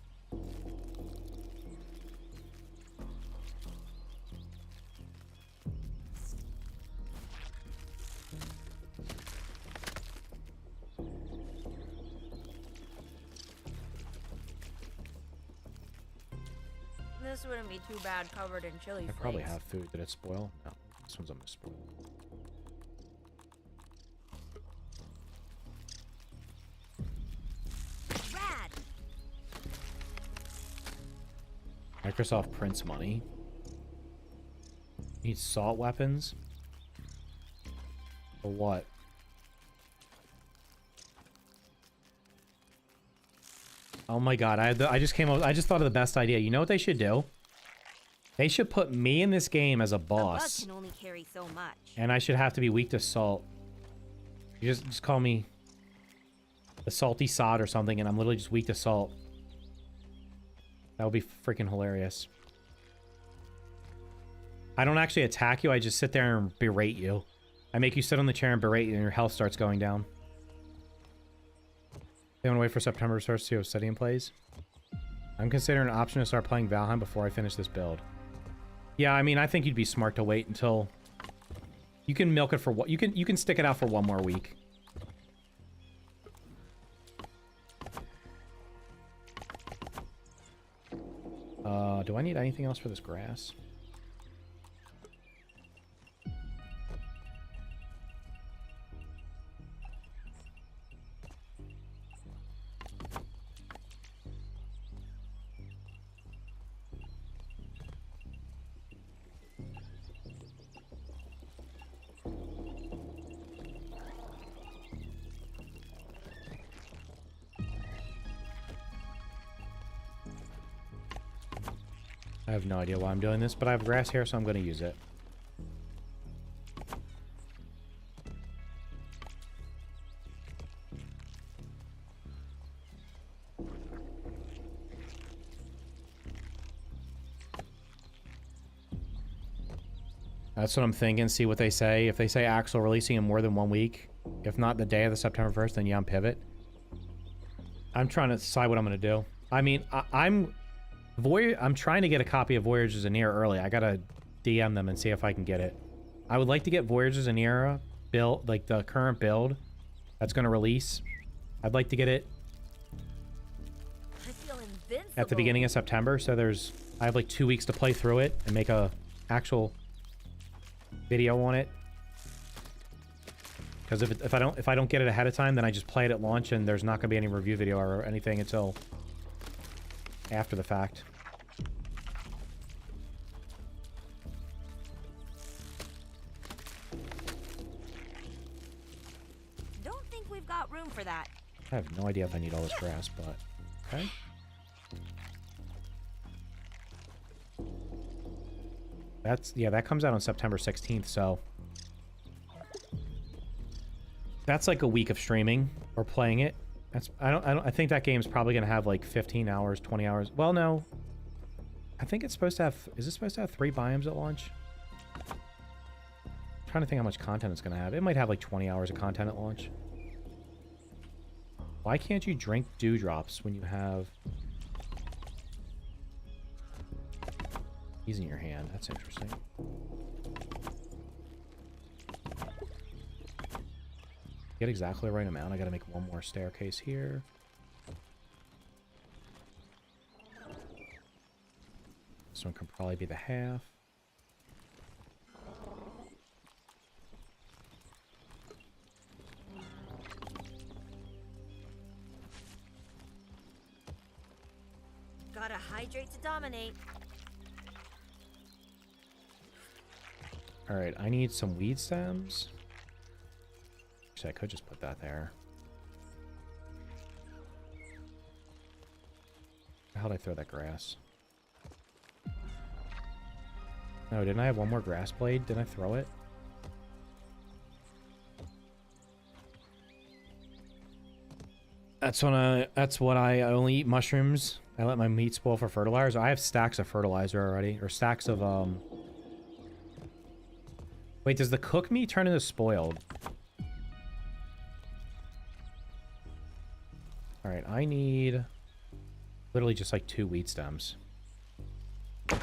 This wouldn't be too bad covered in chili flakes. I probably have food. Did it spoil? No. This one's almost spoiled. Rad. Microsoft prints money. Needs salt weapons? For what? Oh my god, I just thought of the best idea. You know what they should do? They should put me in this game as a boss. A bug can only carry so much. And I should have to be weak to salt. You just call me the salty sod or something, and I'm literally just weak to salt. That would be freaking hilarious. I don't actually attack you, I just sit there and berate you. I make you sit on the chair and berate you, and your health starts going down. They want to wait for September 1st to see how Obsidian plays. I'm considering an option to start playing Valheim before I finish this build. Yeah, I mean, I think you'd be smart to wait until you can milk it for what you can stick it out for one more week. Do I need anything else for this grass? I have no idea why I'm doing this, but I have grass here, so I'm going to use it. That's what I'm thinking. See what they say. If they say Axel releasing in more than 1 week, if not the day of the September 1st, then yeah, I'm pivot. I'm trying to decide what I'm going to do. I mean, I'm trying to get a copy of Voyager's Aneer early. I got to DM them and see if I can get it. I would like to get Voyager's Aneer build, like the current build that's going to release. I'd like to get it I feel invincible. at the beginning of September. So I have like 2 weeks to play through it and make a actual video on it. Because if I don't get it ahead of time, then I just play it at launch, and there's not going to be any review video or anything until after the fact. Don't think we've got room for that. I have no idea if I need all this grass, but okay. That comes out on September 16th, so that's like a week of streaming or playing it. I think that game's probably gonna have like 15 hours, 20 hours. Well, no. I think it's supposed to have, is it supposed to have 3 biomes at launch? I'm trying to think how much content it's gonna have. It might have like 20 hours of content at launch. Why can't you drink dewdrops when you have these in your hand? That's interesting. Get exactly the right amount. I gotta make one more staircase here. This one can probably be the half. Gotta hydrate to dominate. Alright, I need some weed stems. Actually, I could just put that there. How'd I throw that grass? No, didn't I have one more grass blade? Didn't I throw it? That's what I only eat mushrooms. I let my meat spoil for fertilizer. I have stacks of fertilizer already, or stacks of Wait, does the cooked meat turn into spoiled? Alright, I need literally just like 2 wheat stems. I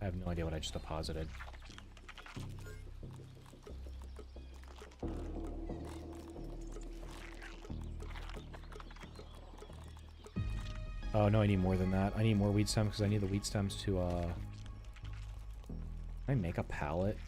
have no idea what I just deposited. Oh, no, I need more than that. I need more wheat stems because I need the wheat stems to, Can I make a pallet?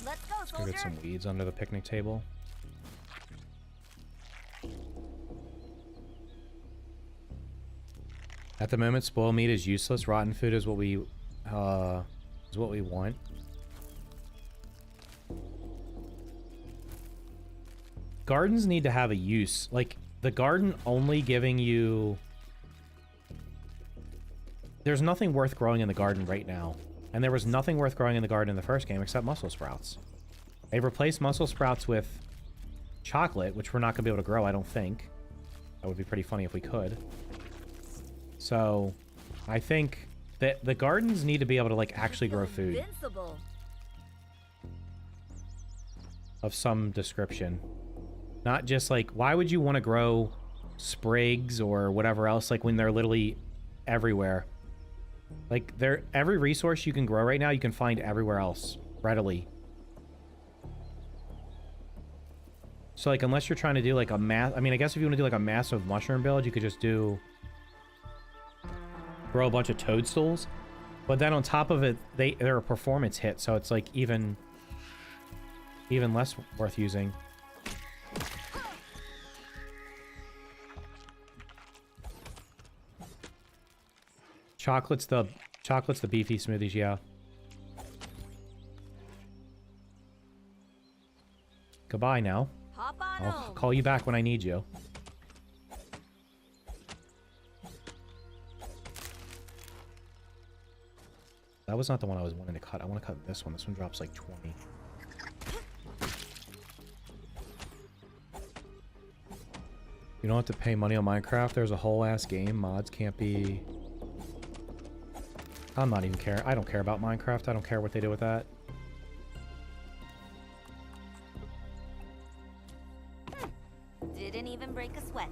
Let's go, Let's go soldier. get some weeds under the picnic table. At the moment, spoiled meat is useless. Rotten food is what we want. Gardens need to have a use. Like, the garden only giving you... There's nothing worth growing in the garden right now. And there was nothing worth growing in the garden in the first game except mussel sprouts. They've replaced mussel sprouts with chocolate, which we're not going to be able to grow, I don't think. That would be pretty funny if we could. So, I think that the gardens need to be able to, like, actually grow food Invincible. of some description. Not just, like, why would you want to grow sprigs or whatever else, like, when they're literally everywhere? Like, every resource you can grow right now, you can find everywhere else readily. So, like, unless you're trying to do, like, I mean, I guess if you want to do, like, a massive mushroom build, you could just grow a bunch of toadstools. But then on top of it, they're a performance hit, so it's, like, even even less worth using. Chocolate's the beefy smoothies, yeah. Goodbye now. Hop on I'll home. call you back when I need you. That was not the one I was wanting to cut. I want to cut this one. This one drops like 20. You don't have to pay money on Minecraft. There's a whole ass game. Mods can't be... I'm not even care. I don't care about Minecraft. I don't care what they do with that. Didn't even break a sweat.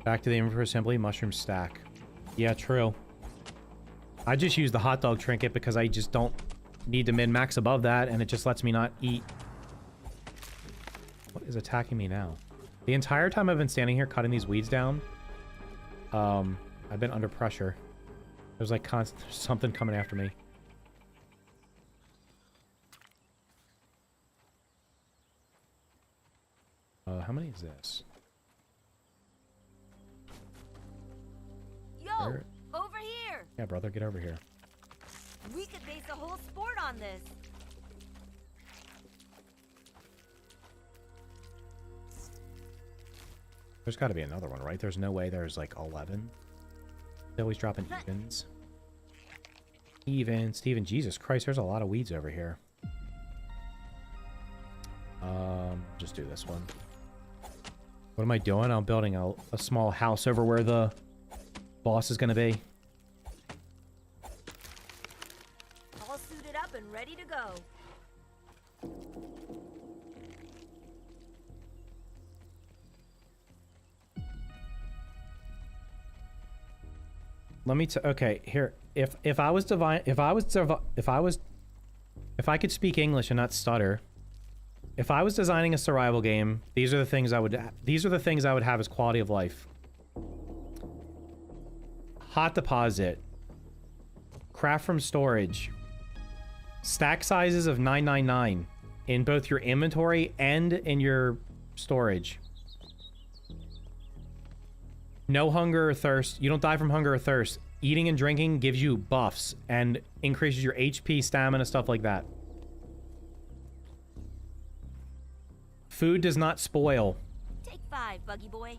Back to the aim for assembly, mushroom stack. Yeah, true. I just use the hot dog trinket because I just don't need to min-max above that, and it just lets me not eat. What is attacking me now? The entire time I've been standing here cutting these weeds down, I've been under pressure. There's like there's something coming after me. How many is this? Yo, Where? over here. Yeah, brother, get over here. We could base a whole sport on this. There's got to be another one, right? There's no way there's like 11. They're always dropping evens. Steven, Jesus Christ, there's a lot of weeds over here. Just do this one. What am I doing? I'm building a small house over where the boss is going to be. All suited up and ready to go. Let me okay, here. If I could speak English and not stutter, if I was designing a survival game, these are the things I would have as quality of life. Hot deposit. Craft from storage. Stack sizes of 999 in both your inventory and in your storage. No hunger or thirst. You don't die from hunger or thirst. Eating and drinking gives you buffs and increases your HP, stamina, stuff like that. Food does not spoil. Take 5, Buggy Boy.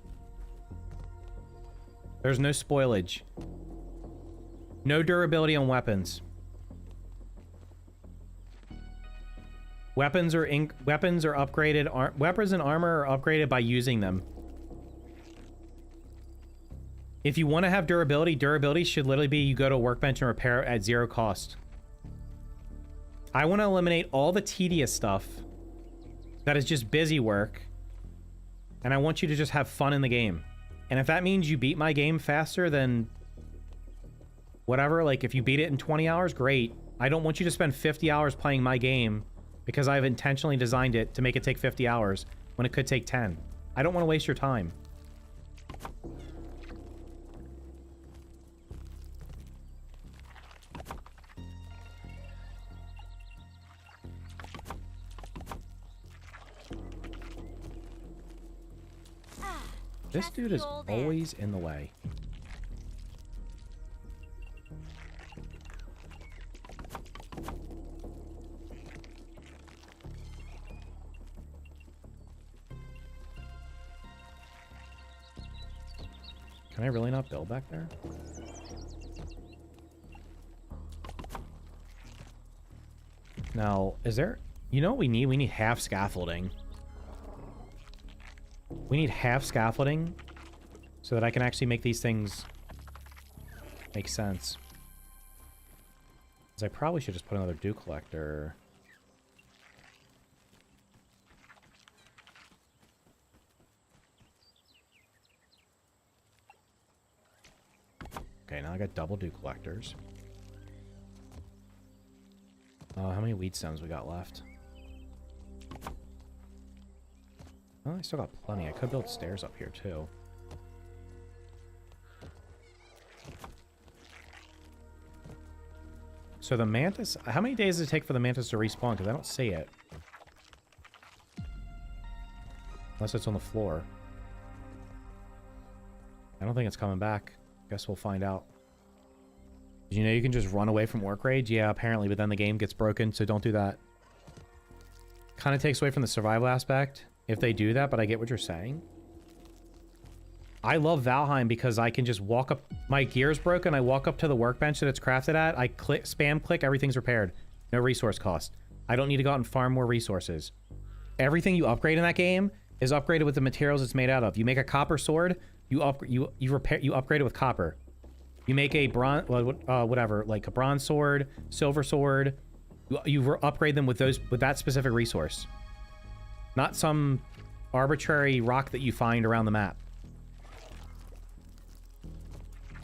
There's no spoilage. No durability on weapons. Weapons are upgraded. Weapons and armor are upgraded by using them. If you want to have durability should literally be you go to a workbench and repair it at 0 cost. I want to eliminate all the tedious stuff that is just busy work, and I want you to just have fun in the game. And if that means you beat my game faster than whatever, like if you beat it in 20 hours, great. I don't want you to spend 50 hours playing my game because I've intentionally designed it to make it take 50 hours when it could take 10. I don't want to waste your time. This dude is always in the way. Can I really not build back there? Now, is there... You know what we need? We need half scaffolding. We need half scaffolding so that I can actually make these things make sense. Because I probably should just put another dew collector. Okay, now I got double dew collectors. How many weed stems we got left? Oh, I still got plenty. I could build stairs up here, too. So the mantis... How many days does it take for the mantis to respawn? Because I don't see it. Unless it's on the floor. I don't think it's coming back. Guess we'll find out. Did you know you can just run away from orc rage? Yeah, apparently, but then the game gets broken, so don't do that. Kind of takes away from the survival aspect if they do that, but I get what you're saying. I love Valheim because I can just walk up... My gear's broken, I walk up to the workbench that it's crafted at, I click, spam click, everything's repaired. No resource cost. I don't need to go out and farm more resources. Everything you upgrade in that game is upgraded with the materials it's made out of. You make a copper sword, you upgrade it with copper. You make a bronze, whatever, like a bronze sword, silver sword. You upgrade them with that specific resource, not some arbitrary rock that you find around the map.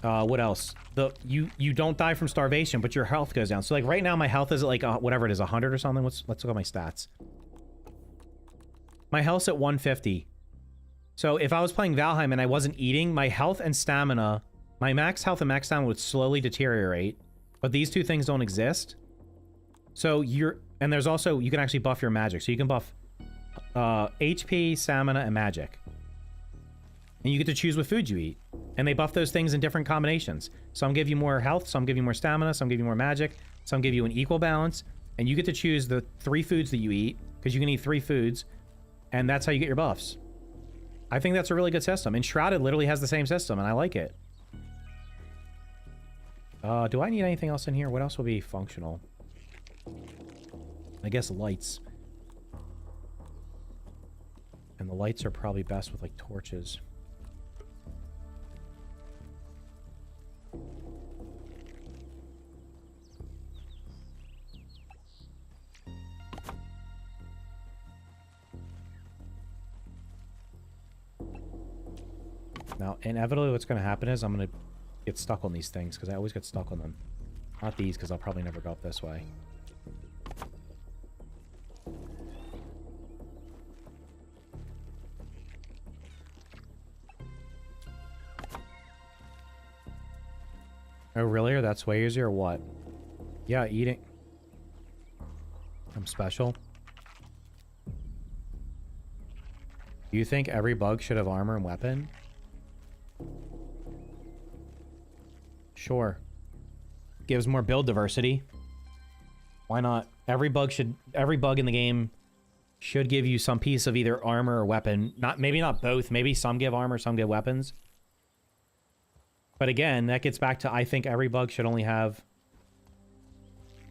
What else? You don't die from starvation, but your health goes down. So like right now, my health is at like whatever it is, 100 or something. Let's look at my stats. My health's at 150. So if I was playing Valheim and I wasn't eating, my health and stamina, my max health and max stamina would slowly deteriorate. But these two things don't exist. So and there's also, you can actually buff your magic. So you can buff HP, stamina, and magic. And you get to choose what food you eat. And they buff those things in different combinations. Some give you more health, some give you more stamina, some give you more magic, some give you an equal balance. And you get to choose the 3 foods that you eat, because you can eat 3 foods. And that's how you get your buffs. I think that's a really good system. And Shrouded literally has the same system, and I like it. Do I need anything else in here? What else will be functional? I guess lights. And the lights are probably best with, like, torches. Now, inevitably what's going to happen is I'm going to get stuck on these things, because I always get stuck on them. Not these, because I'll probably never go up this way. Oh, really? Or that's way easier or what? Yeah, eating. I'm special. Do you think every bug should have armor and weapon? Sure. Gives more build diversity. Why not? Every bug in the game should give you some piece of either armor or weapon. Maybe not both. Maybe some give armor, some give weapons. But again, that gets back to I think every bug should only have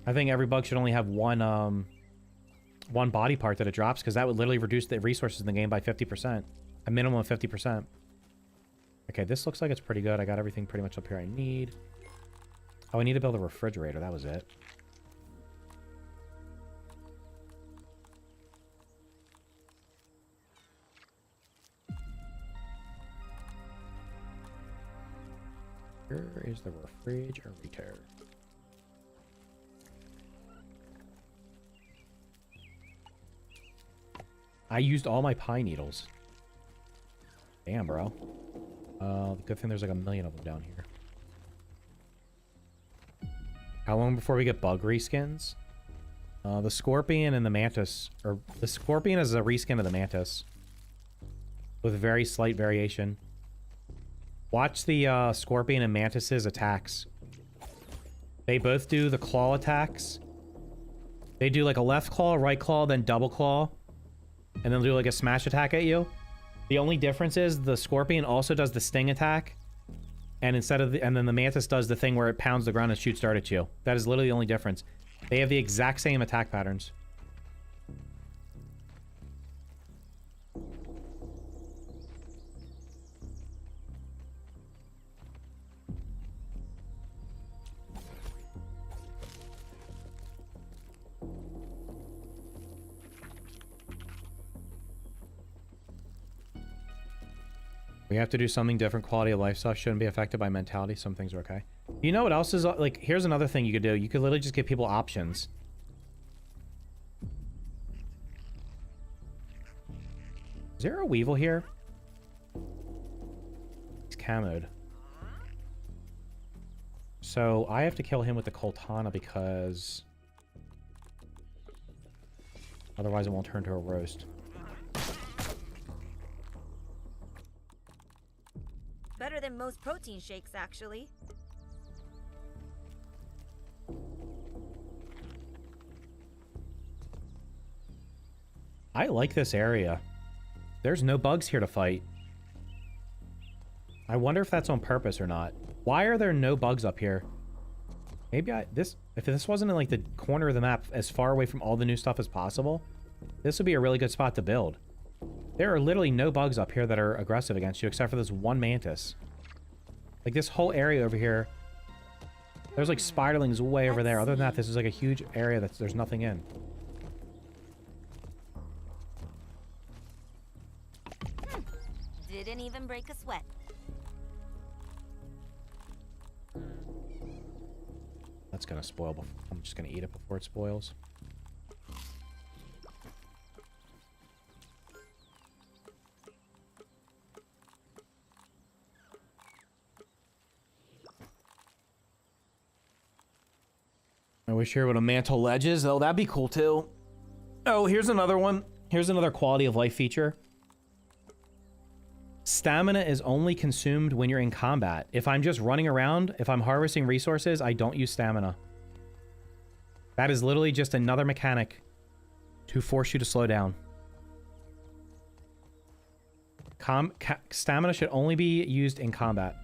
one one body part that it drops, because that would literally reduce the resources in the game by 50%. A minimum of 50%. Okay, this looks like it's pretty good. I got everything pretty much up here I need. Oh, I need to build a refrigerator. That was it. Here is the refrigerator. I used all my pine needles. Damn, bro. Good thing there's like a million of them down here. How long before we get bug reskins? The scorpion and the mantis, or the scorpion is a reskin of the mantis with very slight variation. Watch the scorpion and mantis's attacks. They both do the claw attacks. They do like a left claw, right claw, then double claw, and then they'll do like a smash attack at you. The only difference is the scorpion also does the sting attack, and and then the mantis does the thing where it pounds the ground and shoots dart at you. That is literally the only difference. They have the exact same attack patterns. We have to do something different. Quality of life stuff shouldn't be affected by mentality. Some things are okay. You know what else is, like, here's another thing you could do. You could literally just give people options. Is there a weevil here? He's camoed. So I have to kill him with the Coltana because otherwise it won't turn to a roast. Better than most protein shakes, actually. I like this area. There's no bugs here to fight. I wonder if that's on purpose or not. Why are there no bugs up here? Maybe if this wasn't in like the corner of the map as far away from all the new stuff as possible, this would be a really good spot to build. There are literally no bugs up here that are aggressive against you except for this one mantis. Like this whole area over here, there's like spiderlings way over there. Other than that, this is like a huge area that there's nothing in. Didn't even break a sweat. That's gonna spoil. I'm just gonna eat it before it spoils. I wish here would have mantle ledges. Oh, that'd be cool too. Oh, here's another one. Here's another quality of life feature. Stamina is only consumed when you're in combat. If I'm just running around, if I'm harvesting resources, I don't use stamina. That is literally just another mechanic to force you to slow down. Stamina should only be used in combat.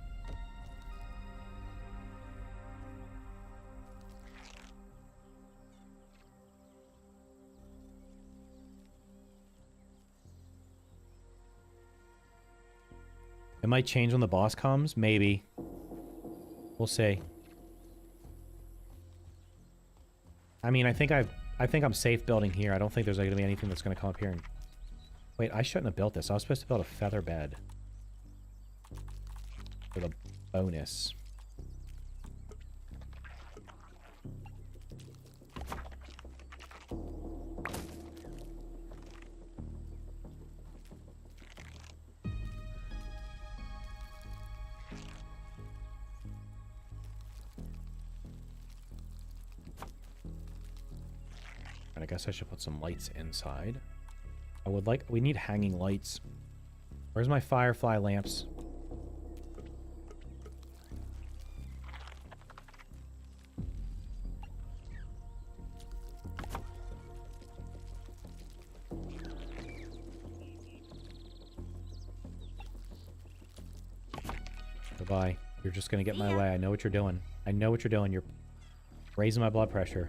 It might change when the boss comes, maybe. We'll see. I mean, I think I'm safe building here. I don't think there's going to be anything that's going to come up here and... Wait, I shouldn't have built this. I was supposed to build a feather bed. For the bonus. I guess I should put some lights inside. We need hanging lights. Where's my firefly lamps? Goodbye. You're just gonna get in my way. I know what you're doing. I know what you're doing. You're raising my blood pressure.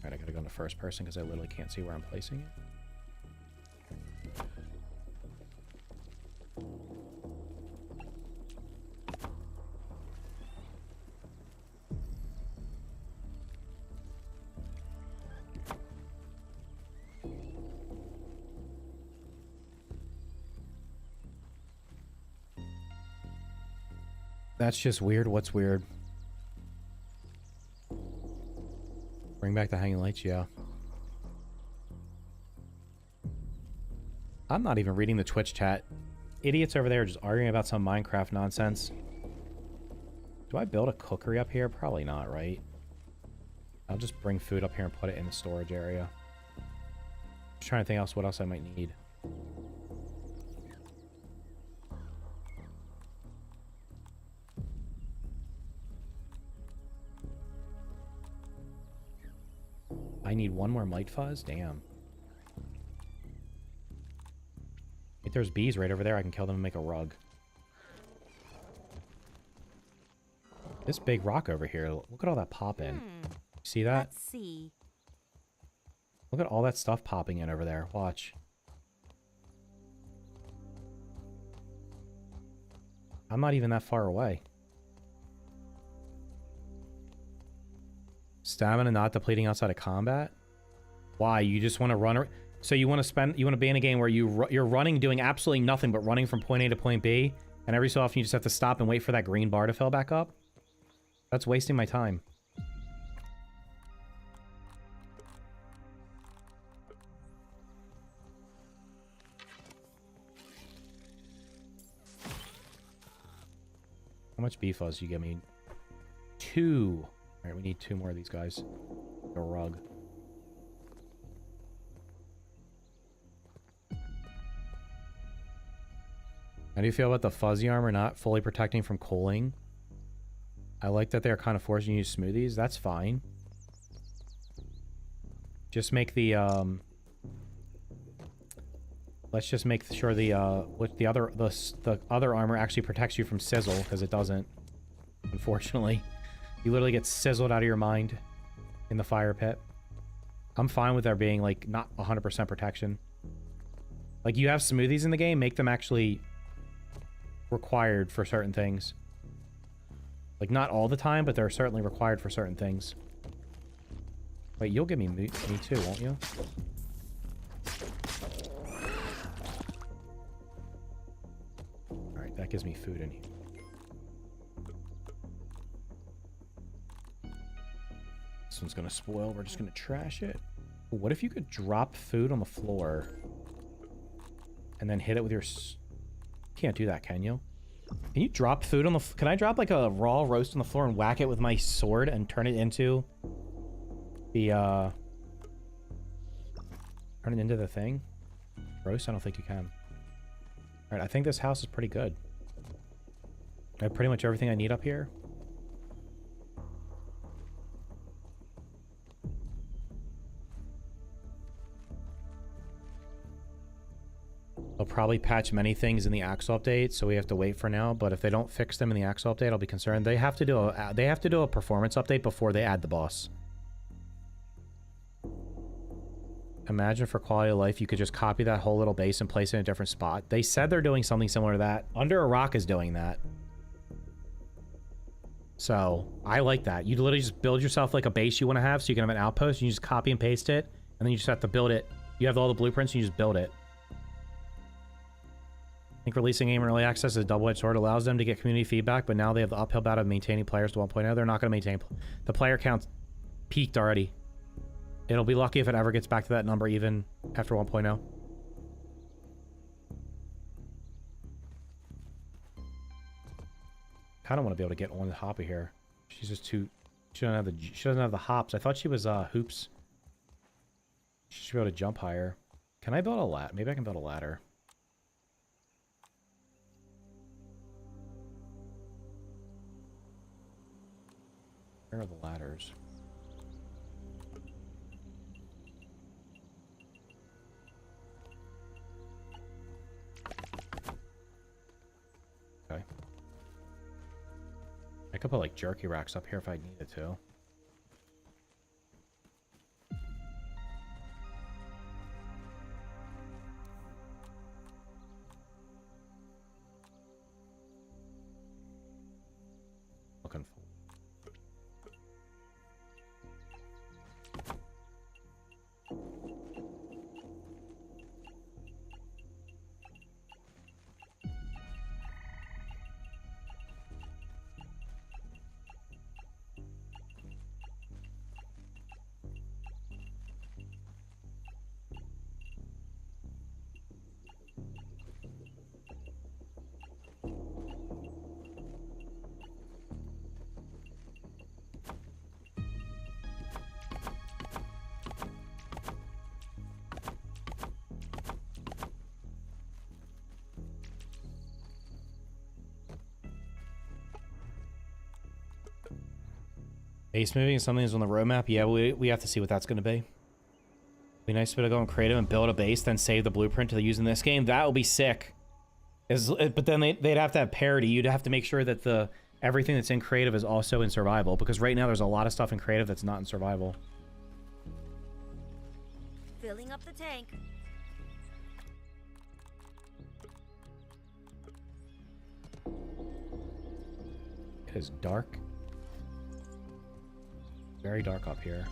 Alright, I gotta go into first person because I literally can't see where I'm placing it. That's just weird. What's weird? Bring back the hanging lights, yeah. I'm not even reading the Twitch chat. Idiots over there are just arguing about some Minecraft nonsense. Do I build a cookery up here? Probably not, right? I'll just bring food up here and put it in the storage area. Just trying to think what else I might need. I need one more mite fuzz? Damn. If there's bees right over there, I can kill them and make a rug. This big rock over here, look at all that pop in. See that? Let's see. Look at all that stuff popping in over there. Watch. I'm not even that far away. Stamina not depleting outside of combat? Why? You just want to run... So you want to be in a game where you're running, doing absolutely nothing but running from point A to point B, and every so often you just have to stop and wait for that green bar to fill back up? That's wasting my time. How much beef fuzz you give me? 2. Alright, we need 2 more of these guys. A rug. How do you feel about the fuzzy armor not fully protecting from culling? I like that they're kind of forcing you to use smoothies. That's fine. Just make the, let's just make sure the other armor actually protects you from sizzle, because it doesn't. Unfortunately. You literally get sizzled out of your mind in the fire pit. I'm fine with there being, like, not 100% protection. Like, you have smoothies in the game, make them actually required for certain things. Like, not all the time, but they're certainly required for certain things. Wait, you'll give me me too, won't you? Alright, that gives me food in here. This one's gonna spoil. We're just gonna trash it. What if you could drop food on the floor and then hit it with your... Can't do that, can you? Can you drop food on the... Can I drop like a raw roast on the floor and whack it with my sword and turn it into the, turn it into the thing? Roast? I don't think you can. Alright, I think this house is pretty good. I have pretty much everything I need up here. They'll probably patch many things in the Axle update, so we have to wait for now. But if they don't fix them in the Axle update, I'll be concerned. They have to do a performance update before they add the boss. Imagine for quality of life, you could just copy that whole little base and place it in a different spot. They said they're doing something similar to that. Under a Rock is doing that. So I like that. You literally just build yourself like a base you want to have, so you can have an outpost. And you just copy and paste it, and then you just have to build it. You have all the blueprints, and you just build it. I think releasing game in early access as a double-edged sword allows them to get community feedback, but now they have the uphill battle of maintaining players to 1.0. They're not going to maintain... The player count peaked already. It'll be lucky if it ever gets back to that number even after 1.0. Kind of want to be able to get on the hoppy here. She's just too... She doesn't have the hops. I thought she was hoops. She should be able to jump higher. Can I build a ladder? Maybe I can build a ladder. Where are the ladders? Okay. I could put like jerky racks up here if I needed to. Looking for. Base moving is something that's on the roadmap. Yeah, we have to see what that's going to be. Be nice to be able to go and creative and build a base, then save the blueprint to use in this game. That would be sick. But then they'd have to have parity. You'd have to make sure that everything that's in creative is also in survival, because right now there's a lot of stuff in creative that's not in survival. Filling up the tank. It is dark. Very dark up here.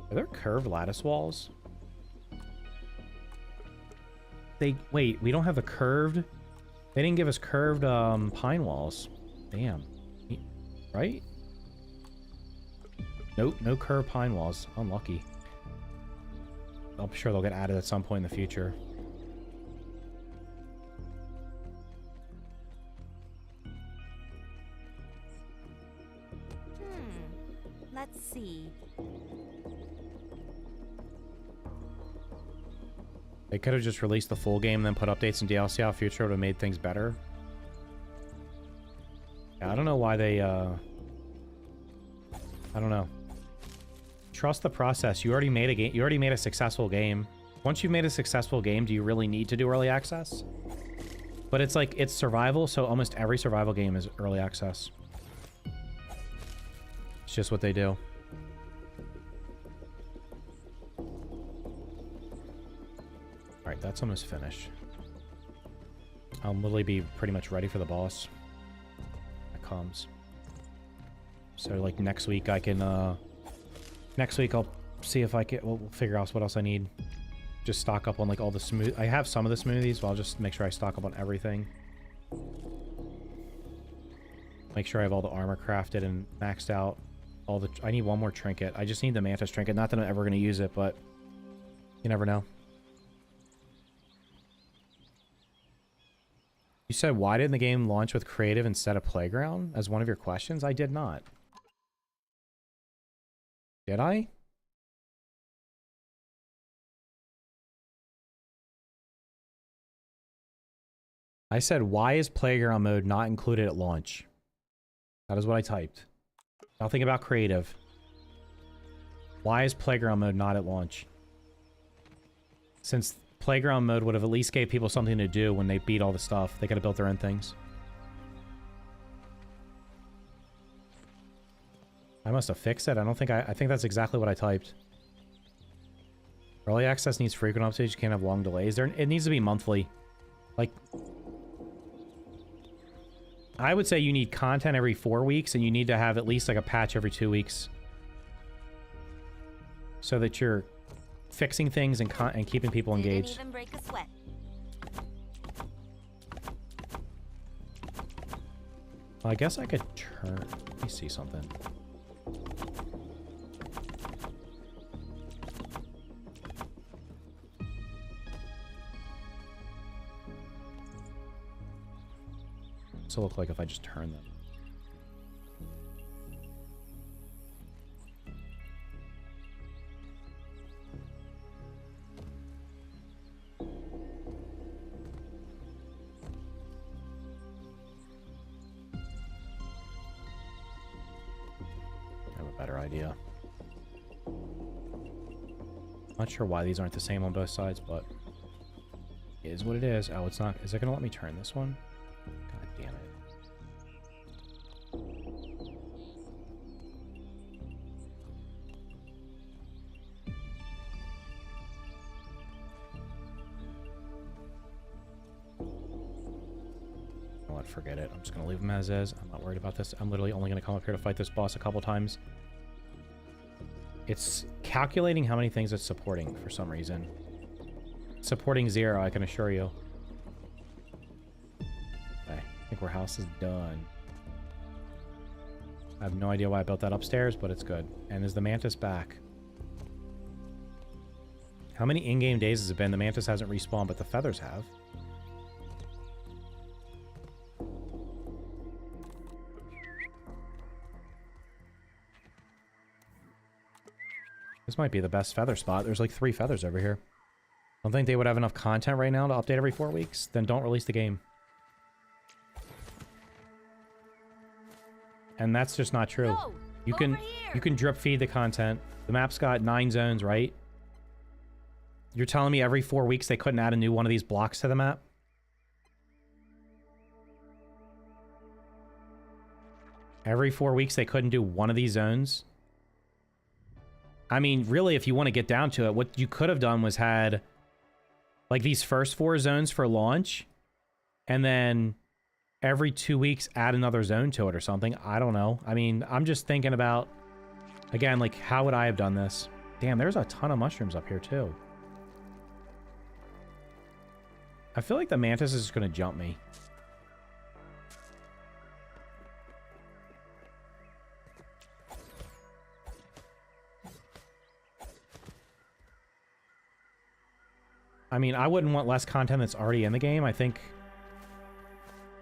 Are there curved lattice walls? Wait, we don't have the curved... They didn't give us curved pine walls. Damn. Right? Nope, no curved pine walls. Unlucky. I'm sure they'll get added at some point in the future. Let's see. They could have just released the full game and then put updates and DLC out future. Would have made things better. Yeah, I don't know why they, I don't know. Trust the process. You already made a game. You already made a successful game. Once you've made a successful game, do you really need to do early access? But it's like, it's survival, so almost every survival game is early access. It's just what they do. Alright, that's almost finished. I'll literally be pretty much ready for the boss. That comes. So, like, next week I can, next week I'll see if I can... We'll figure out what else I need. Just stock up on, like, all the smooth... I have some of the smoothies, but I'll just make sure I stock up on everything. Make sure I have all the armor crafted and maxed out. All the... I need one more trinket. I just need the Mantis trinket. Not that I'm ever going to use it, but... You never know. You said, why didn't the game launch with creative instead of playground as one of your questions? I did not. Did I? I said, why is playground mode not included at launch? That is what I typed. Nothing about creative. Why is playground mode not at launch? Since playground mode would have at least gave people something to do when they beat all the stuff. They could have built their own things. I must have fixed it. I don't think I think that's exactly what I typed. Early access needs frequent updates. You can't have long delays. It needs to be monthly. Like, I would say you need content every 4 weeks, and you need to have at least like a patch every 2 weeks. So that you're fixing things and keeping people engaged. Didn't even break a sweat. Well, I guess I could turn... Let me see something. What's it look like if I just turn them? Idea. Not sure why these aren't the same on both sides, but it is what it is. Oh, it's not. Is it gonna let me turn this one? God damn it. You know what? Forget it. I'm just gonna leave them as is. I'm not worried about this. I'm literally only gonna come up here to fight this boss a couple times. It's calculating how many things it's supporting for some reason. Supporting 0, I can assure you. Okay, I think warehouse is done. I have no idea why I built that upstairs, but it's good. And is the Mantis back? How many in-game days has it been? The Mantis hasn't respawned, but the feathers have. This might be the best feather spot. There's like 3 feathers over here. I don't think they would have enough content right now to update every 4 weeks. Then don't release the game. And that's just not true. No, you can drip feed the content. The map's got 9 zones, right? You're telling me every 4 weeks they couldn't add a new one of these blocks to the map? Every 4 weeks they couldn't do one of these zones? I mean, really, if you want to get down to it, what you could have done was had like these first 4 zones for launch, and then every 2 weeks add another zone to it or something. I don't know. I mean, I'm just thinking about, again, like, how would I have done this? Damn, there's a ton of mushrooms up here too. I feel like the mantis is just going to jump me. I mean, I wouldn't want less content that's already in the game, I think.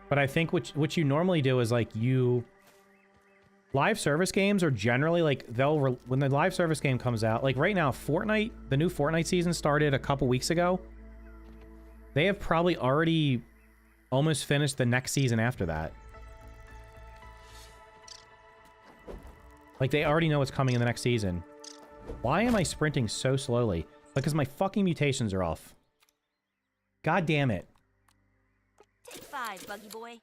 But I think what you normally do is, like, you... Live service games are generally, like, when the live service game comes out... Like, right now, Fortnite, the new Fortnite season started a couple weeks ago. They have probably already almost finished the next season after that. Like, they already know what's coming in the next season. Why am I sprinting so slowly? Because my fucking mutations are off. God damn it. Take 5, Buggy Boy.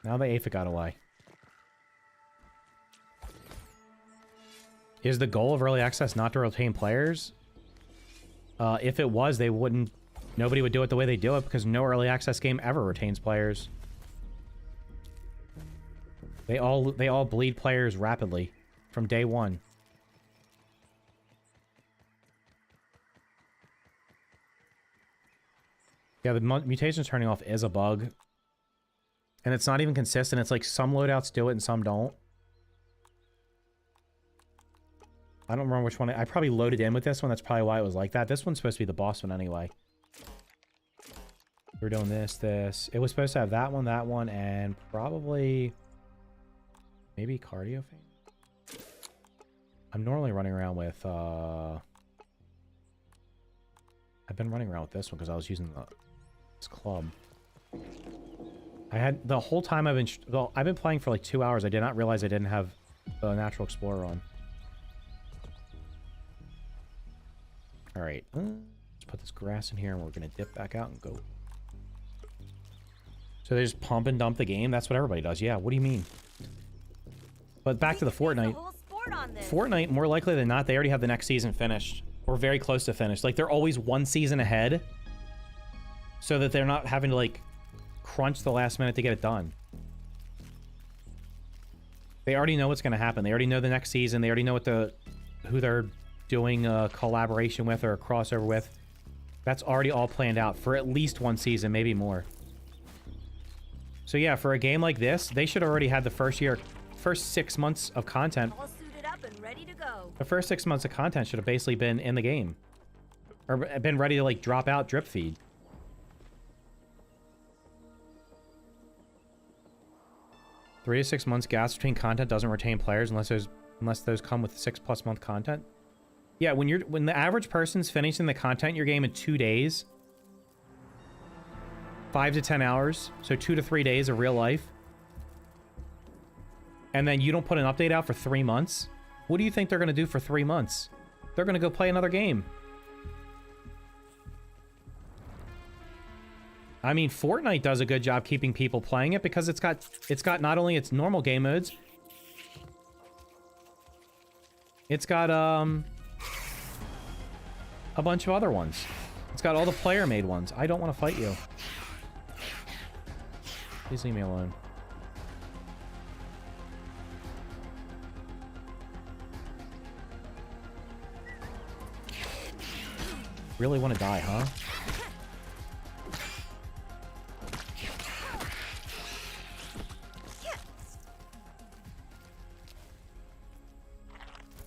Now the aphid got away. Is the goal of early access not to retain players? If it was, they wouldn't... Nobody would do it the way they do it, because no early access game ever retains players. They all bleed players rapidly from day one. Yeah, the mutation turning off is a bug. And it's not even consistent. It's like some loadouts do it and some don't. I don't remember which one. I probably loaded in with this one. That's probably why it was like that. This one's supposed to be the boss one anyway. We're doing this. It was supposed to have that one, and probably... Maybe cardio fame? I'm normally running around with, I've been running around with this one because I was using this club. I had, the whole time I've been playing for like 2 hours, I did not realize I didn't have the Natural Explorer on. Alright, let's put this grass in here and we're going to dip back out and go. So they just pump and dump the game? That's what everybody does. Yeah, what do you mean? But back to the Fortnite. Fortnite, more likely than not, they already have the next season finished. Or very close to finished. Like, they're always one season ahead. So that they're not having to, like, crunch the last minute to get it done. They already know what's going to happen. They already know the next season. They already know who they're doing a collaboration with or a crossover with. That's already all planned out for at least one season, maybe more. So yeah, for a game like this, they should already have the first 6 months of content. All suited up and ready to go. The first 6 months of content should have basically been in the game. Or been ready to, like, drop out drip feed. Three to 6 months gaps between content doesn't retain players unless those come with 6+ month content. Yeah, when the average person's finishing the content in your game in 2 days, 5 to 10 hours, so 2 to 3 days of real life, and then you don't put an update out for 3 months, what do you think they're going to do for 3 months? They're going to go play another game. I mean, Fortnite does a good job keeping people playing it because it's got not only its normal game modes, it's got a bunch of other ones. It's got all the player-made ones. I don't want to fight you. Please leave me alone. Really want to die, huh?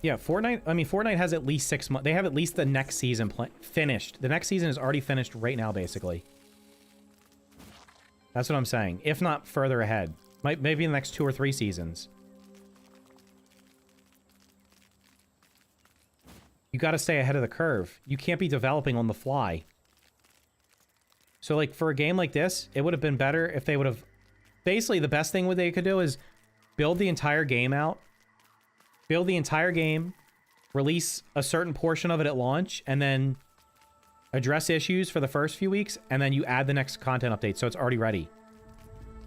Yeah, Fortnite has at least 6 months. They have at least the next season finished. The next season is already finished right now, basically. That's what I'm saying. If not further ahead. Maybe in the next 2 or 3 seasons. You got to stay ahead of the curve. You can't be developing on the fly. So, like, for a game like this, it would have been better if they would have... Basically, the best thing they could do is build the entire game out. Build the entire game, release a certain portion of it at launch, and then address issues for the first few weeks, and then you add the next content update so it's already ready.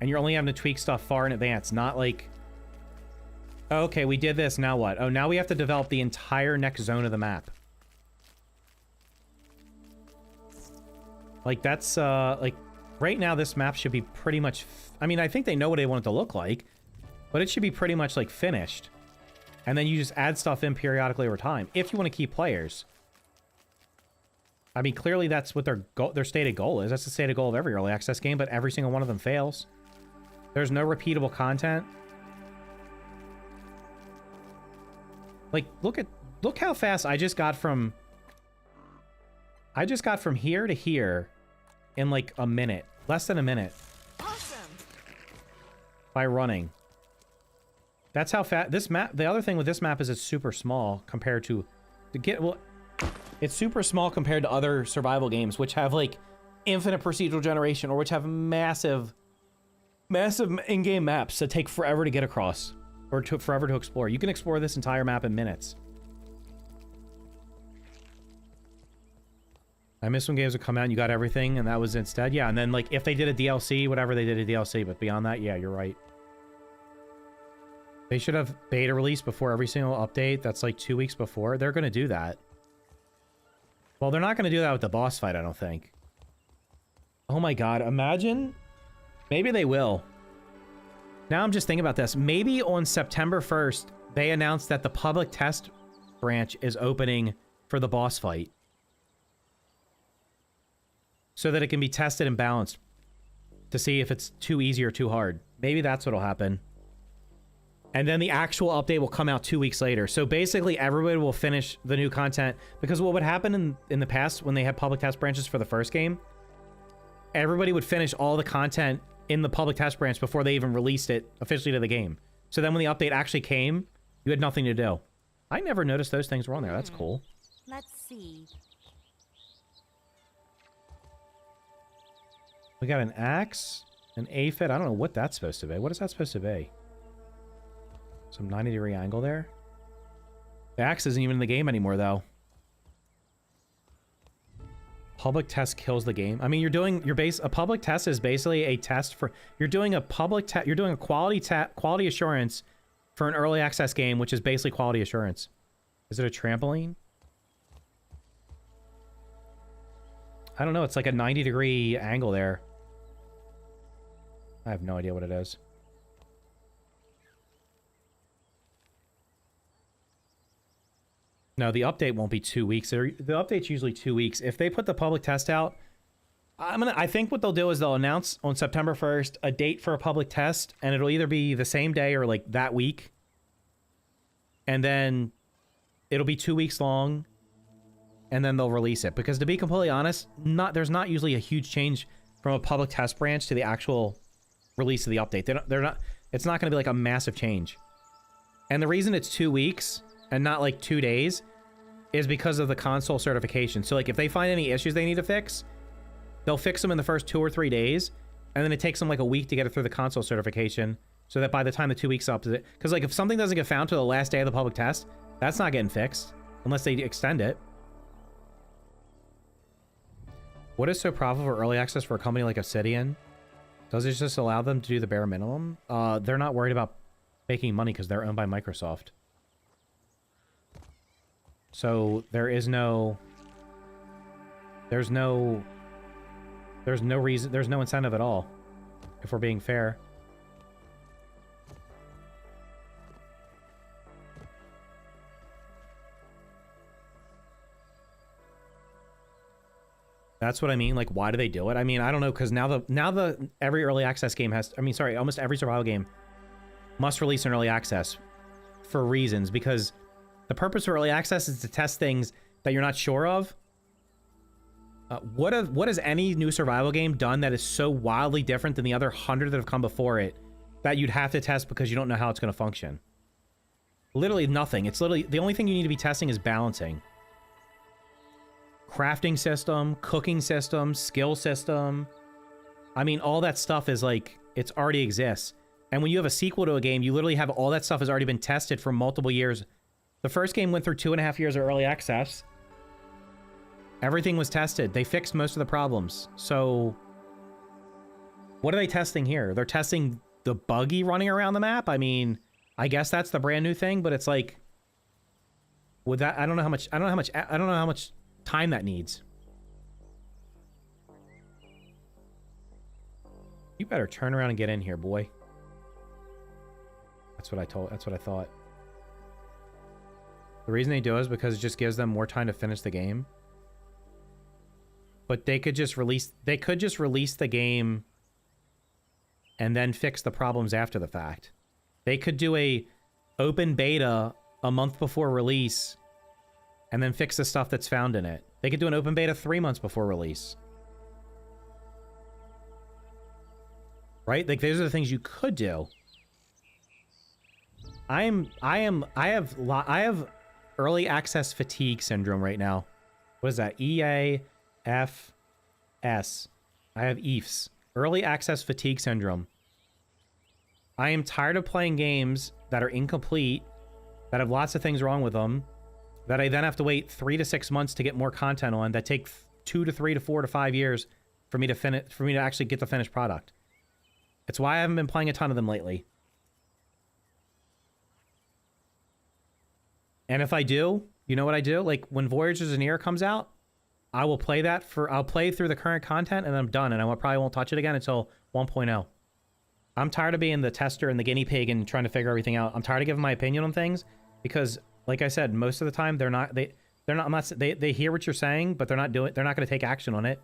And you're only having to tweak stuff far in advance, not like Okay, we did this. Now what? Oh, now we have to develop the entire next zone of the map. Like, that's, like, right now this map should be pretty much... I mean, I think they know what they want it to look like, but it should be pretty much, like, finished. And then you just add stuff in periodically over time, if you want to keep players. I mean, clearly that's what their stated goal is. That's the stated goal of every early access game, but every single one of them fails. There's no repeatable content. Like, look how fast I just got from here to here in like a minute. Less than a minute. Awesome. By running. That's how fast this map. The other thing with this map is it's super small compared to it's super small compared to other survival games which have like infinite procedural generation or which have massive in-game maps that take forever to get across or forever to explore. You can explore this entire map in minutes. I miss when games would come out and you got everything and that was instead. Yeah, and then like if they did a DLC, whatever they did a DLC, but beyond that, yeah, you're right. They should have beta release before every single update. That's like 2 weeks before. They're going to do that. Well, they're not going to do that with the boss fight, I don't think. Oh my god, imagine. Maybe they will. Now I'm just thinking about this. Maybe on September 1st, they announced that the public test branch is opening for the boss fight. So that it can be tested and balanced to see if it's too easy or too hard. Maybe that's what'll happen. And then the actual update will come out 2 weeks later. So basically everybody will finish the new content. Because what would happen in the past when they had public test branches for the first game, everybody would finish all the content in the public test branch before they even released it officially to the game. So then when the update actually came, you had nothing to do. I never noticed those things were on there. That's cool. Let's see. We got an axe, an aphid. I don't know what that's supposed to be. What is that supposed to be? Some 90-degree angle there. The axe isn't even in the game anymore, though. Public test kills the game. I mean, a public test is basically a test for, you're doing a quality assurance for an early access game, which is basically quality assurance. Is it a trampoline? I don't know. It's like a 90-degree angle there. I have no idea what it is. No, the update won't be 2 weeks. The update's usually 2 weeks. If they put the public test out, I think what they'll do is they'll announce on September 1st a date for a public test, and it'll either be the same day or like that week. And then it'll be 2 weeks long, and then they'll release it. Because to be completely honest, there's not usually a huge change from a public test branch to the actual release of the update. It's not going to be like a massive change. And the reason it's 2 weeks and not like 2 days is because of the console certification. So like if they find any issues they need to fix, they'll fix them in the first 2 or 3 days, and then it takes them like a week to get it through the console certification, so that by the time the 2 weeks up, because like if something doesn't get found to the last day of the public test, that's not getting fixed unless they extend it. What is so profitable for early access for a company like Obsidian? Does it just allow them to do the bare minimum? They're not worried about making money because they're owned by Microsoft. So there's no reason, there's no incentive at all, if we're being fair. That's what I mean. Like, why do they do it? I mean, I don't know, because now every early access game has, almost every survival game must release an early access for reasons, because the purpose of early access is to test things that you're not sure of. What has any new survival game done that is so wildly different than the other 100 that have come before it that you'd have to test because you don't know how it's going to function? Literally nothing. It's literally, the only thing you need to be testing is balancing. Crafting system, cooking system, skill system. I mean, all that stuff is like, it's already exists. And when you have a sequel to a game, you literally have all that stuff has already been tested for multiple years. The first game went through 2.5 years of early access. Everything was tested. They fixed most of the problems. So what are they testing here? They're testing the buggy running around the map? I mean, I guess that's the brand new thing, but it's like, with that, I don't know how much time that needs. You better turn around and get in here, boy. That's what I thought. The reason they do it is because it just gives them more time to finish the game. But they could just release the game and then fix the problems after the fact. They could do a open beta a month before release and then fix the stuff that's found in it. They could do an open beta 3 months before release. Right? Like, those are the things you could do. I have early access fatigue syndrome right now. What is that? EAFS. I have EAFS. Early access fatigue syndrome. I am tired of playing games that are incomplete, that have lots of things wrong with them, that I then have to wait 3 to 6 months to get more content on, that take 2 to 3 to 4 to 5 years for me to actually get the finished product. It's why I haven't been playing a ton of them lately. And if I do, you know what I do? Like, when Voyager's Near comes out, I will play that I'll play through the current content and then I'm done, and I probably won't touch it again until 1.0. I'm tired of being the tester and the guinea pig and trying to figure everything out. I'm tired of giving my opinion on things because, like I said, most of the time they hear what you're saying, but they're not going to take action on it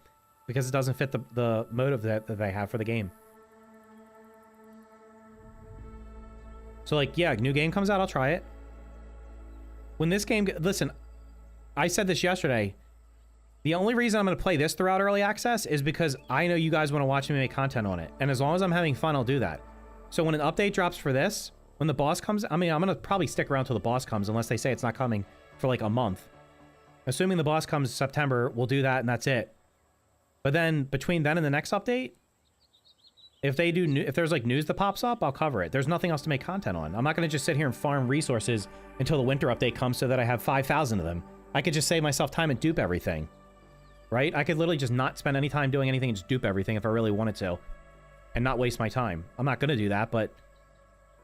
because it doesn't fit the motive that they have for the game. So, like, yeah, new game comes out, I'll try it. When this game... Listen, I said this yesterday. The only reason I'm going to play this throughout early access is because I know you guys want to watch me make content on it. And as long as I'm having fun, I'll do that. So when an update drops for this, when the boss comes... I mean, I'm going to probably stick around till the boss comes, unless they say it's not coming for, like, a month. Assuming the boss comes September, we'll do that, and that's it. But then, between then and the next update... If there's like news that pops up, I'll cover it. There's nothing else to make content on. I'm not going to just sit here and farm resources until the winter update comes so that I have 5,000 of them. I could just save myself time and dupe everything. Right? I could literally just not spend any time doing anything and just dupe everything if I really wanted to. And not waste my time. I'm not going to do that, but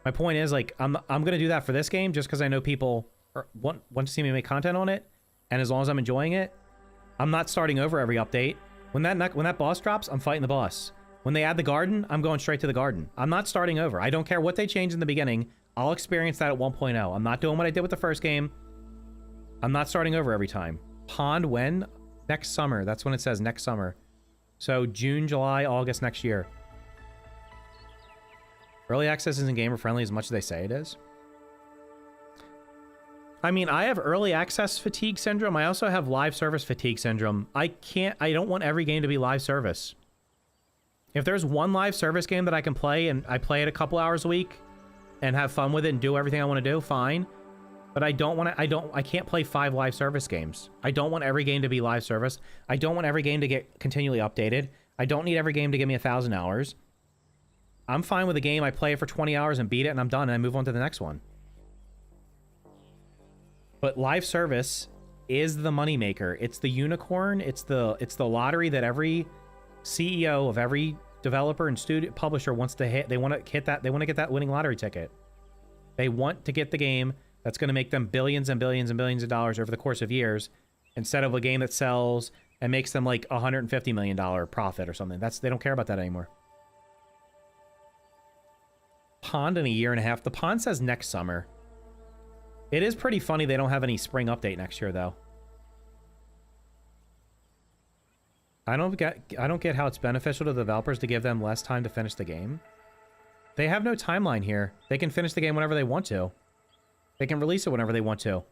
my point is, like, I'm going to do that for this game just because I know people want to see me make content on it. And as long as I'm enjoying it, I'm not starting over every update. When that boss drops, I'm fighting the boss. When they add the garden, I'm going straight to the garden. I'm not starting over. I don't care what they change in the beginning. I'll experience that at 1.0. I'm not doing what I did with the first game. I'm not starting over every time. Pond when? Next summer. That's when it says next summer. So June, July, August next year. Early access isn't gamer friendly as much as they say it is. I mean, I have early access fatigue syndrome. I also have live service fatigue syndrome. I don't want every game to be live service. If there's one live service game that I can play and I play it a couple hours a week and have fun with it and do everything I want to do, fine. But I can't play 5 live service games. I don't want every game to be live service. I don't want every game to get continually updated. I don't need every game to give me 1,000 hours. I'm fine with a game. I play it for 20 hours and beat it and I'm done and I move on to the next one. But live service is the moneymaker. It's the unicorn. It's the lottery that every CEO of every developer and studio publisher wants to hit. They want to hit that. They want to get that winning lottery ticket. They want to get the game that's going to make them billions and billions and billions of dollars over the course of years, instead of a game that sells and makes them like $150 million profit or something. They don't care about that anymore. Pond in a year and a half. The Pond says next summer. It is pretty funny they don't have any spring update next year though. I don't get how it's beneficial to the developers to give them less time to finish the game. They have no timeline here. They can finish the game whenever they want to. They can release it whenever they want to.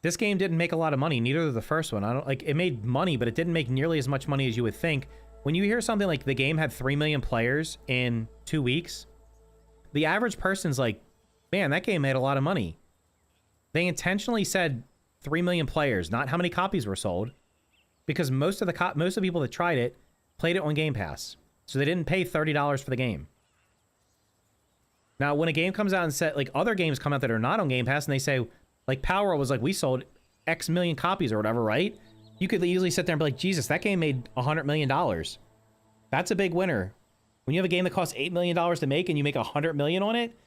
This game didn't make a lot of money, neither did the first one. It made money, but it didn't make nearly as much money as you would think. When you hear something like the game had 3 million players in 2 weeks, the average person's like, man, that game made a lot of money. They intentionally said 3 million players, not how many copies were sold. Because most of the people that tried it played it on Game Pass. So they didn't pay $30 for the game. Now, when a game comes out and like other games come out that are not on Game Pass and they say, like Power was like, we sold X million copies or whatever, right? You could easily sit there and be like, Jesus, that game made $100 million. That's a big winner. When you have a game that costs $8 million to make and you make $100 million on it,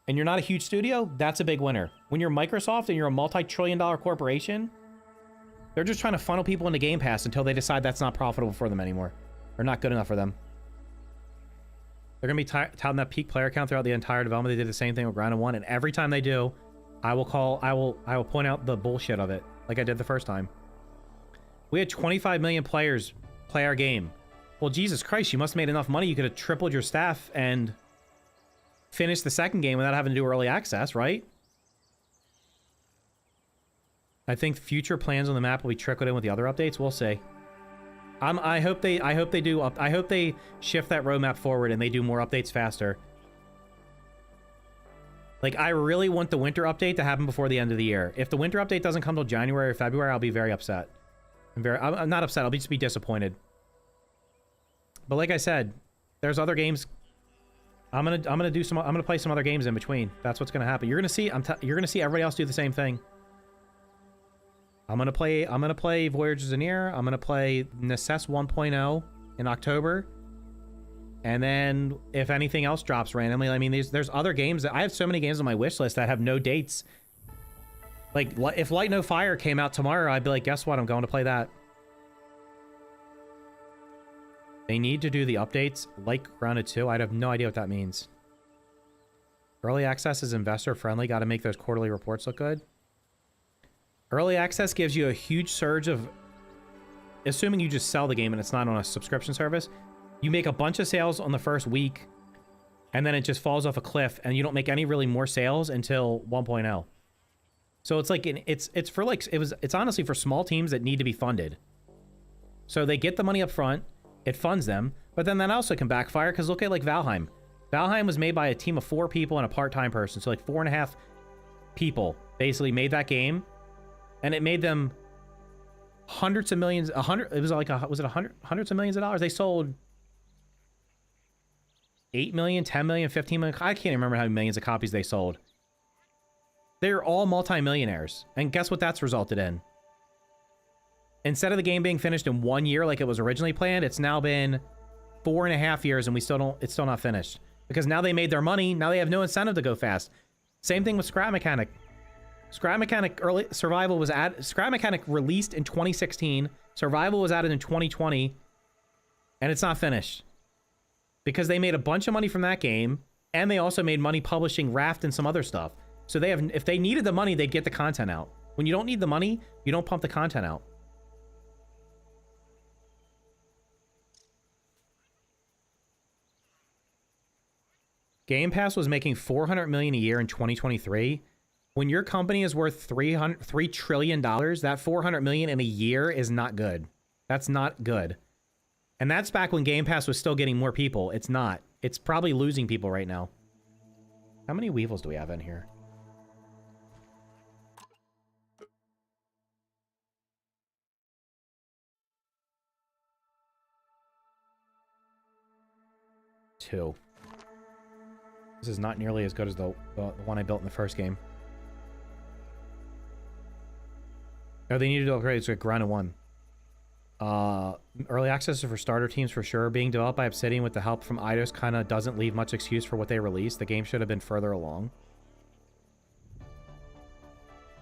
and you're not a huge studio, that's a big winner. When you're Microsoft and you're a multi-trillion-dollar corporation, they're just trying to funnel people into Game Pass until they decide that's not profitable for them anymore, or not good enough for them. They're gonna be touting that peak player count throughout the entire development. They did the same thing with Grounded 1, and every time they do, I will point out the bullshit of it, like I did the first time. We had 25 million players play our game. Well, Jesus Christ, you must have made enough money. You could have tripled your staff and finished the second game without having to do early access, right? I think future plans on the map will be trickled in with the other updates. We'll see. I hope they shift that roadmap forward and they do more updates faster. Like, I really want the winter update to happen before the end of the year. If the winter update doesn't come till January or February, I'll be very upset. I'm not upset. I'll just be disappointed. But like I said, there's other games. I'm gonna play some other games in between. That's what's gonna happen. You're gonna see everybody else do the same thing. I'm gonna play Voyager's Near. I'm gonna play Necess 1.0 in October. And then if anything else drops randomly, I mean, there's other games that I have so many games on my wish list that have no dates. Like, if Light No Fire came out tomorrow, I'd be like, guess what? I'm going to play that. They need to do the updates like Grounded 2. I have no idea what that means. Early access is investor friendly. Got to make those quarterly reports look good. Early access gives you a huge surge of, assuming you just sell the game and it's not on a subscription service, you make a bunch of sales on the first week and then it just falls off a cliff and you don't make any really more sales until 1.0. So it's like, it's for like, it's honestly for small teams that need to be funded. So they get the money up front, it funds them, but then that also can backfire because look at like Valheim. Valheim was made by a team of 4 people and a part-time person. So like 4.5 people basically made that game. And it made them hundreds of millions, hundreds of millions of dollars. They sold 8 million, 10 million, 15 million. I can't even remember how many millions of copies they sold. They're all multimillionaires. And guess what that's resulted in? Instead of the game being finished in 1 year like it was originally planned, it's now been 4.5 years and it's still not finished. Because now they made their money, now they have no incentive to go fast. Same thing with Scrap Mechanic. Scrap Mechanic early survival was Scrap Mechanic released in 2016. Survival was added in 2020, and it's not finished because they made a bunch of money from that game, and they also made money publishing Raft and some other stuff. So they have, if they needed the money, they'd get the content out. When you don't need the money, you don't pump the content out. Game Pass was making $400 million a year in 2023. When your company is worth $3 trillion, that $400 million in a year is not good. That's not good. And that's back when Game Pass was still getting more people. It's not. It's probably losing people right now. How many Weevils do we have in here? Two. This is not nearly as good as the one I built in the first game. Oh, they needed to upgrade to Grounded 1. Early access for starter teams for sure. Being developed by Obsidian with the help from Eidos kind of doesn't leave much excuse for what they released. The game should have been further along.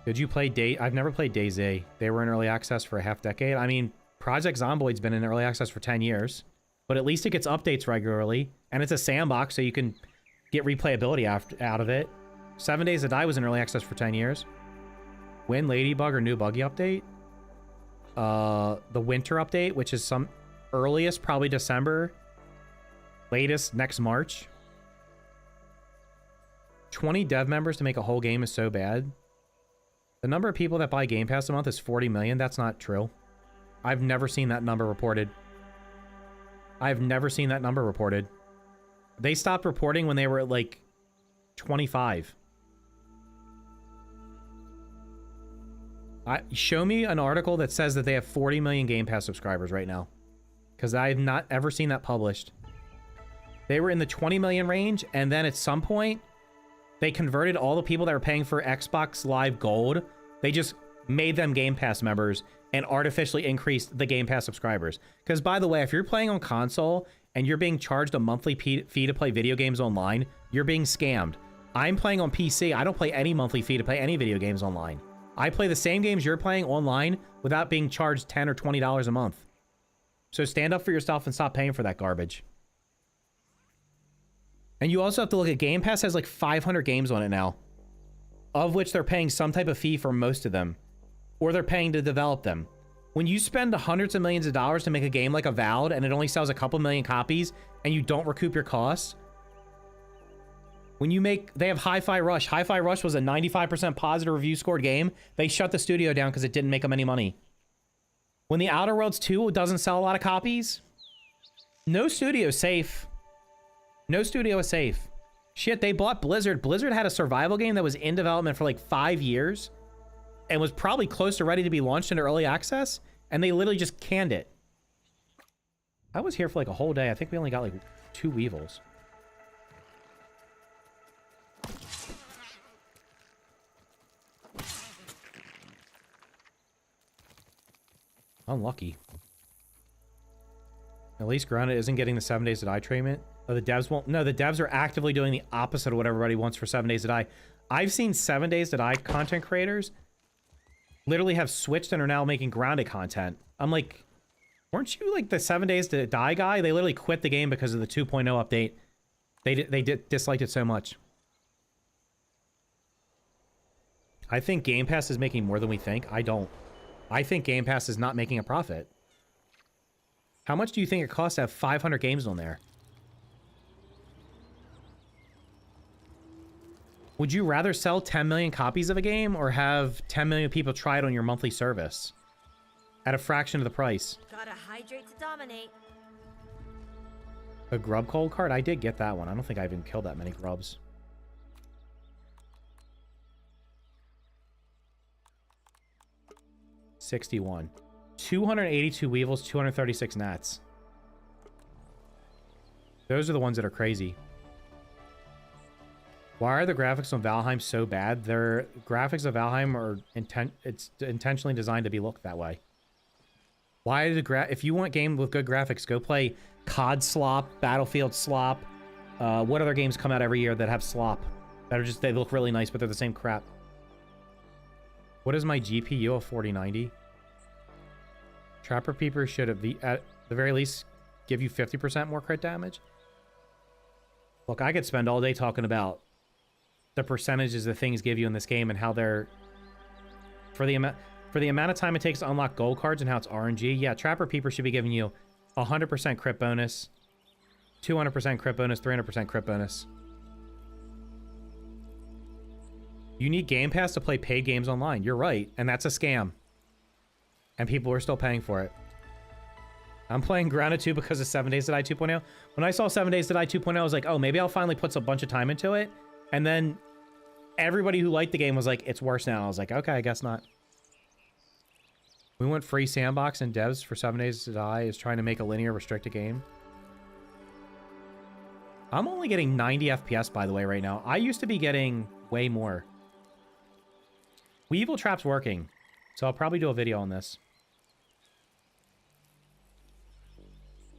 Did you play I've never played DayZ. They were in early access for a half decade. I mean, Project Zomboid's been in early access for 10 years. But at least it gets updates regularly. And it's a sandbox, so you can get replayability out of it. 7 Days to Die was in early access for 10 years. When Ladybug or new buggy update? The winter update, which is some earliest, probably December. Latest, next March. 20 dev members to make a whole game is so bad. The number of people that buy Game Pass a month is 40 million. That's not true. I've never seen that number reported. I've never seen that number reported. They stopped reporting when they were at like 25. Show me an article that says that they have 40 million Game Pass subscribers right now. Because I've not ever seen that published. They were in the 20 million range, and then at some point, they converted all the people that were paying for Xbox Live Gold. They just made them Game Pass members, and artificially increased the Game Pass subscribers. Because, by the way, if you're playing on console and you're being charged a monthly fee to play video games online, you're being scammed. I'm playing on PC. I don't pay any monthly fee to play any video games online. I play the same games you're playing online without being charged $10 or $20 a month. So stand up for yourself and stop paying for that garbage. And you also have to look at Game Pass has like 500 games on it now, of which they're paying some type of fee for most of them, or they're paying to develop them. When you spend hundreds of millions of dollars to make a game like Avowed and it only sells a couple million copies and you don't recoup your costs, when you make, they have Hi-Fi Rush. Hi-Fi Rush was a 95% positive review scored game. They shut the studio down because it didn't make them any money. When The Outer Worlds 2 doesn't sell a lot of copies, no studio is safe. No studio is safe. Shit, they bought Blizzard. Blizzard had a survival game that was in development for like 5 years and was probably close to ready to be launched into early access, and they literally just canned it. I was here for like a whole day. I think we only got like 2 Weevils. Unlucky. At least Grounded isn't getting the 7 Days to Die treatment. Oh, the devs won't. No, the devs are actively doing the opposite of what everybody wants for 7 Days to Die. I've seen 7 Days to Die content creators literally have switched and are now making Grounded content. I'm like, weren't you like the 7 Days to Die guy? They literally quit the game because of the 2.0 update. They disliked it so much. I think Game Pass is making more than we think. I don't. I think Game Pass is not making a profit. How much do you think it costs to have 500 games on there? Would you rather sell 10 million copies of a game or have 10 million people try it on your monthly service at a fraction of the price? Gotta hydrate to dominate. A grub cold card? I did get that one. I don't think I even killed that many grubs. $61. 282 Weevils, 236 Gnats. Those are the ones that are crazy. Why are the graphics on Valheim so bad? Their graphics of Valheim are intentionally designed to be looked that way. Why if you want a game with good graphics, go play COD slop, Battlefield slop. What other games come out every year that have slop? That are just, they look really nice, but they're the same crap. What is my GPU of 4090? Trapper Peeper should at the very least give you 50% more crit damage. Look, I could spend all day talking about the percentages that things give you in this game and how they're for the amount of time it takes to unlock gold cards and how it's RNG. Yeah, Trapper Peeper should be giving you 100% crit bonus, 200% crit bonus, 300% crit bonus. You need Game Pass to play paid games online. You're right, and that's a scam. And people are still paying for it. I'm playing Grounded 2 because of 7 Days to Die 2.0. When I saw 7 Days to Die 2.0, I was like, oh, maybe I'll finally put a bunch of time into it. And then everybody who liked the game was like, it's worse now. I was like, okay, I guess not. We went free sandbox and devs for 7 Days to Die is trying to make a linear restricted game. I'm only getting 90 FPS, by the way, right now. I used to be getting way more. Weevil Trap's working, so I'll probably do a video on this.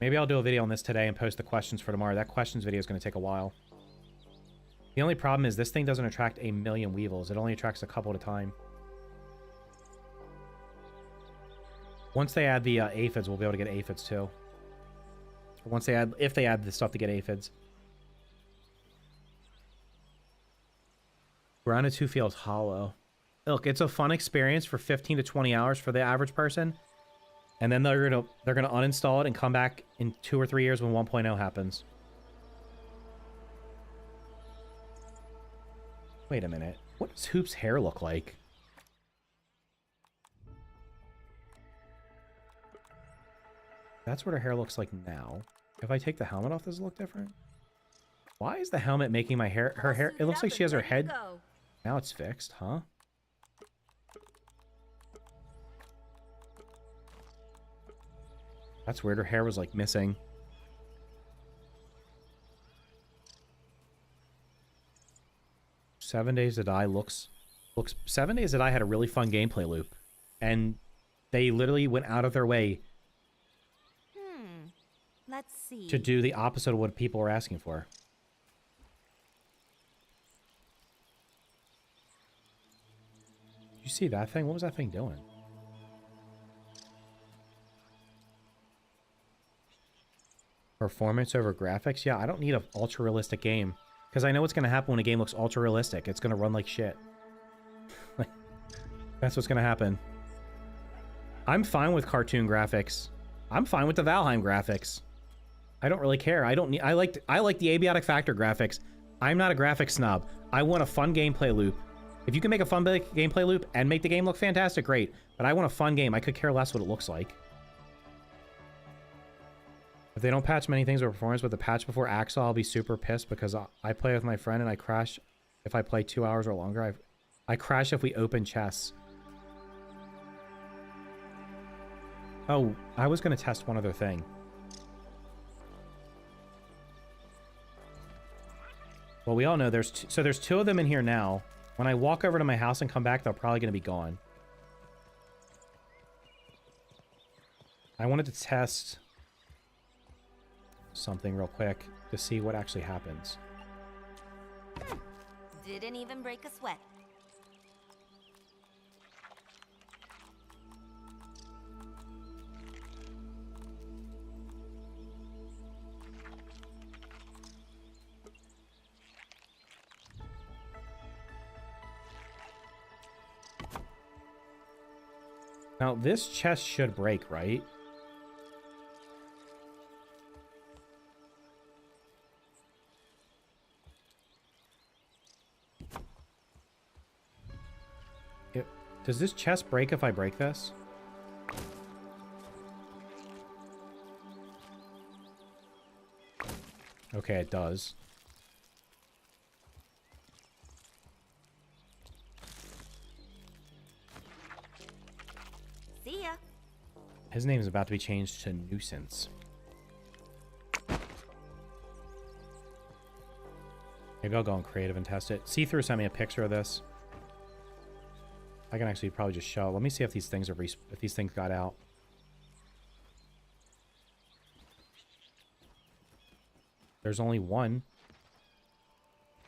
Maybe I'll do a video on this today and post the questions for tomorrow. That questions video is going to take a while. The only problem is this thing doesn't attract a million Weevils. It only attracts a couple at a time. Once they add the aphids, we'll be able to get aphids too. Once they add, if they add the stuff to get aphids. Grounded 2 feels hollow. Look, it's a fun experience for 15 to 20 hours for the average person. And then they're gonna uninstall it and come back in 2 or 3 years when 1.0 happens. Wait a minute. What does Hoop's hair look like? That's what her hair looks like now. If I take the helmet off, does it look different? Why is the helmet making my hair... Her hair... It looks like she has her head... Now it's fixed, huh? That's weird. Her hair was, like, missing. Seven Days to Die looks... 7 Days to Die had a really fun gameplay loop. And They literally went out of their way Let's see. to do the opposite of what people were asking for. Did you see that thing? What was that thing doing? Performance over graphics? Yeah, I don't need an ultra-realistic game. Because I know what's going to happen when a game looks ultra-realistic. It's going to run like shit. That's what's going to happen. I'm fine with cartoon graphics. I'm fine with the Valheim graphics. I don't really care. I don't need. I like the abiotic factor graphics. I'm not a graphics snob. I want a fun gameplay loop. If you can make a fun gameplay loop and make the game look fantastic, great. But I want a fun game. I could care less what it looks like. If they don't patch many things with performance, but the patch before Axel, I'll be super pissed because I play with my friend and I crash if I play 2 hours or longer. I crash if we open chess. Oh, I was going to test one other thing. Well, we all know there's two of them in here now. When I walk over to my house and come back, they're probably going to be gone. I wanted to test something real quick to see what actually happens. Didn't even break a sweat. Now, this chest should break, right? Does this chest break if I break this? Okay, it does. See ya. His name is about to be changed to Nuisance. Maybe I'll go on creative and test it. See-Through sent me a picture of this. I can actually probably just show. Let me see if these things are if these things got out. There's only one.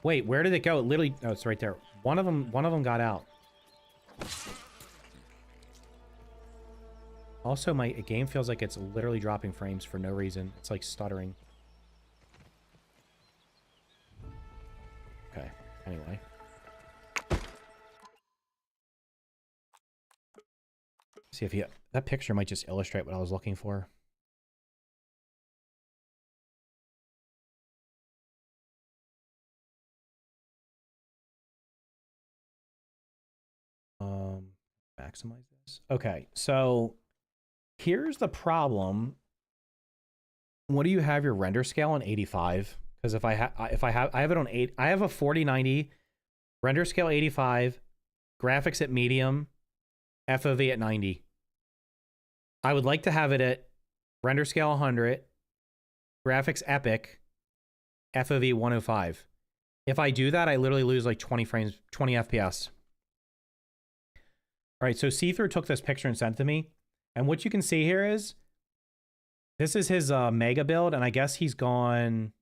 Wait, where did it go? It literally, oh, it's right there. One of them got out. Also, my game feels like it's literally dropping frames for no reason. It's like stuttering. Okay. Anyway. See if that picture might just illustrate what I was looking for. Maximize this. Okay, so here's the problem. What do you have your render scale on 85? Because I have it on 8. I have a 4090, render scale 85, graphics at medium, FOV at 90. I would like to have it at render scale 100, graphics epic, FOV 105. If I do that, I literally lose like 20 frames, 20 FPS. All right, so See-Through took this picture and sent it to me. And what you can see here is, this is his mega build, and I guess he's gone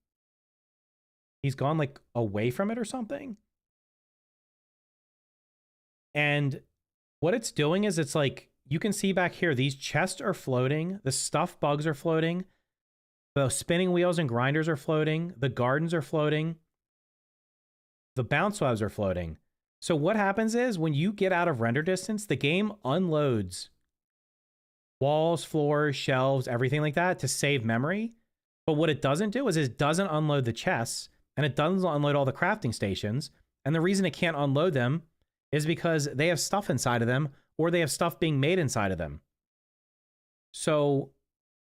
like away from it or something. And what it's doing is it's like, you can see back here, these chests are floating, the stuff bugs are floating, the spinning wheels and grinders are floating, the gardens are floating, the bounce webs are floating. So what happens is when you get out of render distance, the game unloads walls, floors, shelves, everything like that to save memory. But what it doesn't do is it doesn't unload the chests, and it doesn't unload all the crafting stations. And the reason it can't unload them is because they have stuff inside of them, or they have stuff being made inside of them. So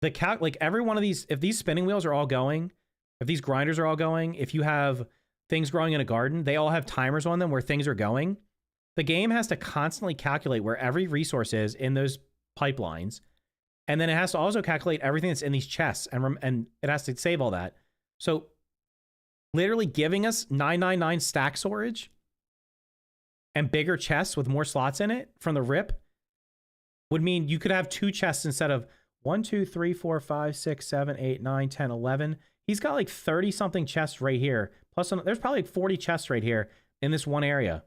like every one of these, if these spinning wheels are all going, if these grinders are all going, if you have things growing in a garden, they all have timers on them where things are going. The game has to constantly calculate where every resource is in those pipelines. And then it has to also calculate everything that's in these chests, and it has to save all that. So literally giving us 999 stack storage and bigger chests with more slots in it from the rip would mean you could have 2 chests instead of 1, 2, 3, 4, 5, 6, 7, 8, 9, 10, 11. He's got like 30 something chests right here. Plus, there's probably like 40 chests right here in this one area.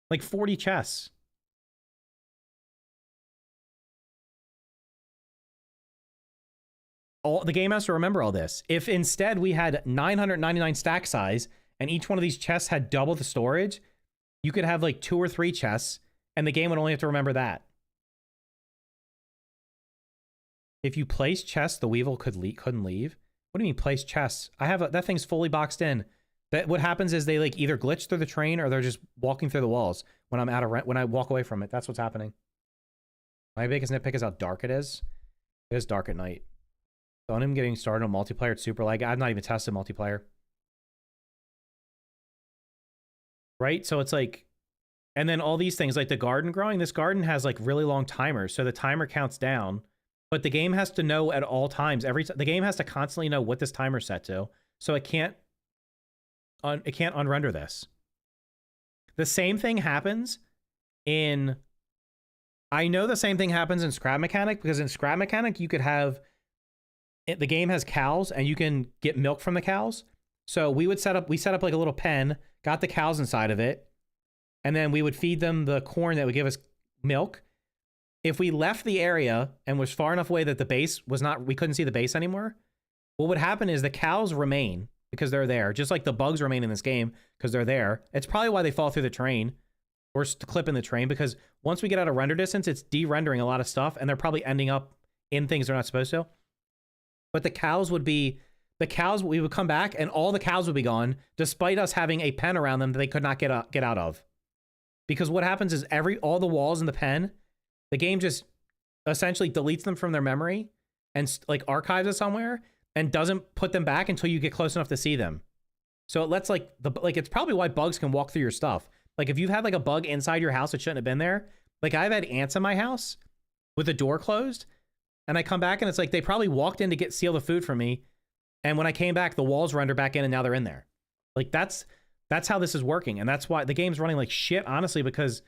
Like 40 chests. The game has to remember all this. If instead we had 999 stack size and each one of these chests had double the storage, you could have like 2 or 3 chests and the game would only have to remember that. If you place chests, the Weevil couldn't leave. What do you mean place chests? That thing's fully boxed in. What happens is they like either glitch through the train or they're just walking through the walls when when I walk away from it. That's what's happening. My biggest nitpick is how dark it is. It is dark at night. So on him getting started on multiplayer, it's super lag. I've not even tested multiplayer. Right? So it's like, and then all these things like the garden growing, this garden has like really long timers. So the timer counts down, but the game has to know at all times. The game has to constantly know what this timer's set to. So it can't unrender this. The same thing happens in, I know the same thing happens in Scrap Mechanic, because in Scrap Mechanic, you could have, the game has cows and you can get milk from the cows. So we set up like a little pen, got the cows inside of it, and then we would feed them the corn that would give us milk. If we left the area and was far enough away that the base was not, we couldn't see the base anymore, what would happen is the cows remain because they're there, just like the bugs remain in this game because they're there. It's probably why they fall through the train or clip in the train, because once we get out of render distance, it's de-rendering a lot of stuff and they're probably ending up in things they're not supposed to. But the cows, we would come back and all the cows would be gone, despite us having a pen around them that they could not get out of. Because what happens is all the walls in the pen, the game just essentially deletes them from their memory and like archives it somewhere and doesn't put them back until you get close enough to see them. So it lets it's probably why bugs can walk through your stuff. Like if you've had like a bug inside your house that shouldn't have been there, like I've had ants in my house with the door closed, and I come back and it's like they probably walked in to steal the food from me. And when I came back, the walls render back in and now they're in there. Like that's how this is working. And that's why the game's running like shit, honestly, because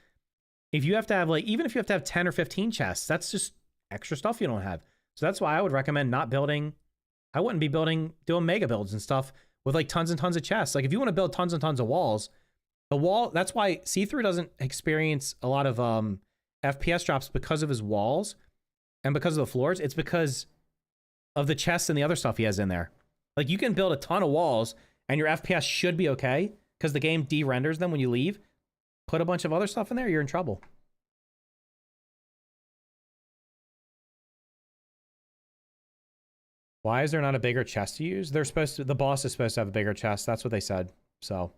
if you have to have like, even if you have to have 10 or 15 chests, that's just extra stuff you don't have. So that's why I would recommend not building. I wouldn't be doing mega builds and stuff with like tons and tons of chests. Like if you want to build tons and tons of walls, that's why See-Through doesn't experience a lot of FPS drops because of his walls and because of the floors. It's because of the chests and the other stuff he has in there. Like you can build a ton of walls and your FPS should be okay because the game de-renders them when you leave. Put a bunch of other stuff in there, you're in trouble. Why is there not a bigger chest to use? The boss is supposed to have a bigger chest. That's what they said. So.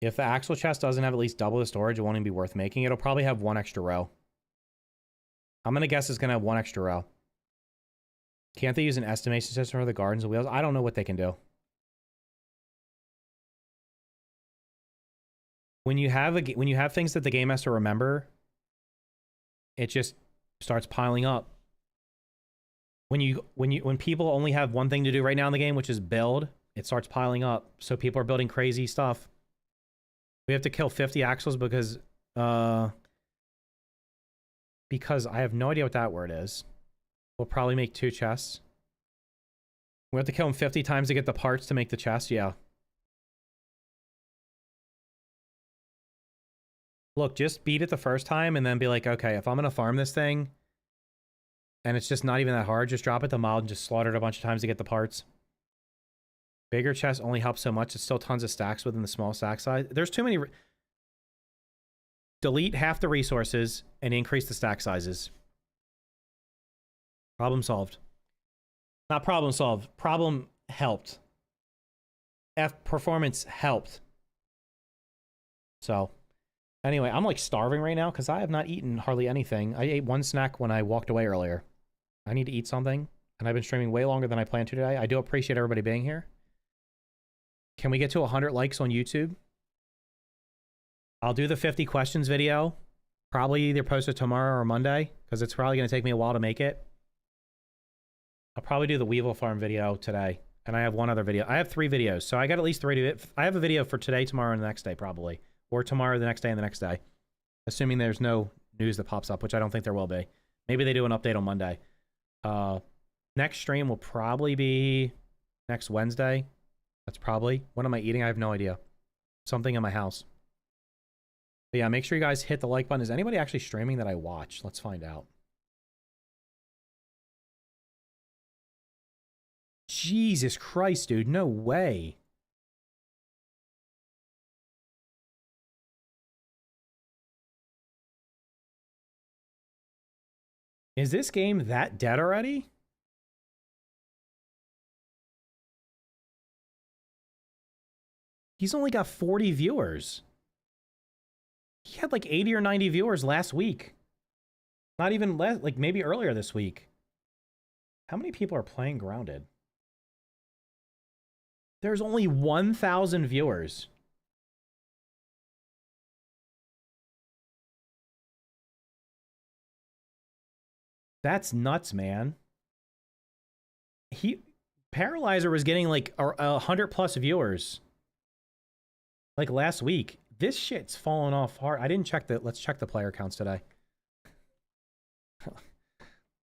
If the actual chest doesn't have at least double the storage, it won't even be worth making. It'll probably have 1 extra row. I'm going to guess it's going to have 1 extra row. Can't they use an estimation system for the gardens and wheels? I don't know what they can do. When you have things that the game has to remember, it just starts piling up. When people only have one thing to do right now in the game, which is build, it starts piling up. So people are building crazy stuff. We have to kill 50 axles because I have no idea what that word is. We'll probably make 2 chests. We have to kill them 50 times to get the parts to make the chest. Yeah. Look, just beat it the first time and then be like, okay, if I'm going to farm this thing and it's just not even that hard, just drop it to mild and just slaughter it a bunch of times to get the parts. Bigger chests only help so much. It's still tons of stacks within the small stack size. There's too many. Delete half the resources and increase the stack sizes. Problem solved. Not problem solved. Problem helped. Performance helped. So, anyway, I'm like starving right now because I have not eaten hardly anything. I ate 1 snack when I walked away earlier. I need to eat something. And I've been streaming way longer than I planned to today. I do appreciate everybody being here. Can we get to 100 likes on YouTube? I'll do the 50 questions video. Probably either post it tomorrow or Monday, because it's probably going to take me a while to make it. I'll probably do the Weevil Farm video today. and I have one other video. I have 3 videos, so I got at least 3 to... I have a video for today, tomorrow, and the next day, probably. Or tomorrow, the next day, and the next day. Assuming there's no news that pops up, which I don't think there will be. Maybe they do an update on Monday. Next stream will probably be next Wednesday. That's probably... What am I eating? I have no idea. Something in my house. But yeah, make sure you guys hit the like button. Is anybody actually streaming that I watch? Let's find out. Jesus Christ, dude. No way. Is this game that dead already? He's only got 40 viewers. He had like 80 or 90 viewers last week. Not even less, like maybe earlier this week. How many people are playing Grounded? There's only 1,000 viewers. That's nuts, man. Paralyzer was getting like 100+ viewers. Like last week. This shit's falling off hard. I didn't check the... Let's check the player counts today.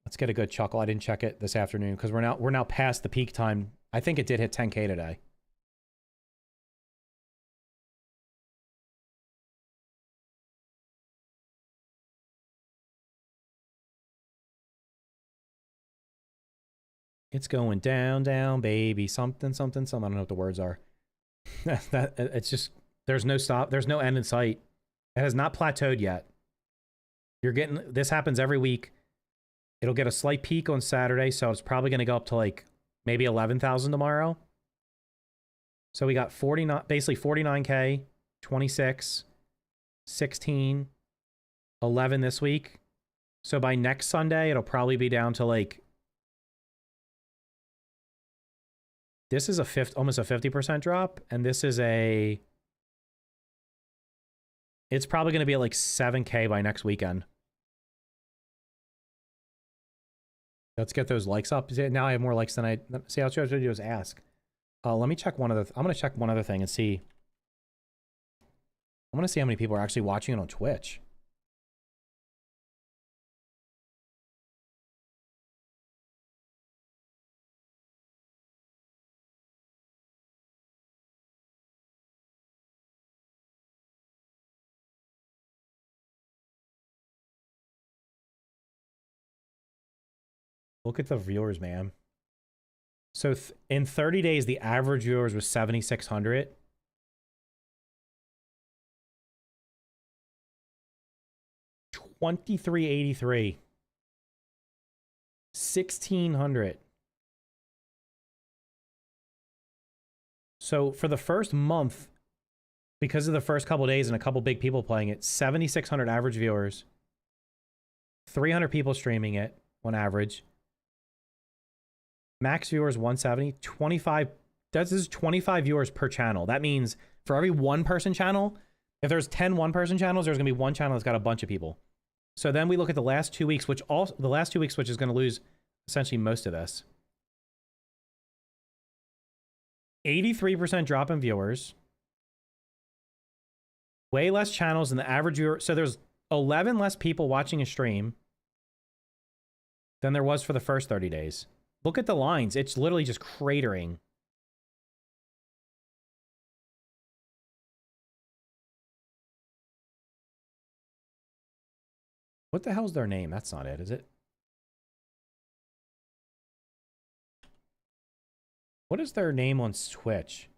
Let's get a good chuckle. I didn't check it this afternoon because we're now past the peak time. I think it did hit 10K today. It's going down, down, baby. Something, something, something. I don't know what the words are. It's just... There's no stop. There's no end in sight. It has not plateaued yet. You're getting... This happens every week. It'll get a slight peak on Saturday, so it's probably going to go up to like maybe 11,000 tomorrow. So we got 49, basically 49K, 26, 16, 11 this week. So by next Sunday, it'll probably be down to like... This is almost a 50% drop, and this is a... It's probably going to be at like 7K by next weekend. Let's get those likes up. Now I have more likes than I... See, I'll try to do is ask. Let me check one other... I'm going to check one other thing and see... I want to see how many people are actually watching it on Twitch. Look at the viewers, man. So in 30 days, the average viewers was 7,600. $2,383. 1,600. So for the first month, because of the first couple days and a couple big people playing it, 7,600 average viewers. 300 people streaming it on average. Max viewers 170, 25. This is 25 viewers per channel. That means for every one person channel, if there's 10 one person channels, there's gonna be one channel that's got a bunch of people. So then we look at the last 2 weeks, which is gonna lose essentially most of this. 83% drop in viewers. Way less channels than the average viewer. So there's 11 less people watching a stream than there was for the first 30 days. Look at the lines. It's literally just cratering. What the hell's their name? That's not it, is it? What is their name on Twitch?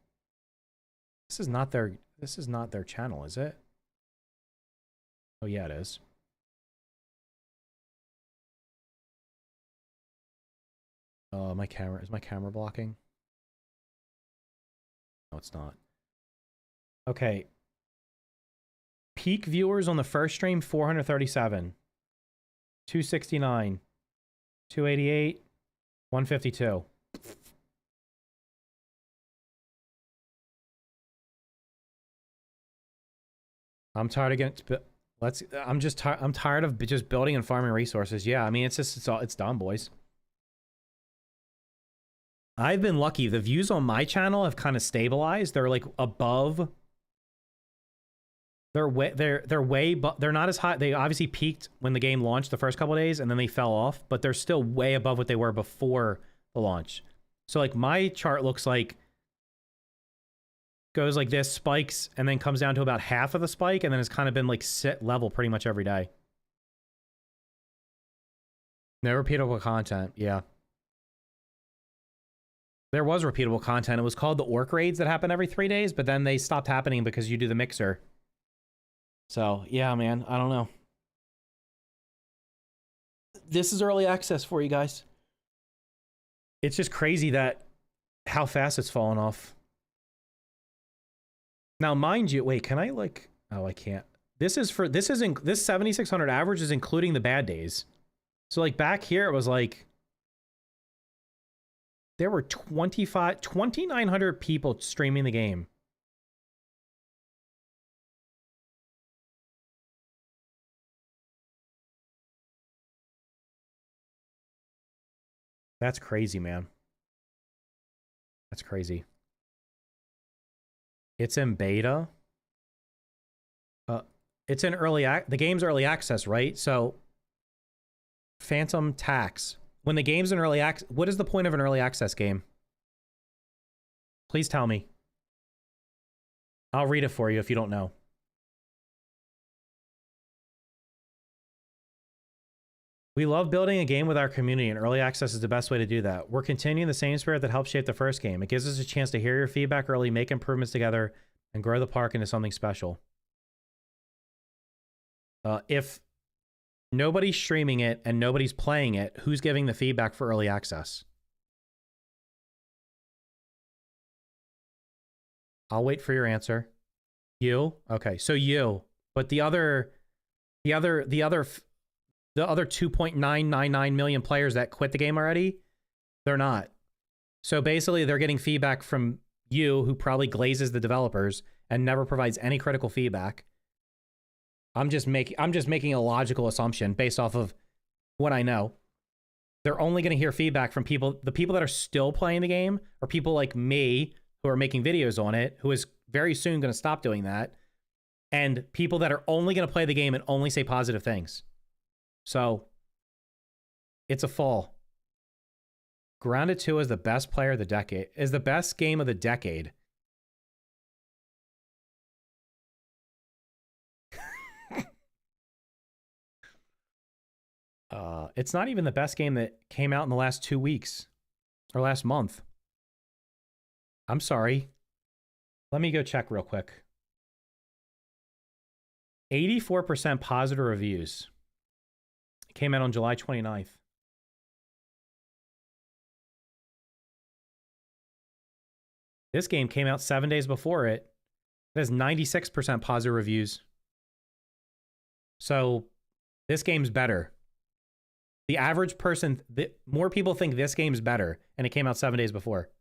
This is not their channel, is it? Oh yeah, it is. Is my camera blocking? No, it's not. Okay. Peak viewers on the first stream, 437. 269. 288. 152. I'm tired again. I'm tired of just building and farming resources. Yeah, I mean, it's done, boys. I've been lucky. The views on my channel have kind of stabilized. They're like above. They're way, but they're not as high. They obviously peaked when the game launched the first couple of days, and then they fell off. But they're still way above what they were before the launch. So like my chart looks like goes like this, spikes, and then comes down to about half of the spike, and then it's kind of been like sit level pretty much every day. No repeatable content, yeah. There was repeatable content. It was called the orc raids that happen every 3 days, but then they stopped happening because you do the mixer. So, yeah, man, I don't know. This is early access for you guys. It's just crazy that how fast it's fallen off. Now, mind you, wait, can I like, oh, I can't. This 7,600 average is including the bad days. So like back here, it was like, there were 2,900 people streaming the game. That's crazy, man. That's crazy. It's in beta. It's in the game's early access, right? So, Phantom Tax. When the game's in early access, what is the point of an early access game? Please tell me. I'll read it for you if you don't know. We love building a game with our community, and early access is the best way to do that. We're continuing the same spirit that helped shape the first game. It gives us a chance to hear your feedback early, make improvements together, and grow the park into something special. If nobody's streaming it and nobody's playing it, who's giving the feedback for early access? I'll wait for your answer. You? Okay, so you. But the other 2.999 million players that quit the game already, they're not. So basically, they're getting feedback from you, who probably glazes the developers and never provides any critical feedback. I'm just making a logical assumption based off of what I know. They're only going to hear feedback from the people that are still playing the game, or people like me who are making videos on it, who is very soon going to stop doing that, and people that are only going to play the game and only say positive things. So, it's a fall. Grounded 2 is the best player of the decade. Is the best game of the decade. It's not even the best game that came out in the last 2 weeks. Or last month. I'm sorry. Let me go check real quick. 84% positive reviews. It came out on July 29th. This game came out 7 days before it. It has 96% positive reviews. So, this game's better. The average person, more people think this game's better, and it came out 7 days before.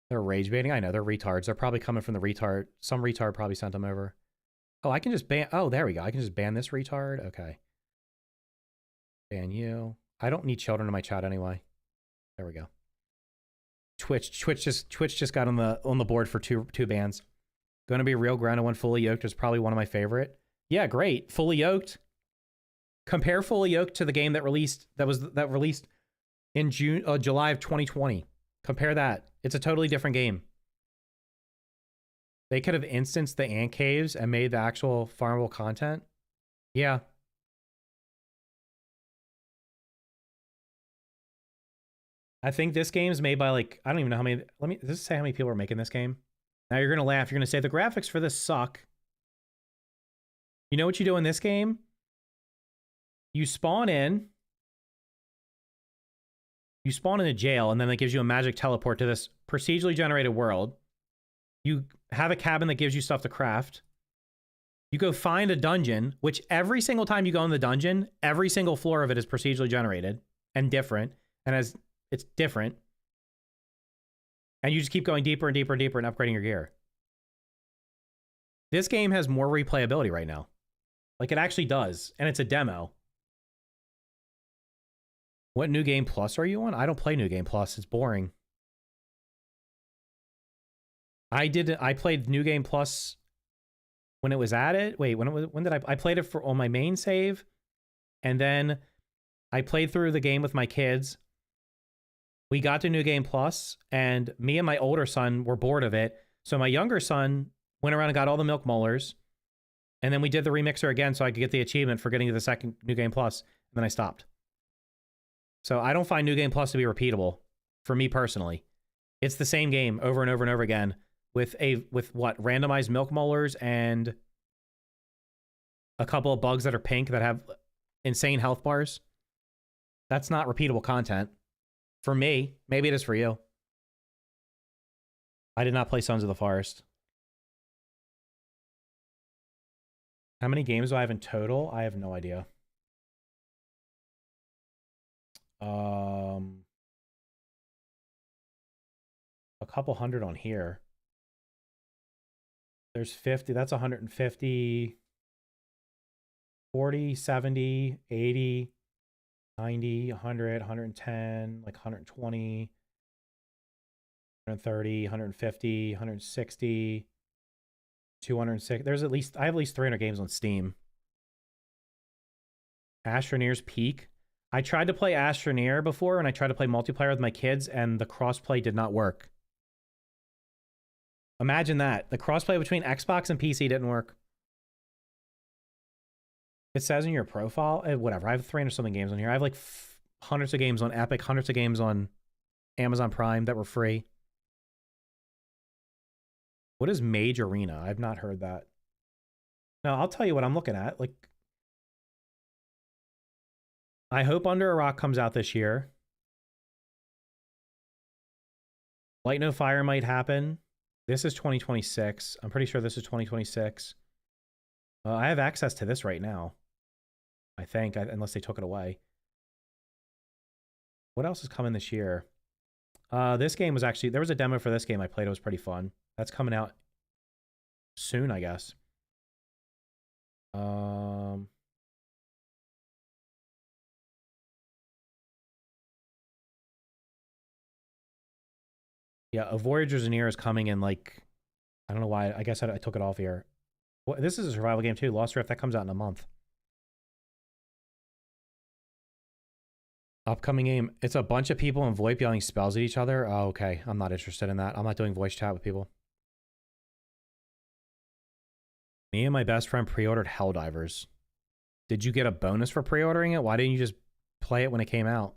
They're rage baiting. I know, they're retards. They're probably coming from the retard. Some retard probably sent them over. Oh, I can just ban. Oh, there we go. I can just ban this retard. Okay. Ban you. I don't need children in my chat anyway. There we go. Twitch just got on the board for two bans. Going to be a real grounded one. Fully Yoked is probably one of my favorite. Yeah, great. Fully Yoked. Compare Fully Yoked to the game that released in July of 2020. Compare that. It's a totally different game. They could have instanced the ant caves and made the actual farmable content. Yeah. I think this game's made by like, I don't even know how many, does this say how many people are making this game? Now you're going to laugh. You're going to say the graphics for this suck. You know what you do in this game? You spawn in a jail, and then it gives you a magic teleport to this procedurally generated world. You have a cabin that gives you stuff to craft. You go find a dungeon, which every single time you go in the dungeon, every single floor of it is procedurally generated and different, and it's different. And you just keep going deeper and deeper and deeper and upgrading your gear. This game has more replayability right now. Like, it actually does, and it's a demo. What New Game Plus are you on? I don't play New Game Plus. It's boring. I played New Game Plus when it was added. Wait, when did I played it on my main save, and then I played through the game with my kids. We got to New Game Plus, and me and my older son were bored of it. So my younger son went around and got all the milk molars, and then we did the remixer again so I could get the achievement for getting to the second New Game Plus, and then I stopped. So I don't find New Game Plus to be repeatable for me personally. It's the same game over and over and over again with what, randomized milk molars and a couple of bugs that are pink that have insane health bars. That's not repeatable content. For me, maybe it is for you. I did not play Sons of the Forest. How many games do I have in total? I have no idea. A couple hundred on here. There's 50, that's 150, 40, 70, 80, 90, 100, 110, like 120, 130, 150, 160, 206. There's at least, I have at least 300 games on Steam. Astroneer's Peak. I tried to play Astroneer before, and I tried to play multiplayer with my kids, and the crossplay did not work. Imagine that. The crossplay between Xbox and PC didn't work. It says in your profile, whatever. I have 300 something games on here. I have like hundreds of games on Epic, hundreds of games on Amazon Prime that were free. What is Mage Arena? I've not heard that. No, I'll tell you what I'm looking at. Like, I hope Under a Rock comes out this year. Light No Fire might happen. This is 2026. I'm pretty sure this is 2026. I have access to this right now. I think, unless they took it away. What else is coming this year? This game was actually, there was a demo for this game I played. It was pretty fun. That's coming out soon, I guess. Yeah, A Voyager's Near is coming in, like, I don't know why. I guess I took it off here. Well, this is a survival game too. Lost Rift, that comes out in a month. Upcoming game. It's a bunch of people in VoIP yelling spells at each other. Oh, okay. I'm not interested in that. I'm not doing voice chat with people. Me and my best friend pre-ordered Helldivers. Did you get a bonus for pre-ordering it? Why didn't you just play it when it came out?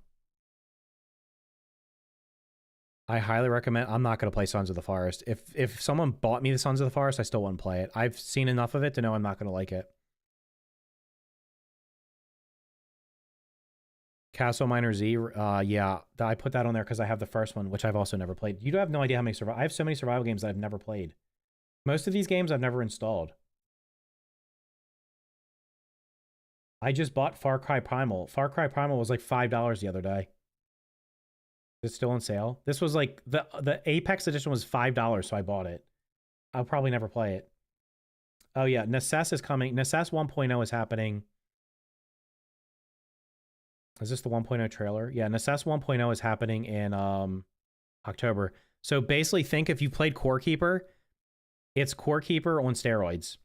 I highly recommend. I'm not going to play Sons of the Forest. If someone bought me the Sons of the Forest, I still wouldn't play it. I've seen enough of it to know I'm not going to like it. Castle Miner Z, yeah, I put that on there because I have the first one, which I've also never played. You have no idea how many I have so many survival games that I've never played. Most of these games I've never installed. I just bought Far Cry Primal. Far Cry Primal was like $5 the other day. It's still on sale. This was like, the Apex edition was $5, so I bought it. I'll probably never play it. Oh yeah, Necess is coming. Necess 1.0 is happening. Is this the 1.0 trailer? Yeah, Necess 1.0 is happening in October. So basically think if you played Core Keeper, it's Core Keeper on steroids.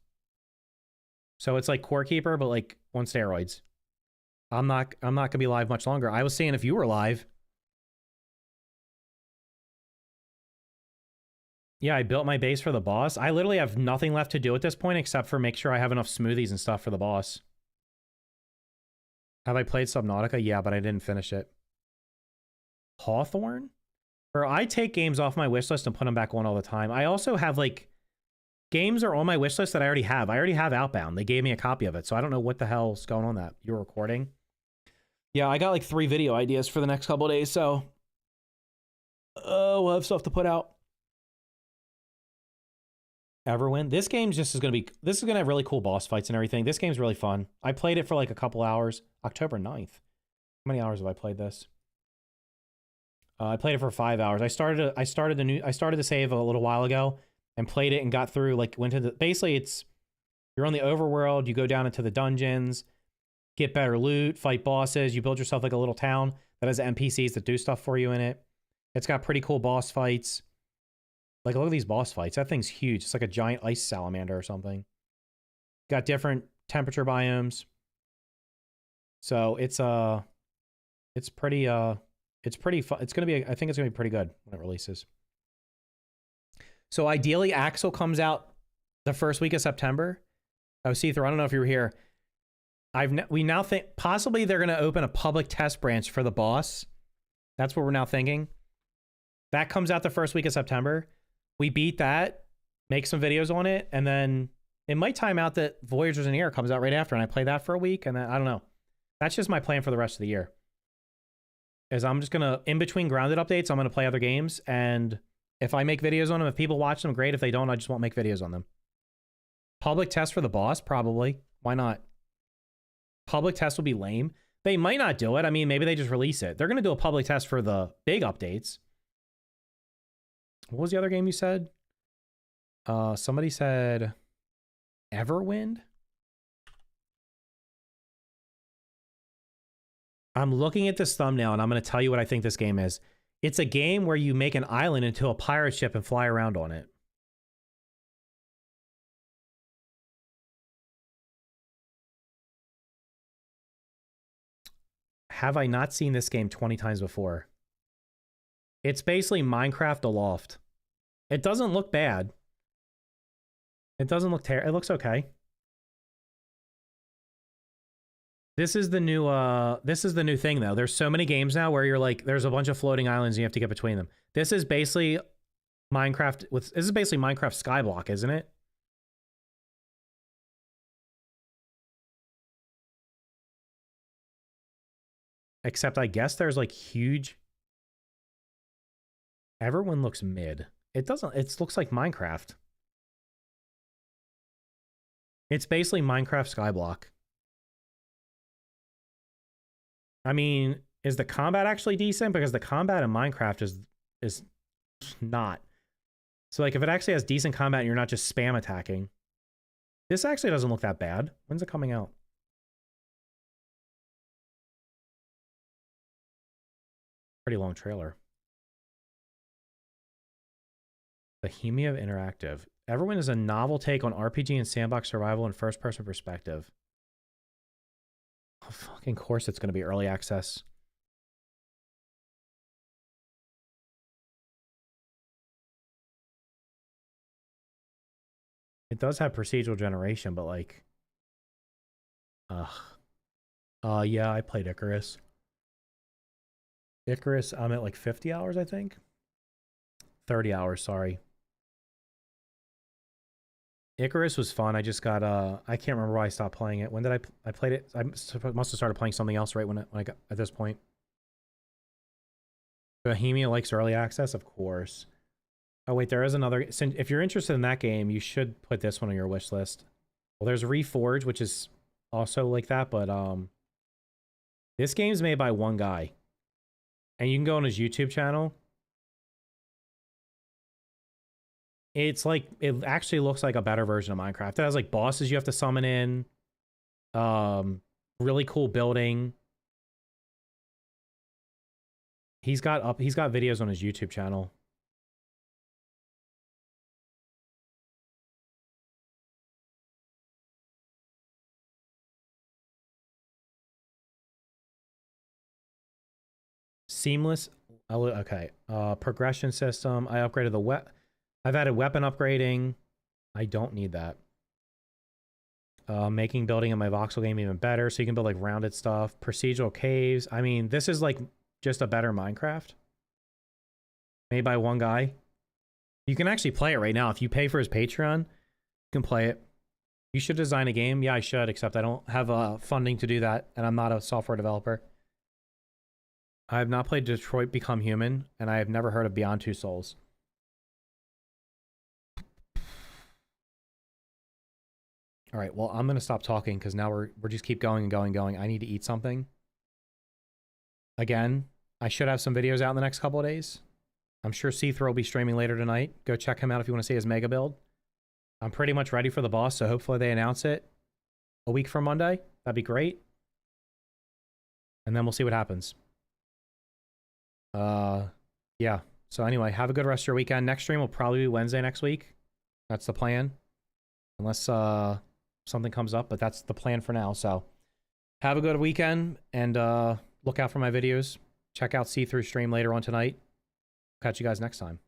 So it's like Core Keeper, but like on steroids. I'm not gonna be live much longer. I was saying if you were live. Yeah, I built my base for the boss. I literally have nothing left to do at this point except for make sure I have enough smoothies and stuff for the boss. Have I played Subnautica? Yeah, but I didn't finish it. Hawthorne? Or I take games off my wish list and put them back on all the time. I also have, like, games are on my wish list that I already have. I already have Outbound. They gave me a copy of it, so I don't know what the hell's going on that. You're recording? Yeah, I got, like, 3 video ideas for the next couple of days, so... we'll have stuff to put out. Everwin. This game just is going to be... This is going to have really cool boss fights and everything. This game's really fun. I played it for like a couple hours. October 9th. How many hours have I played this? I played it for 5 hours. I started the save a little while ago and played it and got through, like, went to the... Basically, it's... You're on the overworld. You go down into the dungeons. get better loot, fight bosses. You build yourself like a little town that has NPCs that do stuff for you in it. It's got pretty cool boss fights. Like, look at these boss fights. That thing's huge. It's like a giant ice salamander or something. Got different temperature biomes. So it's pretty fun. It's gonna be, I think it's gonna be pretty good when it releases. So ideally, Axel comes out the first week of September. Oh, see-through, I don't know if you were here. We now think possibly they're gonna open a public test branch for the boss. That's what we're now thinking. That comes out the first week of September. We beat that, make some videos on it, and then it might time out that Voyagers in the Air comes out right after, and I play that for a week, and then I don't know. That's just my plan for the rest of the year. Is I'm just gonna, in between grounded updates, I'm gonna play other games, and if I make videos on them, if people watch them, great. If they don't, I just won't make videos on them. Public test for the boss, probably. Why not? Public test will be lame. They might not do it. I mean, maybe they just release it. They're gonna do a public test for the big updates. What was the other game you said? Somebody said Everwind? I'm looking at this thumbnail and I'm going to tell you what I think this game is. It's a game where you make an island into a pirate ship and fly around on it. Have I not seen this game 20 times before? It's basically Minecraft Aloft. It doesn't look bad. It doesn't look terrible. It looks okay. This is the new thing though. There's so many games now where you're like, there's a bunch of floating islands and you have to get between them. This is basically Minecraft Skyblock, isn't it? Except I guess there's like huge. Everyone looks mid. It doesn't, it looks like Minecraft. It's basically Minecraft Skyblock. I mean, is the combat actually decent? Because the combat in Minecraft is not. So like if it actually has decent combat and you're not just spam attacking. This actually doesn't look that bad. When's it coming out? Pretty long trailer. Bohemia Interactive. Everyone is a novel take on RPG and sandbox survival in first-person perspective. Of fucking course it's going to be early access. It does have procedural generation, but like... yeah, I played Icarus. Icarus, I'm at like 50 hours, I think. 30 hours, sorry. Icarus was fun. I just got I can't remember why I stopped playing it. When did I played it? I must have started playing something else right when I got at this point. Bohemia likes early access, of course. Oh wait, there is another. If you're interested in that game, you should put this one on your wish list. Well, there's Reforge, which is also like that, but this game's made by one guy, and you can go on his YouTube channel. It's like, it actually looks like a better version of Minecraft. It has like bosses you have to summon in. Really cool building. He's got videos on his YouTube channel. Seamless. Okay. Progression system. I upgraded the I've added weapon upgrading. I don't need that. Making building in my voxel game even better, so you can build like rounded stuff. Procedural caves. I mean, this is like just a better Minecraft. Made by one guy. You can actually play it right now. If you pay for his Patreon, you can play it. You should design a game. Yeah, I should, except I don't have funding to do that, and I'm not a software developer. I have not played Detroit Become Human, and I have never heard of Beyond Two Souls. All right, well, I'm going to stop talking because now we're just keep going and going and going. I need to eat something. Again, I should have some videos out in the next couple of days. I'm sure See-Through will be streaming later tonight. Go check him out if you want to see his mega build. I'm pretty much ready for the boss, so hopefully they announce it a week from Monday. That'd be great. and then we'll see what happens. Yeah. So anyway, have a good rest of your weekend. Next stream will probably be Wednesday next week. That's the plan. Unless something comes up, but that's the plan for now. So have a good weekend, and look out for my videos. Check out See-Through stream later on tonight. Catch you guys next time.